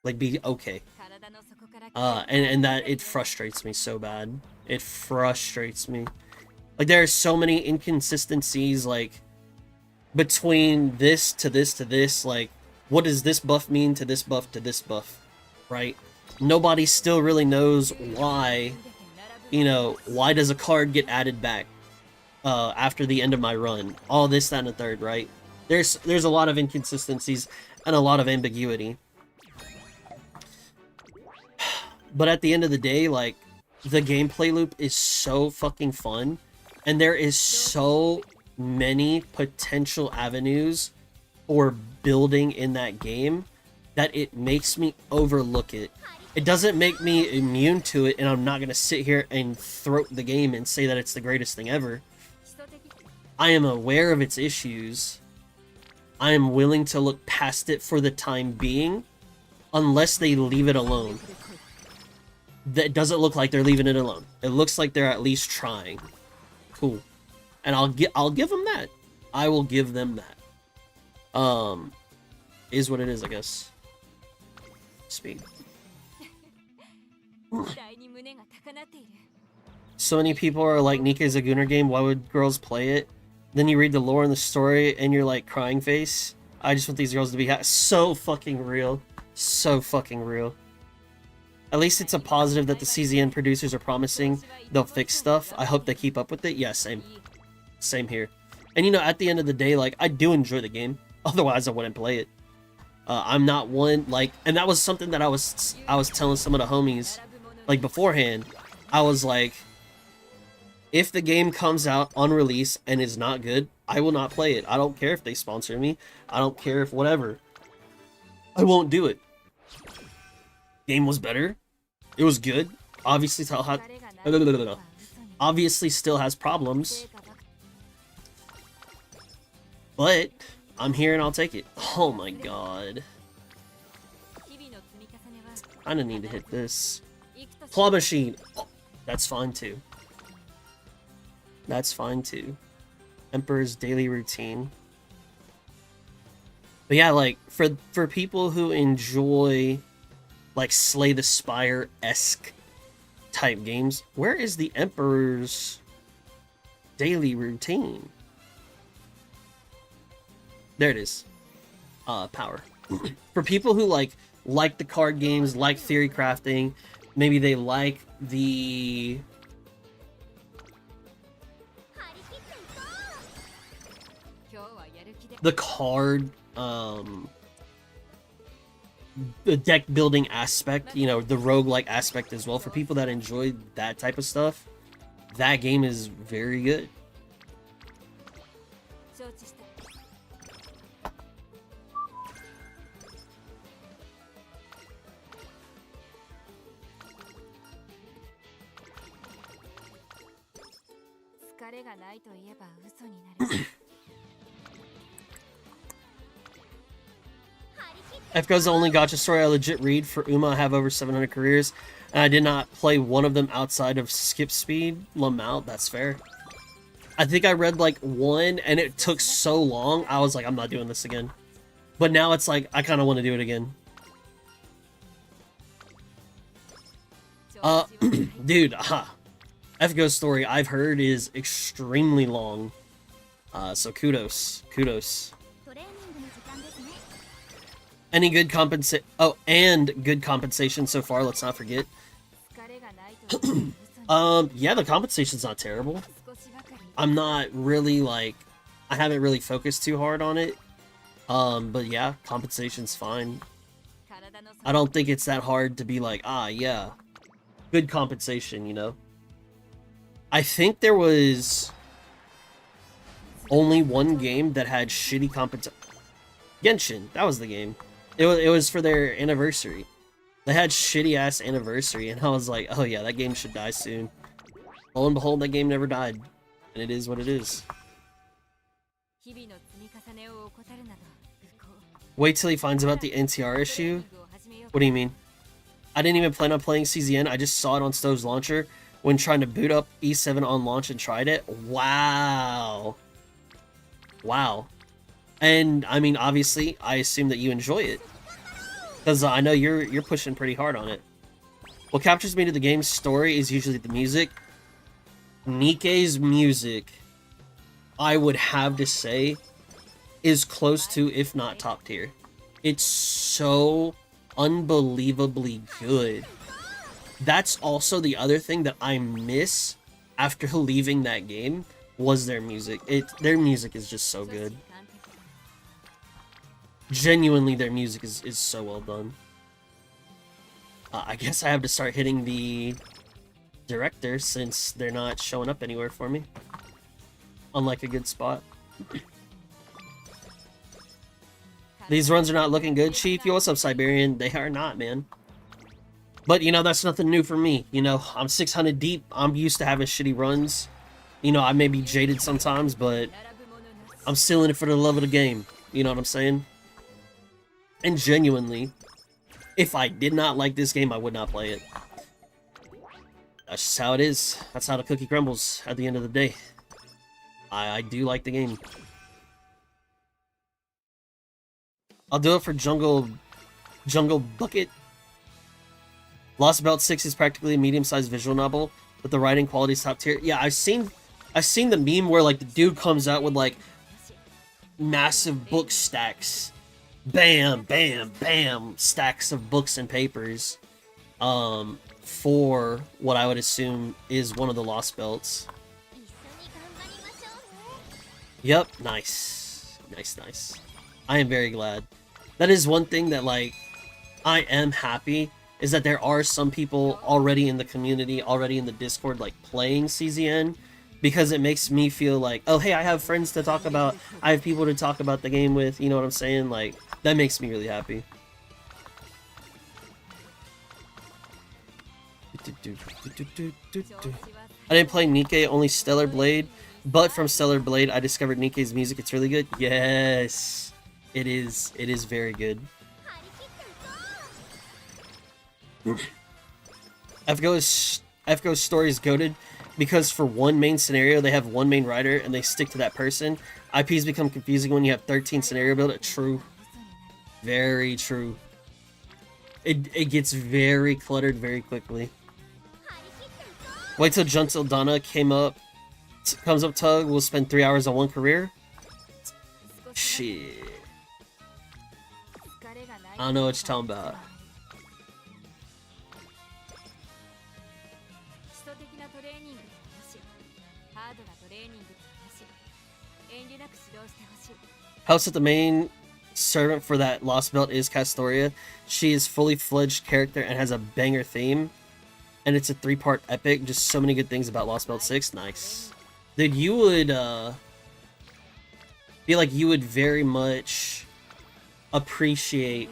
like, be okay. And that it frustrates me so bad. It frustrates me. Like, there are so many inconsistencies, like, between this to this to this, like, what does this buff mean to this buff to this buff, right? Nobody still really knows why, you know, why does a card get added back after the end of my run? All this, that, and the third, right? There's a lot of inconsistencies and a lot of ambiguity. But at the end of the day, like, the gameplay loop is so fucking fun, and there is so many potential avenues for building in that game that it makes me overlook it. It doesn't make me immune to it, and I'm not going to sit here and throat the game and say that it's the greatest thing ever. I am aware of its issues. I am willing to look past it for the time being, unless they leave it alone. That doesn't look like they're leaving it alone. It looks like they're at least trying. Cool. And I'll give them that. I will give them that. Is what it is, I guess. Speed. So many people are like, Nika's a Gunner game, why would girls play it? Then you read the lore and the story and you're like, crying face. I just want these girls to be so fucking real. So fucking real. At least it's a positive that the CZN producers are promising they'll fix stuff. I hope they keep up with it. Yeah, same. Same here. And, you know, at the end of the day, like, I do enjoy the game. Otherwise, I wouldn't play it. I'm not one, like, and that was something that I was telling some of the homies, like, beforehand. I was like, if the game comes out on release and is not good, I will not play it. I don't care if they sponsor me. I don't care if whatever. I won't do it. Game was better. It was good. Obviously still has problems. But I'm here and I'll take it. Oh my god. I don't need to hit this. Claw machine. Oh, that's fine too. That's fine too. Emperor's daily routine. But yeah, like, for people who enjoy, like, Slay the Spire-esque type games, where is the Emperor's daily routine? There it is. Power. For people who like the card games, like theory crafting, maybe they like the card, the deck building aspect, you know, the roguelike aspect as well. For people that enjoy that type of stuff, that game is very good. FGO's the only gacha story I legit read. For Uma, I have over 700 careers, and I did not play one of them outside of Skip Speed. Lamount, that's fair. I think I read like one, and it took so long, I was like, I'm not doing this again. But now it's like, I kind of want to do it again. Dude, FGO's story, I've heard, is extremely long. So kudos. Kudos. Any good and good compensation so far, let's not forget. 疲れがないと嘘に Yeah, the compensation's not terrible. 少しばかり I'm not really like, I haven't really focused too hard on it. But yeah, compensation's fine. 体の I don't think it's that hard to be like, ah, yeah, good compensation, you know? I think there was only one game that had shitty compensation. Genshin, that was the game. It was for their anniversary. They had shitty ass anniversary, and I was like, oh yeah, that game should die soon. Lo and behold, that game never died, and it is what it is. 日々の積み重ねを怠るなど不幸 Wait till he finds about the NTR issue. トレーニングを始めよう What do you mean? I didn't even plan on playing CZN. I just saw it on Stove's launcher when trying to boot up E7 on launch and tried it. Wow. Wow. And I mean, obviously, I assume that you enjoy it, because I know you're pushing pretty hard on it. What captures me to the game's story is usually the music. Nikkei's music, I would have to say, is close to, if not top tier. It's so unbelievably good. That's also the other thing that I miss after leaving that game, was their music. Their music is just so good. Genuinely, their music is so well done. I guess I have to start hitting the director, since they're not showing up anywhere for me. Unlike a good spot. These runs are not looking good, Chief. Yo, what's up, Siberian? They are not, man. But, you know, that's nothing new for me. You know, I'm 600 deep. I'm used to having shitty runs. You know, I may be jaded sometimes, but I'm still in it for the love of the game. You know what I'm saying? And genuinely, if I did not like this game, I would not play it. That's just how it is. That's how the cookie crumbles at the end of the day. I do like the game. I'll do it for Jungle Bucket. Lost Belt 6 is practically a medium-sized visual novel, but the writing quality is top tier. Yeah, I've seen the meme where like the dude comes out with like massive book stacks. Bam, bam, bam, stacks of books and papers. For what I would assume is one of the Lost Belts. 一緒に頑張りましょうね Yep, nice. Nice, nice. I am very glad. That is one thing that, like, I am happy, is that there are some people already in the community, already in the Discord, like, playing CZN, because it makes me feel like, oh, hey, I have friends to talk about, I have people to talk about the game with, you know what I'm saying? Like, that makes me really happy. I didn't play Nikkei, only Stellar Blade, but from Stellar Blade, I discovered Nikkei's music. It's really good. Yes, it is. It is very good. 張り切ってるぞ FGO's story is goated because for one main scenario, they have one main writer and they stick to that person. IPs become confusing when you have 13 scenario build. True. Very true. It gets very cluttered very quickly. 張り切ってるぞ Wait till Juntil Donna comes up Tug, we'll spend 3 hours on one career? 少し Shit. 疲れがない I don't know what you're talking about. 基礎的なトレーニングでもよしハードなトレーニングでもよし遠慮なく指導してほしい House at the main servant for that Lost Belt is Castoria. She is fully fledged character and has a banger theme. And it's a 3-part epic. Just so many good things about Lost Belt 6. Nice. Dude, you would feel like you would very much appreciate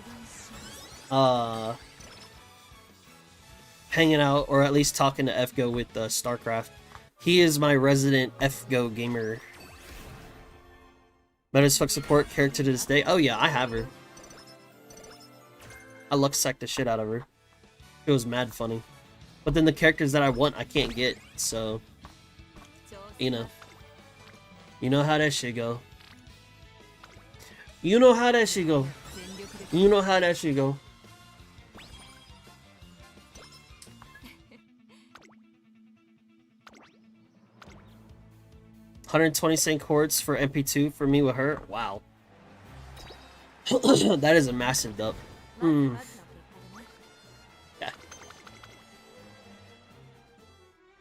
hanging out or at least talking to FGO with StarCraft. He is my resident FGO gamer. Meta as fuck support character to this day. Oh yeah, I have her. I luck sack the shit out of her. It was mad funny. But then the characters that I want, I can't get, so... You know. You know how that shit go. You know how that shit go. You know how that shit go. $120 cent chords for MP2 for me with her. Wow. That is a massive dub. まず Hmm. まずの結果だな Yeah.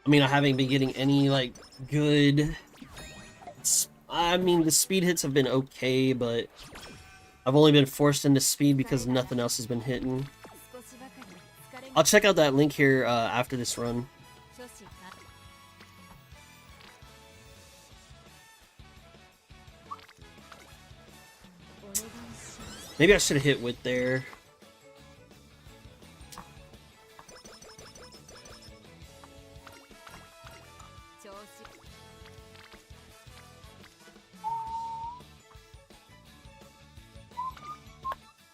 I mean, I haven't been getting any like good. I mean, the speed hits have been okay, but I've only been forced into speed because nothing else has been hitting. 少しばかり疲れが I'll check out that link here after this run. 初心か お願いします Maybe I should have hit with there. 調子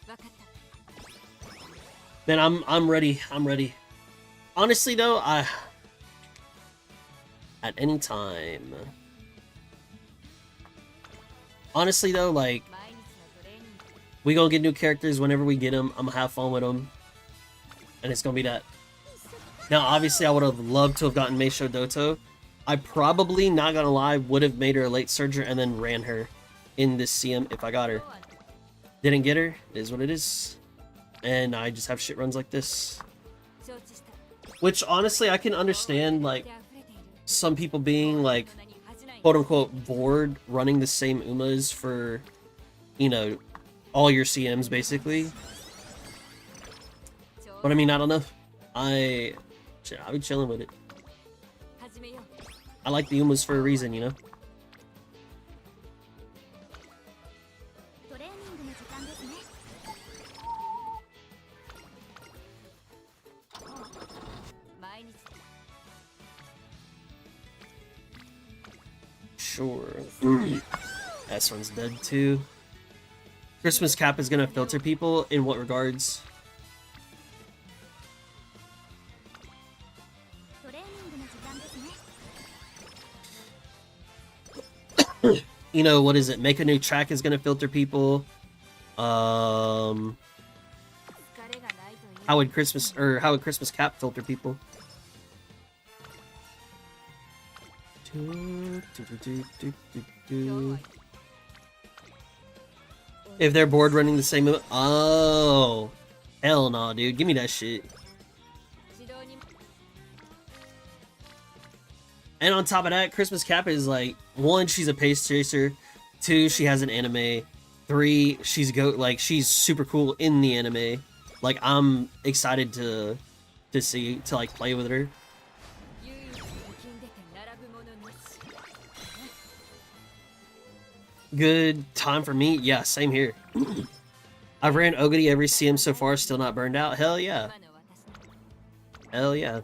わかった Man, I'm ready. I'm ready. Honestly though, at any time. Honestly though, like 毎日のトレーニング we gonna get new characters whenever we get them. I'm gonna have fun with them, and it's gonna be that. Now, obviously, I would have loved to have gotten Meisho Doto. I probably, not gonna lie, would have made her a late surger and then ran her in this CM if I got her. 今日は Didn't get her. It is what it is. And I just have shit runs like this. 承知した Which, honestly, I can understand, like, で溢れている some people being, like, 大人に恥じない quote-unquote bored running the same Umas for, you know, all your CMs, basically. But I mean, I don't know. I'll be chilling with it. 始めよう I like the Umas for a reason, you know? トレーニングの時間ですね 毎日 Sure. S one's dead too. Christmas cap is gonna filter people in what regards? トレーニングの時間ですね You know, what is it? Make a new track is gonna filter people. 疲れがないという How would Christmas cap filter people? If they're bored running the same move. Oh, hell no, dude. Give me that shit. 指導に And on top of that, Christmas Cap is like, 1, she's a pace chaser. 2, she has an anime. 3, she's she's super cool in the anime. Like, I'm excited to like play with her. 唯一抜きんでて並ぶものなし Good time for me. Yeah, same here. I've ran Oguri every CM so far, still not burned out. Hell yeah. 今の私 Hell yeah.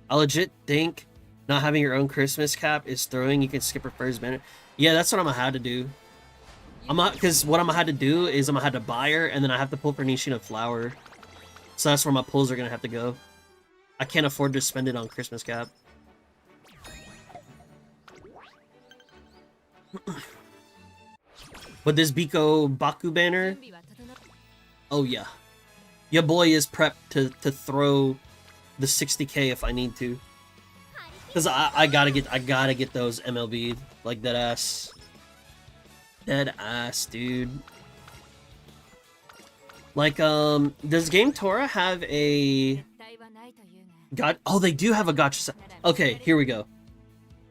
I legit think not having your own Christmas cap is throwing. You can skip her first banner. Yeah, that's what I'm gonna have to do. I'm not, because what I'm gonna have to do is I'm gonna have to buy her, and then I have to pull for Nishina Flower. So that's where my pulls are gonna have to go. I can't afford to spend it on Christmas cap. But this Biko Baku banner, 準備は整っ oh yeah. Your boy is prepped to throw the 60k if I need to. Cause I gotta get those MLB, like dead ass. Dead ass, dude. Like, does Game Tora have a 絶対はないというが got? Oh, they do have a gotcha set. Okay, here we go.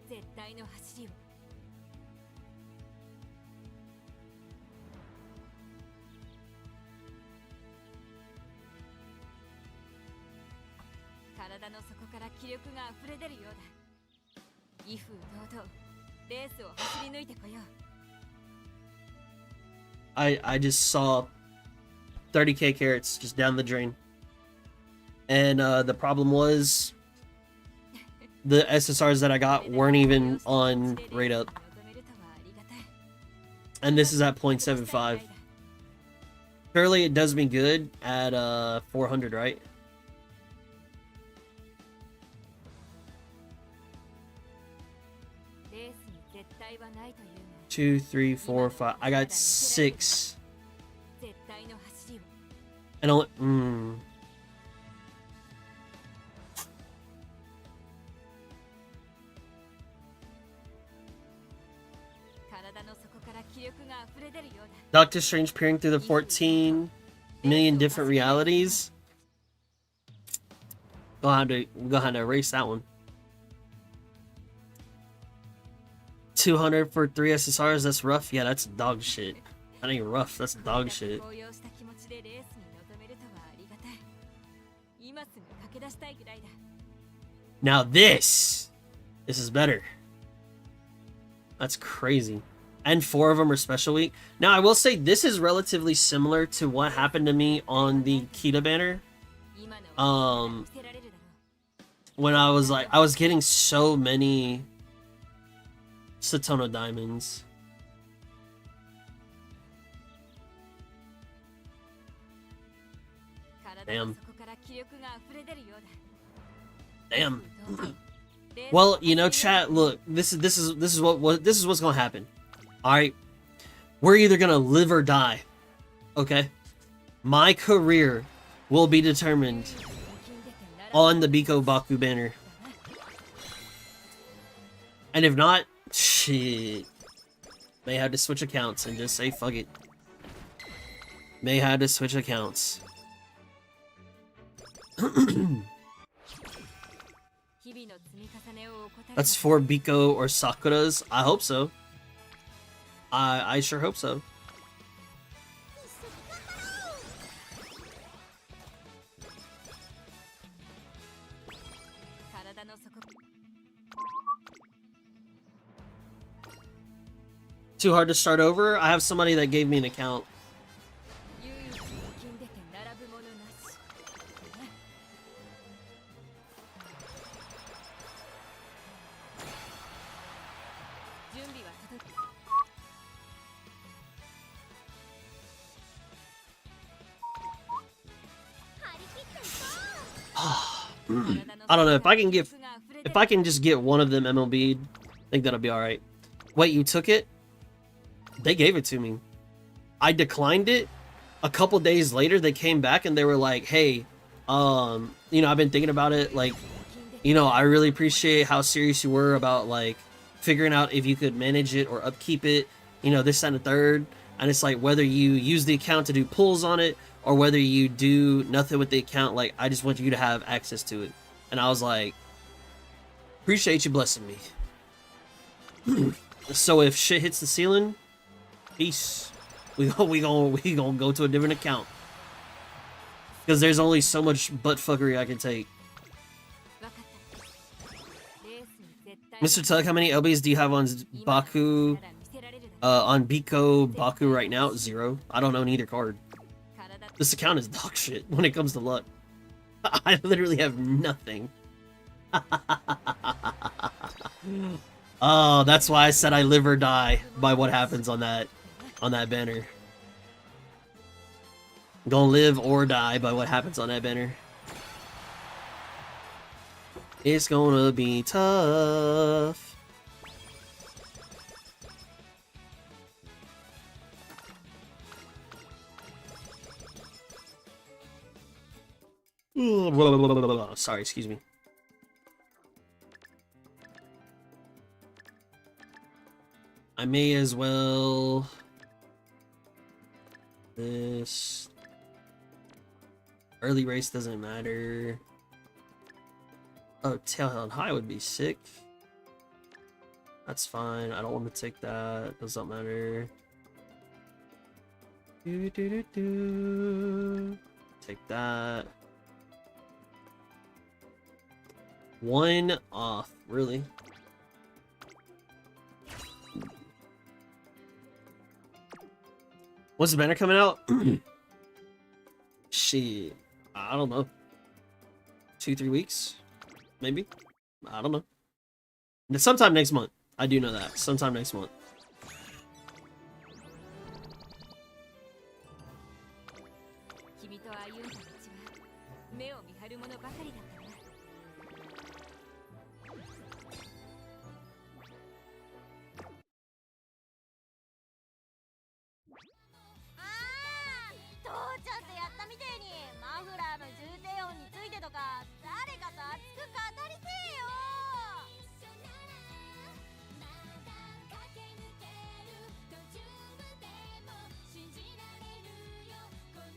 絶対の走りを体の底から気力が溢れ出るようだ威風堂々レースを走り抜いてこよう I just saw 30k carrots just down the drain, and the problem was the SSRs that I got weren't even on rate up, and this is at 0.75. Surely it does me good at 400, right? Two, three, four, five. I got 6. 絶対の走りを And only. 体の底から気力が溢れ出るようだ Doctor Strange peering through the 14 million different realities. We're gonna have to erase that one. 200 for 3 SSRs, that's rough. Yeah, that's dog shit. That ain't rough, that's dog shit. Now this is better. That's crazy. And 4 of them are special week. Now I will say this is relatively similar to what happened to me on the Kita banner. When I was getting so many Satono diamonds. Damn. Damn. Well, you know, chat. Look, this is what's gonna happen. All right, we're either gonna live or die. Okay, my career will be determined on the Biko Baku banner, and if not, shit, may have to switch accounts and just say fuck it. May have to switch accounts. That's 4 Biko or Sakura's. I hope so. I sure hope so. Too hard to start over? I have somebody that gave me an account. I don't know if I can just get one of them MLB'd, I think that'll be all right. Wait, you took it? They gave it to me. I declined it. A couple days later, they came back and they were like, "Hey, you know, I've been thinking about it. Like, you know, I really appreciate how serious you were about like figuring out if you could manage it or upkeep it. You know, this and the third. And it's like whether you use the account to do pulls on it or whether you do nothing with the account. Like, I just want you to have access to it." And I was like, appreciate you blessing me. So if shit hits the ceiling, peace. We gonna go to a different account. Because there's only so much butt fuckery I can take. Mr. Tug, how many LBs do you have on Baku? On Biko Baku right now? 0. I don't own either card. This account is dog shit when it comes to luck. I literally have nothing. Oh, that's why I said I live or die by what happens on that banner. Gonna live or die by what happens on that banner. It's gonna be tough. Sorry, excuse me. I may as well... This... Early race doesn't matter. Oh, Tailheld High would be sick. That's fine. I don't want to take that. Doesn't matter. Take that. 1 off, really? When's the banner coming out? Shit, I don't know. 2-3 weeks, maybe. I don't know. Sometime next month. I do know that. Sometime next month.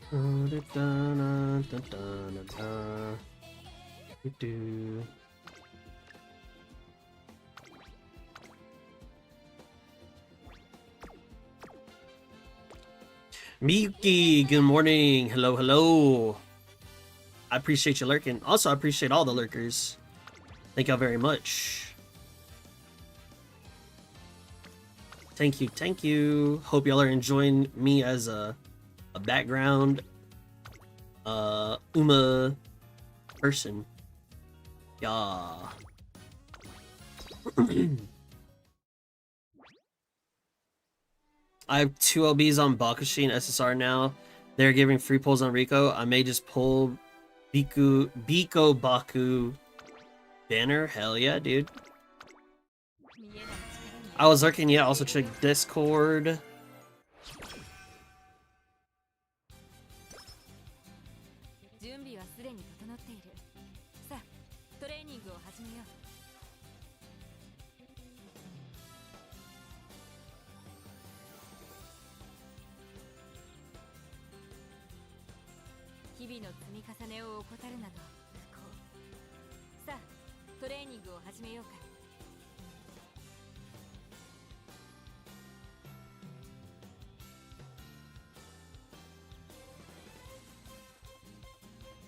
Miyuki, good morning. Hello, hello. I appreciate you lurking. Also, I appreciate all the lurkers. Thank y'all very much. Thank you, thank you. Hope y'all are enjoying me as a background Uma person. Yeah. I have 2 LBs on Bakushi and SSR now. They're giving free pulls on Rico. I may just pull Biko Baku banner. Hell yeah, dude. I was lurking, yeah. Also check Discord. 準備はすでに整っている。さあ、トレーニングを始めよう。日々の積み重ねを怠るなど不幸。さあ、トレーニングを始めようか。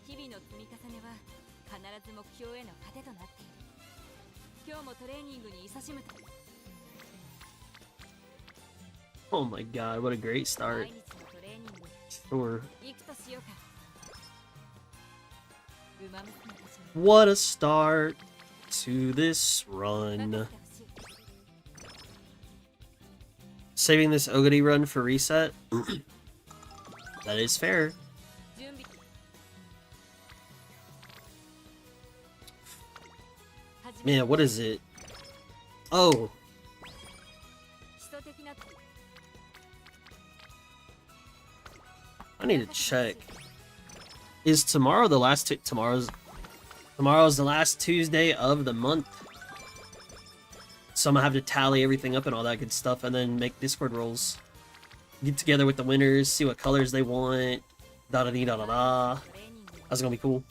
日々の積み重ねは必ず目標への糧となっている。今日もトレーニングに勤しむと。 Oh my god, what a great start. 毎日のトレーニング Sure. 行くとしようか。馬娘たちも What a start to this 任せ run. てほしい。 Saving this Oguri run for reset? That is fair. 準備。始め Man, what is it? Oh, 基礎的な I need to check. Is tomorrow the last tomorrow's the last Tuesday of the month? So I'm gonna have to tally everything up and all that good stuff and then make Discord rolls. Get together with the winners, see what colors they want. Da da dee da da da. トレーニングを That's gonna be cool.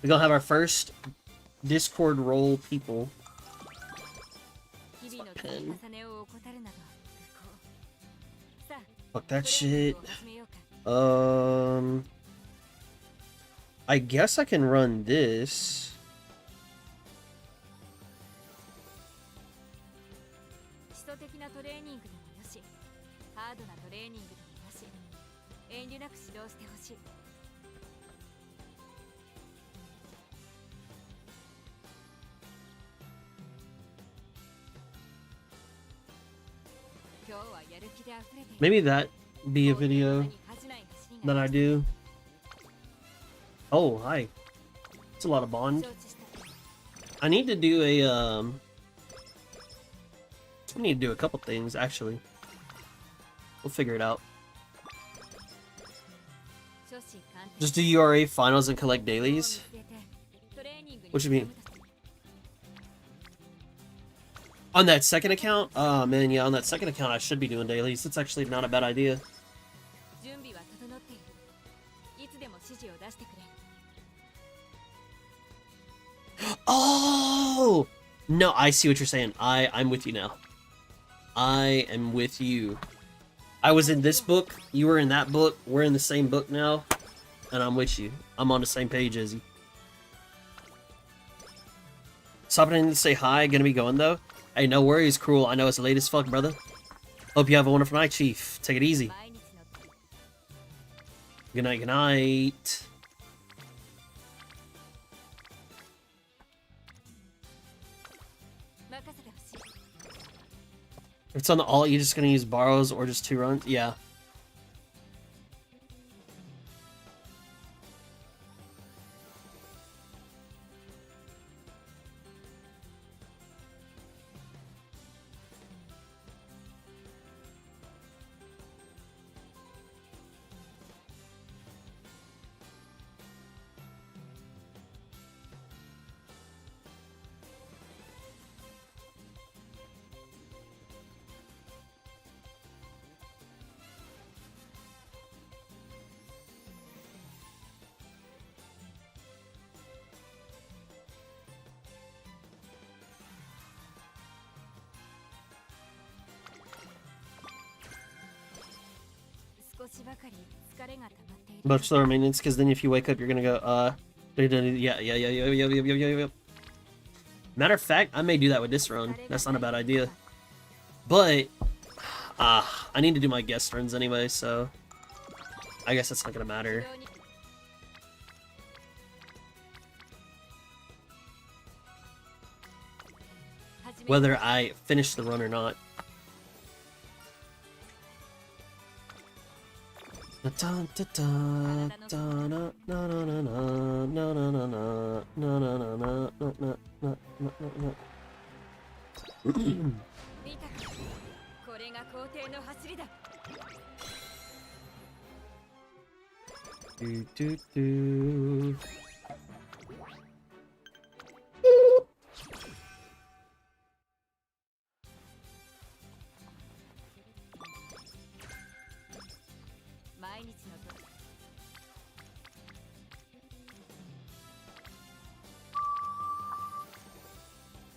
We're gonna have our first Discord roll people. 日々の積み重ねを怠るなど不幸。さあ、 Fuck トレ that ーニン shit. グを始めようか。 I guess I can run this. 基礎的なトレーニングでもよし、ハードなトレーニングでもよし、遠慮なく指導してほしい。今日はやる気で溢れている。 Maybe that be a video that I do. Oh, hi. It's a lot of Bond. 承知した。 I need to do a I need to do a couple things actually. We'll figure it out. 初心貫徹 Just do URA finals and collect を dailies. 見据えてトレーニングに What you mean? 挑むと。 On that second account? Oh man, yeah, on that second account I should be doing dailies. That's actually not a bad idea. 準備は整っている。いつでも指示を出してくれ。 Oh! No, I see what you're saying. I'm with you now. I am with you. I was in this book, you were in that book, we're in the same book now, and I'm with you. I'm on the same page as you. Stopping in to say hi, gonna be going though. Hey, no worries, Cruel. I know it's late as fuck, brother. Hope you have a wonderful night, Chief. Take it easy. 毎日の Good night, good night. 任せてほしい。 If it's on the alt, you're just gonna use borrows or just 2 runs? Yeah. Much slower maintenance, because then if you wake up, you're gonna go, yeah. Matter of fact, I may do that with this run. That's not a bad idea. But, I need to do my guest runs anyway, so I guess that's not gonna matter. Whether I finish the run or not.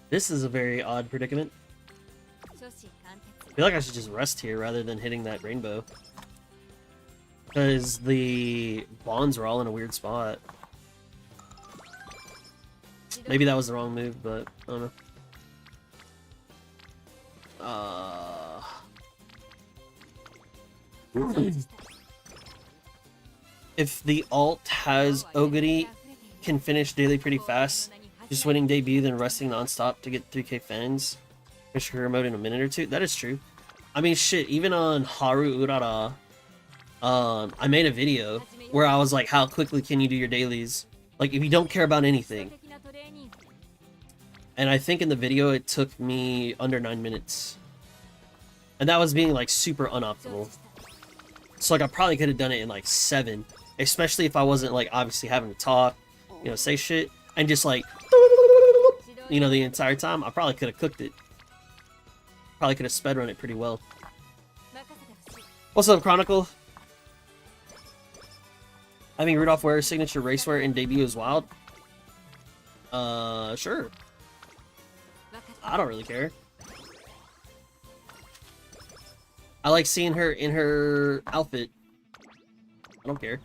This is a very odd predicament. I feel like I should just rest here rather than hitting that rainbow. Because the bonds were all in a weird spot. Maybe that was the wrong move, but I don't know. If the alt has Oguri, can finish daily pretty fast. Just winning debut, then resting non-stop to get 3k fans. Finish career mode in a minute or two. That is true. I mean, shit, even on Haru Urara, I made a video where I was like, how quickly can you do your dailies? Like, if you don't care about anything. And I think in the video, it took me under 9 minutes. And that was being, like, super unoptimal. So, like, I probably could have done it in, like, 7. Especially if I wasn't, like, obviously having to talk, you know, say shit. And just, like, you know, the entire time, I probably could have cooked it. Probably could have sped run it pretty well. What's up, Chronicle? Having Rudolph wear signature racewear in debut is wild. Sure. I don't really care. I like seeing her in her outfit. I don't care.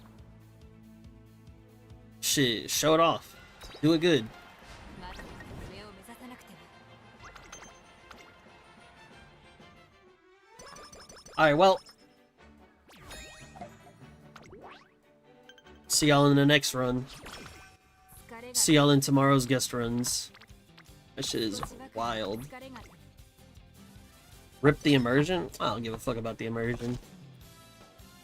Shit, show it off. Do it good. Alright, well. See y'all in the next run. See y'all in tomorrow's guest runs. That shit is wild. Rip the immersion? I don't give a fuck about the immersion.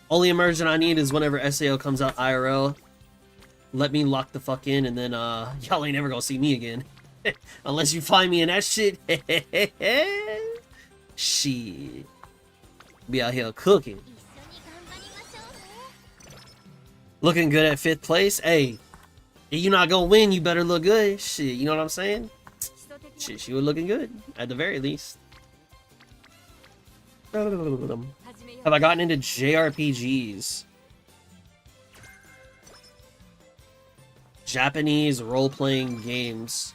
Only immersion I need is whenever SAO comes out IRL. Let me lock the fuck in, and then y'all ain't never gonna see me again. Unless you find me in that shit. Shit. Be out here cooking. Looking good at 5th place. Hey, if you not gonna win, you better look good. Shit, you know what I'm saying? Shit, she was looking good, at the very least. Have I gotten into JRPGs? Japanese role-playing games.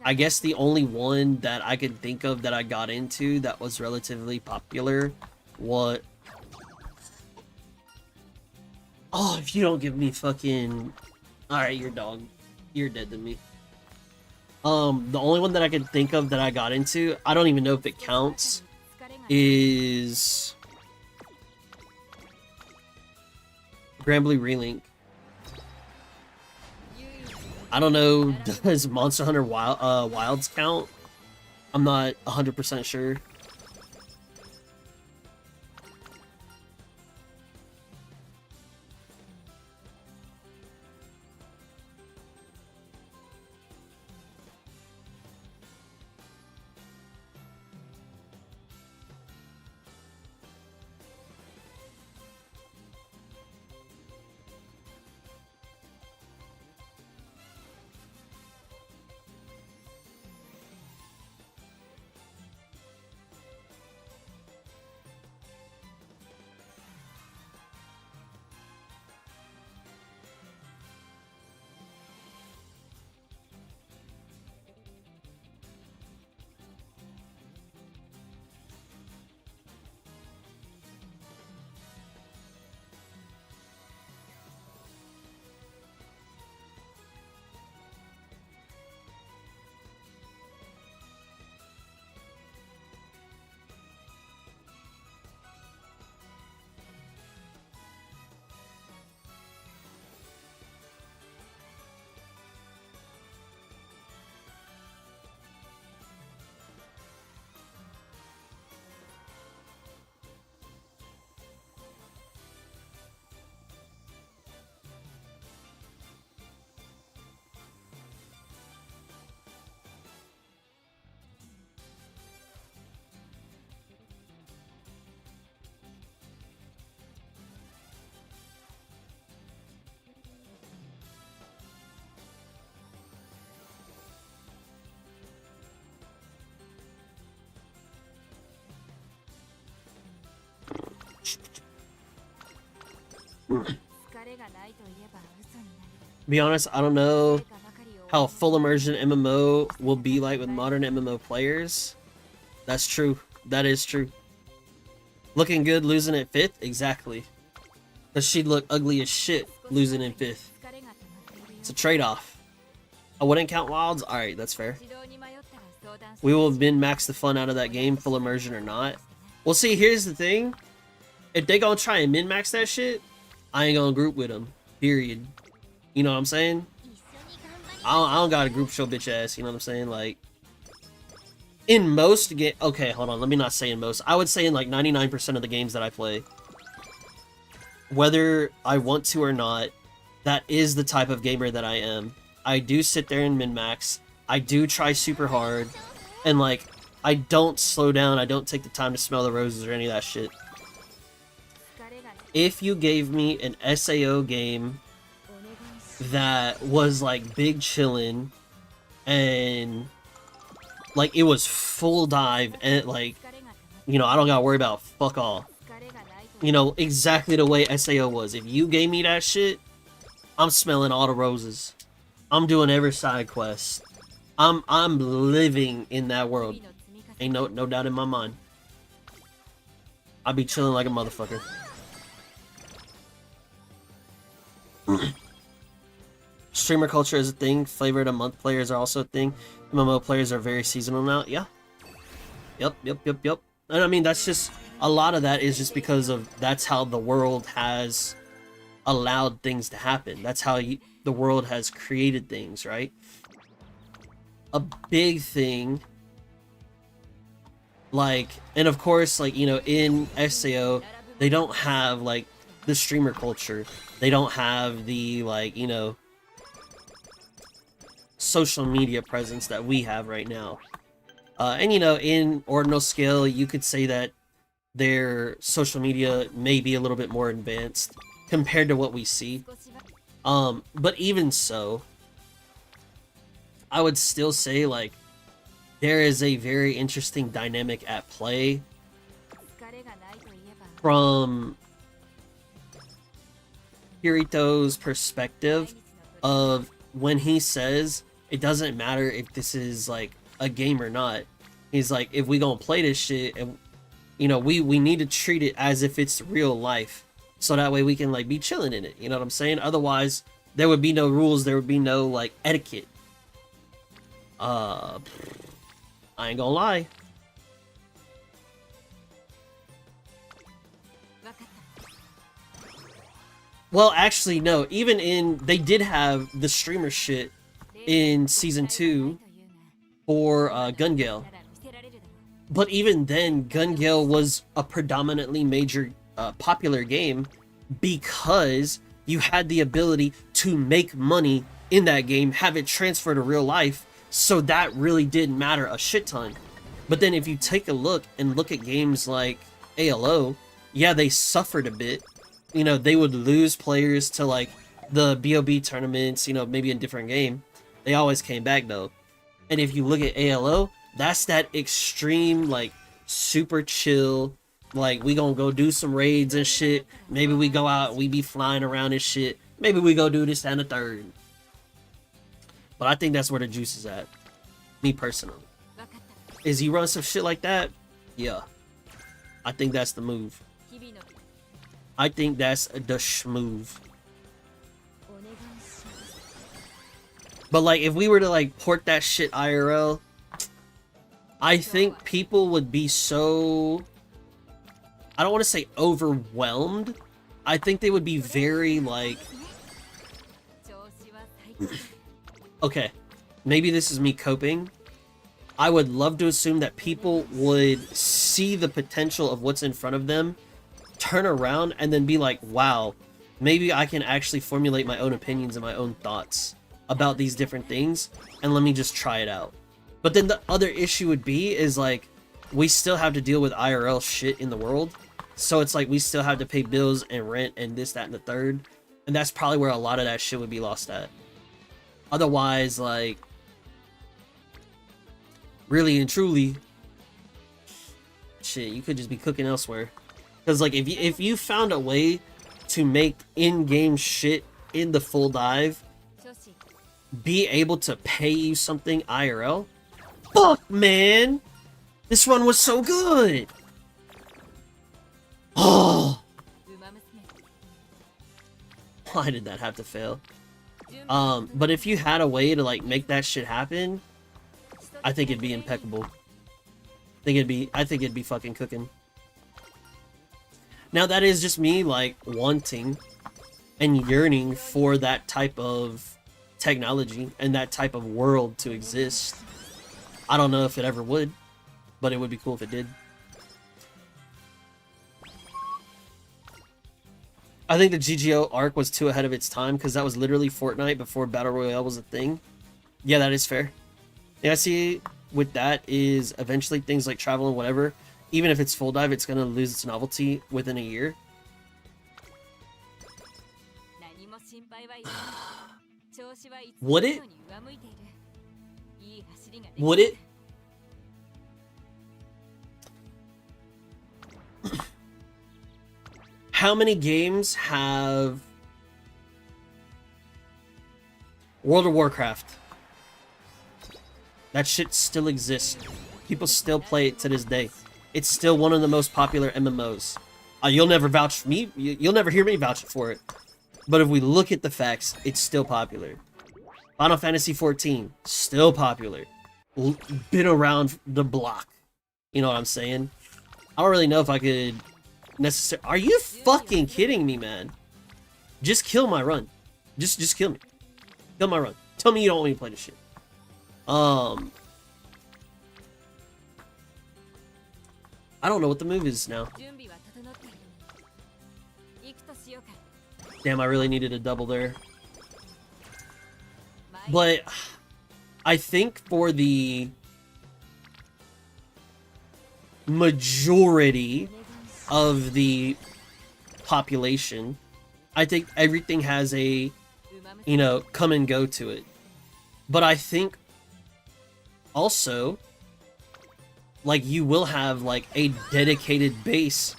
I guess the only one that I could think of that I got into that was relatively popular. What? Oh, if you don't give me fucking... Alright, you're dog. You're dead to me. The only one that I could think of that I got into, I don't even know if it counts, is... Granblue Relink. I don't know, does Monster Hunter Wilds count? I'm not 100% sure. Be honest, I don't know how full immersion MMO will be like with modern MMO players. That's true. That is true. Looking good, losing at 5th? Exactly. Because she'd look ugly as shit losing in 5th. It's a trade-off. I wouldn't count wilds? Alright, that's fair. We will min-max the fun out of that game, full immersion or not. Well, see, here's the thing. If they gonna try and min-max that shit, I ain't gonna group with them. Period. You know what I'm saying? I don't got a group show bitch ass, you know what I'm saying? Like, in most game, okay, hold on, let me not say in most. I would say in like 99% of the games that I play, whether I want to or not, that is the type of gamer that I am. I do sit there and min-max. I do try super hard. And like, I don't slow down. I don't take the time to smell the roses or any of that shit. If you gave me an SAO game that was like big chillin' and like it was full dive and like, you know, I don't gotta worry about fuck all. You know, exactly the way SAO was. If you gave me that shit, I'm smelling all the roses. I'm doing every side quest. I'm living in that world. Ain't no doubt in my mind. I'll be chilling like a motherfucker. Streamer culture is a thing. Flavor of the month players are also a thing. MMO players are very seasonal now. Yeah. Yep. And I mean, that's just, a lot of that is just because of, that's how the world has allowed things to happen. That's how the world has created things, right? A big thing, like, and of course, like, you know, in SAO, they don't have, like, the streamer culture. They don't have the, like, you know, social media presence that we have right now. And, you know, in Ordinal Scale, you could say that their social media may be a little bit more advanced compared to what we see. But even so, I would still say, like, there is a very interesting dynamic at play from Kirito's perspective of when he says it doesn't matter if this is like a game or not. He's like, if we gonna play this shit, and you know, we need to treat it as if it's real life, so that way we can like be chilling in it. You know what I'm saying? Otherwise, there would be no rules. There would be no like etiquette. I ain't gonna lie. Well, actually, no. Even in, they did have the streamer shit in season 2 for Gun Gale. But even then, Gun Gale was a predominantly major popular game because you had the ability to make money in that game, have it transfer to real life, so that really didn't matter a shit ton. But then if you take a look at games like ALO, yeah, they suffered a bit. You know, they would lose players to like the BOB tournaments, you know, maybe a different game. They always came back though. And if you look at ALO, that's that extreme, like, super chill, like, we gonna go do some raids and shit. Maybe we go out, we be flying around and shit. Maybe we go do this and the third. But I think that's where the juice is at. Me personally. Is he run some shit like that? Yeah. I think that's the move. I think that's the schmove. But like, if we were to like port that shit IRL, I think people would be so, I don't want to say overwhelmed. I think they would be very like, okay, maybe this is me coping. I would love to assume that people would see the potential of what's in front of them, turn around, and then be like, wow, maybe I can actually formulate my own opinions and my own thoughts about these different things, and let me just try it out. But then the other issue would be is like, we still have to deal with IRL shit in the world. So it's like, we still have to pay bills and rent and this, that, and the third. And that's probably where a lot of that shit would be lost at. Otherwise, like, really and truly, shit, you could just be cooking elsewhere. Because like, if you found a way to make in-game shit in the full dive be able to pay you something IRL? Fuck, man! This run was so good! Oh! Why did that have to fail? But if you had a way to like make that shit happen, I think it'd be impeccable. I think it'd be fucking cooking. Now that is just me like wanting and yearning for that type of technology and that type of world to exist. I don't know if it ever would, but it would be cool if it did. I think the GGO arc was too ahead of its time because that was literally Fortnite before Battle Royale was a thing. Yeah, that is fair. Yeah, I see with that is eventually things like travel and whatever, even if it's full dive, it's going to lose its novelty within a year. Would it? Would it? How many games have World of Warcraft? That shit still exists. People still play it to this day. It's still one of the most popular MMOs. You'll never vouch for me. You'll never hear me vouch for it. But if we look at the facts, it's still popular. Final Fantasy XIV, still popular. Been around the block. You know what I'm saying? I don't really know if I could necessarily... Are you fucking kidding me, man? Just kill my run. Just kill me. Kill my run. Tell me you don't want me to play this shit. I don't know what the move is now. Damn, I really needed a double there. But I think for the majority of the population, I think everything has a, you know, come and go to it. But I think also, like, you will have, like, a dedicated base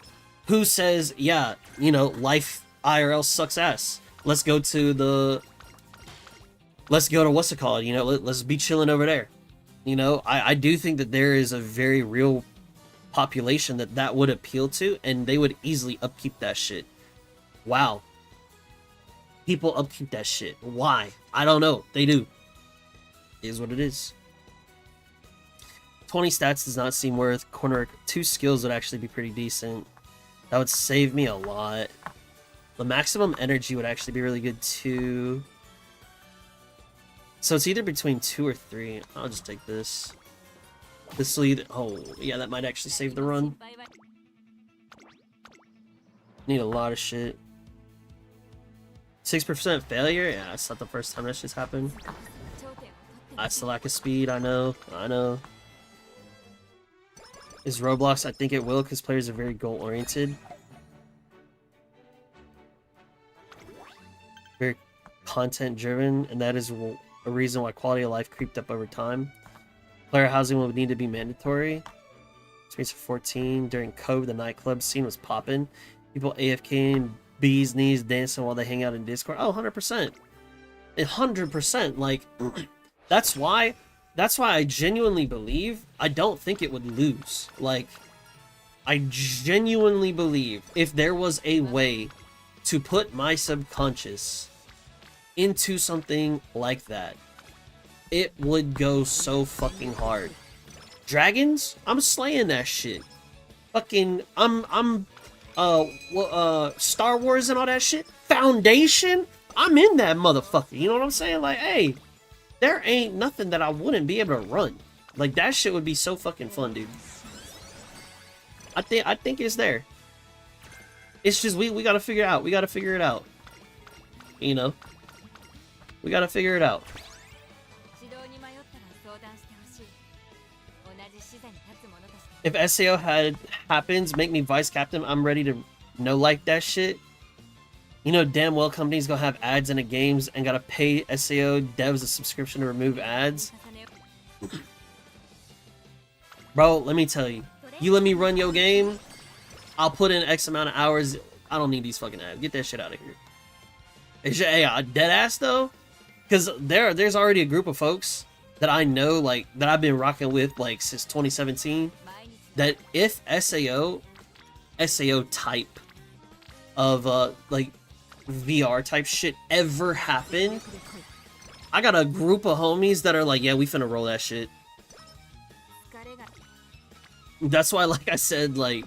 who says, yeah, you know, life IRL sucks ass. Let's go to what's it called, you know, let's be chilling over there. You know, I do think that there is a very real population that would appeal to, and they would easily upkeep that shit. Wow. People upkeep that shit. Why? I don't know. They do. It is what it is. 20 stats does not seem worth. Corner 2 skills would actually be pretty decent. That would save me a lot. The maximum energy would actually be really good too. So it's either between 2 or 3. I'll just take this. This will either... Oh, yeah, that might actually save the run. Need a lot of shit. 6% failure? Yeah, it's not the first time that shit's happened. That's the lack of speed, I know. I know. Is Roblox? I think it will, because players are very goal-oriented. Very content-driven, and that is a reason why quality of life creeped up over time. Player housing will need to be mandatory. Space for 14. During COVID, the nightclub scene was popping. People AFKing, bees knees, dancing while they hang out in Discord. Oh, 100%. 100%. Like, that's why I genuinely believe I don't think it would lose. Like, I genuinely believe if there was a way to put my subconscious into something like that, it would go so fucking hard. Dragons? I'm slaying that shit. Fucking, Star Wars and all that shit. Foundation? I'm in that motherfucker. You know what I'm saying? Like, hey, there ain't nothing that I wouldn't be able to run. Like, that shit would be so fucking fun, dude. I think it's there. It's just we gotta figure it out. We gotta figure it out. You know? We gotta figure it out. If SAO happens, make me vice captain. I'm ready to no like that shit. You know damn well companies gonna have ads in the games and gotta pay SAO devs a subscription to remove ads. Bro, let me tell you. You let me run your game, I'll put in X amount of hours I don't need these fucking ads. Get that shit out of here. Is hey, dead ass though? Because there's already a group of folks that I know, like, that I've been rocking with, like, since 2017, that if SAO type of, like, VR type shit ever happened, I got a group of homies that are like, yeah, we finna roll that shit. That's why, like I said, like,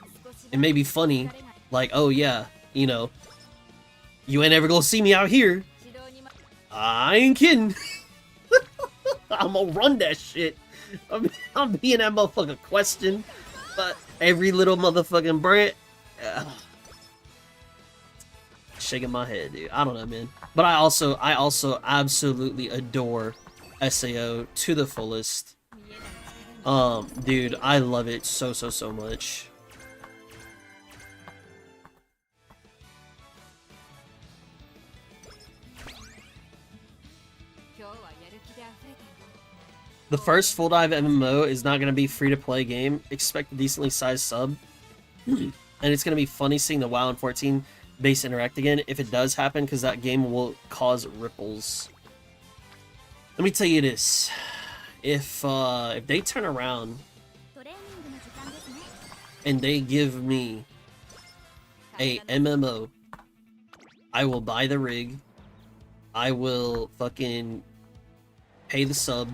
it may be funny, like, oh yeah, you know, you ain't ever gonna see me out here. I ain't kidding. I'm gonna run that shit. I'm being that motherfucking question, but every little motherfucking brand. Shaking my head, dude. I don't know, man. But I also absolutely adore SAO to the fullest. Dude, I love it so much. The first full dive MMO is not going to be free-to-play game. Expect a decently sized sub. And it's going to be funny seeing the WoW and 14 base interact again if it does happen, because that game will cause ripples. Let me tell you this. If they turn around and they give me a MMO, I will buy the rig. I will fucking pay the sub.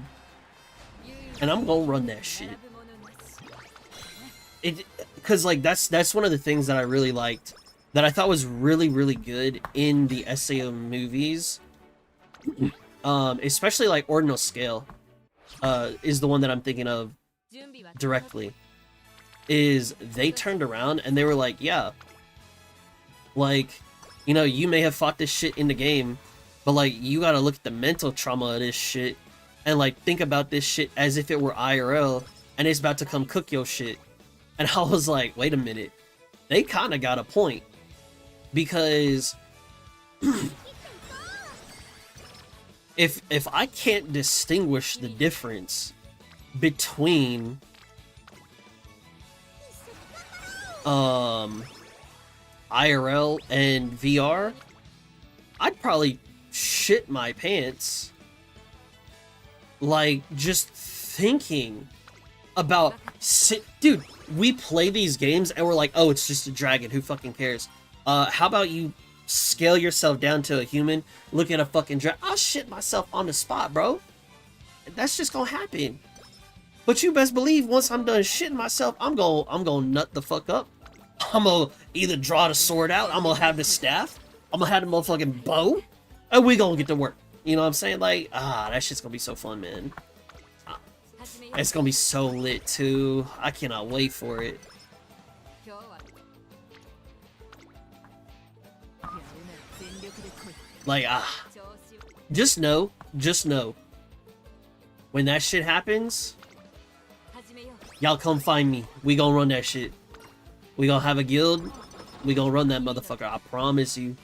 And I'm gonna run that shit. Cause like that's one of the things that I really liked, that I thought was really good in the SAO movies. Especially like Ordinal Scale, is the one that I'm thinking of directly. Is they turned around and they were like, yeah, like, you know, you may have fought this shit in the game, but like you gotta look at the mental trauma of this shit. And, like, think about this shit as if it were IRL, and it's about to come cook your shit. And I was like, wait a minute. They kind of got a point. Because if I can't distinguish the difference between IRL and VR, I'd probably shit my pants. Like, just thinking about... Dude, we play these games and we're like, oh, it's just a dragon, who fucking cares? How about you scale yourself down to a human, look at a fucking dragon? I'll shit myself on the spot, bro. That's just gonna happen. But you best believe once I'm done shitting myself, I'm gonna nut the fuck up. I'm gonna either draw the sword out, I'm gonna have the staff, I'm gonna have the motherfucking bow, and we gonna get to work. You know what I'm saying? Like, that shit's gonna be so fun, man. It's gonna be so lit, too. I cannot wait for it. Like, just know. When that shit happens, y'all come find me. We gonna run that shit. We gonna have a guild. We gonna run that motherfucker. I promise you.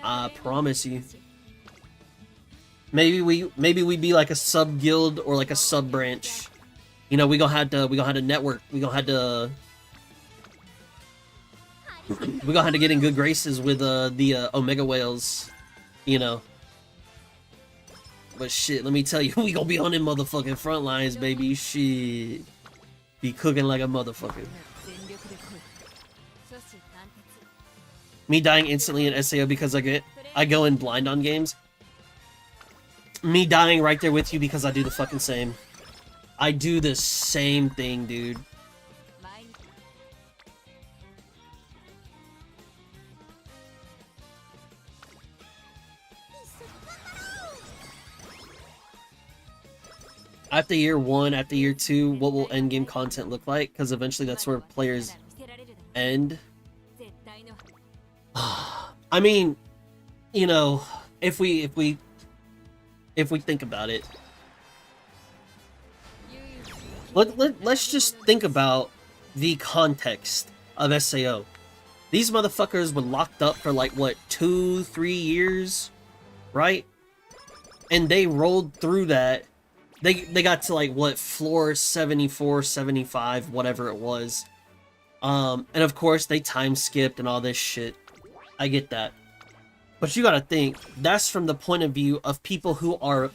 I promise you. Maybe we be like a sub guild or like a sub branch. You know, we gonna have to network. We gonna have to get in good graces with the Omega Whales, you know. But shit, let me tell you, we gonna be on them motherfucking front lines, baby. Shit, be cooking like a motherfucker. Me dying instantly in SAO because I go in blind on games. Me dying right there with you because I do the fucking same. I do the same thing, dude. After year 1, after year 2, what will endgame content look like? Because eventually that's where players end. I mean, you know, if we think about it, let's just think about the context of SAO. These motherfuckers were locked up for like, what, 2-3 years, right? And they rolled through that. They got to like, what, floor 74, 75, whatever it was. And of course they time skipped and all this shit. I get that. But you gotta think, that's from the point of view of people who are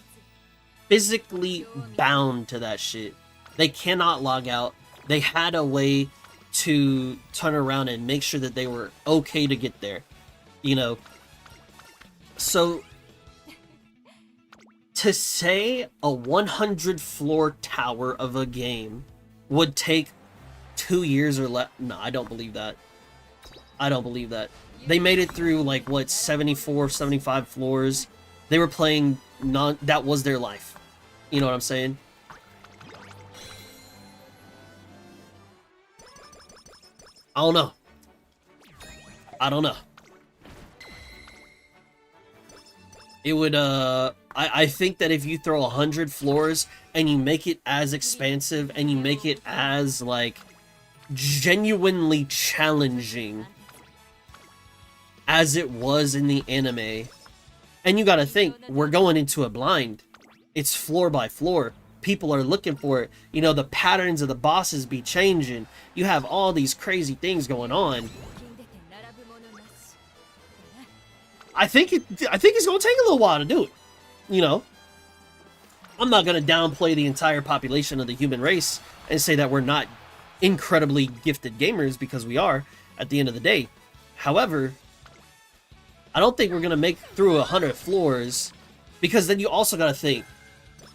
physically bound to that shit. They cannot log out. They had a way to turn around and make sure that they were okay to get there. You know? So, to say a 100 floor tower of a game would take 2 years or less, no, I don't believe that. I don't believe that. They made it through, like, what, 74, 75 floors. They were playing that was their life. You know what I'm saying? I don't know. I don't know. It would, I think that if you throw 100 floors and you make it as expansive and you make it as, like, genuinely challenging as it was in the anime, and you gotta think, we're going into a blind. It's floor by floor. People are looking for it. You know, the patterns of the bosses be changing. You have all these crazy things going on. I think it's gonna take a little while to do it. You know, I'm not gonna downplay the entire population of the human race and say that we're not incredibly gifted gamers, because we are at the end of the day. However, I don't think we're gonna make through 100 floors, because then you also gotta think,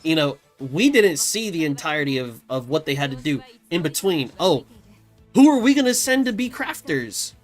you know, we didn't see the entirety of what they had to do in between. Oh, who are we gonna send to be crafters?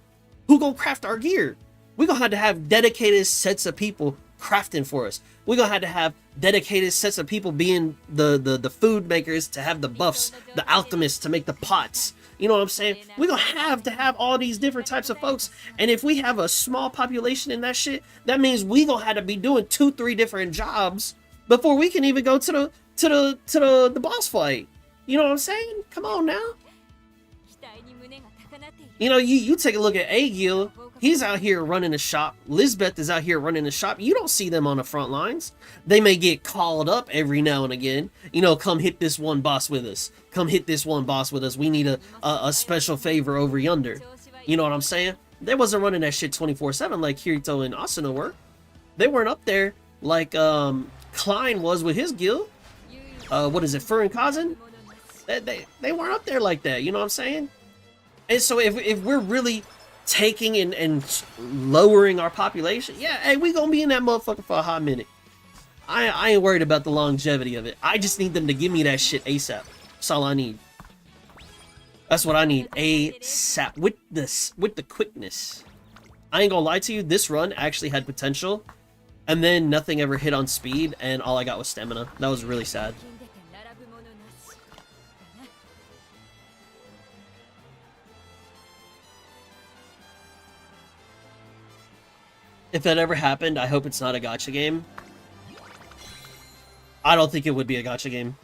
Who gonna craft our gear? We're gonna have to have dedicated sets of people crafting for us. We're gonna have to have dedicated sets of people being the food makers, to have the buffs, the alchemists to make the pots. You know what I'm saying? We're gonna have to have all these different types of folks. And if we have a small population in that shit, that means we gonna have to be doing 2-3 different jobs before we can even go to the boss fight. You know what I'm saying? Come on now. You know, you take a look at Agil. He's out here running a shop. Lisbeth is out here running a shop. You don't see them on the front lines. They may get called up every now and again. You know, come hit this one boss with us. Come hit this one boss with us. We need a special favor over yonder. You know what I'm saying? They wasn't running that shit 24/7 like Kirito and Asuna were. They weren't up there like Klein was with his guild. What is it, Furin Kazan? They weren't up there like that. You know what I'm saying? And so if we're really taking and lowering our population, yeah, hey, we gonna be in that motherfucker for a hot minute. I ain't worried about the longevity of it. I just need them to give me that shit ASAP. That's all I need. That's what I need, ASAP, with the quickness. I ain't gonna lie to you, this run actually had potential, and then nothing ever hit on speed, and all I got was stamina. That was really sad. If that ever happened, I hope it's not a gacha game. I don't think it would be a gacha game.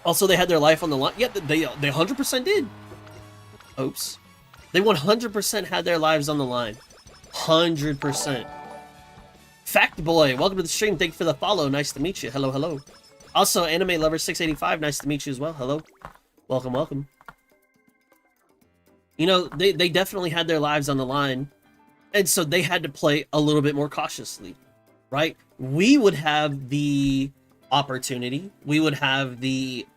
Also, they had their life on the line. Yeah, they 100% did. Oops. They 100% had their lives on the line. 100%. Fact Boy, welcome to the stream. Thank you for the follow. Nice to meet you. Hello, hello. Also, Anime Lover 685, nice to meet you as well. Hello. Welcome, welcome. You know, they definitely had their lives on the line, and so they had to play a little bit more cautiously, right? We would have the opportunity, we would have the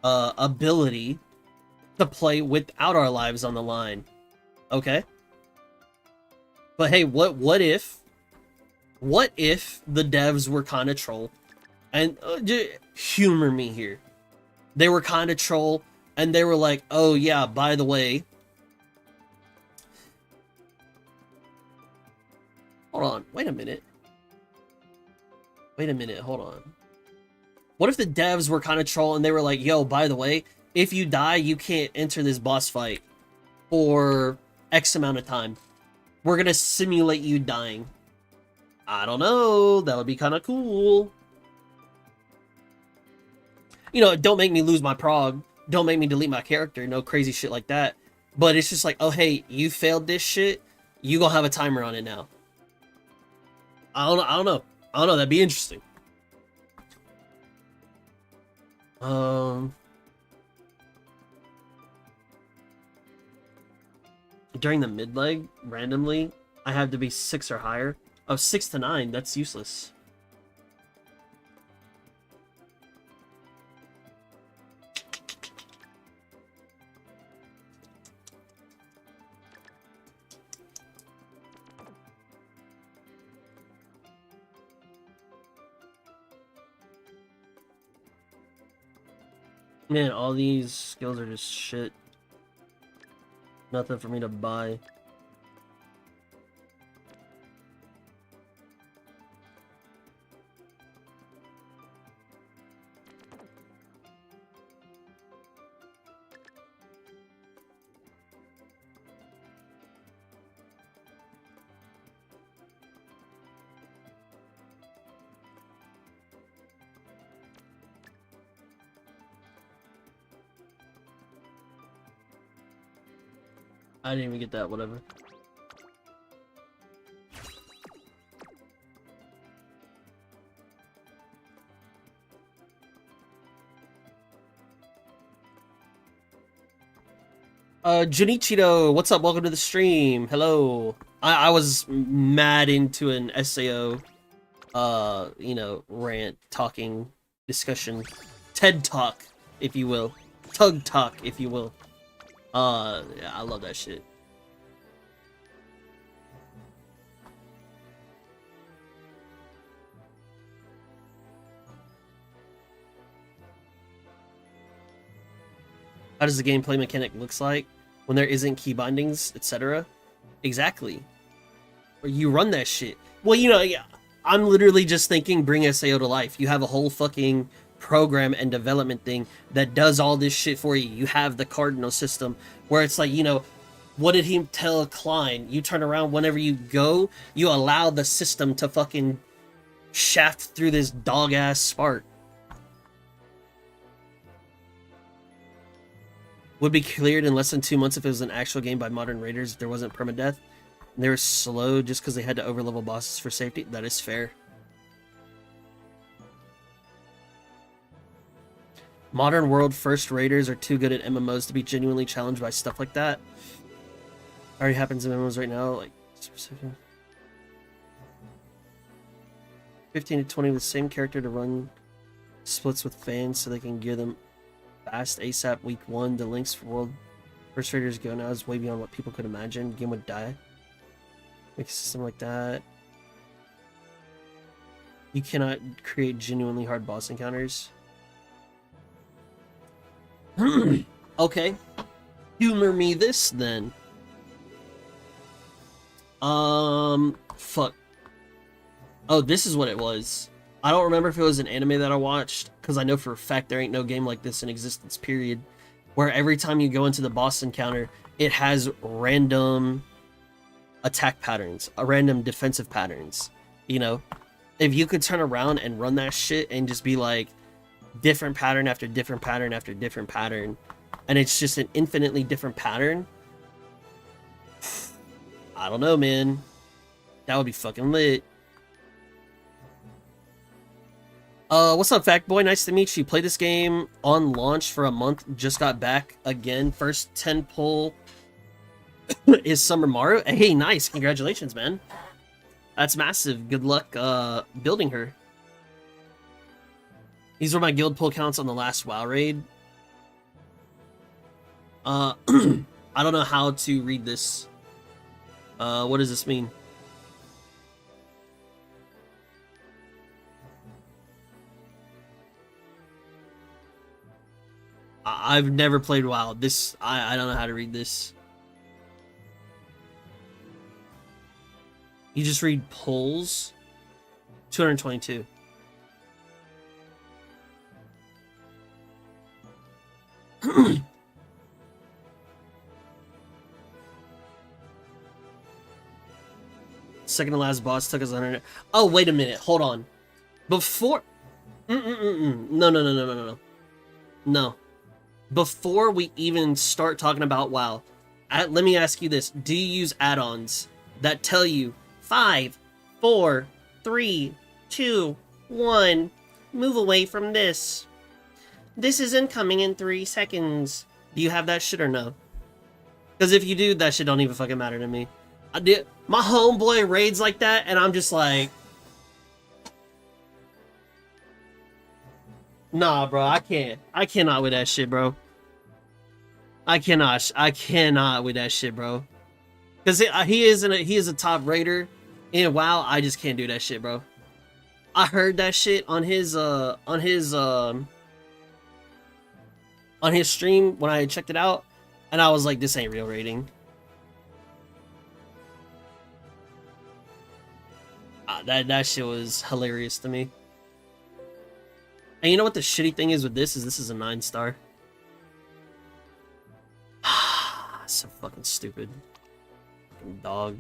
ability to play without our lives on the line, okay? But hey, what if the devs were kind of troll? And humor me here. They were kind of troll, and they were like, oh yeah, by the way, hold on, wait a minute. Wait a minute, hold on. What if the devs were kind of troll and they were like, yo, by the way, if you die, you can't enter this boss fight for X amount of time. We're gonna simulate you dying. I don't know, that would be kind of cool. You know, don't make me lose my prog. Don't make me delete my character, no crazy shit like that. But it's just like, oh hey, you failed this shit, you gonna have a timer on it now. I don't know. That'd be interesting. during the mid leg, randomly, I have to be 6 or higher. Oh, 6 to 9, that's useless. Man, all these skills are just shit. Nothing for me to buy. I didn't even get that, whatever. Junichiro, what's up? Welcome to the stream. Hello. I was mad into an SAO, you know, rant, talking, discussion, TED Talk, if you will. Tug Talk, if you will. Yeah, I love that shit. How does the gameplay mechanic looks like when there isn't key bindings, etc.? Exactly. Or you run that shit. Well, you know, yeah, I'm literally just thinking bring SAO to life. You have a whole fucking program and development thing that does all this shit for you. You have the cardinal system where it's like, you know, what did he tell Klein? You turn around whenever you go, you allow the system to fucking shaft through this dog ass spark. Would be cleared in less than 2 months if it was an actual game by modern raiders if there wasn't permadeath. They were slow just because they had to overlevel bosses for safety. That is fair. Modern world first raiders are too good at MMOs to be genuinely challenged by stuff like that. Already happens in MMOs right now, like 15 to 20 with the same character to run splits with fans so they can gear them fast ASAP week 1. The links for world first raiders go now is way beyond what people could imagine. Game would die. Make a system like that. You cannot create genuinely hard boss encounters. Okay. Humor me this then. Fuck. Oh, this is what it was. I don't remember if it was an anime that I watched, because I know for a fact there ain't no game like this in existence, period. Where every time you go into the boss encounter, it has random attack patterns, random defensive patterns. You know? If you could turn around and run that shit and just be like, different pattern after different pattern after different pattern, and it's just an infinitely different pattern. I don't know, man. That would be fucking lit. What's up, Fact Boy? Nice to meet you. Played this game on launch for a month. Just got back again. First 10 pull is Summer Maru. Hey, nice. Congratulations, man. That's massive. Good luck building her. These were my guild pull counts on the last WoW raid. I don't know how to read this. What does this mean? I've never played WoW. This, I don't know how to read this. You just read pulls. 222. Second to last boss took us 100. Oh, wait a minute. Hold on. Before... No. Before we even start talking about WoW, let me ask you this. Do you use add-ons that tell you 5, 4, 3, 2, 1, move away from this? This is incoming in 3 seconds. Do you have that shit or no? Because if you do, that shit don't even fucking matter to me. I did my homeboy raids like that, and I'm just like, nah, bro, I can't. I cannot with that shit, bro. I cannot with that shit, bro. Because he is a top raider in WoW. I just can't do that shit, bro. I heard that shit on his stream when I checked it out, and I was like, this ain't real raiding. That shit was hilarious to me. And you know what the shitty thing is with this is a 9-star. So fucking stupid. Fucking dog.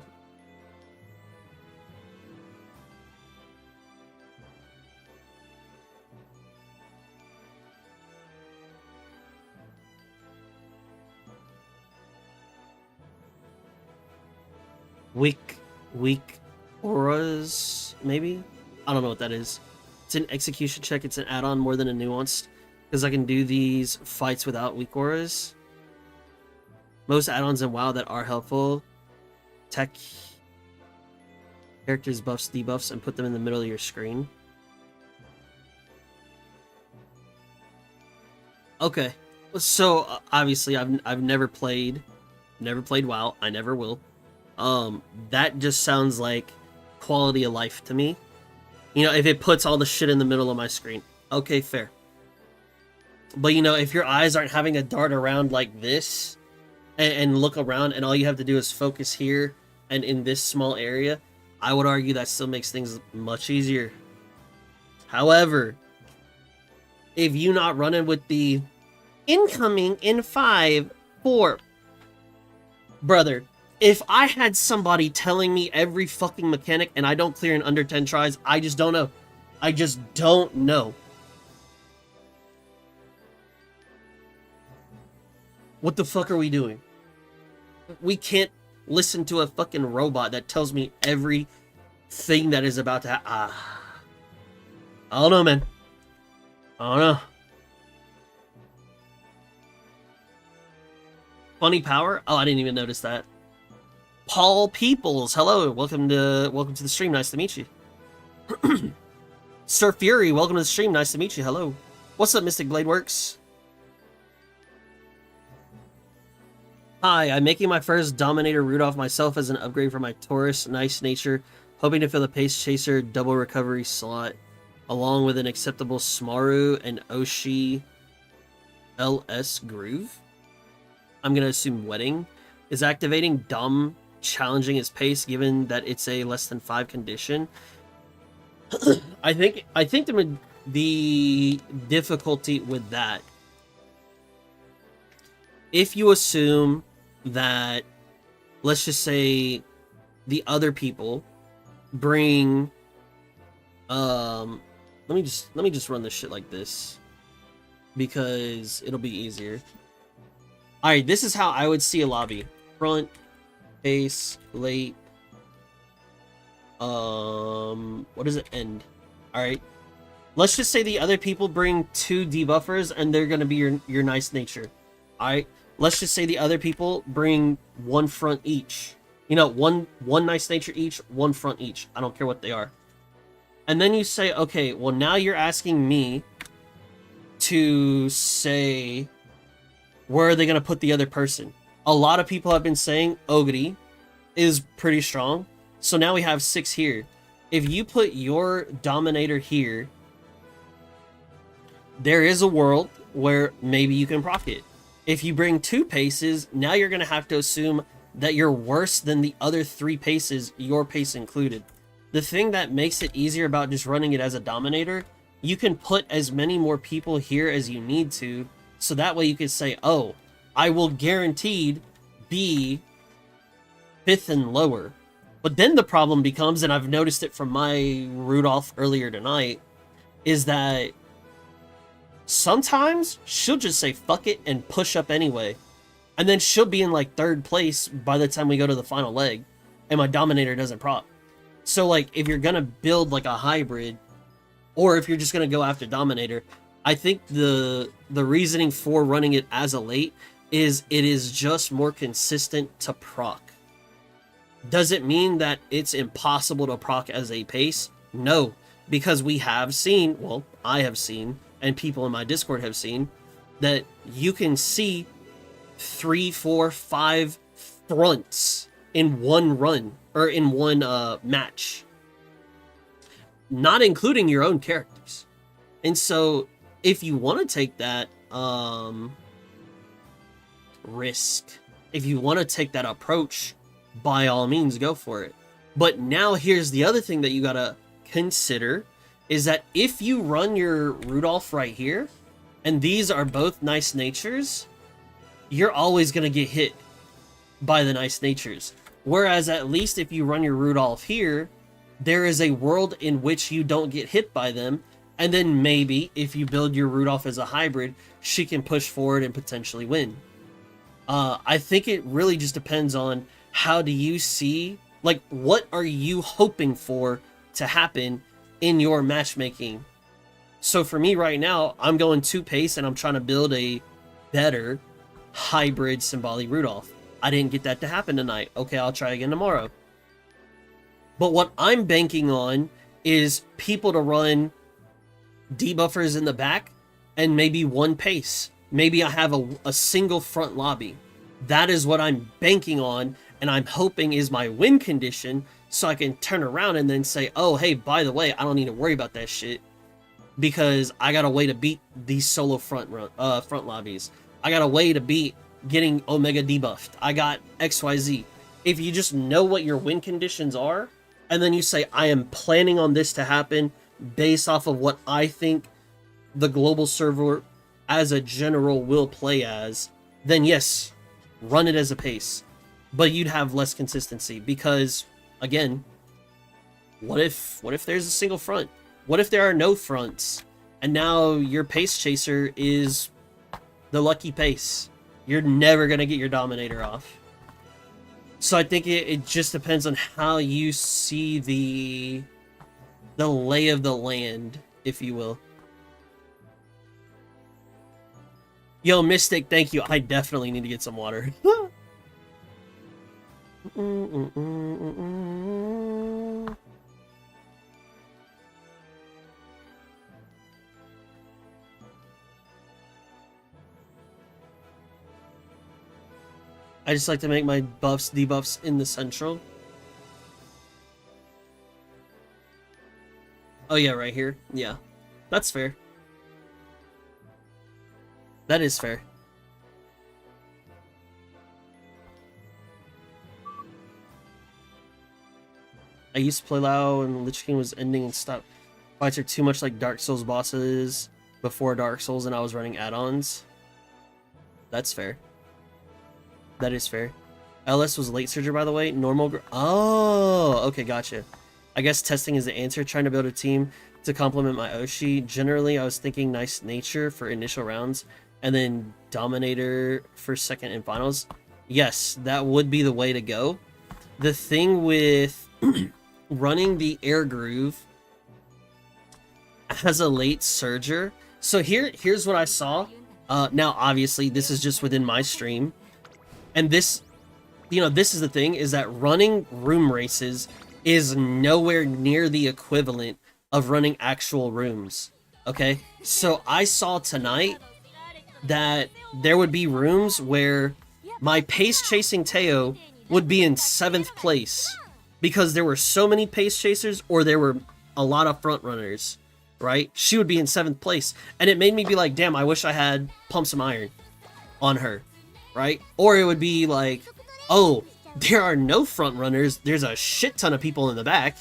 Weak auras, maybe? I don't know what that is. It's an execution check, it's an add-on more than a nuanced, because I can do these fights without weak auras. Most add-ons in WoW that are helpful, tech characters buffs, debuffs, and put them in the middle of your screen. Okay, so obviously I've never played WoW. I never will. That just sounds like quality of life to me. You know, if it puts all the shit in the middle of my screen, okay, fair. But you know, if your eyes aren't having to dart around like this and look around, and all you have to do is focus here and in this small area, I would argue that still makes things much easier. However, if you not running with the incoming in 5, 4, brother, if I had somebody telling me every fucking mechanic and I don't clear in under 10 tries, I just don't know. I just don't know. What the fuck are we doing? We can't listen to a fucking robot that tells me everything that is about to happen. I don't know, man. I don't know. Funny power? Oh, I didn't even notice that. Paul Peoples, hello, welcome to the stream. Nice to meet you. Sir Fury, welcome to the stream. Nice to meet you. Hello. What's up, Mystic Blade Works? Hi, I'm making my first Dominator Rudolph myself as an upgrade for my Taurus Nice Nature, hoping to fill the Pace Chaser double recovery slot, along with an acceptable Smaru and Oshi LS Groove. I'm gonna assume Wedding is activating. Dom challenging his pace, given that it's a less than 5 condition. I think the difficulty with that, if you assume that, let's just say, the other people bring, let me just run this shit like this, because it'll be easier. All right, this is how I would see a lobby: front, base, late. What does it end? All right, let's just say the other people bring 2 debuffers, and they're gonna be your Nice Nature. All right, let's just say the other people bring 1 front each. You know, one Nice Nature each, 1 front each. I don't care what they are. And then you say, okay, well now you're asking me to say, where are they going to put the other person? A lot of people have been saying Ogre is pretty strong. So now we have 6 here. If you put your Dominator here, there is a world where maybe you can proc it. If you bring 2 paces, now you're going to have to assume that you're worse than the other 3 paces, your pace included. The thing that makes it easier about just running it as a Dominator, you can put as many more people here as you need to, so that way you can say, oh, I will guaranteed be 5th and lower. But then the problem becomes, and I've noticed it from my Rudolph earlier tonight, is that sometimes she'll just say fuck it and push up anyway. And then she'll be in like 3rd place by the time we go to the final leg, and my Dominator doesn't proc. So like, if you're gonna build like a hybrid, or if you're just gonna go after Dominator, I think the reasoning for running it as a late is it is just more consistent to proc. Does it mean that it's impossible to proc as a pace? No, because we have seen, well, I have seen, and people in my Discord have seen, that you can see 3, 4, 5 fronts in one run, or in one match. Not including your own characters. And so, if you want to take that risk, if you want to take that approach, by all means, go for it. But now here's the other thing that you gotta consider, is that if you run your Rudolph right here, and these are both nice natures, you're always gonna get hit by the nice natures. Whereas at least if you run your Rudolph here, there is a world in which you don't get hit by them, and then maybe if you build your Rudolph as a hybrid, she can push forward and potentially win. I think it really just depends on how do you see, like, what are you hoping for to happen in your matchmaking. So for me right now, I'm going 2 pace and I'm trying to build a better hybrid Symbolic Rudolph. I didn't get that to happen tonight. Okay, I'll try again tomorrow. But what I'm banking on is people to run debuffers in the back and maybe 1 pace. Maybe I have a single front lobby. That is what I'm banking on, and I'm hoping is my win condition, so I can turn around and then say, oh, hey, by the way, I don't need to worry about that shit, because I got a way to beat these solo front lobbies. I got a way to beat getting Omega debuffed. I got XYZ. If you just know what your win conditions are, and then you say, I am planning on this to happen based off of what I think the global server as a general will play as, then yes, run it as a pace. But you'd have less consistency because, again, what if there's a single front? What if there are no fronts? And now your pace chaser is the lucky pace. You're never going to get your Dominator off. So I think it just depends on how you see the lay of the land, if you will. Yo, Mystic, thank you. I definitely need to get some water. I just like to make my buffs, debuffs in the central. Oh yeah, right here. Yeah, that's fair. That is fair. I used to play WoW and Lich King was ending and stopped. Fights are too much like Dark Souls bosses before Dark Souls, and I was running add-ons. That's fair. That is fair. LS was late surger, by the way. Normal. Oh, okay, gotcha. I guess testing is the answer. Trying to build a team to complement my Oshi. Generally, I was thinking nice nature for initial rounds, and then Dominator for second and finals. Yes, that would be the way to go. The thing with running the Air Groove as a late surger. So here's what I saw. Now, obviously, this is just within my stream. And this, this is the thing, is that running room races is nowhere near the equivalent of running actual rooms. Okay? So I saw tonight that there would be rooms where my pace chasing Teo would be in 7th place because there were so many pace chasers, or there were a lot of front runners, right? She would be in 7th place, and it made me be like, damn, I wish I had Pump Some Iron on her, right? Or it would be like, oh, there are no front runners, there's a shit ton of people in the back,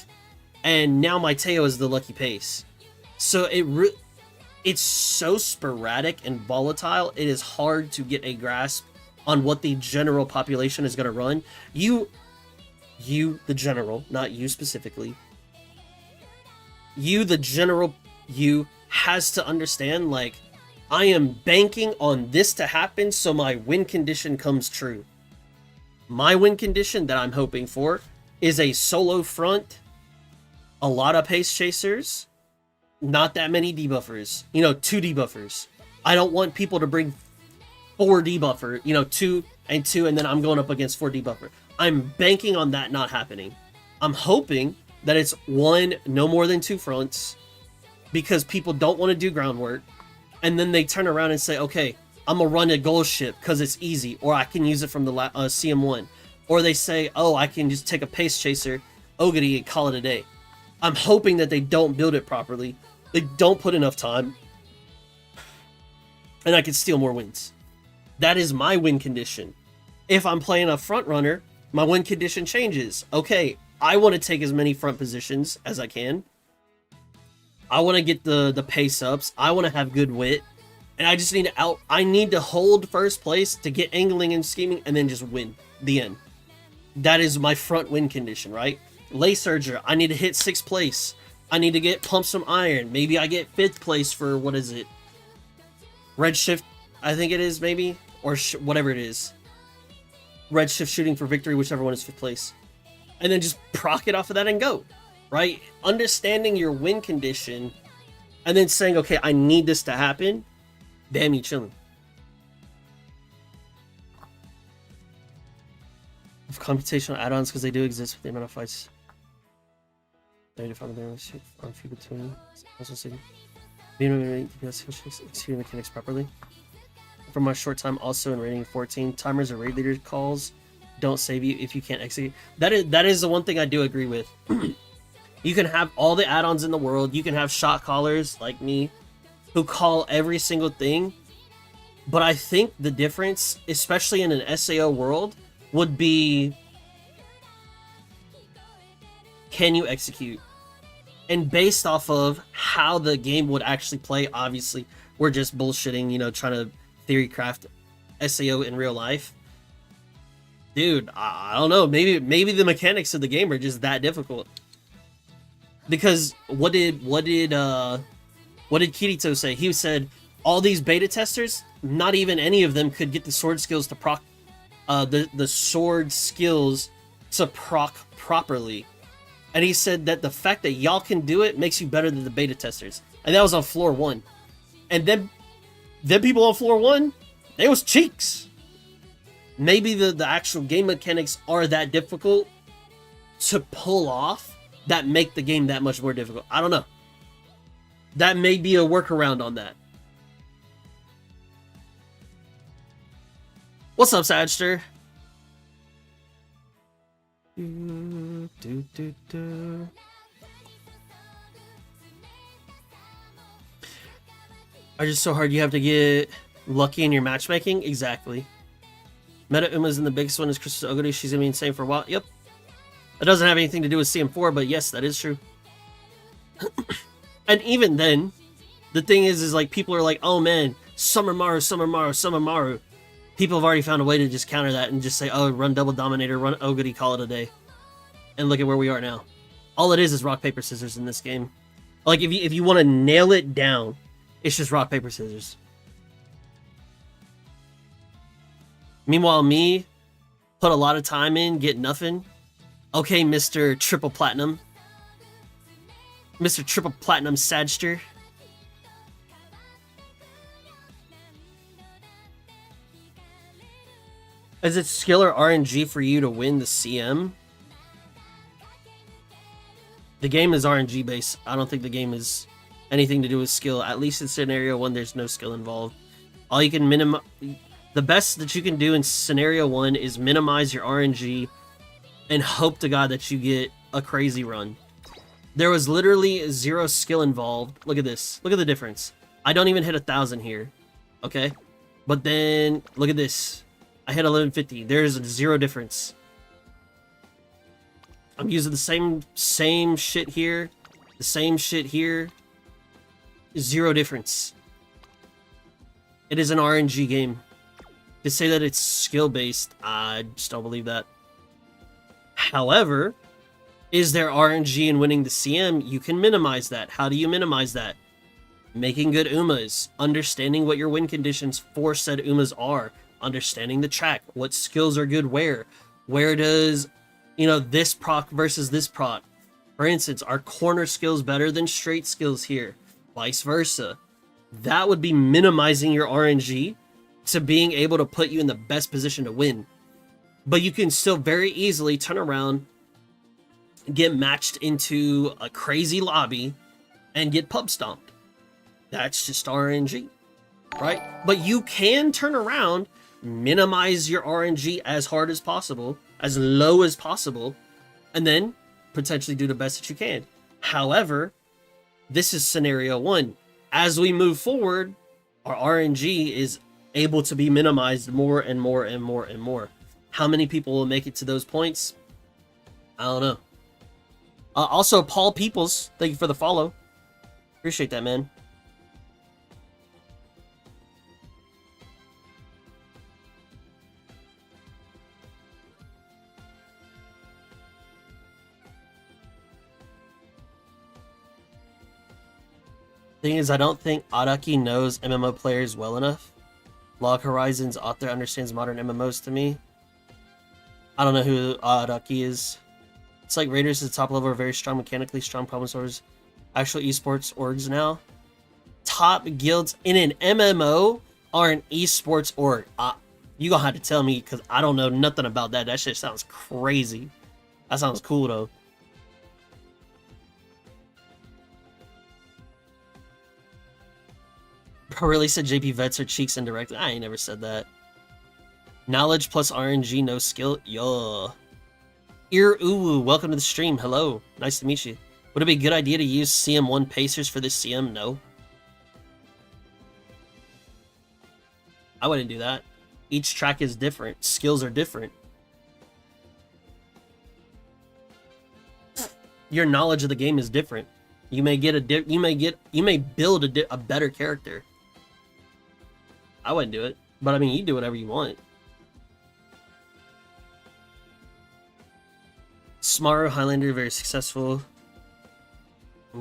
and now my Teo is the lucky pace. So it's so sporadic and volatile, it is hard to get a grasp on what the general population is going to run. You, the general, not you specifically. You, the general, has to understand, like, I am banking on this to happen so my win condition comes true. My win condition that I'm hoping for is a solo front, a lot of pace chasers, not that many debuffers. 2 debuffers. I don't want people to bring 4 debuffer, you know, 2 and 2, and then I'm going up against 4 debuffer. I'm banking on that not happening. I'm hoping that it's 1, no more than 2 fronts, because people don't want to do groundwork, and then they turn around and say, okay, I'm gonna run a goal ship because it's easy, or I can use it from the CM1, or they say, oh, I can just take a pace chaser, Ogre, and call it a day. I'm hoping that they don't build it properly, they don't put enough time, and I can steal more wins. That is my win condition. If I'm playing a front runner, my win condition changes. Okay, I want to take as many front positions as I can. I want to get the pace ups. I want to have good wit. And I just need to I need to hold first place to get angling and scheming and then just win the end. That is my front win condition, right? Lay Surger, I need to hit 6th place. I need to get pump some iron. Maybe I get 5th place for, what is it? Redshift, I think it is, maybe? Or whatever it is. Redshift shooting for victory, whichever one is 5th place. And then just proc it off of that and go, right? Understanding your win condition and then saying, okay, I need this to happen. Damn, you chilling. Of computational add-ons, because they do exist with the amount of fights. There to find the on few between. Also see executing mechanics properly. From my short time, also in rating 14, timers or raid leader calls don't save you if you can't execute. That is the one thing I do agree with. You can have all the add-ons in the world. You can have shot callers like me who call every single thing. But I think the difference, especially in an SAO world, would be, can you execute? And based off of how the game would actually play, obviously, we're just bullshitting, you know, trying to theory craft SAO in real life. Dude, I don't know. Maybe the mechanics of the game are just that difficult. Because what did Kirito say? He said all these beta testers, not even any of them could get the sword skills to proc the sword skills to proc properly. And he said that the fact that y'all can do it makes you better than the beta testers. And that was on floor 1. And then people on floor 1, they was cheeks. Maybe the actual game mechanics are that difficult to pull off that make the game that much more difficult. I don't know. That may be a workaround on that. What's up, Sagster? Are just so hard you have to get lucky in your matchmaking? Exactly. Meta Uma's in the biggest one is Crystal Ogre. She's gonna be insane for a while. Yep. It doesn't have anything to do with CM4, but yes, that is true. And even then, the thing is like people are like, oh man, Summer Maru. People have already found a way to just counter that and just say, oh, run double dominator, run Ogre, call it a day. And look at where we are now. All it is rock, paper, scissors in this game. Like if you want to nail it down, it's just rock, paper, scissors. Meanwhile, me put a lot of time in, get nothing. Okay, Mr. Triple Platinum. Mr. Triple Platinum Sagster. Is it skill or RNG for you to win the CM? The game is RNG based. I don't think the game is anything to do with skill. At least in scenario 1, there's no skill involved. All you can minimize... The best that you can do in scenario 1 is minimize your RNG and hope to God that you get a crazy run. There was literally 0 skill involved. Look at this. Look at the difference. I don't even hit 1,000 here. Okay? But then, look at this. I hit 1150. There's 0 difference. I'm using the same shit here. The same shit here. 0 difference. It is an RNG game. To say that it's skill-based, I just don't believe that. However, is there RNG in winning the CM? You can minimize that. How do you minimize that? Making good Umas. Understanding what your win conditions for said Umas are. Understanding the track. What skills are good where. Where does, you know, this proc versus this proc. For instance, are corner skills better than straight skills here? Vice versa. That would be minimizing your RNG to being able to put you in the best position to win. But you can still very easily turn around, get matched into a crazy lobby, and get pub stomped. That's just RNG, right? But you can turn around, minimize your RNG as hard as possible, as low as possible, and then potentially do the best that you can. However, this is scenario one. As we move forward, our RNG is able to be minimized more and more and more and more. How many people will make it to those points? I don't know. Also, Paul Peoples, thank you for the follow. Appreciate that, man. Thing is, I don't think Araki knows MMO players well enough. Log Horizon's author understands modern MMOs to me. I don't know who Araki is. It's like Raiders at the top level are very strong, mechanically strong problem solvers. Actual esports orgs now. Top guilds in an MMO are an esports org. You gonna have to tell me, because I don't know nothing about that. That shit sounds crazy. That sounds cool though. Bro really said JP vets are cheeks indirectly. I ain't never said that. Knowledge plus RNG, no skill. Yo. Ear Uwu, welcome to the stream. Hello. Nice to meet you. Would it be a good idea to use CM1 Pacers for this CM? No. I wouldn't do that. Each track is different. Skills are different. Your knowledge of the game is different. You may get you may build a better character. I wouldn't do it, but I mean, you do whatever you want. Smaru Highlander, very successful.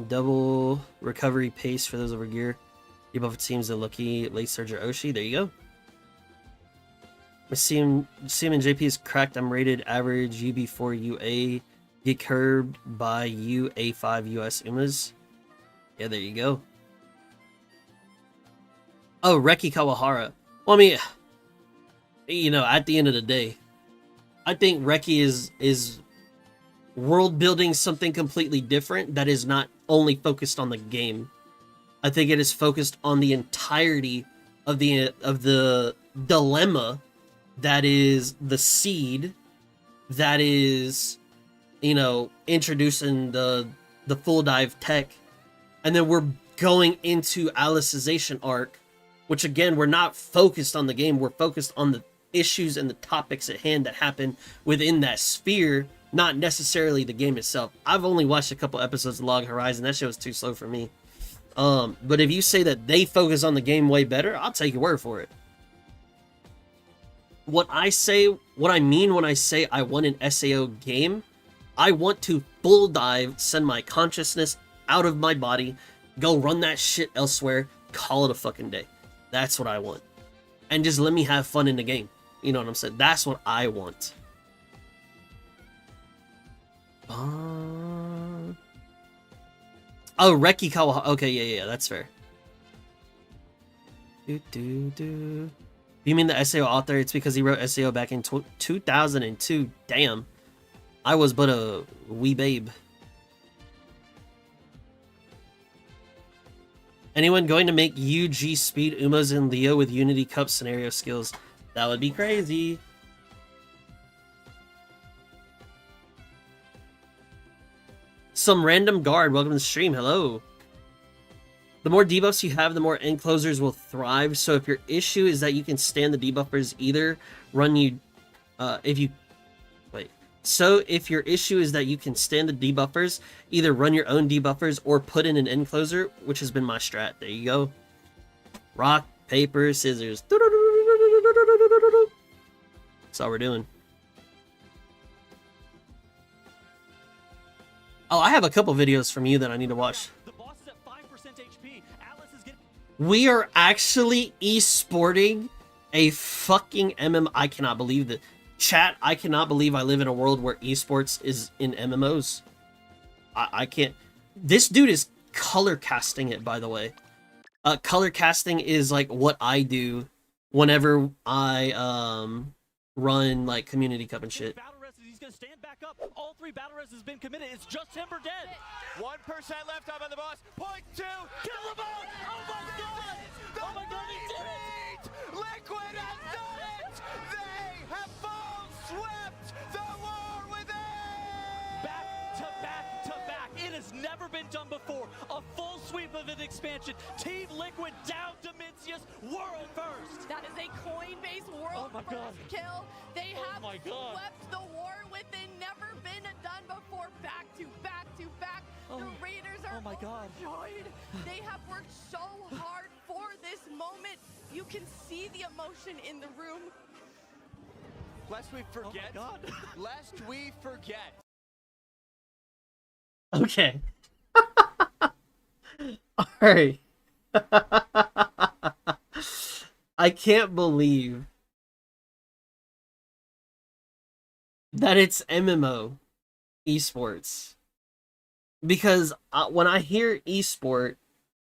Double recovery pace for those over gear. Debuff teams the lucky late surge or Oshi. There you go. My CM and JP is cracked. I'm rated average UB4 UA. Get curbed by UA5 US Umas. Yeah, there you go. Oh, Reki Kawahara. Well, I mean, you know, at the end of the day, I think Reki is world building something completely different that is not only focused on the game. I think it is focused on the entirety of the dilemma that is the seed that is, you know, introducing the full dive tech, and then we're going into Alicization arc, which again, we're not focused on the game, we're focused on the issues and the topics at hand that happen within that sphere, not necessarily the game itself. I've only watched a couple episodes of Log Horizon. That shit was too slow for me. But if you say that they focus on the game way better, I'll take your word for it. What I mean when I say I want an SAO game, I want to full dive, send my consciousness out of my body, go run that shit elsewhere, call it a fucking day. That's what I want. And just let me have fun in the game. You know what I'm saying? That's what I want. Oh, Reki Kawaha. Okay, yeah, that's fair. You mean the SAO author? It's because he wrote SAO back in 2002. Damn. I was but a wee babe. Anyone going to make UG speed Umos and Leo with Unity Cup scenario skills? That would be crazy. Some random guard, welcome to the stream. Hello. The more debuffs you have, the more enclosers will thrive. So if your issue is that you can stand the debuffers, either run you So if your issue is that you can stand the debuffers, either run your own debuffers or put in an encloser, which has been my strat. There you go. Rock, paper, scissors. That's all we're doing. Oh, I have a couple videos from you that I need to watch. The boss is at 5% HP. Alice is getting... We are actually e-sporting a fucking MM. I cannot believe that. Chat, I cannot believe I live in a world where esports is in MMOs. I can't. This dude is color casting it, by the way. Color casting is like what I do whenever I run like community cup and shit. Battle Rest, he's gonna stand back up. All 3 battle rests has been committed. It's just him or dead. 1% left time on the boss. Point 2. Kill them all! Oh my god! Oh my god, he did it! Liquid has done it! They have full swept the war within! Back to back to back. It has never been done before. A full sweep of an expansion. Team Liquid down Dominsius, world first. That is a coin-based world Oh my God. first kill. They Oh have my God. swept the war within, never been done before. Back to back to back. The Oh. Raiders are Oh my God. overjoyed. They have worked so hard for this moment. You can see the emotion in the room. Lest we forget. Oh my God. Lest we forget. Okay. Alright. I can't believe that it's MMO esports. Because when I hear esport,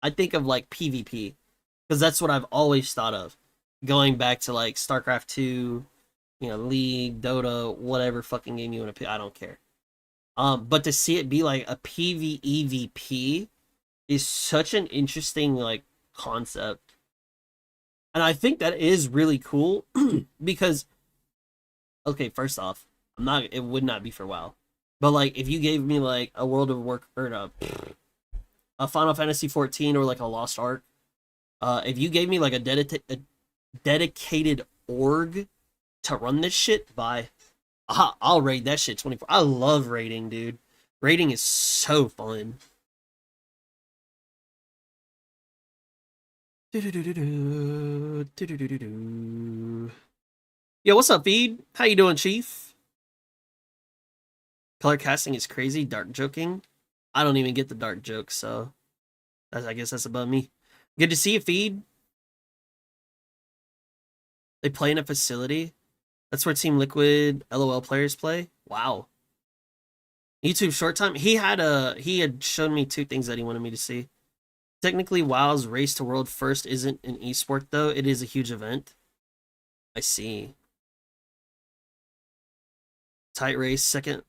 I think of like PvP. Because that's what I've always thought of. Going back to like StarCraft 2, you know, League, Dota, whatever fucking game you want to play, I don't care. But to see it be like a PvEVP is such an interesting like concept. And I think that is really cool because, okay, first off, it would not be for WoW. But like if you gave me like a World of Warcraft or a Final Fantasy 14 or like a Lost Ark, if you gave me like a dedicated org to run this shit, I'll raid that shit 24. I love raiding, dude. Raiding is so fun. Yo, what's up, Feed? How you doing, Chief? Color casting is crazy. Dark joking. I don't even get the dark jokes, so I guess that's above me. Good to see you, Feed. They play in a facility. That's where Team Liquid LOL players play. Wow. YouTube short time. He had shown me 2 things that he wanted me to see. Technically, WoW's Race to World First isn't an esport though. It is a huge event. I see. Tight race, second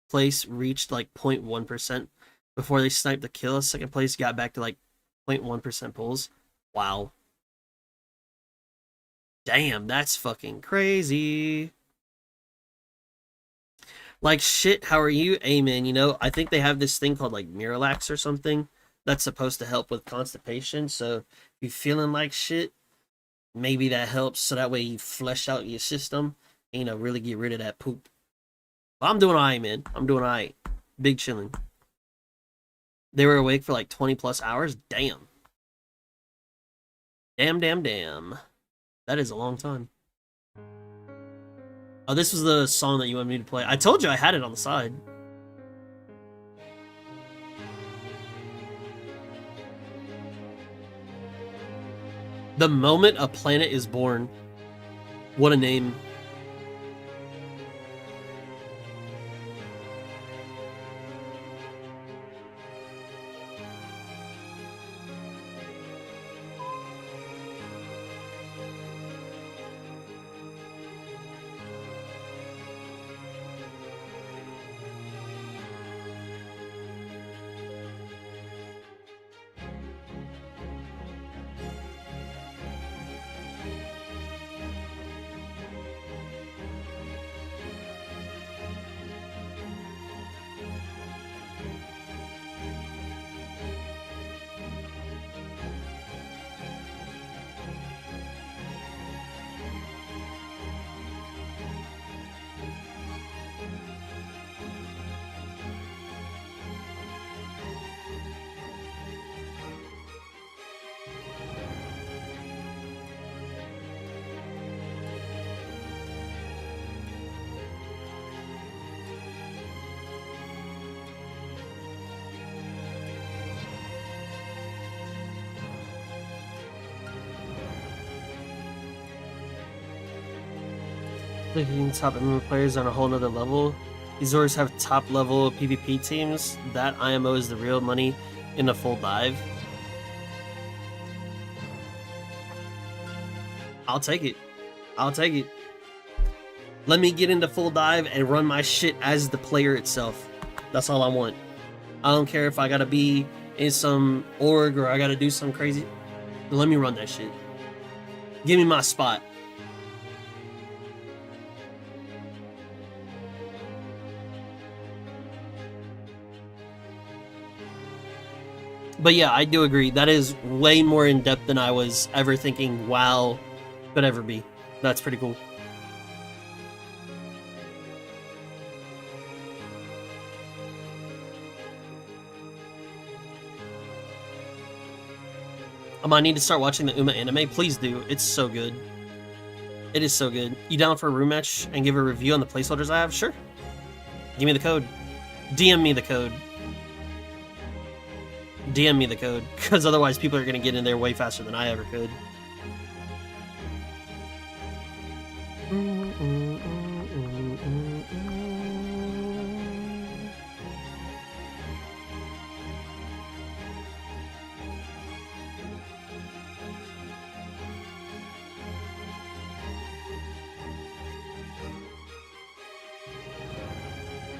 place reached like 0.1% before they sniped the kill. Second place got back to like 0.1% pulls. Wow. Damn, that's fucking crazy. Like, shit, how are you? Amen. You know, I think they have this thing called, like, Miralax or something that's supposed to help with constipation. So, if you're feeling like shit, maybe that helps. So that way you flush out your system and, you know, really get rid of that poop. But I'm doing all right, man. I'm doing all right. Big chilling. They were awake for, like, 20 plus hours? Damn. Damn. That is a long time. Oh, this was the song that you wanted me to play. I told you I had it on the side. The moment a planet is born. What a name. Picking top MMO players on a whole nother level. These orgs have top level PvP teams. That IMO is the real money in a full dive. I'll take it. I'll take it. Let me get into full dive and run my shit as the player itself. That's all I want. I don't care if I gotta be in some org or I gotta do some crazy. Let me run that shit. Give me my spot. But yeah, I do agree. That is way more in depth than I was ever thinking WoW could ever be. That's pretty cool. I need to start watching the Uma anime. Please do. It's so good. It is so good. You down for a room match and give a review on the placeholders I have? Sure. Give me the code. DM me the code. DM me the code, because otherwise people are going to get in there way faster than I ever could.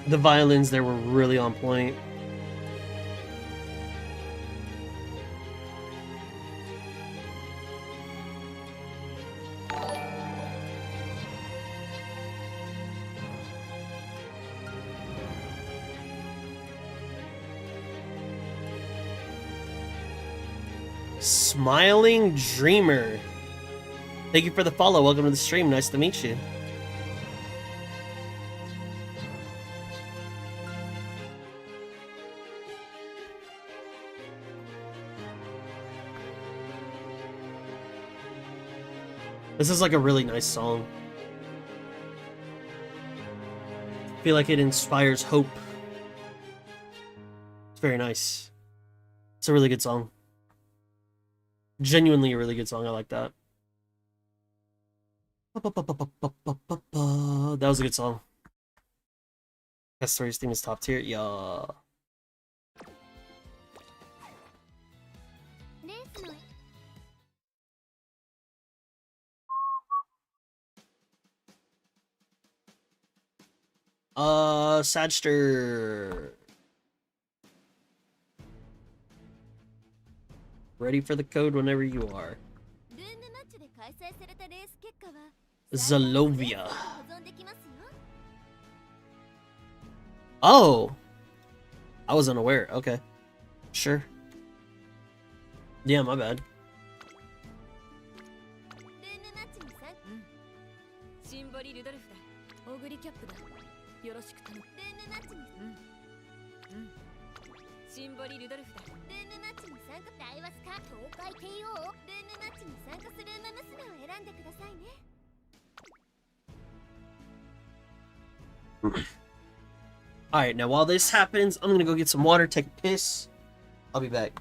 The violins there were really on point. Smiling Dreamer. Thank you for the follow. Welcome to the stream. Nice to meet you. This is like a really nice song. I feel like it inspires hope. It's very nice. It's a really good song. Genuinely a really good song. I like that. That was a good song. That story's theme is top tier. Yeah. Sadster. Ready for the code whenever you are. Zalovia. Oh! I was unaware. Okay. Sure. Yeah, my bad. Alright, now while this happens, I'm gonna go get some water, take a piss. I'll be back.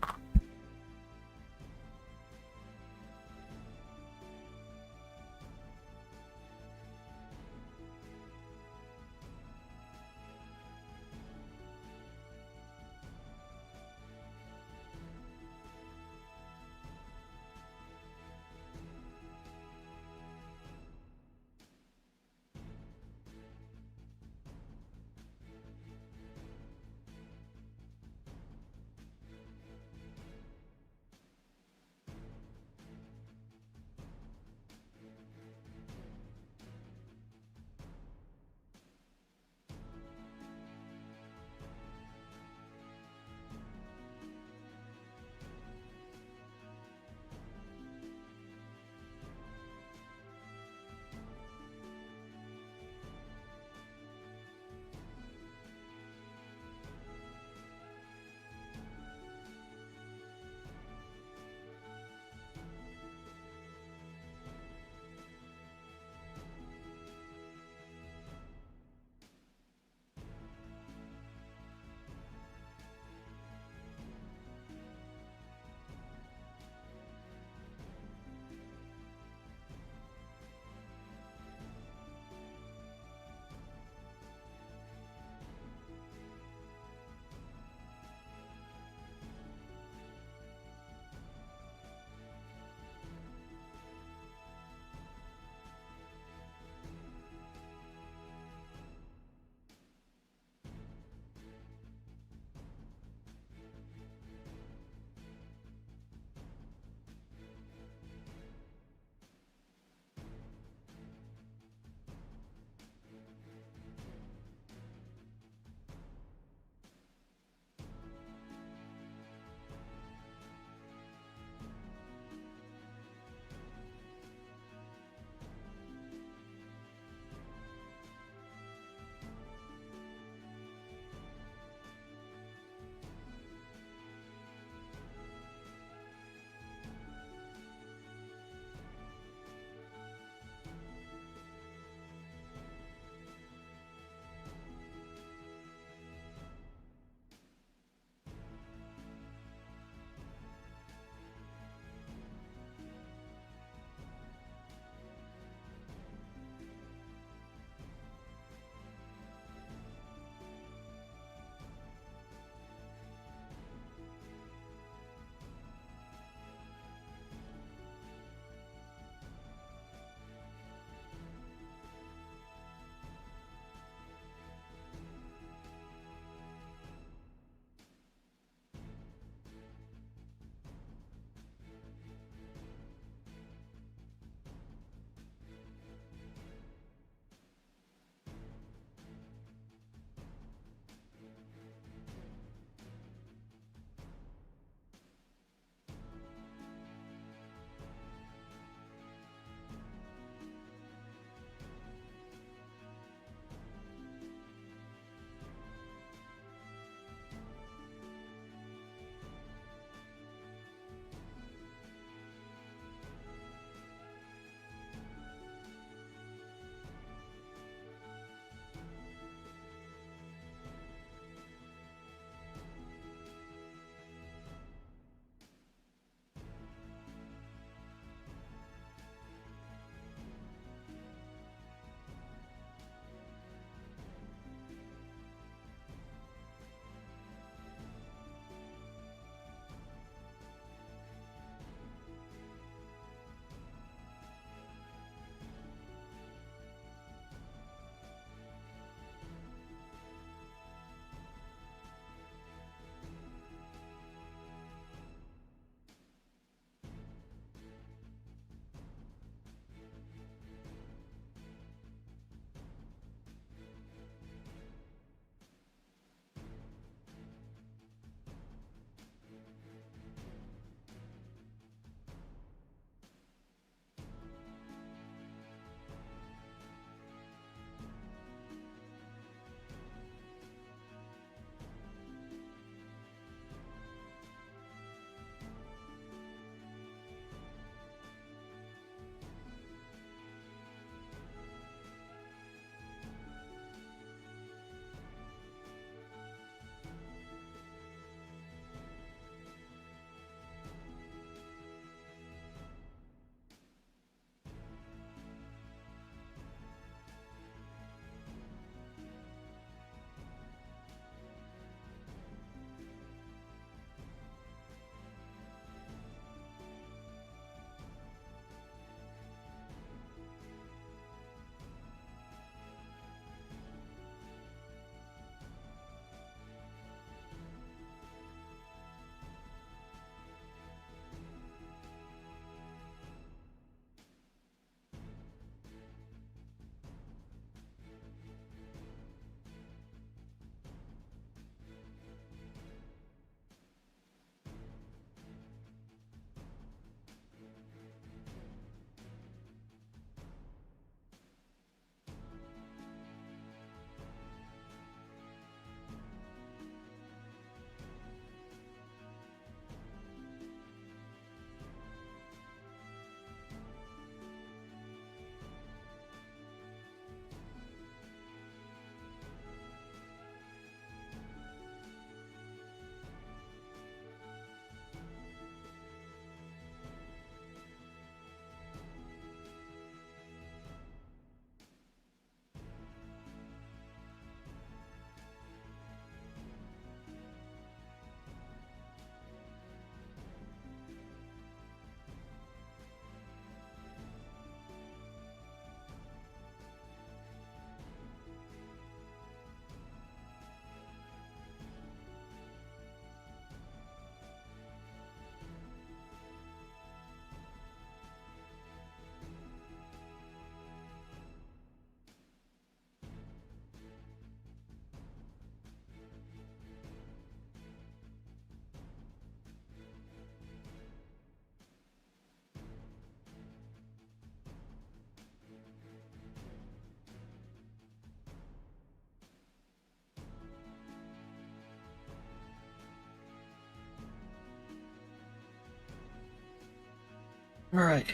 All right.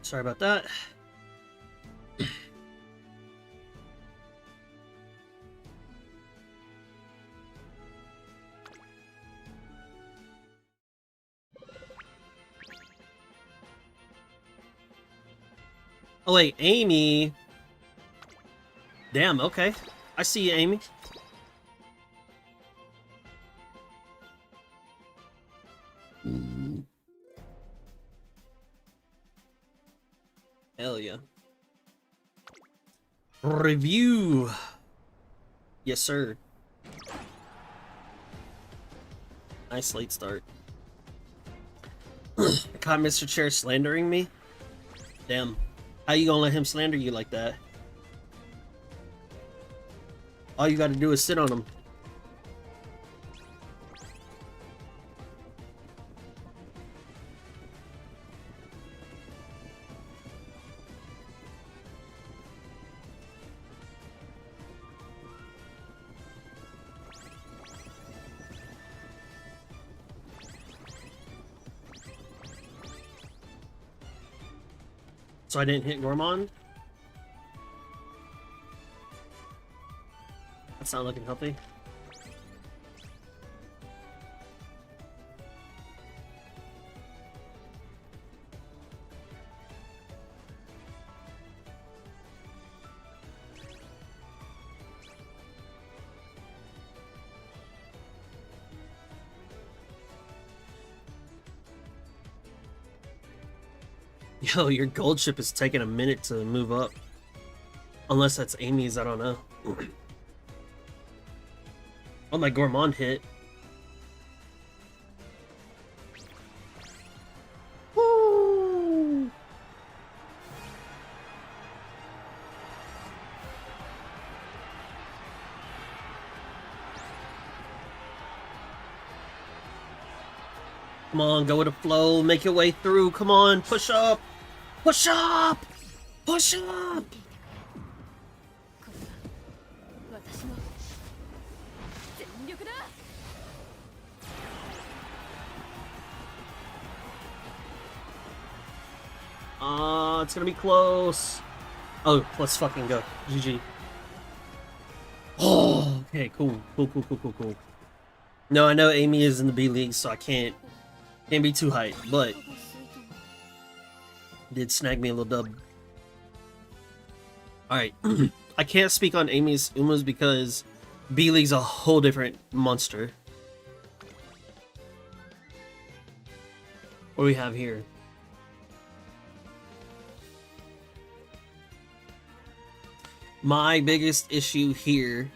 Sorry about that. Oh wait, Amy. Damn, okay. I see you, Amy. Hell yeah. Review. Yes, sir. Nice late start. Caught Mr. Chair slandering me? Damn. How you gonna let him slander you like that? All you gotta do is sit on him. So I didn't hit Gourmand? That's not looking healthy. Yo, your gold ship is taking a minute to move up. Unless that's Amy's, I don't know. Oh, my Gourmand hit. Woo! Come on, go with the flow, make your way through. Come on, push up! Push up! Push up! 私の全力だ It's gonna be close. Oh, let's fucking go. GG. Oh, okay, cool. Cool. No, I know Amy is in the B League, so I can't be too hyped, but did snag me a little dub. Alright. I can't speak on Amy's Umas because B League's a whole different monster. What do we have here? My biggest issue here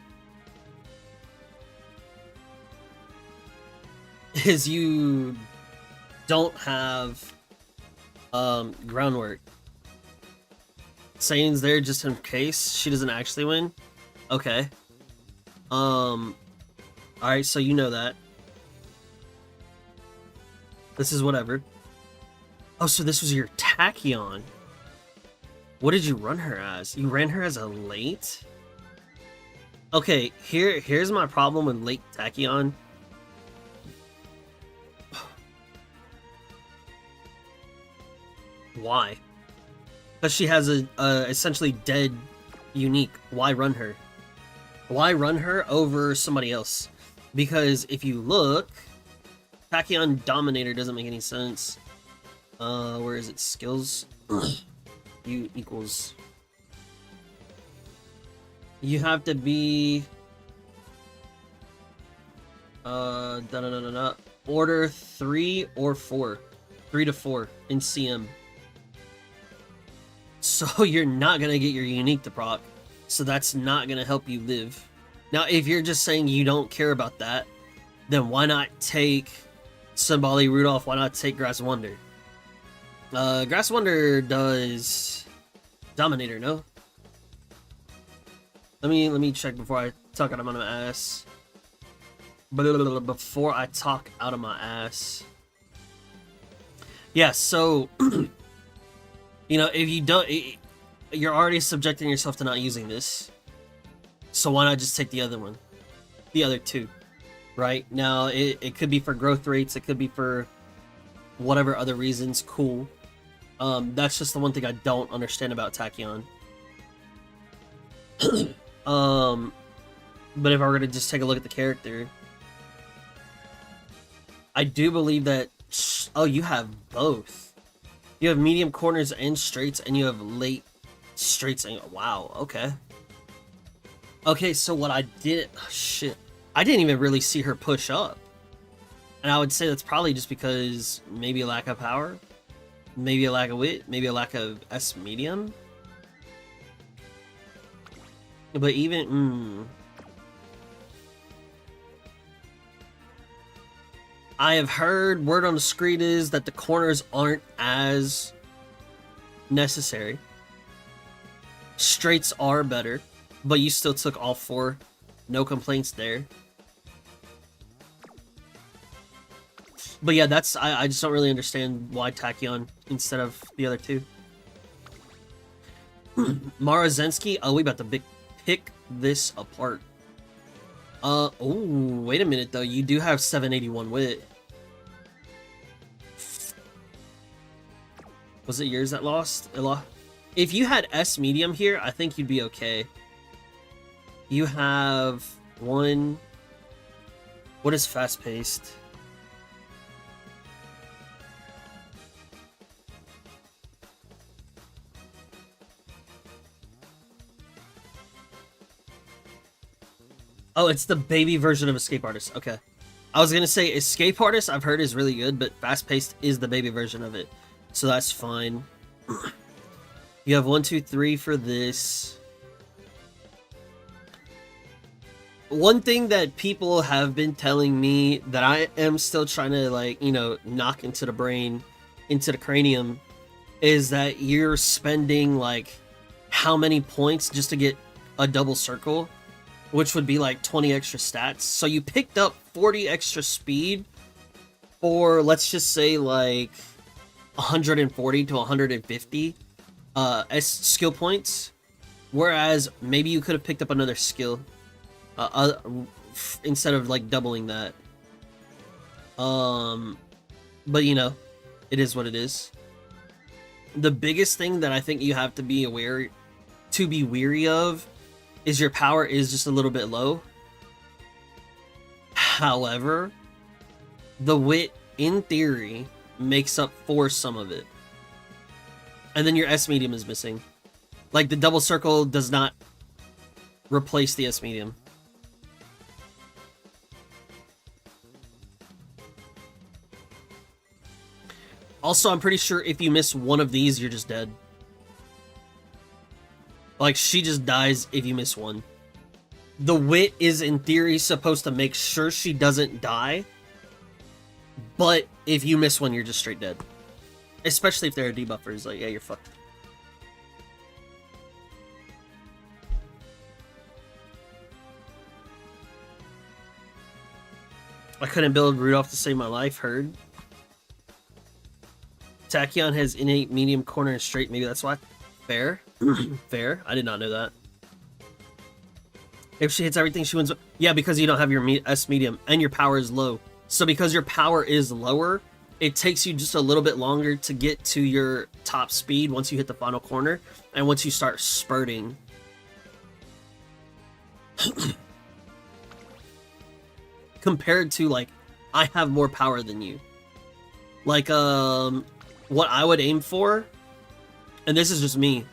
is you don't have groundwork. Sane's there just in case she doesn't actually win. Okay. Alright, so you know that. This is whatever. Oh, so this was your Tachyon. What did you run her as? You ran her as a late? Okay, here's my problem with late Tachyon. Why? Because she has a essentially dead unique. Why run her? Why run her over somebody else? Because if you look, Tachyon Dominator doesn't make any sense. Where is it? Skills? U equals. You have to be order 3 or 4. 3 to 4 in CM. So you're not gonna get your unique to proc. So that's not gonna help you live. Now, if you're just saying you don't care about that, then why not take Sunbali Rudolph? Why not take Grass Wonder? Grass Wonder does Dominator, no? Let me check before I talk out of my ass. Before I talk out of my ass. Yeah, so you know, if you don't, you're already subjecting yourself to not using this. So why not just take the other one? The other two, right? Now, it could be for growth rates, it could be for whatever other reasons, cool. That's just the one thing I don't understand about Tachyon. But if I were to just take a look at the character, I do believe that... Oh, you have both. You have medium corners and straights, and you have late straights. And wow, okay. Okay, so what I did... Oh, shit. I didn't even really see her push up. And I would say that's probably just because maybe a lack of power, maybe a lack of wit, maybe a lack of S medium. But even... I have heard word on the street is that the corners aren't as necessary. Straights are better, but you still took all 4. No complaints there. But yeah, that's I just don't really understand why Tachyon instead of the other 2. Marazensky, oh, we about to pick this apart. Oh, wait a minute though. You do have 781 wit. Was it yours that lost? If you had S medium here, I think you'd be okay. You have 1. What is fast paced? Oh, it's the baby version of Escape Artist. Okay. I was gonna say Escape Artist I've heard is really good, but Fast Paced is the baby version of it. So that's fine. You have 1, 2, 3 for this. One thing that people have been telling me that I am still trying to, like, you know, knock into the brain, into the cranium, is that you're spending, like, how many points just to get a double circle, which would be like 20 extra stats. So you picked up 40 extra speed for, let's just say, like 140 to 150 as skill points, whereas maybe you could have picked up another skill instead of like doubling that. But you know, it is what it is. The biggest thing that I think you have to be weary of is your power is just a little bit low. However, the wit, in theory, makes up for some of it. And then your S medium is missing. Like, the double circle does not replace the S medium. Also, I'm pretty sure if you miss one of these, you're just dead. Like, she just dies if you miss one. The wit is, in theory, supposed to make sure she doesn't die. But if you miss one, you're just straight dead. Especially if there are debuffers. Like, yeah, you're fucked. I couldn't build Rudolph to save my life, heard. Tachyon has innate medium corner and straight, maybe that's why. Fair. Fair. I did not know that. If she hits everything, she wins. Yeah, because you don't have your S medium and your power is low. So because your power is lower, it takes you just a little bit longer to get to your top speed once you hit the final corner and once you start spurting. Compared to, like, I have more power than you. Like, what I would aim for, and this is just me,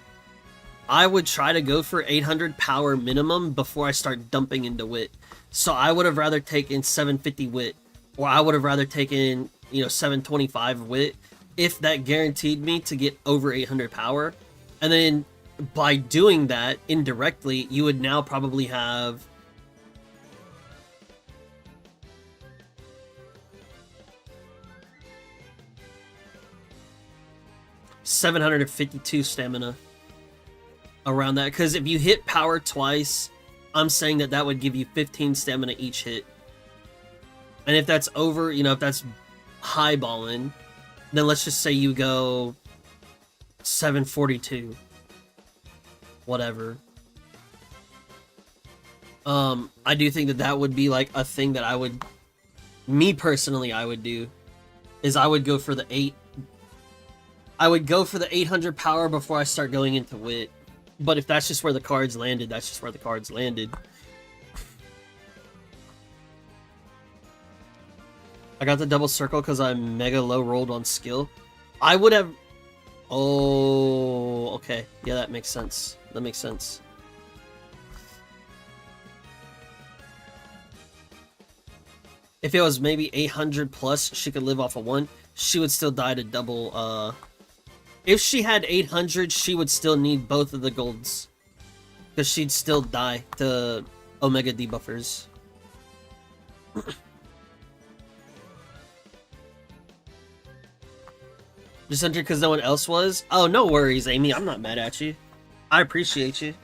I would try to go for 800 power minimum before I start dumping into wit. So I would have rather taken 750 wit, or I would have rather taken, you know, 725 wit, if that guaranteed me to get over 800 power. And then by doing that indirectly, you would now probably have 752 stamina around that, because if you hit power twice, I'm saying that that would give you 15 stamina each hit. And if that's over, you know, if that's highballing, then let's just say you go 742, whatever. I do think that that would be like a thing that I would, me personally, I would do. is I would go for the 800 power before I start going into wit. But if that's just where the cards landed, that's just where the cards landed. I got the double circle because I'm mega low rolled on skill. I would have... Oh, okay. Yeah, that makes sense. That makes sense. If it was maybe 800 plus, she could live off of 1. She would still die to double, If she had 800, she would still need both of the golds. Because she'd still die to Omega debuffers. Just entered because no one else was? Oh, no worries, Amy. I'm not mad at you. I appreciate you.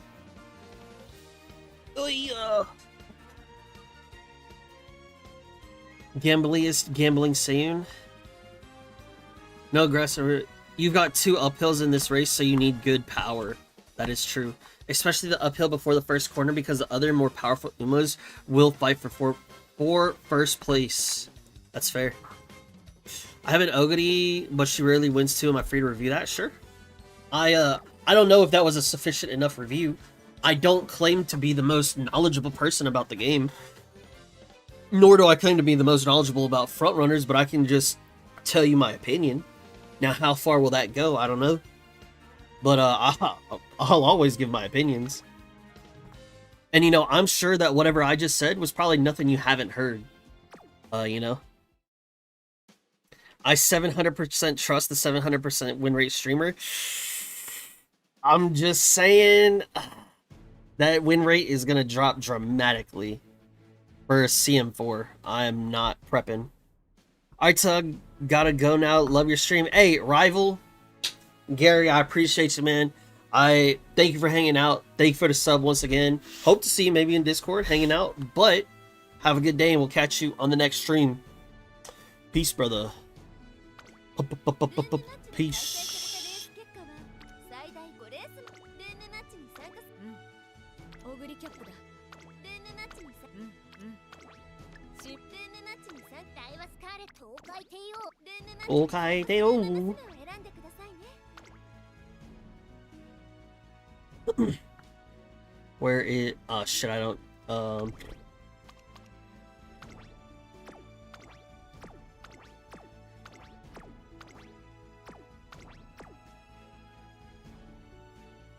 Oh, yeah. Gambling soon. No aggressor. You've got 2 uphills in this race, so you need good power. That is true. Especially the uphill before the first corner, because the other more powerful Umos will fight for first place. That's fair. I have an Ogre, but she rarely wins too. Am I free to review that? Sure. I don't know if that was a sufficient enough review. I don't claim to be the most knowledgeable person about the game. Nor do I claim to be the most knowledgeable about frontrunners, but I can just tell you my opinion. Now, how far will that go? I don't know. But I'll always give my opinions. And, you know, I'm sure that whatever I just said was probably nothing you haven't heard. You know? I 700% trust the 700% win rate streamer. I'm just saying that win rate is going to drop dramatically for CM4. I'm not prepping. Alright, Tug, gotta go now. Love your stream. Hey, Rival, Gary, I appreciate you, man. I thank you for hanging out. Thank you for the sub once again. Hope to see you maybe in Discord hanging out. But have a good day, and we'll catch you on the next stream. Peace, brother. Peace. Okay, where it? Oh shit! I don't.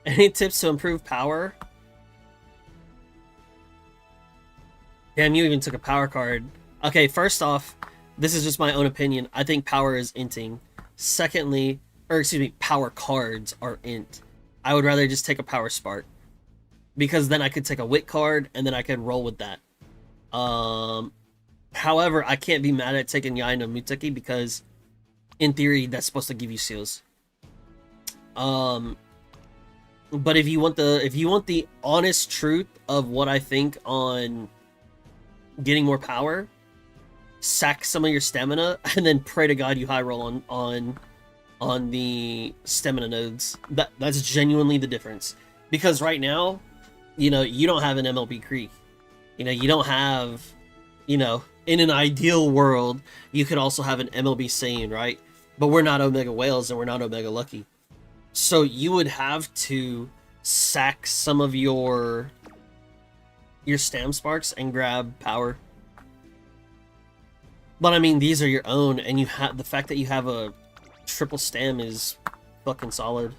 Any tips to improve power? Damn, you even took a power card. Okay, first off, this is just my own opinion. I think power is inting. Secondly, or excuse me, power cards are int. I would rather just take a power spark. Because then I could take a wit card and then I could roll with that. However, I can't be mad at taking Yai no Muteki because in theory that's supposed to give you seals. But if you want the honest truth of what I think on getting more power, sack some of your stamina and then pray to God you high roll on the stamina nodes. That's genuinely the difference. Because right now, you know, you don't have an MLB Creek. You know, you don't have, you know, in an ideal world, you could also have an MLB Saiyan, right? But we're not Omega Whales and we're not Omega Lucky. So you would have to sack some of your stam sparks and grab power. But I mean, these are your own, and you have the fact that you have a triple stam is fucking solid.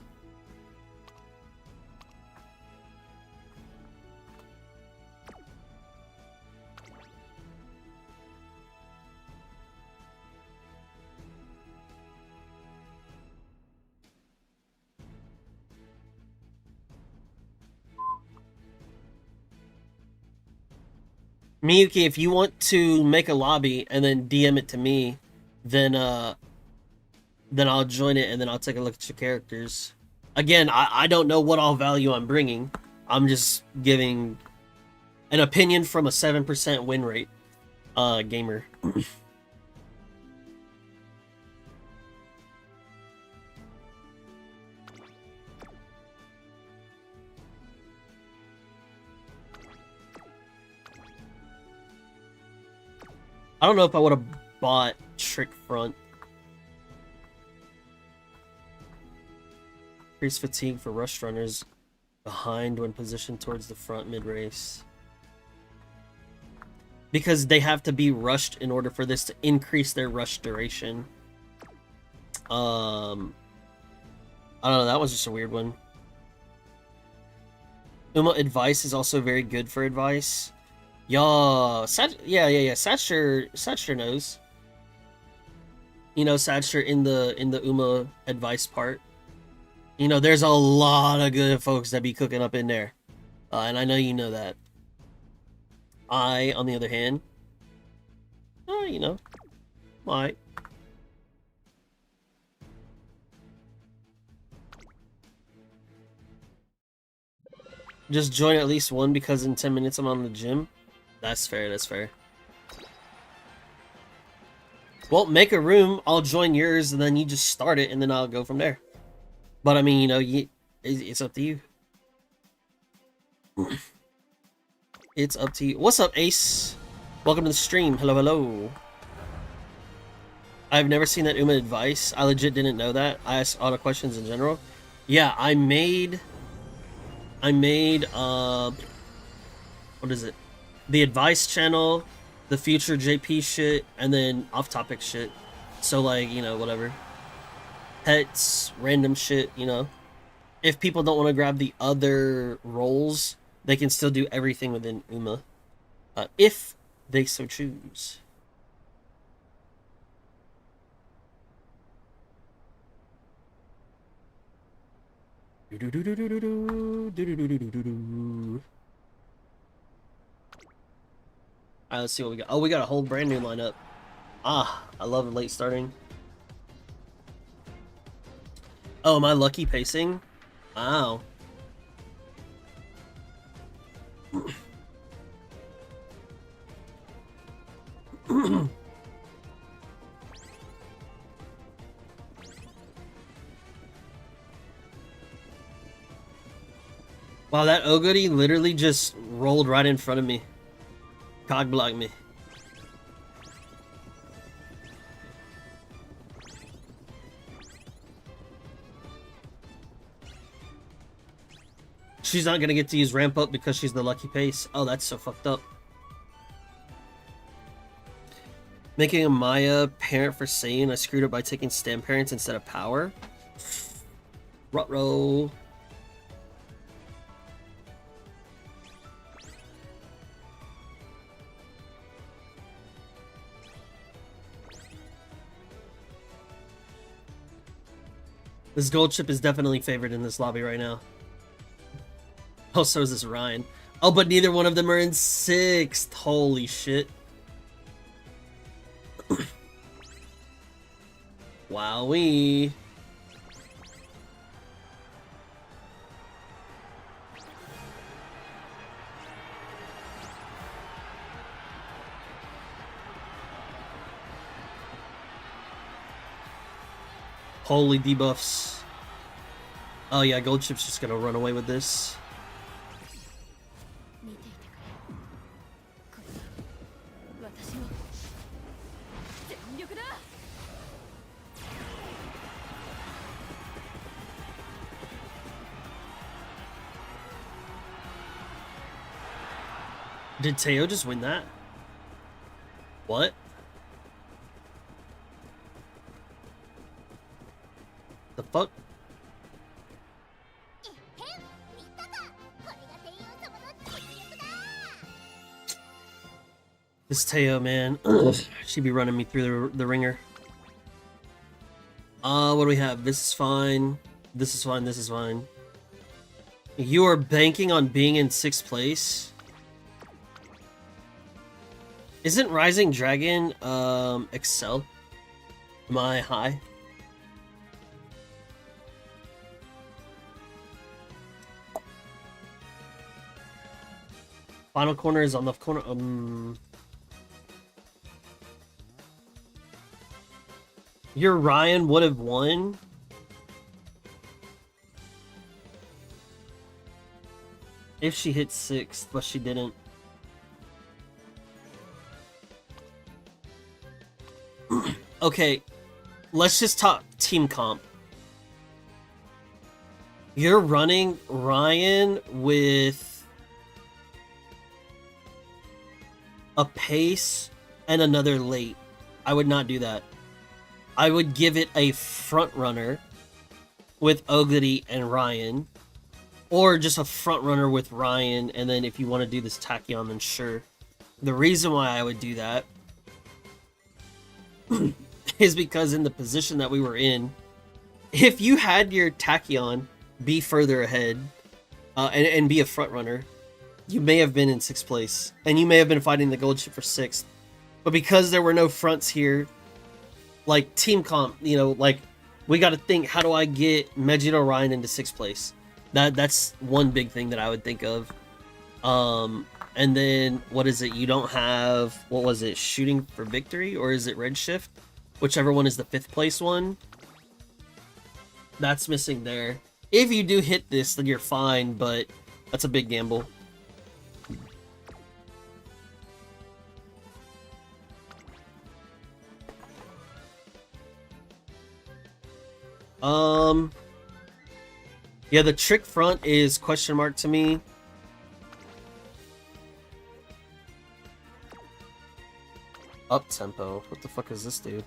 Miyuki, if you want to make a lobby and then DM it to me, then I'll join it and then I'll take a look at your characters. Again, I don't know what all value I'm bringing. I'm just giving an opinion from a 7% win rate gamer. I don't know if I would have bought Trick Front. Increase fatigue for rush runners behind when positioned towards the front mid-race. Because they have to be rushed in order for this to increase their rush duration. I don't know, that was just a weird one. Uma advice is also very good for advice. Yeah, Satcher knows. You know, Satcher in the Uma advice part. You know, there's a lot of good folks that be cooking up in there. And I know you know that. I, on the other hand, you know, might. Just join at least one because in 10 minutes I'm on the gym. That's fair, that's fair. Well, make a room, I'll join yours, and then you just start it, and then I'll go from there. But I mean, you know, it's up to you. It's up to you. What's up, Ace? Welcome to the stream. Hello, hello. I've never seen that Uma advice. I legit didn't know that. I asked auto questions in general. Yeah, I made what is it? The advice channel, the future JP shit, and then off-topic shit. So like, you know, whatever. Pets, random shit, you know. If people don't want to grab the other roles, they can still do everything within Uma. If they so choose. Alright, let's see what we got. Oh, we got a whole brand new lineup. Ah, I love late starting. Oh, am I lucky pacing? Wow. Wow, that Oguri literally just rolled right in front of me. Cog blocked me. She's not gonna get to use ramp up because she's the lucky pace. Oh, that's so fucked up. Making a Maya parent for Saiyan, I screwed up by taking stem parents instead of power. Ruh-roh. This gold chip is definitely favored in this lobby right now. Oh, so is this Ryan. Oh, but neither one of them are in 6th. Holy shit. Wowee. Holy debuffs. Oh yeah, gold chip's just gonna run away with this. Did Teo just win that? What? The fuck? This Teo, man. She be running me through the ringer. What do we have? This is fine. This is fine. This is fine. You are banking on being in 6th place? Isn't Rising Dragon, Excel? Am I high? Final corner is on the corner. Your Ryan would have won. If she hit 6th, but she didn't. Okay, let's just talk team comp. You're running Ryan with a pace and another late. I would not do that. I would give it a front runner with Ogity and Ryan, or just a front runner with Ryan, and then if you want to do this Tachyon, then sure. The reason why I would do that is because in the position that we were in, if you had your Tachyon be further ahead and be a front runner, you may have been in 6th place, and you may have been fighting the gold ship for 6th. But because there were no fronts here, like team comp, you know, like we got to think, how do I get Megito Ryan into 6th place? That's one big thing that I would think of. And then what is it? You don't have, what was it? Shooting for victory, or is it Redshift? Whichever one is the 5th place one. That's missing there. If you do hit this, then you're fine, but that's a big gamble. Yeah, the trick front is question mark to me. Up tempo. What the fuck is this dude?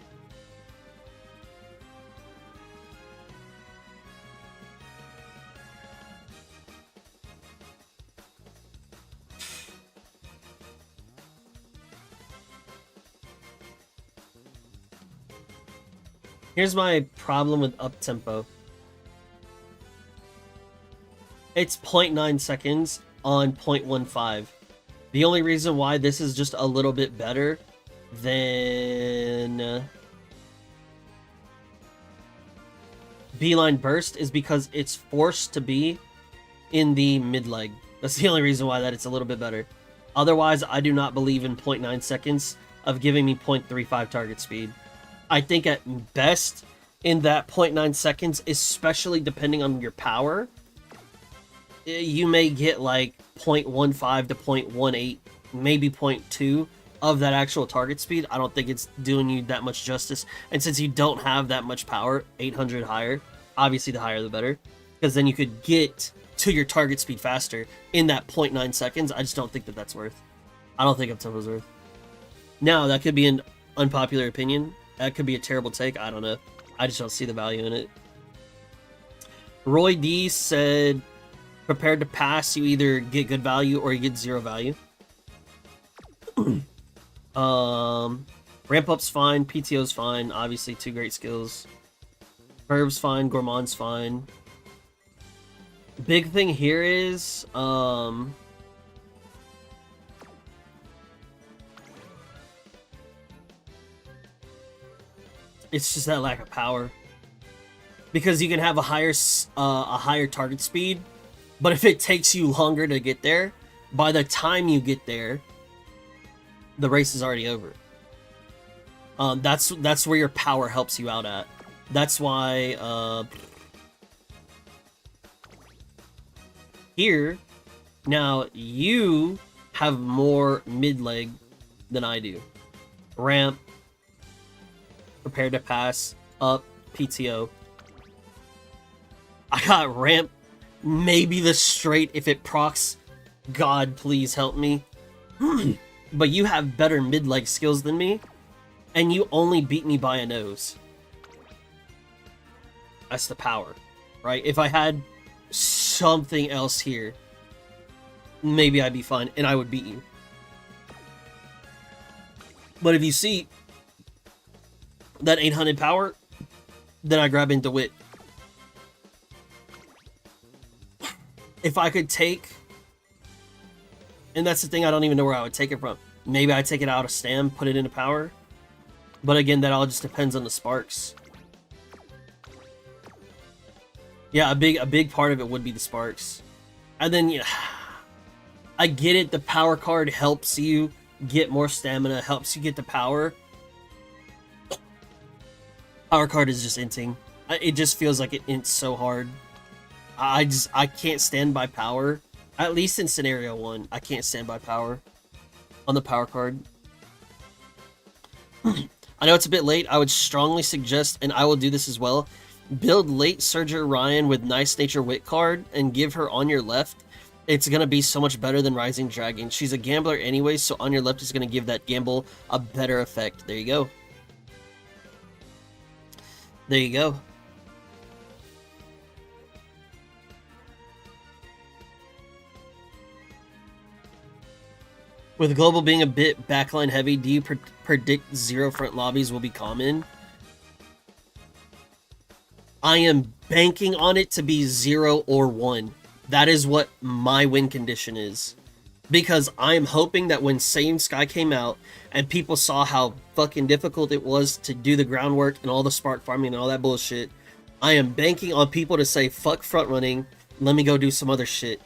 Here's my problem with up tempo. It's 0.9 seconds on 0.15. The only reason why this is just a little bit better than Beeline Burst is because it's forced to be in the mid leg. That's the only reason why that it's a little bit better. Otherwise, I do not believe in 0.9 seconds of giving me 0.35 target speed. I think at best in that 0.9 seconds, especially depending on your power, you may get like 0.15 to 0.18, maybe 0.2 of that actual target speed. I don't think it's doing you that much justice. And since you don't have that much power, 800 higher, obviously the higher the better, because then you could get to your target speed faster in that 0.9 seconds. I just don't think that that's worth. I don't think up tempo's worth. Now, that could be an unpopular opinion. That could be a terrible take. I don't know. I just don't see the value in it. Roy D said, prepared to pass, you either get good value or you get 0 value. Ramp up's fine, PTO's fine, obviously 2 great skills. Herb's fine, Gourmand's fine. Big thing here is it's just that lack of power. Because you can have a higher target speed, but if it takes you longer to get there, by the time you get there, the race is already over. That's where your power helps you out at. That's why here, now you have more mid leg than I do. Ramp, prepare to pass, up, PTO. I got ramp, maybe the straight if it procs. God, please help me. But you have better mid-leg skills than me, and you only beat me by a nose. That's the power, right? If I had something else here, maybe I'd be fine, and I would beat you. But if you see that 800 power, then I grab into wit. If I could take, and that's the thing, I don't even know where I would take it from. Maybe I take it out of stam, put it into power. But again, that all just depends on the sparks. Yeah, a big part of it would be the sparks. And then, yeah, I get it, the power card helps you get more stamina, helps you get the power. Power card is just inting. It just feels like it ints so hard. I can't stand by power. At least in scenario 1, I can't stand by power on the power card. I know it's a bit late. I would strongly suggest, and I will do this as well, build late Surger Ryan with Nice Nature Wit card and give her on your left. It's gonna be so much better than Rising Dragon. She's a gambler anyway, so on your left is gonna give that gamble a better effect. There you go. There you go. With Global being a bit backline heavy, do you predict 0 front lobbies will be common? I am banking on it to be 0 or 1. That is what my win condition is. Because I'm hoping that when Saiyan Sky came out and people saw how fucking difficult it was to do the groundwork and all the spark farming and all that bullshit, I am banking on people to say, fuck front running, let me go do some other shit.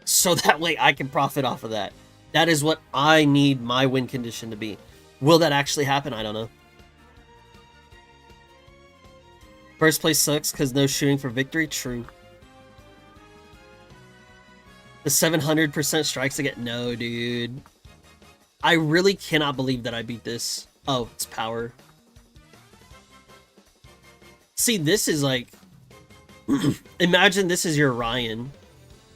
So that way I can profit off of that. That is what I need my win condition to be. Will that actually happen? I don't know. First place sucks because no shooting for victory? True. The 700% strikes again? No, dude. I really cannot believe that I beat this. Oh, it's power. See, this is like... Imagine this is your Ryan.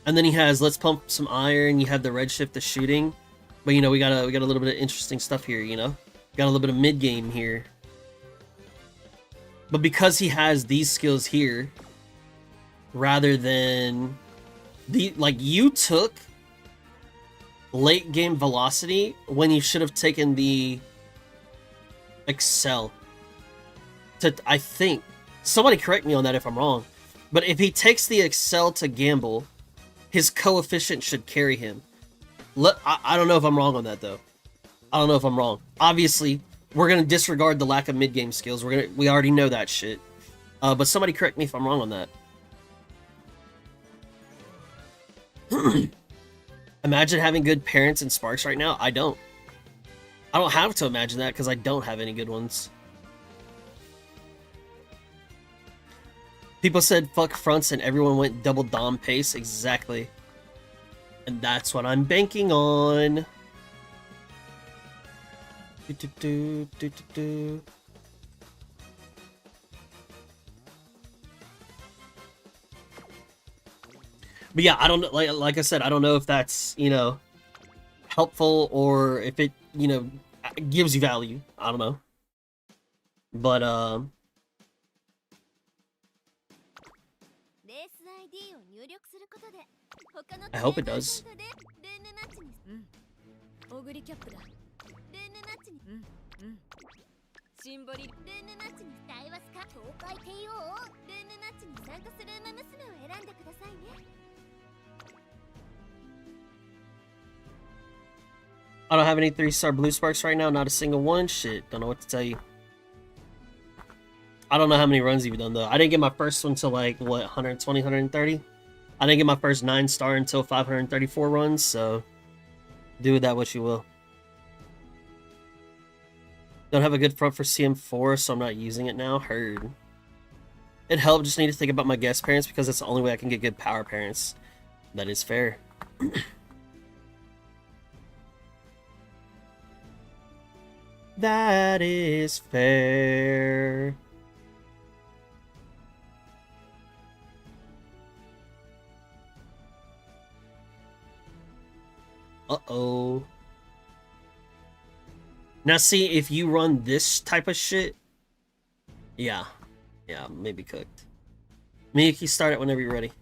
And then he has, let's pump some iron, you have the redshift, the shooting. But, you know, we got a little bit of interesting stuff here, you know? Got a little bit of mid-game here. But because he has these skills here, rather than... Like, you took late-game velocity when you should have taken the Excel. I think. Somebody correct me on that if I'm wrong. But if he takes the Excel to gamble... his coefficient should carry him. I don't know if I'm wrong on that, though. I don't know if I'm wrong. Obviously, we're going to disregard the lack of mid-game skills. We already know that shit. But somebody correct me if I'm wrong on that. Imagine having good parents in Sparks right now. I don't. I don't have to imagine that because I don't have any good ones. People said fuck fronts and everyone went double dom pace. Exactly. And that's what I'm banking on. But yeah, I don't know. Like I said, I don't know if that's, you know, helpful or if it, you know, gives you value. I don't know. But I hope it does. I don't have any 3-star blue sparks right now, not a single one. Shit, don't know what to tell you. I don't know how many runs you've done though. I didn't get my first one till like, what, 120, 130? I didn't get my first 9-star until 534 runs, so do with that what you will. Don't have a good front for CM4, so I'm not using it now. Heard. It helped, just need to think about my guest parents because that's the only way I can get good power parents. That is fair. That is fair. Uh-oh. Now see, if you run this type of shit, yeah, maybe cooked. Miyuki, start it whenever you're ready.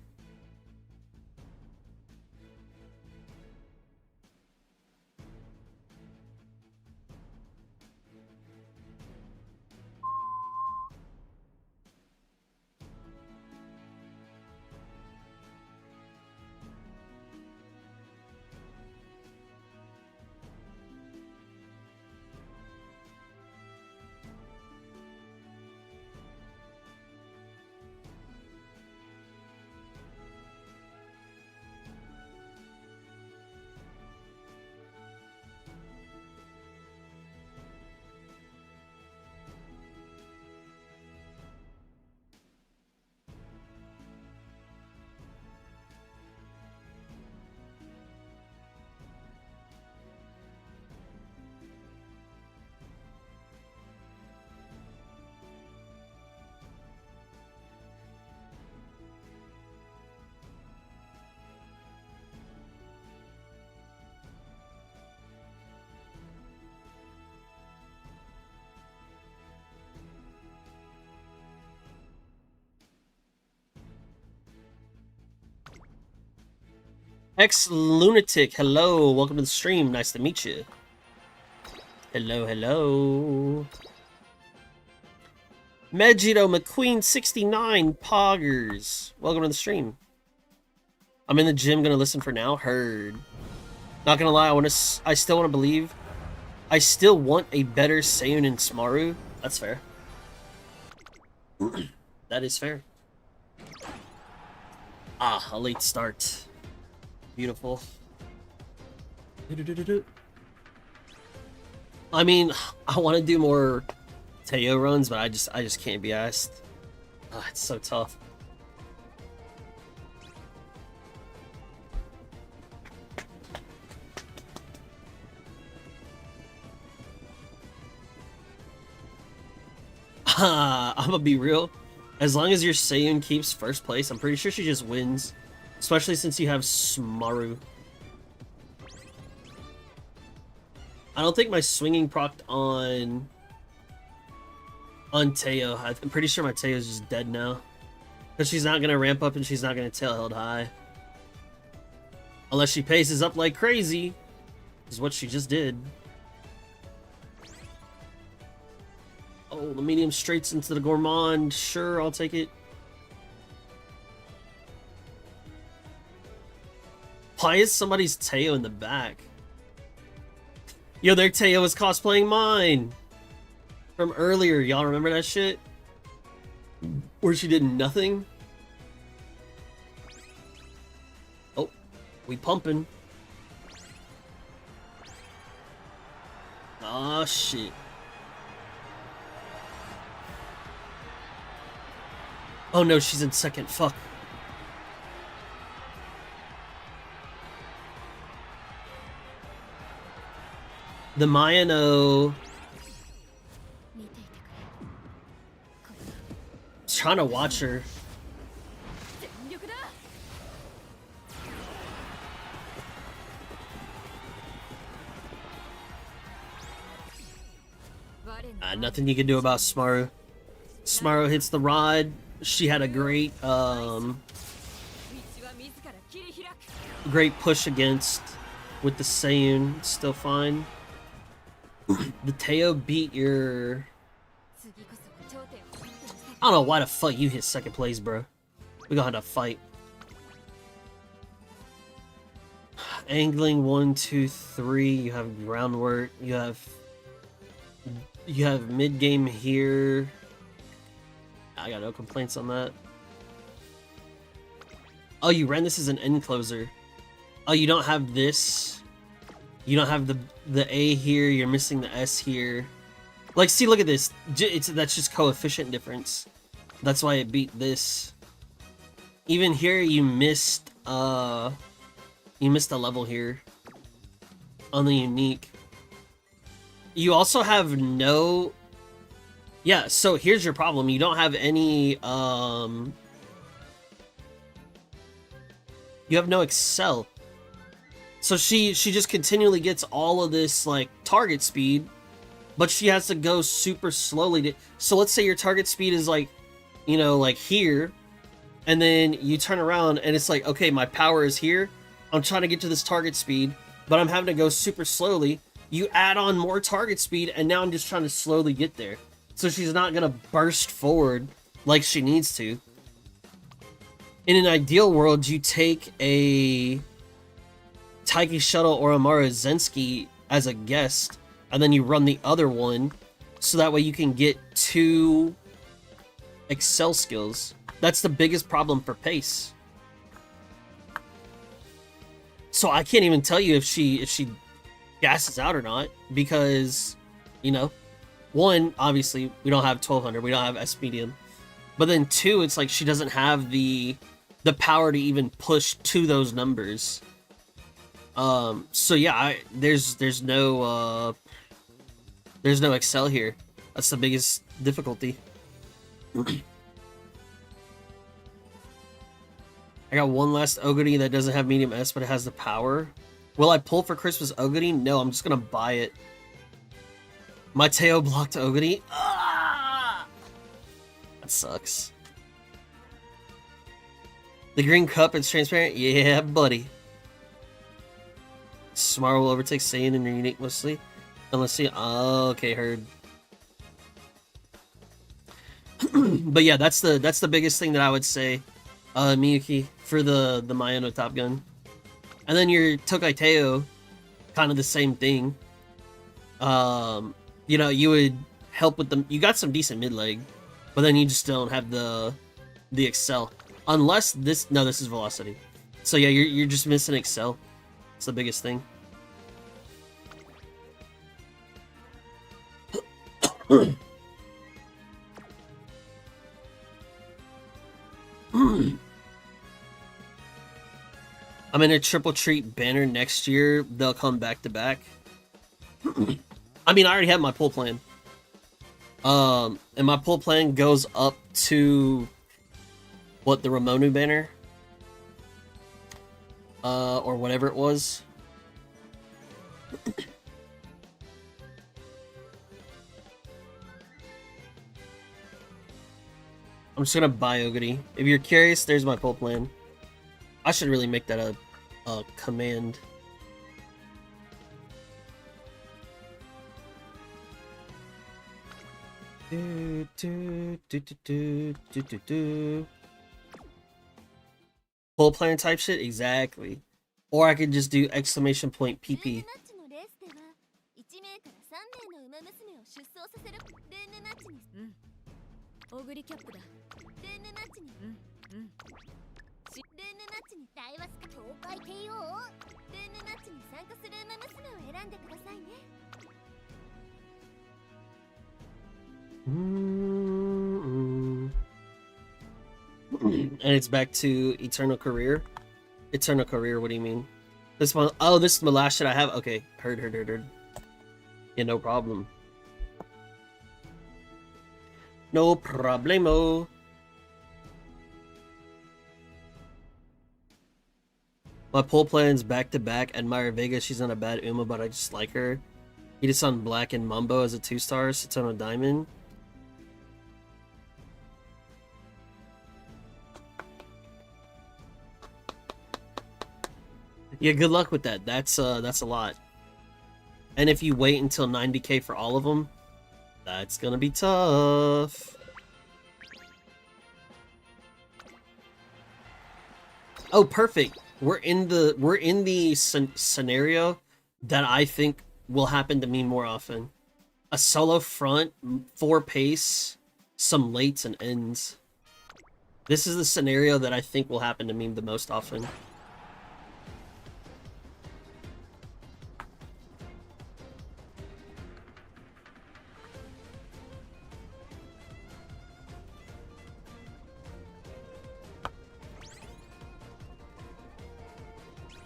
Lunatic, hello, welcome to the stream. Nice to meet you. Hello, hello. Megito McQueen 69 Poggers. Welcome to the stream. I'm in the gym, gonna listen for now. Heard. Not gonna lie, I still want to believe. I still want a better Seiyun and Smaru. That's fair. That is fair. Ah, a late start. Beautiful. I mean, I want to do more Teo runs, but I just can't be asked. Ah, it's so tough. I'm gonna be real. As long as your Seiyun keeps first place, I'm pretty sure she just wins. Especially since you have Smaru. I don't think my swinging procced on Teo. I'm pretty sure my Teo's just dead now. Because she's not gonna ramp up and she's not gonna tail held high. Unless she paces up like crazy. Is what she just did. Oh, the medium straights into the Gourmand. Sure, I'll take it. Why is somebody's Teo in the back? Yo, their Teo was cosplaying mine! From earlier, y'all remember that shit? Where she did nothing? Oh, we pumping. Oh shit. Oh no, she's in second, fuck. The Mayano... It's trying to watch her. Nothing you can do about Smaru. Smaru hits the rod. She had a great, great push against with the Seiyun. It's still fine. The Teo beat your... I don't know why the fuck you hit second place, bro. We gonna have to fight. Angling 1, 2, 3. You have groundwork. You have mid game here. I got no complaints on that. Oh, you ran this as an end closer. Oh, you don't have this. You don't have the A here. You're missing the S here. Like, see, look at this. That's just coefficient difference. That's why it beat this. Even here, you missed a level here on the unique. You also have no... Yeah, so here's your problem. You don't have any, you have no Excel. So she just continually gets all of this, like, target speed, but she has to go super slowly. So let's say your target speed is, like, you know, like here, and then you turn around and it's like, okay, my power is here. I'm trying to get to this target speed, but I'm having to go super slowly. You add on more target speed, and now I'm just trying to slowly get there. So she's not gonna burst forward like she needs to. In an ideal world, you take a Taiki Shuttle or Amara Zensky as a guest, and then you run the other one, so that way you can get 2 Excel skills. That's the biggest problem for pace. So I can't even tell you if she gasses out or not, because, you know, 1, obviously, we don't have 1200, we don't have S medium. But then 2, it's like she doesn't have the power to even push to those numbers. So yeah, there's no Excel here. That's the biggest difficulty. I got one last Oguri that doesn't have medium S, but it has the power. Will I pull for Christmas Oguri? No, I'm just gonna buy it. My Teo blocked Oguri. Ah! That sucks. The green cup is transparent? Yeah, buddy. Samaru will overtake Saiyan in your unique mostly. Unless he... Oh, okay, heard. But yeah, that's the biggest thing that I would say, Miyuki, for the Mayano Top Gun. And then your Tokai Teo, kind of the same thing. You know, you would help with them. You got some decent mid leg, but then you just don't have the excel. Unless this... No, this is velocity. So yeah, you're just missing excel. It's the biggest thing. I'm in a triple treat banner next year. They'll come back to back. I mean, I already have my pull plan. And my pull plan goes up to what, the Ramonu banner? Or whatever it was. I'm just gonna buy Oguri. If you're curious, there's my pull plan. I should really make that a command. Pull plan type shit? Exactly. Or I could just do exclamation point PP. オーグリキャップだ。ルームマッチに。ルームマッチに対話すか東海帝王。ルームマッチに参加する馬娘を選んでくださいね。And it's back to Eternal Career. Eternal Career, what do you mean? This one, oh, this is the last shit I have. Okay, heard. Yeah, no problem. No problemo. My pull plan's back to back. Admire Vega, she's not a bad Uma, but I just like her. He just on Black and Mumbo as a 2-star, sits on a diamond. Yeah, good luck with that. That's a lot. And if you wait until 90k for all of them, that's gonna be tough. Oh, perfect. We're in the scenario that I think will happen to me more often. A solo front, 4 pace, some lates and ends. This is the scenario that I think will happen to me the most often.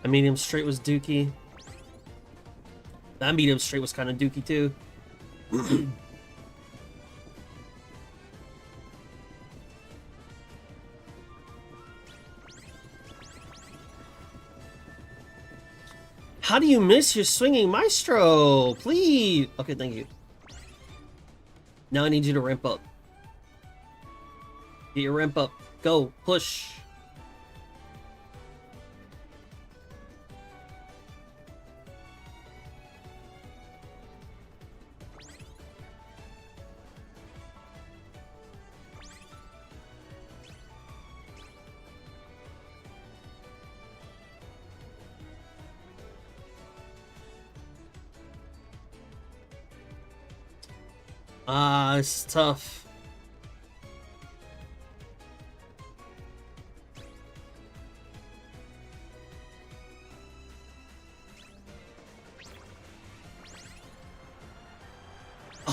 A medium straight was dookie. That medium straight was kind of dookie too. How do you miss your swinging maestro? Please. Okay, thank you. Now I need you to ramp up. Get your ramp up. Go. Push. Ah, it's tough.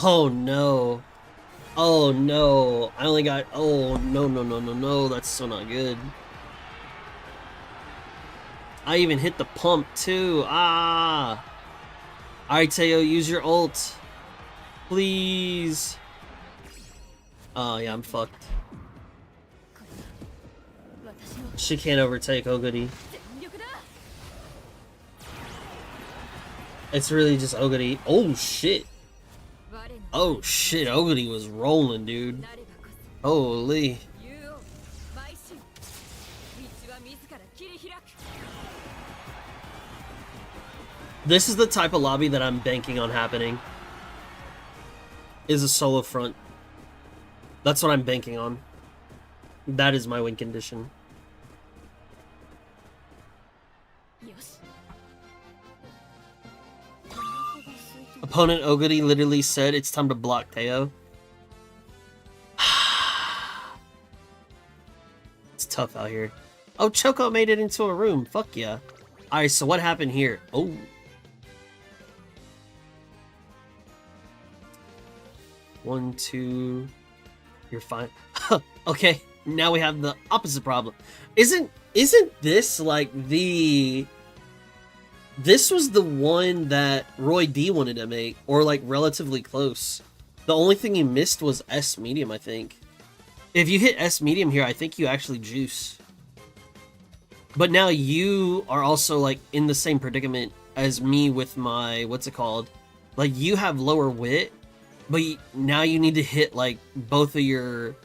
Oh no. Oh no. I only got... Oh no. That's so not good. I even hit the pump too. Ah. Alright, Teo, use your ult. Please. Oh yeah, I'm fucked. She can't overtake Oguri. It's really just Oguri. Oh shit. Oh shit, Oguri was rolling, dude. Holy. This is the type of lobby that I'm banking on happening. Is a solo front. That's what I'm banking on. That is my win condition. Opponent Oguri literally said it's time to block Teo. It's tough out here. Oh, Choco made it into a room. Fuck yeah. Alright, so what happened here? Oh. One, two. You're fine. Okay, now we have the opposite problem. Isn't this like the... This was the one that Roy D wanted to make, or like relatively close. The only thing he missed was S medium, I think. If you hit S medium here, I think you actually juice. But now you are also like in the same predicament as me with my, what's it called? Like you have lower wit, but now you need to hit like both of your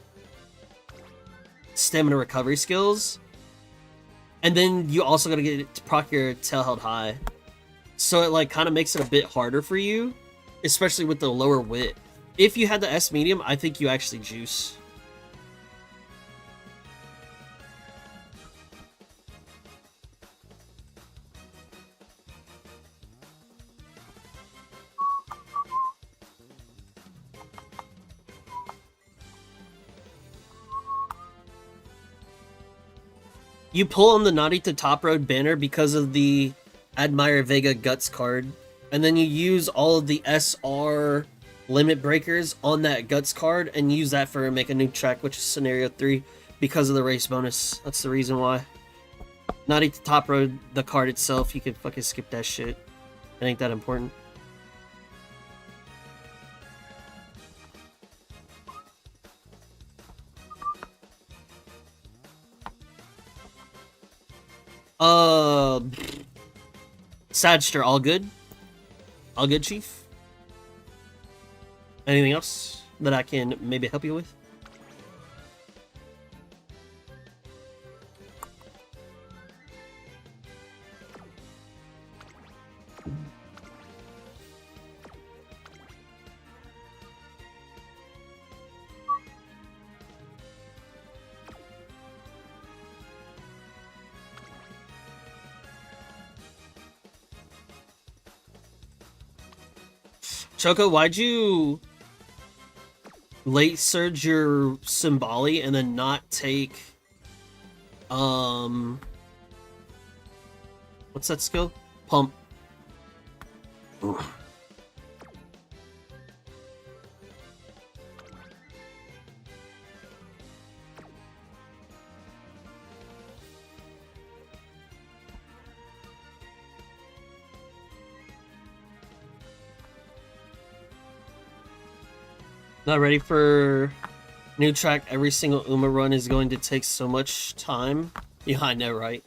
stamina recovery skills. And then you also gotta get to proc your tail held high. So it like kind of makes it a bit harder for you, especially with the lower wit. If you had the S medium, I think you actually juice. You pull on the Narita Top Road banner because of the Admire Vega Guts card, and then you use all of the SR limit breakers on that Guts card and use that for make a new track, which is Scenario 3, because of the race bonus. That's the reason why. Narita Top Road, the card itself, you can fucking skip that shit. It ain't that important. Sadster, all good? All good, Chief? Anything else that I can maybe help you with? Choco, why'd you late surge your Symboli and then not take what's that skill? Pump. Ugh. Not ready for new track. Every single Uma run is going to take so much time. Yeah, I know, right?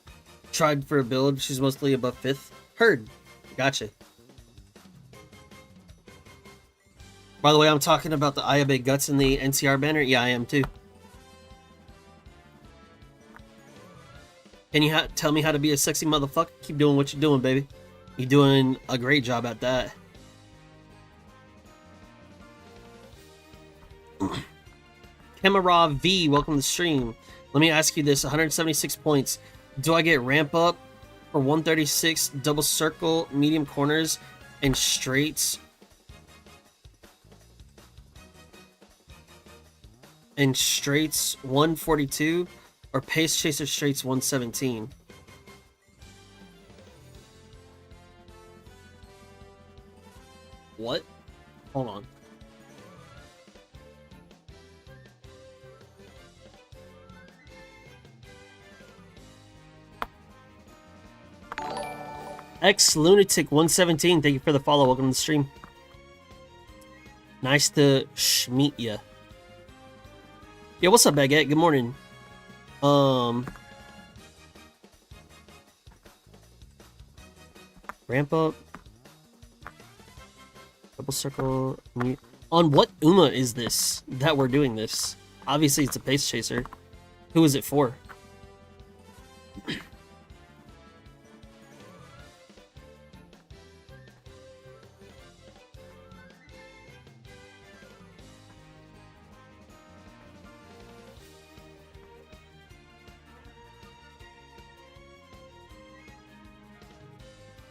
Tried for a build. She's mostly above 5th. Heard. Gotcha. By the way, I'm talking about the Ayabe Guts in the NCR banner. Yeah, I am too. Can you tell me how to be a sexy motherfucker? Keep doing what you're doing, baby. You're doing a great job at that. Kamara V, welcome to the stream. Let me ask you this, 176 points. Do I get ramp up for 136 double circle, medium corners, and straights? And straights 142, or pace chaser straights 117? What? Hold on. X Lunatic 117, thank you for the follow. Welcome to the stream. Nice to meet ya. Yeah, what's up, Baguette? Good morning. Ramp up. Double circle. On what Uma is this that we're doing this? Obviously, it's a pace chaser. Who is it for?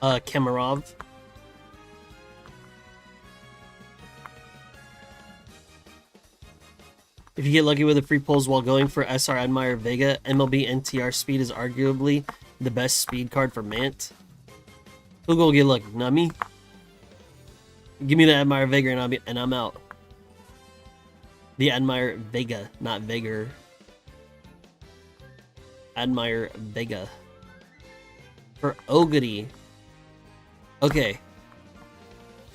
Kemarov. If you get lucky with the free pulls while going for SR Admire Vega, MLB NTR Speed is arguably the best speed card for Mant. Who gonna get lucky? Not me. Give me the Admire Vega and I'm out. The Admire Vega, not Vega. Admire Vega. For Ogre. Okay.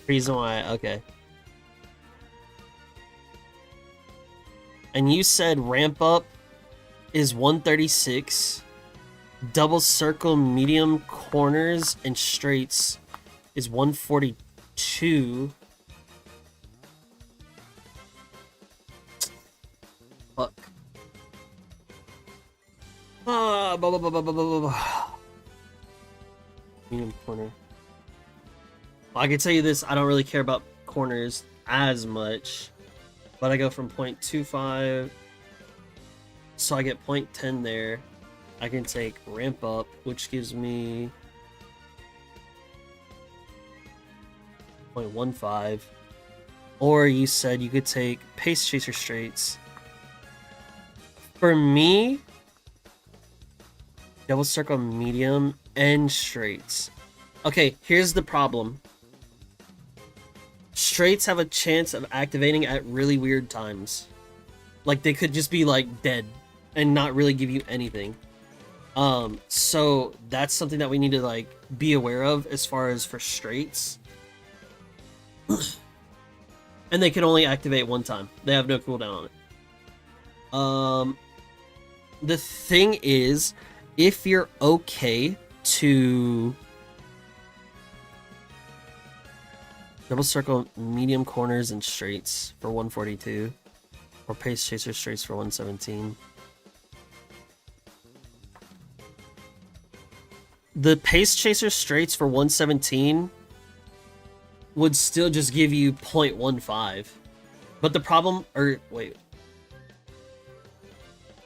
Reason why, okay. And you said ramp up is 136. Double circle, medium corners, and straights is 142. Fuck. Medium corner. Well, I can tell you this, I don't really care about corners as much. But I go from 0.25, so I get 0.10 there. I can take ramp up, which gives me 0.15. Or you said you could take pace chaser straights. For me, double circle medium and straights. Okay, here's the problem. Straights have a chance of activating at really weird times. Like, they could just be, like, dead and not really give you anything. So that's something that we need to, like, be aware of as far as for straights. And they can only activate one time. They have no cooldown on it. The thing is, if you're okay to double circle medium corners and straights for 142, or pace chaser straights for 117. The pace chaser straights for 117 would still just give you 0.15. But the problem, or wait,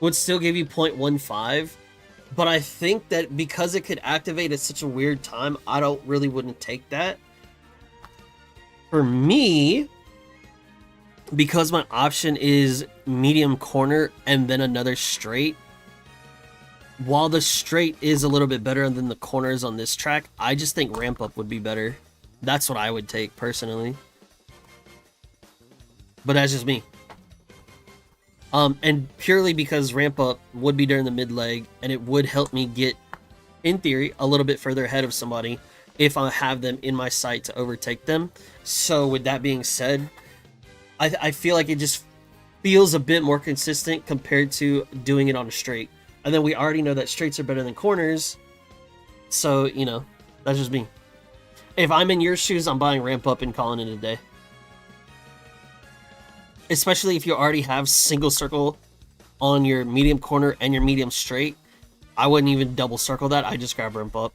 would still give you 0.15. But I think that because it could activate at such a weird time, I wouldn't take that. For me, because my option is medium corner and then another straight, while the straight is a little bit better than the corners on this track, I just think ramp up would be better. That's what I would take personally. But that's just me. And purely because ramp up would be during the mid leg, and it would help me get, in theory, a little bit further ahead of somebody if I have them in my sight to overtake them. So with that being said, I feel like it just feels a bit more consistent compared to doing it on a straight. And then we already know that straights are better than corners. So, you know, that's just me. If I'm in your shoes, I'm buying ramp up and calling it a day. Especially if you already have single circle on your medium corner and your medium straight. I wouldn't even double circle that. I just grab ramp up.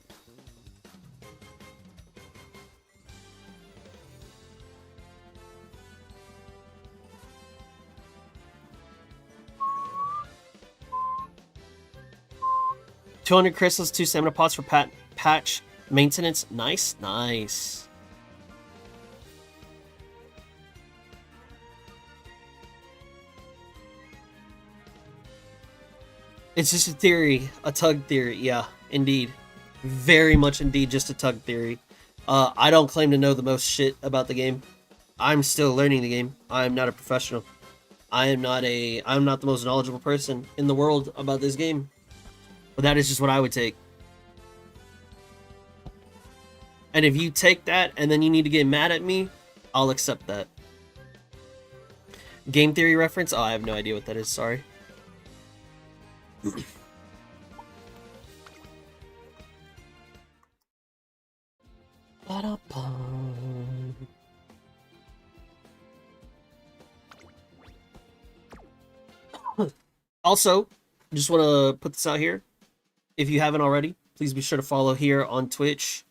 $200 crystals, 2 stamina pots for patch maintenance. Nice, nice. It's just a theory, a tug theory. Yeah, indeed. Very much indeed just a tug theory. I don't claim to know the most shit about the game. I'm still learning the game. I'm not a professional. I'm not the most knowledgeable person in the world about this game. But that is just what I would take. And if you take that and then you need to get mad at me, I'll accept that. Game theory reference? Oh, I have no idea what that is, sorry. Also, just want to put this out here. If you haven't already, please be sure to follow here on Twitch,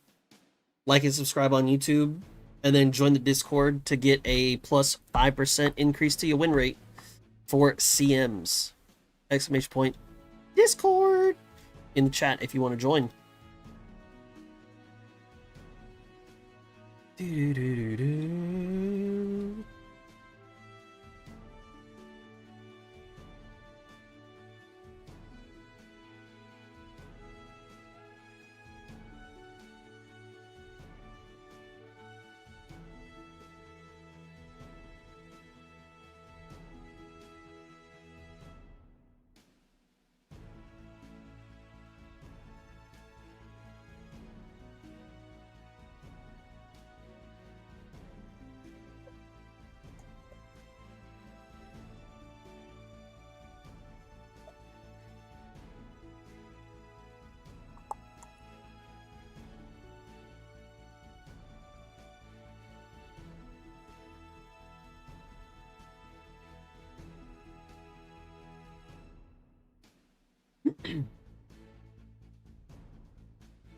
like and subscribe on YouTube, and then join the Discord to get a plus 5% increase to your win rate for CMs. Exclamation point Discord in the chat if you want to join. Do-do-do-do-do.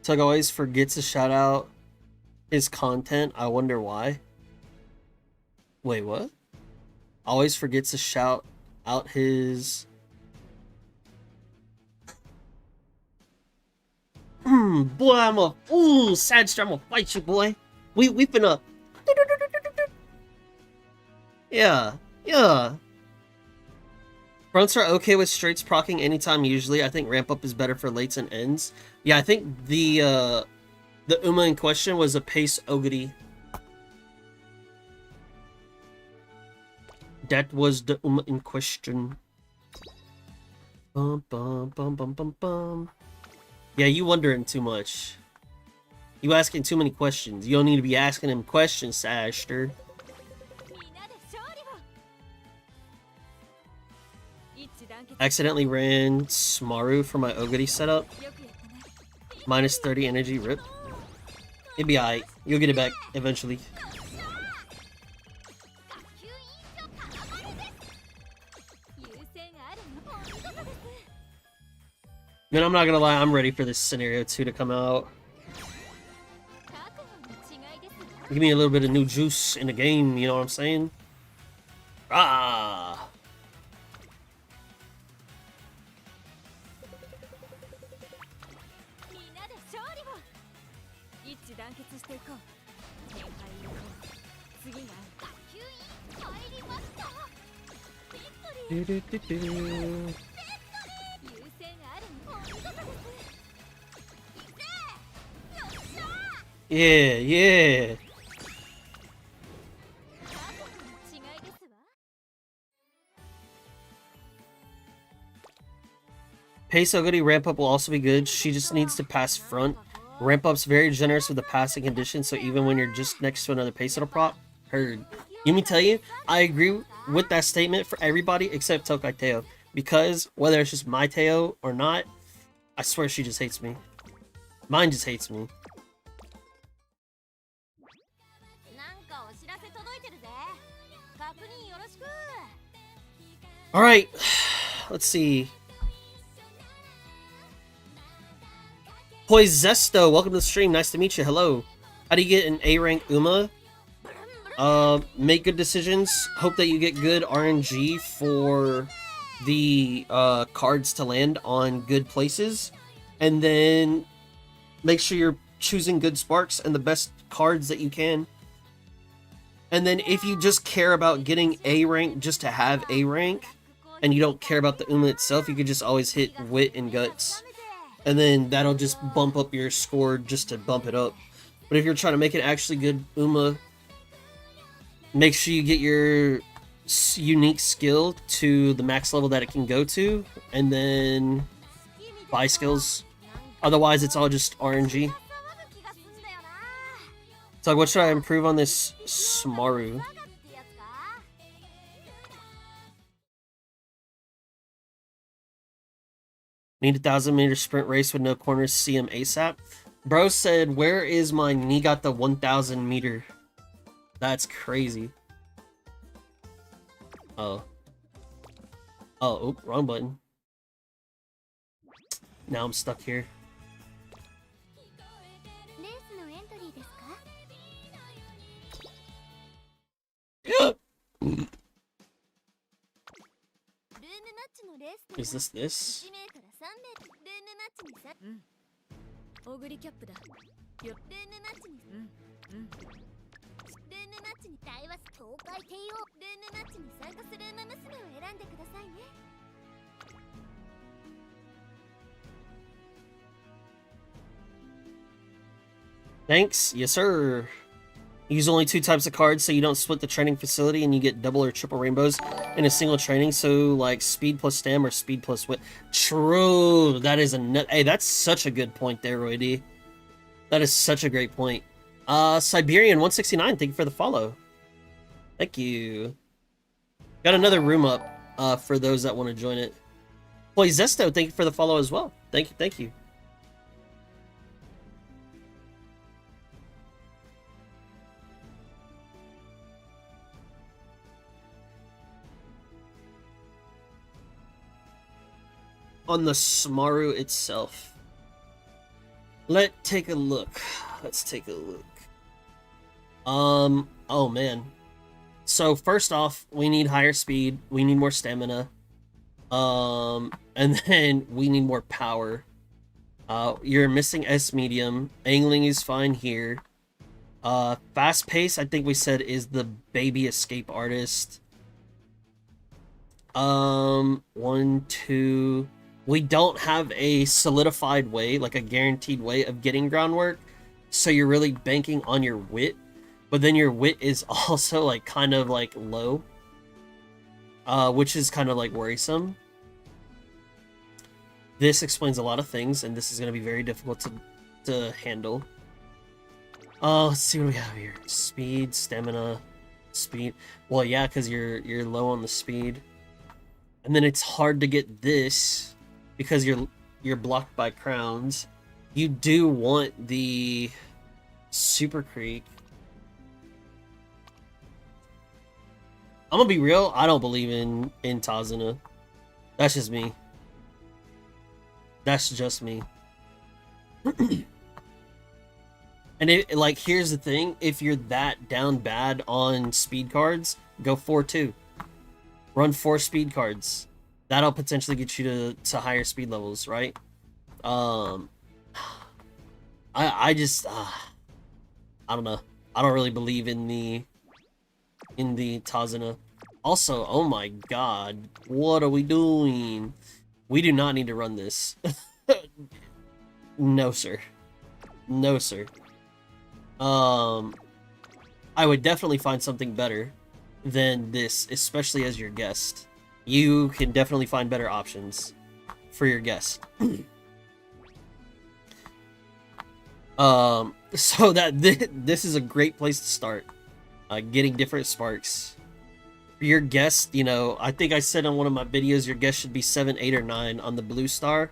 Tug always forgets to shout out his content. I wonder why. Wait, what? Always forgets to shout out his... boy, I'm a... Ooh, Sadster, I'm gonna fight you, boy. We finna... Yeah, yeah. Fronts are okay with straights proccing anytime usually. I think ramp up is better for lates and ends. Yeah, I think the Uma in question was a pace ogre. That was the Uma in question. Bum bum bum bum bum bum. Yeah, you wondering too much. You asking too many questions. You don't need to be asking him questions, Sadster. Accidentally ran Smaru for my Oguri setup. Minus 30 energy, rip. It'd be alright. You'll get it back eventually. Man, I'm not gonna lie, I'm ready for this scenario 2 to come out. Give me a little bit of new juice in the game, you know what I'm saying? Ah! Yeah, yeah. Pace Oguri ramp up will also be good. She just needs to pass front. Ramp up's very generous with the passing condition, so even when you're just next to another pace it'll prop. Heard. Let me tell you, I agree with that statement for everybody except Tokai Teo. Because whether it's just my Teo or not, I swear she just hates me. Mine just hates me. Alright, let's see. Poizesto, welcome to the stream. Nice to meet you. Hello. How do you get an A rank Uma? Make good decisions. Hope that you get good RNG for the cards to land on good places. And then make sure you're choosing good sparks and the best cards that you can. And then if you just care about getting A rank just to have A rank, and you don't care about the Uma itself, you could just always hit Wit and Guts. And then that'll just bump up your score just to bump it up. But if you're trying to make an actually good Uma, make sure you get your unique skill to the max level that it can go to, and then buy skills. Otherwise, it's all just RNG. So what should I improve on this Smaru? Need a 1,000-meter sprint race with no corners, CM ASAP. Bro said, where is my Niigata 1,000 meter? That's crazy. Oh. Oh, oop, wrong button. Now I'm stuck here. Is this? ルームマッチに対話す東海帝王ルームマッチに参加するウマ娘を選んでくださいね。 Thanks. Yes, sir. Use only 2 types of cards so you don't split the training facility and you get double or triple rainbows in a single training. So, like, speed plus stam or speed plus wit. True. That is a... Hey, that's such a good point there, Roy D. That is such a great point. Siberian169, thank you for the follow. Thank you. Got another room up for those that want to join it. Boy, Zesto, thank you for the follow as well. Thank you, thank you. On the Smaru itself. Let's take a look. Oh man. So first off, we need higher speed, we need more stamina. And then we need more power. You're missing S medium. Angling is fine here. Fast pace, I think we said, is the baby escape artist. 1, 2. We don't have a solidified way, like a guaranteed way of getting groundwork, so you're really banking on your wit, but then your wit is also like kind of like low, which is kind of like worrisome. This explains a lot of things, and this is going to be very difficult to handle. Let's see what we have here. Speed, stamina, speed. Well, yeah, because you're low on the speed, and then it's hard to get this. Because you're blocked by crowns. You do want the Super Creek. I'm gonna be real, I don't believe in Tazuna. That's just me. That's just me. And it, like, here's the thing, if you're that down bad on speed cards, go 4-2. Run 4 speed cards. That'll potentially get you to higher speed levels, right? I just I don't know. I don't really believe in the Tazuna. Also, oh my god, what are we doing? We do not need to run this. No, sir. No, sir. I would definitely find something better than this, especially as your guest. You can definitely find better options for your guest. So that this is a great place to start. Getting different sparks. For your guest, you know, I think I said on one of my videos, your guest should be 7, 8, or 9 on the blue star.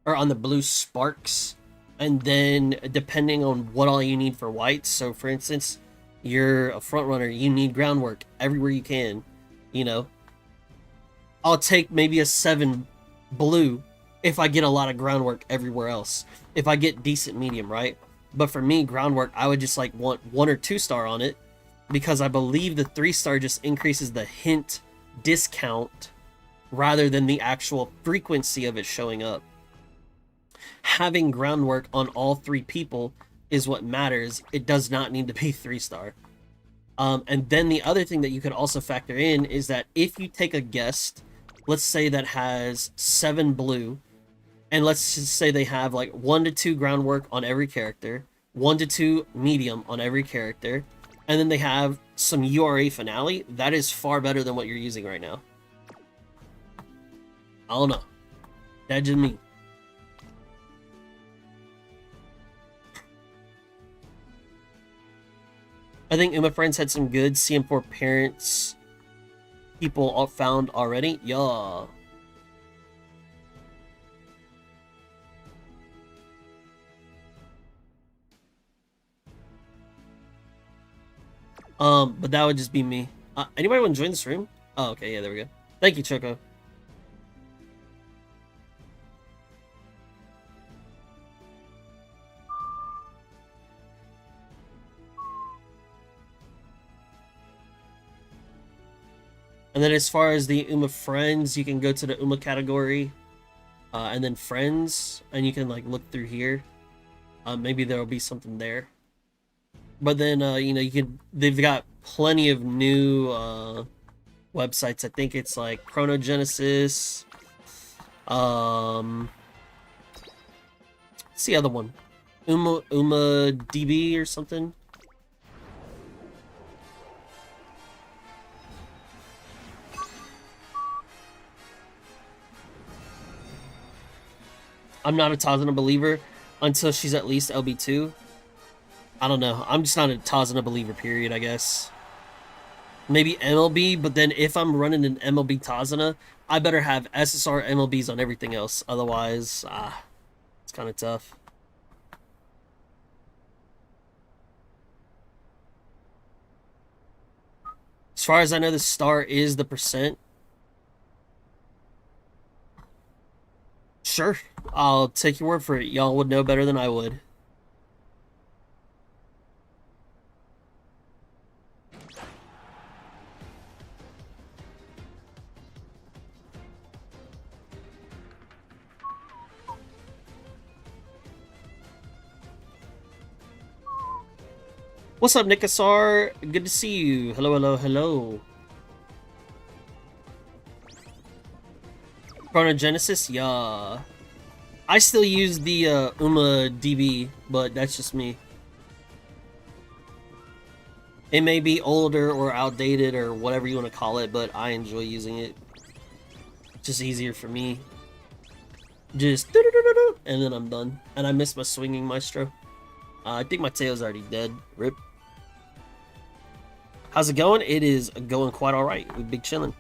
Or on the blue sparks. And then, depending on what all you need for whites. So, for instance, you're a front runner, you need groundwork everywhere you can, you know. I'll take maybe a 7 blue if I get a lot of groundwork everywhere else. If I get decent medium, right? But for me, groundwork, I would just like want 1 or 2 star on it, because I believe the 3 star just increases the hint discount rather than the actual frequency of it showing up. Having groundwork on all 3 people is what matters. It does not need to be 3 star. And then the other thing that you could also factor in is that if you take a guest, let's say that has 7 blue, and let's just say they have like 1 to 2 groundwork on every character, 1 to 2 medium on every character, and then they have some URA finale, that is far better than what you're using right now. I don't know. That's just me. I think Uma Friends had some good CM4 parents people found already. Yeah. But that would just be me. Anybody want to join this room? Oh, okay, yeah, there we go. Thank you, Choco. And then as far as the Uma Friends, you can go to the Uma category, and then Friends, and you can like look through here. Maybe there'll be something there. But then you know, they've got plenty of new websites. I think it's like Chronogenesis. What's the other one? Uma DB or something. I'm not a Tazuna believer until she's at least LB2. I don't know. I'm just not a Tazuna believer, period, I guess. Maybe MLB, but then if I'm running an MLB Tazuna, I better have SSR MLBs on everything else. Otherwise, it's kind of tough. As far as I know, the star is the percent. Sure, I'll take your word for it. Y'all would know better than I would. What's up, Nikasar? Good to see you. Hello, hello, hello. Chronogenesis? Yeah. I still use the Uma DB, but that's just me. It may be older or outdated or whatever you want to call it, but I enjoy using it. It's just easier for me. Just and then I'm done. And I miss my swinging maestro. I think my tail's already dead. Rip. How's it going? It is going quite alright. We've been chilling.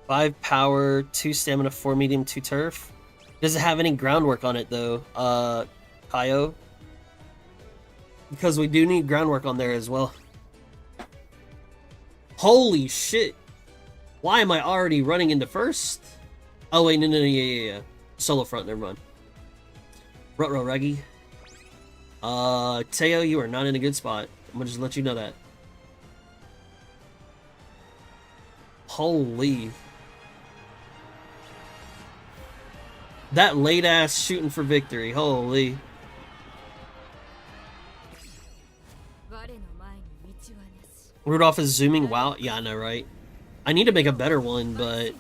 Five power, 2 stamina, 4 medium, 2 turf. Does it have any groundwork on it though, Kaio? Because we do need groundwork on there as well. Holy shit! Why am I already running into first? Oh wait, no, yeah. Solo front, never mind. Rutro Reggie. Teo, you are not in a good spot. I'm gonna just let you know that. Holy. That late ass shooting for victory. Holy. Rudolph is zooming. Wow. Yeah, I know, right? I need to make a better one, but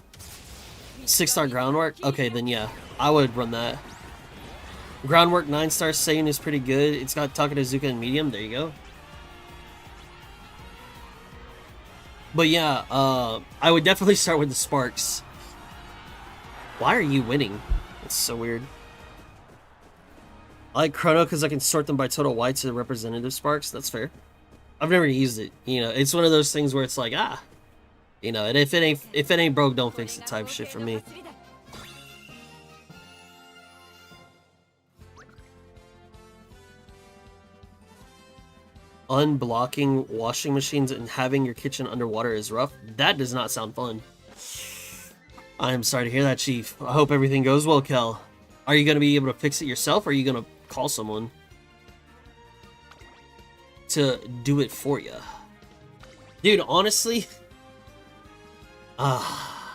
6-star groundwork? Okay, then yeah. I would run that. Groundwork 9-star Saiyan is pretty good. It's got Takarazuka in medium. There you go. But yeah, I would definitely start with the Sparks. Why are you winning? It's so weird. I like Chrono because I can sort them by total white to the representative Sparks. That's fair. I've never used it. You know, it's one of those things where it's like, you know, and if it ain't broke, don't fix it type shit for me. Unblocking washing machines and having your kitchen underwater is rough. That does not sound fun. I am sorry to hear that, Chief. I hope everything goes well, Kel. Are you going to be able to fix it yourself, or are you going to call someone to do it for you? Dude, honestly, I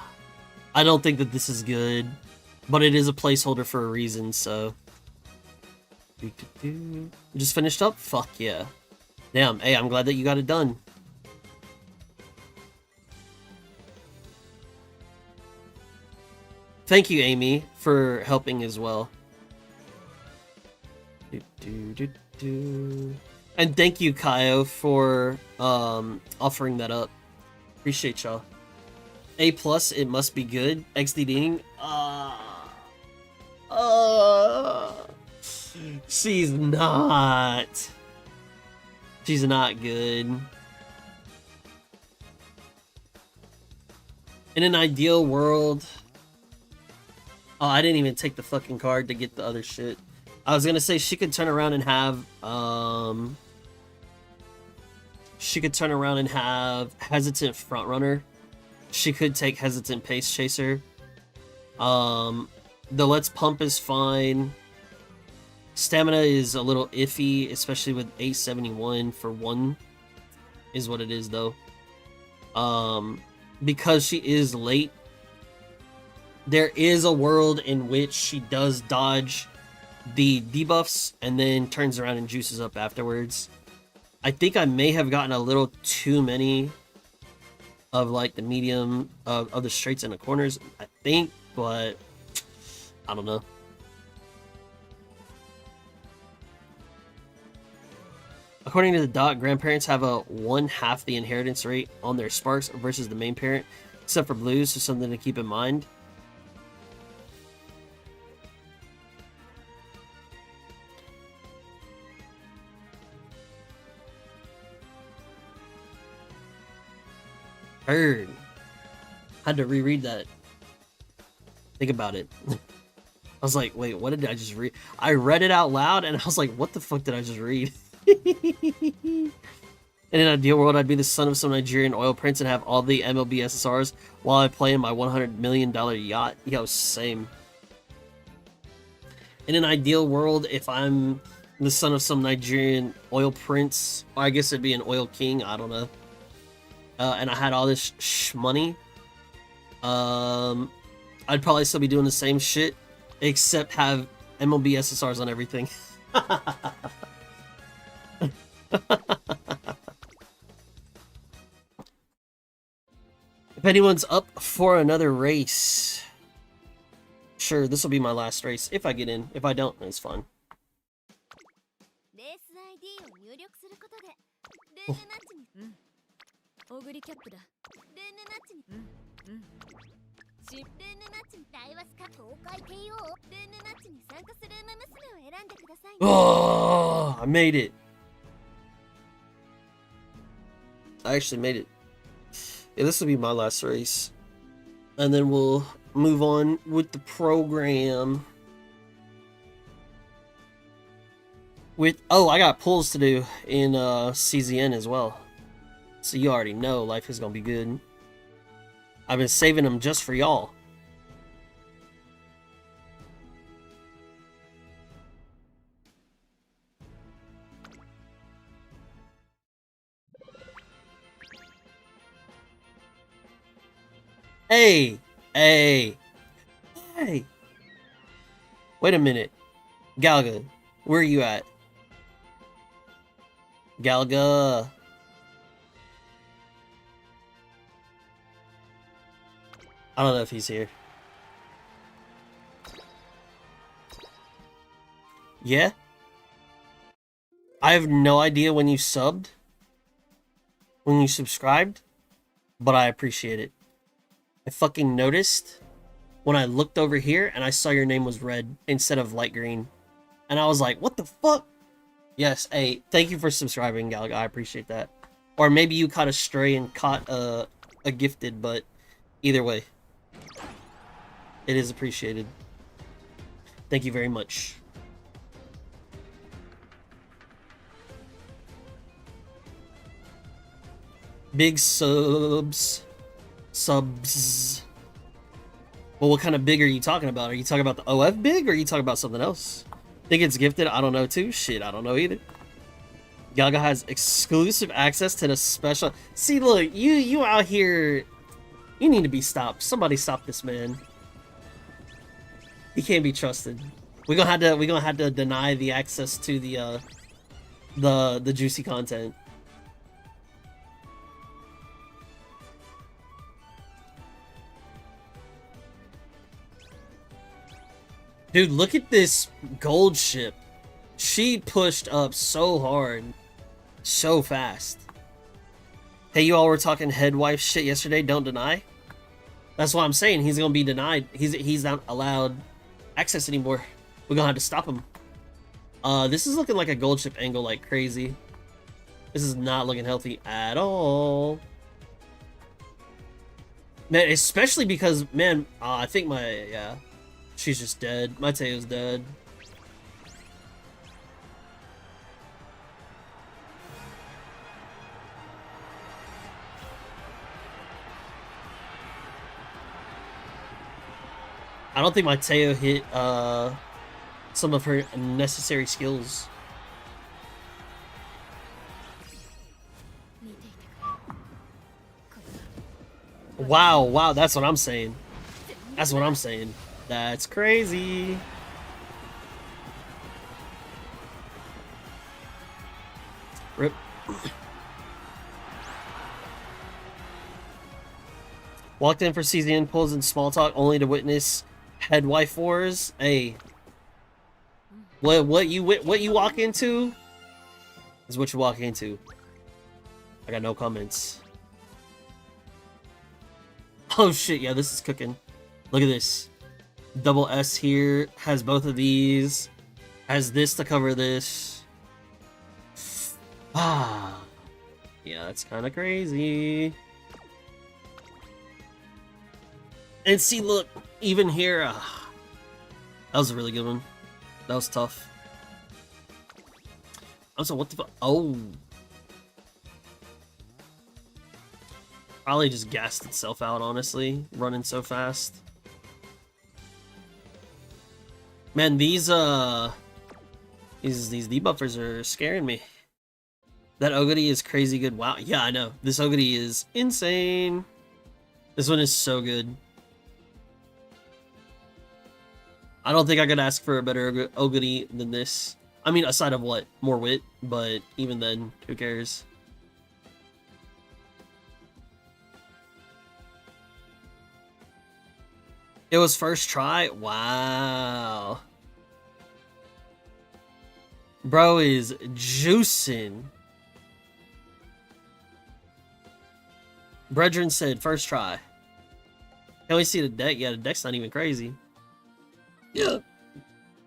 don't think that this is good, but it is a placeholder for a reason, so. Just finished up? Fuck yeah. Damn, hey, I'm glad that you got it done. Thank you, Amy, for helping as well. And thank you, Kaio, for offering that up. Appreciate y'all. A+, it must be good. XDDing. She's not. She's not good. In an ideal world... Oh, I didn't even take the fucking card to get the other shit. I was gonna say she could turn around and have, she could turn around and have Hesitant Frontrunner. She could take Hesitant Pace Chaser. The Let's Pump is fine. Stamina is a little iffy, especially with 871 for 1 is what it is, though. Because she is late, there is a world in which she does dodge the debuffs and then turns around and juices up afterwards. I think I may have gotten a little too many of like the medium of the straights and the corners, I think, but I don't know. According to the doc, grandparents have a 1/2 the inheritance rate on their sparks versus the main parent, except for blues, so something to keep in mind. Heard. Had to reread that. Think about it. I was like, wait, what did I just read? I read it out loud and I was like, what the fuck did I just read? In an ideal world, I'd be the son of some Nigerian oil prince and have all the MLB SSRs while I play in my $100 million yacht. Yo, same. In an ideal world, if I'm the son of some Nigerian oil prince, or I guess it'd be an oil king, I don't know. And I had all this money, I'd probably still be doing the same shit, except have MLB SSRs on everything. If anyone's up for another race, sure, this will be my last race if I get in. If I don't, it's fine. レース ID を入力することでルームマッチにオグリキャップだルームマッチにルームマッチに対話スカ公開 KO ルームマッチに参加する馬娘を選んでください Oh, I made it. I actually made it. Yeah, this will be my last race. And then we'll move on with the program. Oh, I got pulls to do in CZN as well. So you already know life is gonna be good. I've been saving them just for y'all. Hey! Hey! Hey! Wait a minute. Galga, where are you at? Galga! I don't know if he's here. Yeah? I have no idea when you subbed. When you subscribed. But I appreciate it. I fucking noticed when I looked over here and I saw your name was red instead of light green. And I was like, what the fuck? Yes, hey, thank you for subscribing, Galga. I appreciate that. Or maybe you caught a stray and caught a gifted, but either way. It is appreciated. Thank you very much. Big subs. Well, what kind of big are you talking about? Are you talking about the OF big or are you talking about something else? Think it's gifted? I don't know too. Shit, I don't know either. Galga has exclusive access to the special... See, look, you out here... You need to be stopped. Somebody stop this man. He can't be trusted. We're gonna have to deny the access to the juicy content. Dude, look at this gold ship. She pushed up so hard. So fast. Hey, you all were talking head wife shit yesterday. Don't deny. That's what I'm saying. He's gonna be denied. He's not allowed access anymore. We're gonna have to stop him. This is looking like a gold ship angle like crazy. This is not looking healthy at all. Man, especially because, man, I think yeah. She's just dead. My Teo's dead. I don't think my Teo hit some of her necessary skills. Wow, that's what I'm saying. That's what I'm saying. That's crazy. Rip. Walked in for CZN pulls and small talk only to witness head wife wars. Hey, what you walk into is what you walk into. I got no comments. Oh shit, yeah, this is cooking. Look at this. Double S here has both of these. Has this to cover this. Ah, yeah, that's kind of crazy. And see, look, even here, that was a really good one. That was tough. Also, what the fuck? Oh. Probably just gassed itself out, honestly, running so fast. Man, these debuffers are scaring me. That Ogre is crazy good. Wow, yeah, I know. This Ogre is insane. This one is so good. I don't think I could ask for a better Ogre than this. I mean, aside of what? More wit, but even then, who cares? It was first try? Wow. Bro is juicing. Brethren said first try. Can we see the deck? Yeah, the deck's not even crazy. Yeah.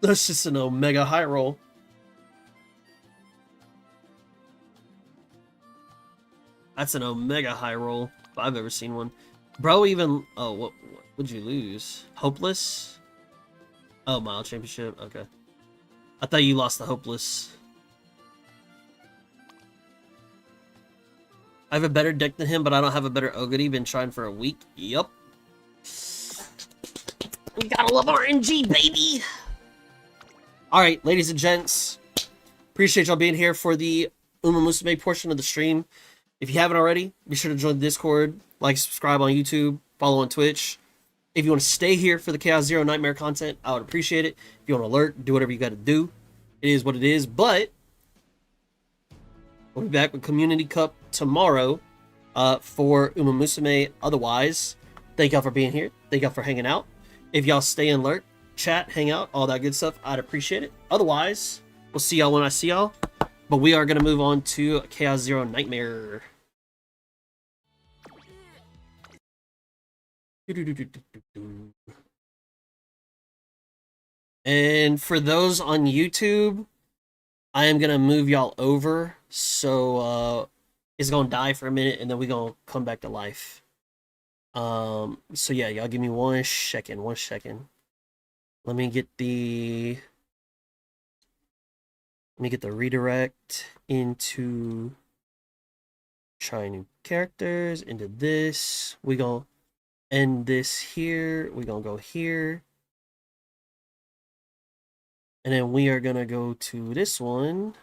That's just an omega high roll. That's an omega high roll if I've ever seen one. Bro even... Oh, what would you lose? Hopeless? Oh, Mile Championship. Okay. I thought you lost the Hopeless. I have a better deck than him, but I don't have a better Ogre. Been trying for a week. Yup. We gotta love RNG, baby! Alright, ladies and gents. Appreciate y'all being here for the Uma Musume portion of the stream. If you haven't already, be sure to join the Discord, like, subscribe on YouTube, follow on Twitch. If you want to stay here for the Chaos Zero Nightmare content, I would appreciate it. If you want to alert, do whatever you got to do. It is what it is, but we'll be back with Community Cup tomorrow for Uma Musume. Otherwise, thank y'all for being here. Thank y'all for hanging out. If y'all stay alert, chat, hang out, all that good stuff, I'd appreciate it. Otherwise, we'll see y'all when I see y'all. But we are going to move on to Chaos Zero Nightmare. And for those on YouTube, I am going to move y'all over. So it's going to die for a minute and then we're going to come back to life. So yeah, y'all give me 1 second. 1 second. Let me get the redirect into try new characters into this. We gonna end this here. We gonna go here. And then we are gonna go to this one.